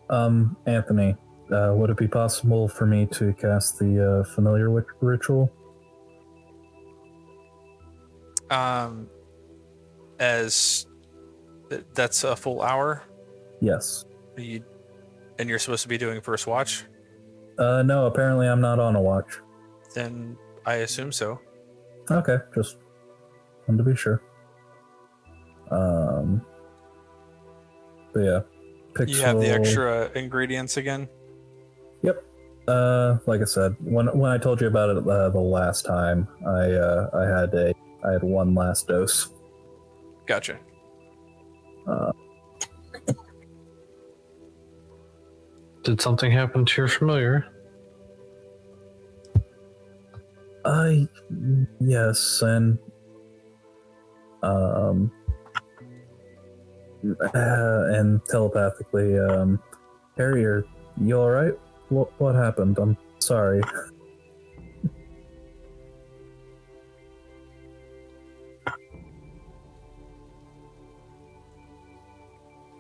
Anthony, would it be possible for me to cast the familiar ritual? As that's a full hour. Yes. And you're supposed to be doing first watch. No, apparently I'm not on a watch. Then I assume so. Okay, just wanted to be sure. But yeah. Pixel... You have the extra ingredients again? Yep. Like I said, when I told you about it the last time, I had one last dose. Gotcha. Did something happen to your familiar? Yes, and telepathically, Harry, are you all right? What happened? I'm sorry.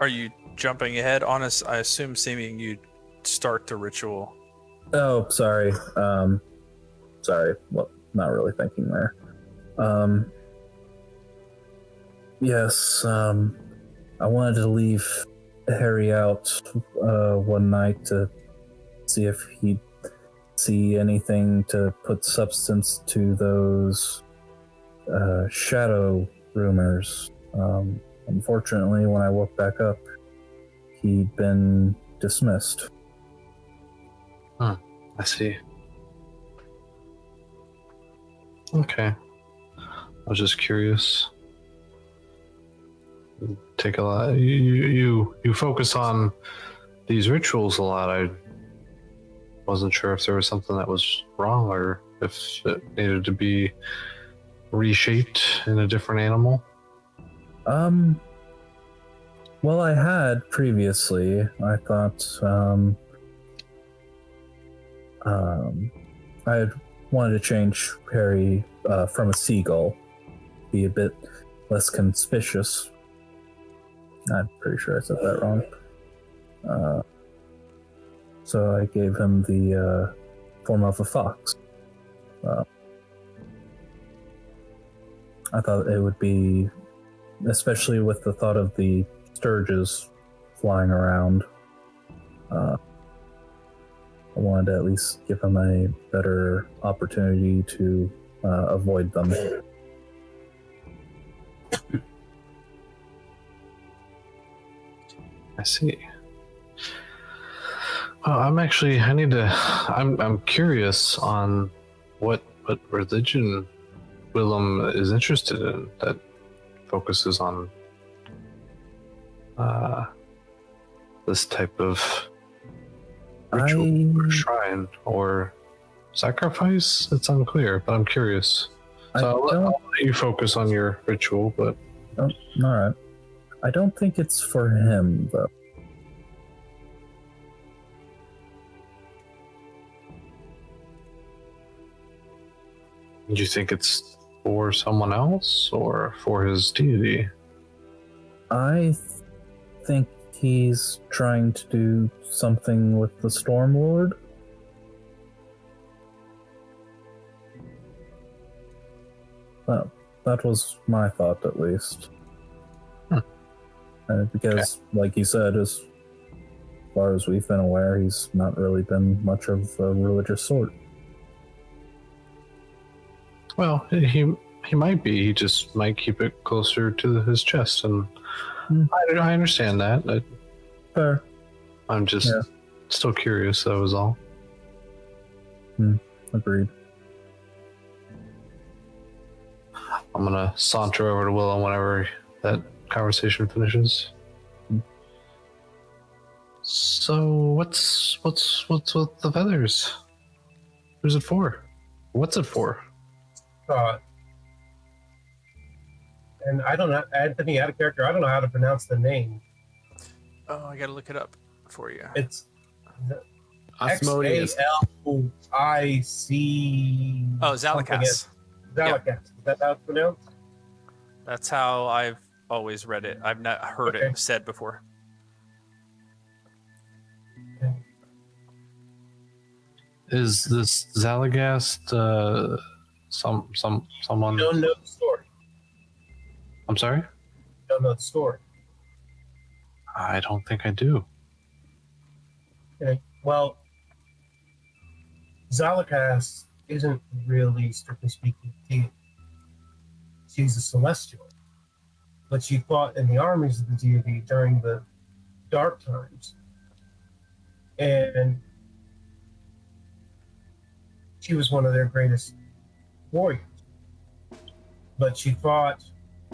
Are you jumping ahead? Honest, I assume seeming you'd start the ritual. Oh, sorry. Sorry. Well, not really thinking there. Yes, I wanted to leave Harry out one night to see if he'd see anything to put substance to those shadow rumors. Unfortunately, when I woke back up, he'd been dismissed. I see. Okay. I was just curious. Take a lot. You focus on these rituals a lot. I wasn't sure if there was something that was wrong or if it needed to be reshaped in a different animal. Well, I had previously. I thought, I had wanted to change Harry from a seagull, be a bit less conspicuous. I'm pretty sure I said that wrong. So I gave him the form of a fox. I thought it would be, especially with the thought of the stirges flying around, I wanted to at least give him a better opportunity to avoid them. I see. Well, I'm curious on what religion Willem is interested in that focuses on this type of ritual or shrine or sacrifice. It's unclear, but I'm curious. So I'll let you focus on your ritual, but... Oh, all right. I don't think it's for him, though. Do you think it's for someone else or for his deity? I think he's trying to do something with the Storm Lord. Well, that was my thought, at least. Because, like you said, as far as we've been aware, he's not really been much of a religious sort. Well, he might be. He just might keep it closer to his chest and I understand that. Fair. I'm just still curious, that was all. Agreed. I'm gonna saunter over to Willow whenever that conversation finishes. So what's with the feathers? Who's it for? What's it for? And I don't know, Anthony, out of character, I don't know how to pronounce the name. Oh, I gotta look it up for you. It's Asmodeus. Xalic. Oh, Zalakas. Zalakas. Is that how it's pronounced? That's how I've always read it. I've not heard it said before. Is this Zalagast someone? You don't know the story. I'm sorry? You don't know the story. I don't think I do. Okay. Well, Zalakas isn't really, strictly speaking, a deity. She's a celestial. But she fought in the armies of the deity during the dark times. And she was one of their greatest warriors. But she fought,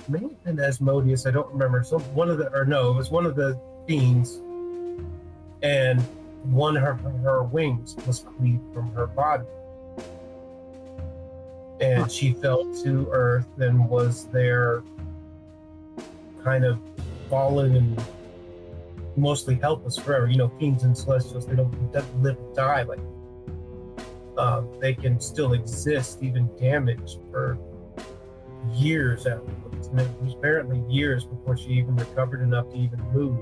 maybe in Asmodeus, I don't remember. So it was one of the fiends. And one of her wings was cleaved from her body. And she fell to earth and was there kind of fallen and mostly helpless forever. You know, fiends and celestials, they don't live and die. Like, they can still exist, even damaged, for years afterwards. And it was apparently years before she even recovered enough to even move.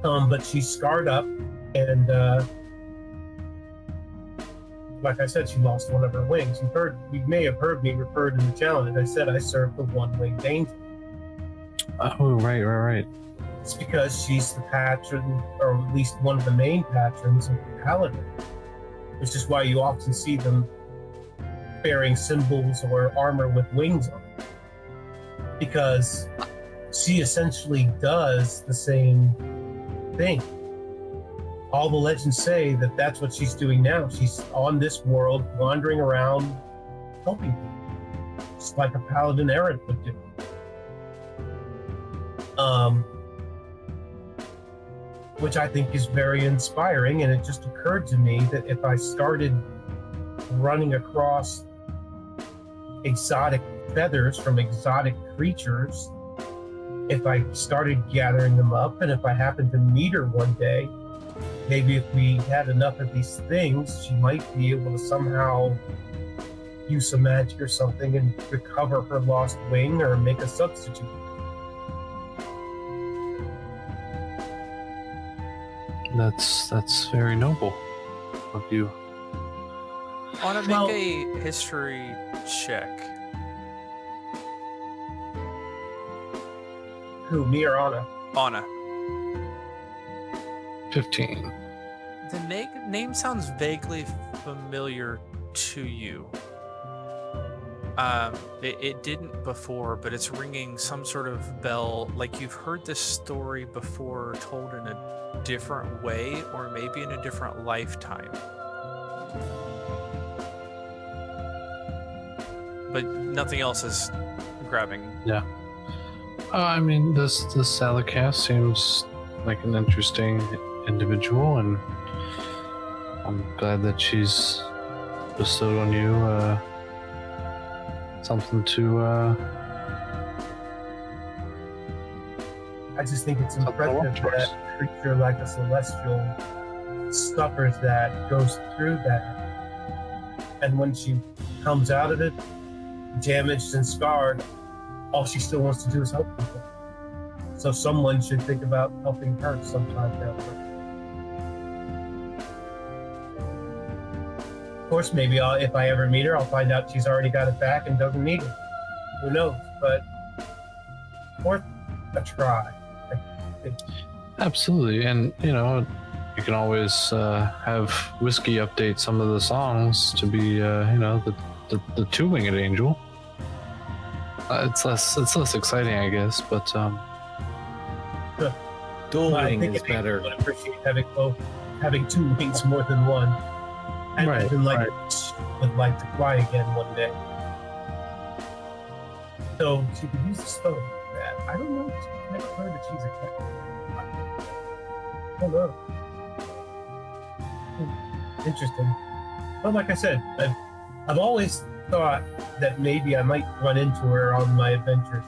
But she's scarred up, and like I said, she lost one of her wings. You may have heard me referred in the challenge. I said I served the one-winged angel. Oh, right. It's because she's the patron, or at least one of the main patrons of the paladin, which is why you often see them bearing symbols or armor with wings on it. Because she essentially does the same thing. All the legends say that that's what she's doing now. She's on this world, wandering around, helping people, just like a paladin errant would do. Which I think is very inspiring, and it just occurred to me that if I started running across exotic feathers from exotic creatures, if I started gathering them up, and if I happened to meet her one day, maybe if we had enough of these things, she might be able to somehow use some magic or something and recover her lost wing or make a substitute. That's very noble of you. I want to make a history check. Who, me or Anna? Anna. 15. The name sounds vaguely familiar to you. It didn't before, but it's ringing some sort of bell, like you've heard this story before told in a different way, or maybe in a different lifetime. But nothing else is grabbing. Yeah. I mean, this Zalakast seems like an interesting individual, and I'm glad that she's bestowed on you something to I just think it's impressive that a creature like a celestial suffers that, goes through that, and when she comes out of it damaged and scarred, all she still wants to do is help people. So someone should think about helping her sometime down the road. Of course, maybe if I ever meet her, I'll find out she's already got it back and doesn't need it. Who knows? But worth a try. Absolutely, and you know, you can always have Whiskey update some of the songs to be, you know, the two-winged angel. It's less exciting, I guess. But Dueling I think is better. would appreciate having two wings more than one. I Right, would like to fly again one day. So she could use the stone for that. I don't know. I've never heard that she's a cat. I don't know. Interesting. But like I said, I've always thought that maybe I might run into her on my adventures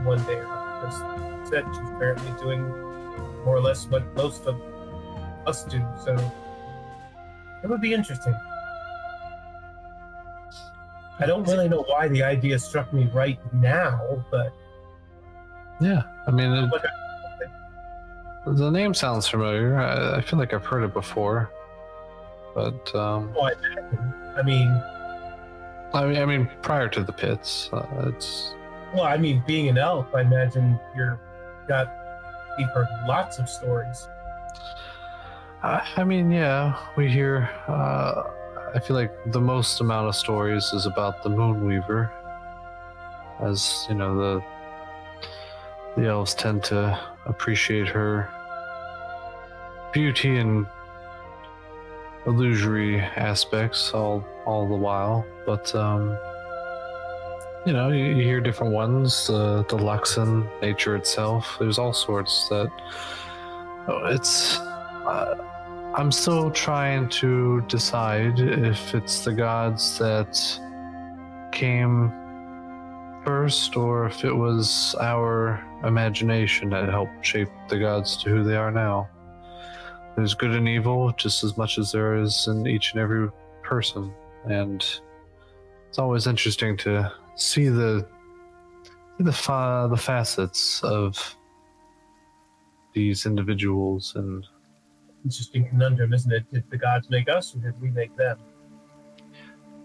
one day or another. Because said she's apparently doing more or less what most of us do. So it would be interesting. I don't really know why the idea struck me right now, but yeah, I mean, the name sounds familiar. I feel like I've heard it before, but I mean, prior to the pits, it's well, I mean, being an elf, I imagine you've heard lots of stories. I mean, yeah, we hear. I feel like the most amount of stories is about the Moonweaver, as you know, the elves tend to appreciate her beauty and illusory aspects all the while. But you know, you hear different ones. The Luxon, nature itself. There's all sorts that. It's. I'm still trying to decide if it's the gods that came first or if it was our imagination that helped shape the gods to who they are now. There's good and evil just as much as there is in each and every person, and it's always interesting to see the facets of these individuals. And Interesting conundrum, isn't it? Did the gods make us, or did we make them?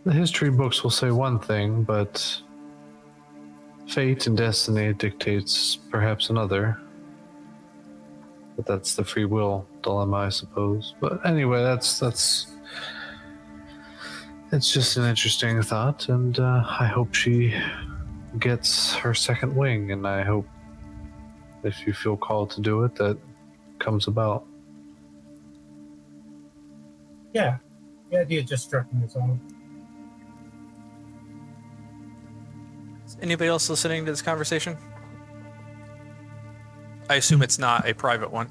the history books will say one thing, but fate and destiny dictates perhaps another. But that's the free will dilemma, I suppose. But anyway, that's it's just an interesting thought, and I hope she gets her second wing, and I hope if you feel called to do it, that comes about. Yeah, the idea just struck me as all. Is anybody else listening to this conversation? I assume it's not a private one.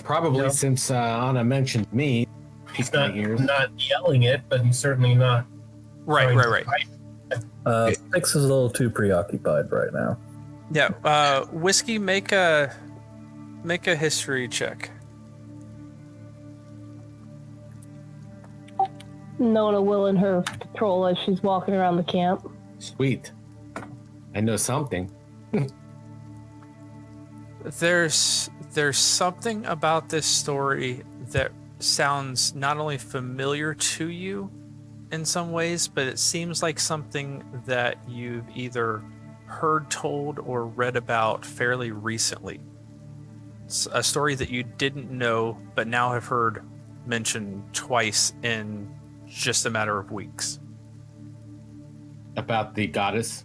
Probably No. since Anna mentioned me. He's my not ears. yelling it, but he's certainly not. Right. Six is a little too preoccupied right now. Yeah. Whiskey, make a history check. Nona will in her patrol as she's walking around the camp. Sweet. I know something. There's something about this story that sounds not only familiar to you in some ways, but it seems like something that you've either heard told or read about fairly recently. It's a story that you didn't know, but now have heard mentioned twice in just a matter of weeks. About the goddess?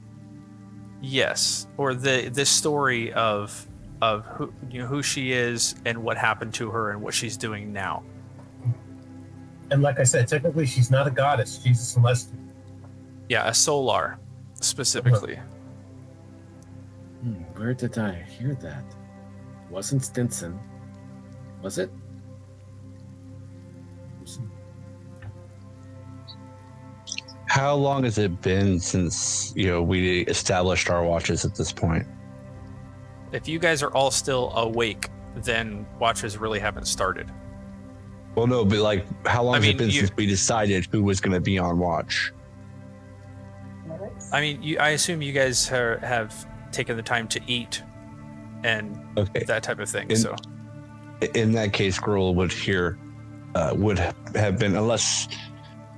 Yes, or the story of who she is and what happened to her and what she's doing now. And like I said, technically she's not a goddess, she's a celestial. Yeah, a solar specifically. Where did I hear that? Wasn't Stinson. Was it? How long has it been since we established our watches at this point? If you guys are all still awake, then watches really haven't started. Well, no, but like, how long has it been since we decided who was going to be on watch? I mean, I assume you guys have taken the time to eat and that type of thing. So, in that case, Gruel would have been, unless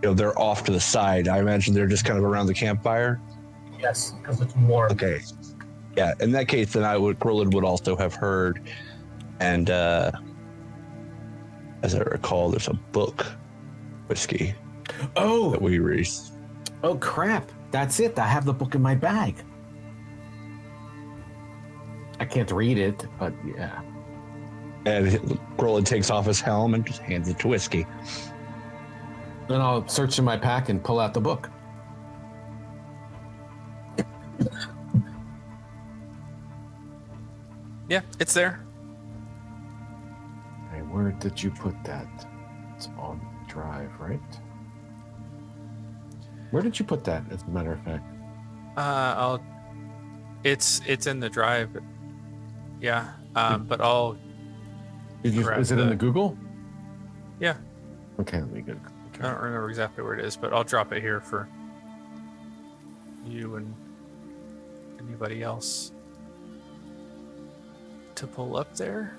they're off to the side. I imagine they're just kind of around the campfire. Yes, because it's warm. Okay. Yeah, in that case, then Gruel would also have heard, and as I recall, there's a book, Whiskey. Oh, that we read. Oh crap! That's it. I have the book in my bag. I can't read it, but yeah. And Grolin takes off his helm and just hands it to Whiskey. Then I'll search in my pack and pull out the book. Yeah, it's there. Hey, where did you put that? It's on the drive, right? Where did you put that, as a matter of fact? It's in the drive. Yeah. But I'll. Is it in the Google? Yeah. Okay, let me go. I don't remember exactly where it is, but I'll drop it here for you and anybody else to pull up there.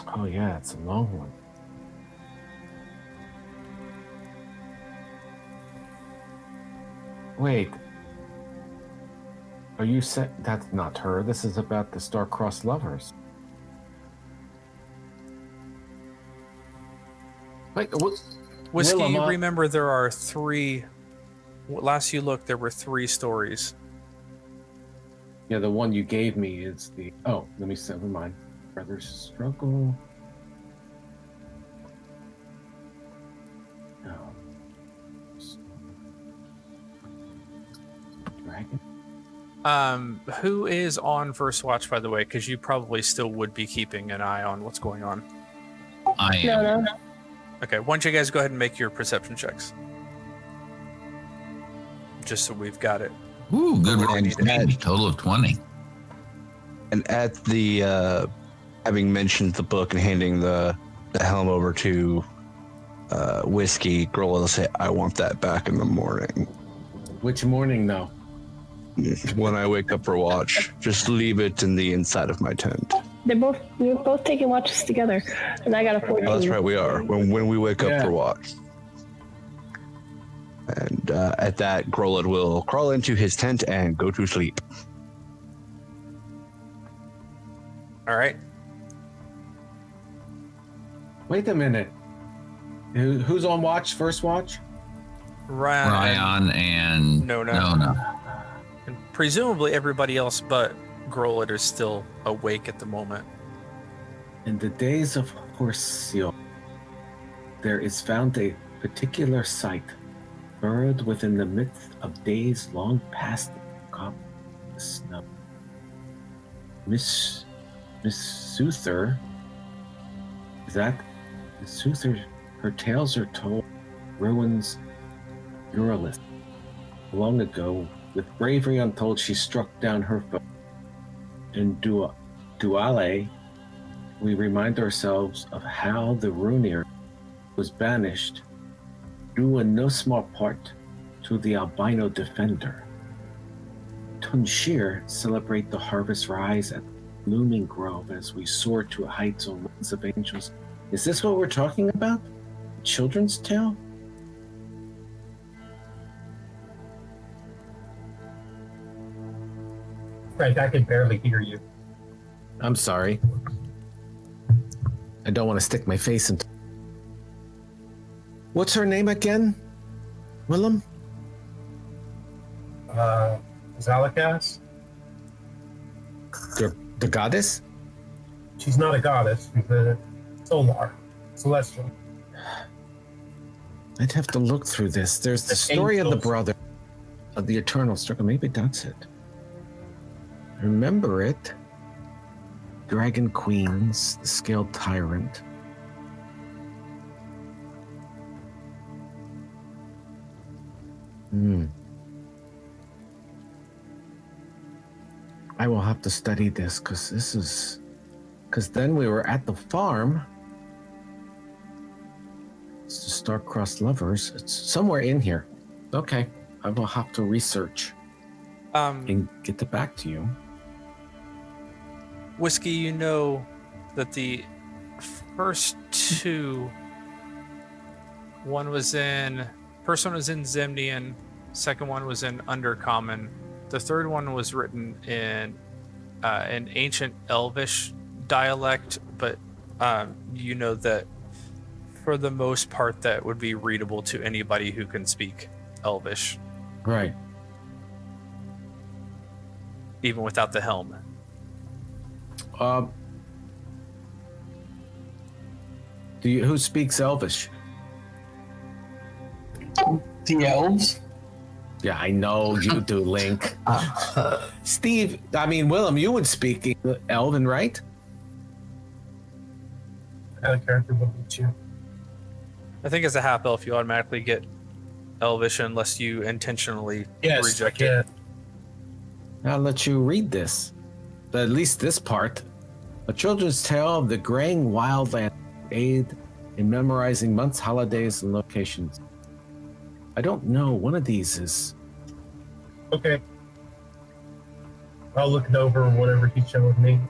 Oh yeah, it's a long one. Wait. Are you set? That's not her. This is about the star-crossed lovers. Wait, what? Whiskey, you Wildemount. remember there are 3. Last you looked, there were 3 stories. Yeah, the one you gave me is the. Oh, let me never mind. Brothers struggle. No. Dragon. Who is on first watch, by the way? Because you probably still would be keeping an eye on what's going on. I am. No. Okay, why don't you guys go ahead and make your perception checks? Just so we've got it. Ooh, good roll. And at- Total of 20. And at the having mentioned the book and handing the helm over to Whiskey, Grolin will say, "I want that back in the morning. Which morning, though? When I wake up for watch, just leave it in the inside of my tent." We were both taking watches together, and I got a 14. Oh, that's right, we are. When we wake up Yeah. for watch. And at that, Grolin will crawl into his tent and go to sleep. All right. Wait a minute. Who's on watch? First watch? Ryan. Ryan and No. And presumably everybody else but Grolin is still awake at the moment. In the days of Horseal, there is found a particular site, buried within the midst of days long past the snow. Miss Suther, is that Miss Suther? Her tales are told. Ruins Uralith. Long ago, with bravery untold, she struck down her foe. In Duale, we remind ourselves of how the Runir was banished, due in no small part to the albino defender. Tunshir celebrate the harvest rise at Blooming Grove as we soar to heights on wings of angels. Is this what we're talking about? Children's tale? Frank, I can barely hear you. I'm sorry. I don't want to stick my face into. What's her name again? Willem? Zalakas? The goddess? She's not a goddess. She's a solar, celestial. I'd have to look through this. There's the The story of the angels. brother of the eternal struggle. Maybe that's it. Remember it. Dragon Queens, the Scaled Tyrant. I will have to study this because then we were at the farm. It's the Star-Crossed Lovers. It's somewhere in here. Okay, I will have to research and get it back to you. Whiskey, you know that the first 2, first one was in Zemnian, second one was in Undercommon, the third one was written in an ancient Elvish dialect, but you know that for the most part that would be readable to anybody who can speak Elvish, Right. even without the helm. Who speaks Elvish? The elves. Yeah, I know you do, Link. Steve, Willem, you would speak Elven, right? Out of character, what would you? I think as a half elf, you automatically get Elvish unless you intentionally Yes, reject yeah. it. I'll let you read this. At least this part. A children's tale of the graying wildland aid in memorizing months, holidays, and locations. I don't know. One of these is... Okay. I'll look it over whatever he showed me.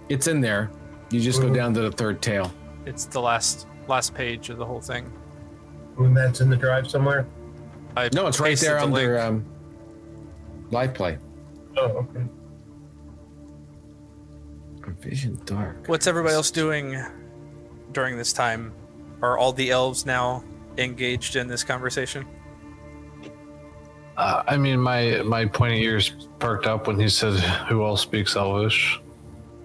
It's in there. You just go down to the third tale. It's the last page of the whole thing. And that's in the drive somewhere? No, it's right pasted there the under link. live play. Oh, okay. Vision Dark. What's everybody else doing during this time? Are all the elves now engaged in this conversation? My pointy ears perked up when he said, "Who else speaks Elvish?"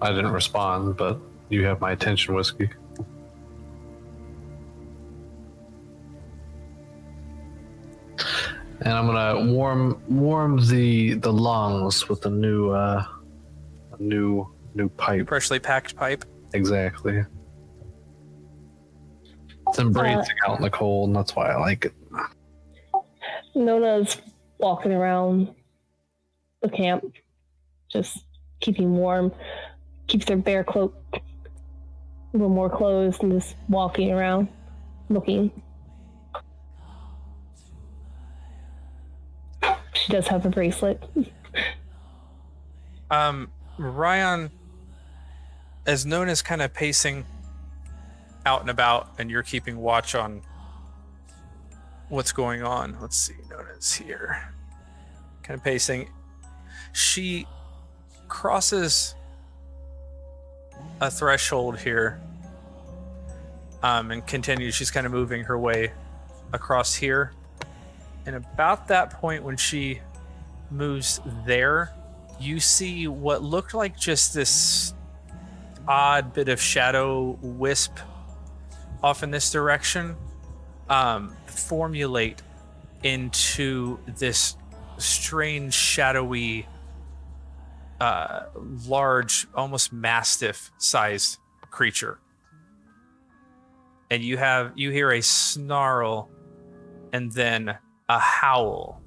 I didn't respond, but you have my attention, Whiskey. And I'm gonna warm the lungs with a new pipe. Freshly packed pipe. Exactly. It's embracing out in the cold, and that's why I like it. Nona's walking around the camp, just keeping warm, keeps her bear cloak a little more closed, and just walking around, looking. She does have a bracelet. Ryan, as Nona's kind of pacing out and about, and you're keeping watch on what's going on. Let's see, Nona's here. Kind of pacing. She crosses a threshold here and continues. She's kind of moving her way across here. And about that point when she moves there, you see what looked like just this odd bit of shadow wisp off in this direction formulate into this strange shadowy large, almost mastiff sized creature. And you hear a snarl and then a howl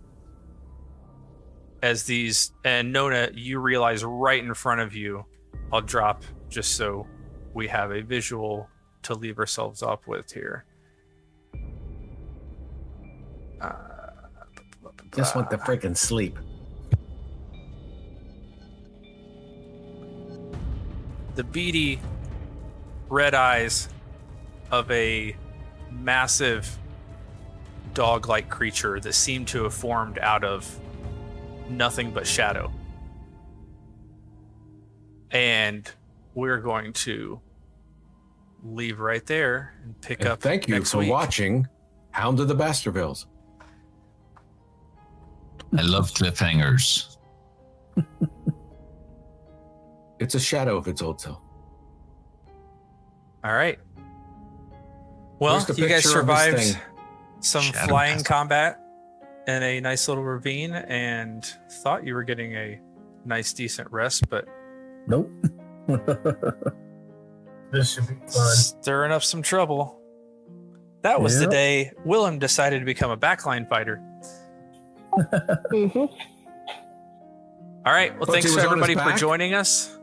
as these, and Nona, you realize right in front of you, I'll drop just so we have a visual to leave ourselves up with here. Just want to freaking sleep. The beady red eyes of a massive dog-like creature that seemed to have formed out of nothing but shadow. And we're going to leave right there and pick up Thank you next for week. watching Hound of the Baskervilles. I love cliffhangers. It's a shadow of its old self. All right. Well, Where's the you guys picture of this survived thing? some Shadow flying Master. combat in a nice little ravine and thought you were getting a nice, decent rest, but Nope. This should be fun. stirring up some trouble. That was the Yep. day Willem decided to become a backline fighter. Mm-hmm. All right. Well, But thanks he for was on everybody his for back? joining us.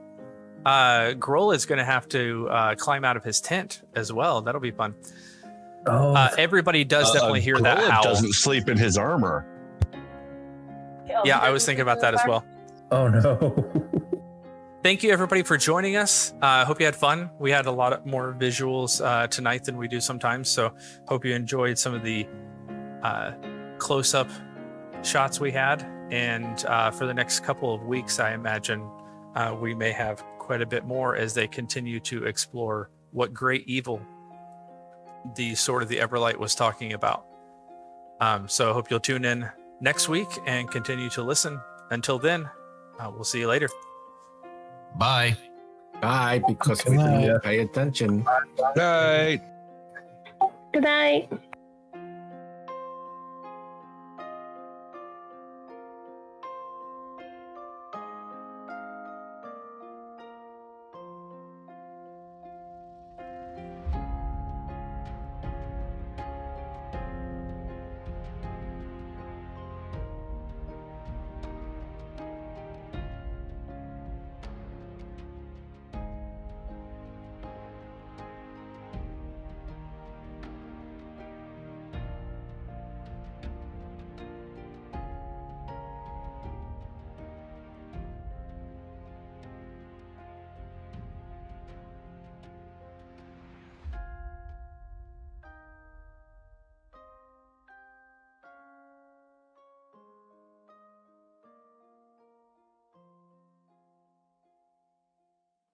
Grohl is going to have to climb out of his tent as well. That'll be fun. Oh, Everybody does definitely hear that Grolith howl. doesn't sleep in his armor. Yeah, I was thinking about that as well. oh no. Thank you, everybody, for joining us. I hope you had fun. We had a lot more visuals tonight than we do sometimes, so hope you enjoyed some of the close-up shots we had. And for the next couple of weeks, I imagine we may have quite a bit more as they continue to explore what great evil the Sword of the Everlight was talking about. So I hope you'll tune in next week and continue to listen. Until then, we'll see you later. Bye. Bye, because we didn't pay attention. Right. Good night.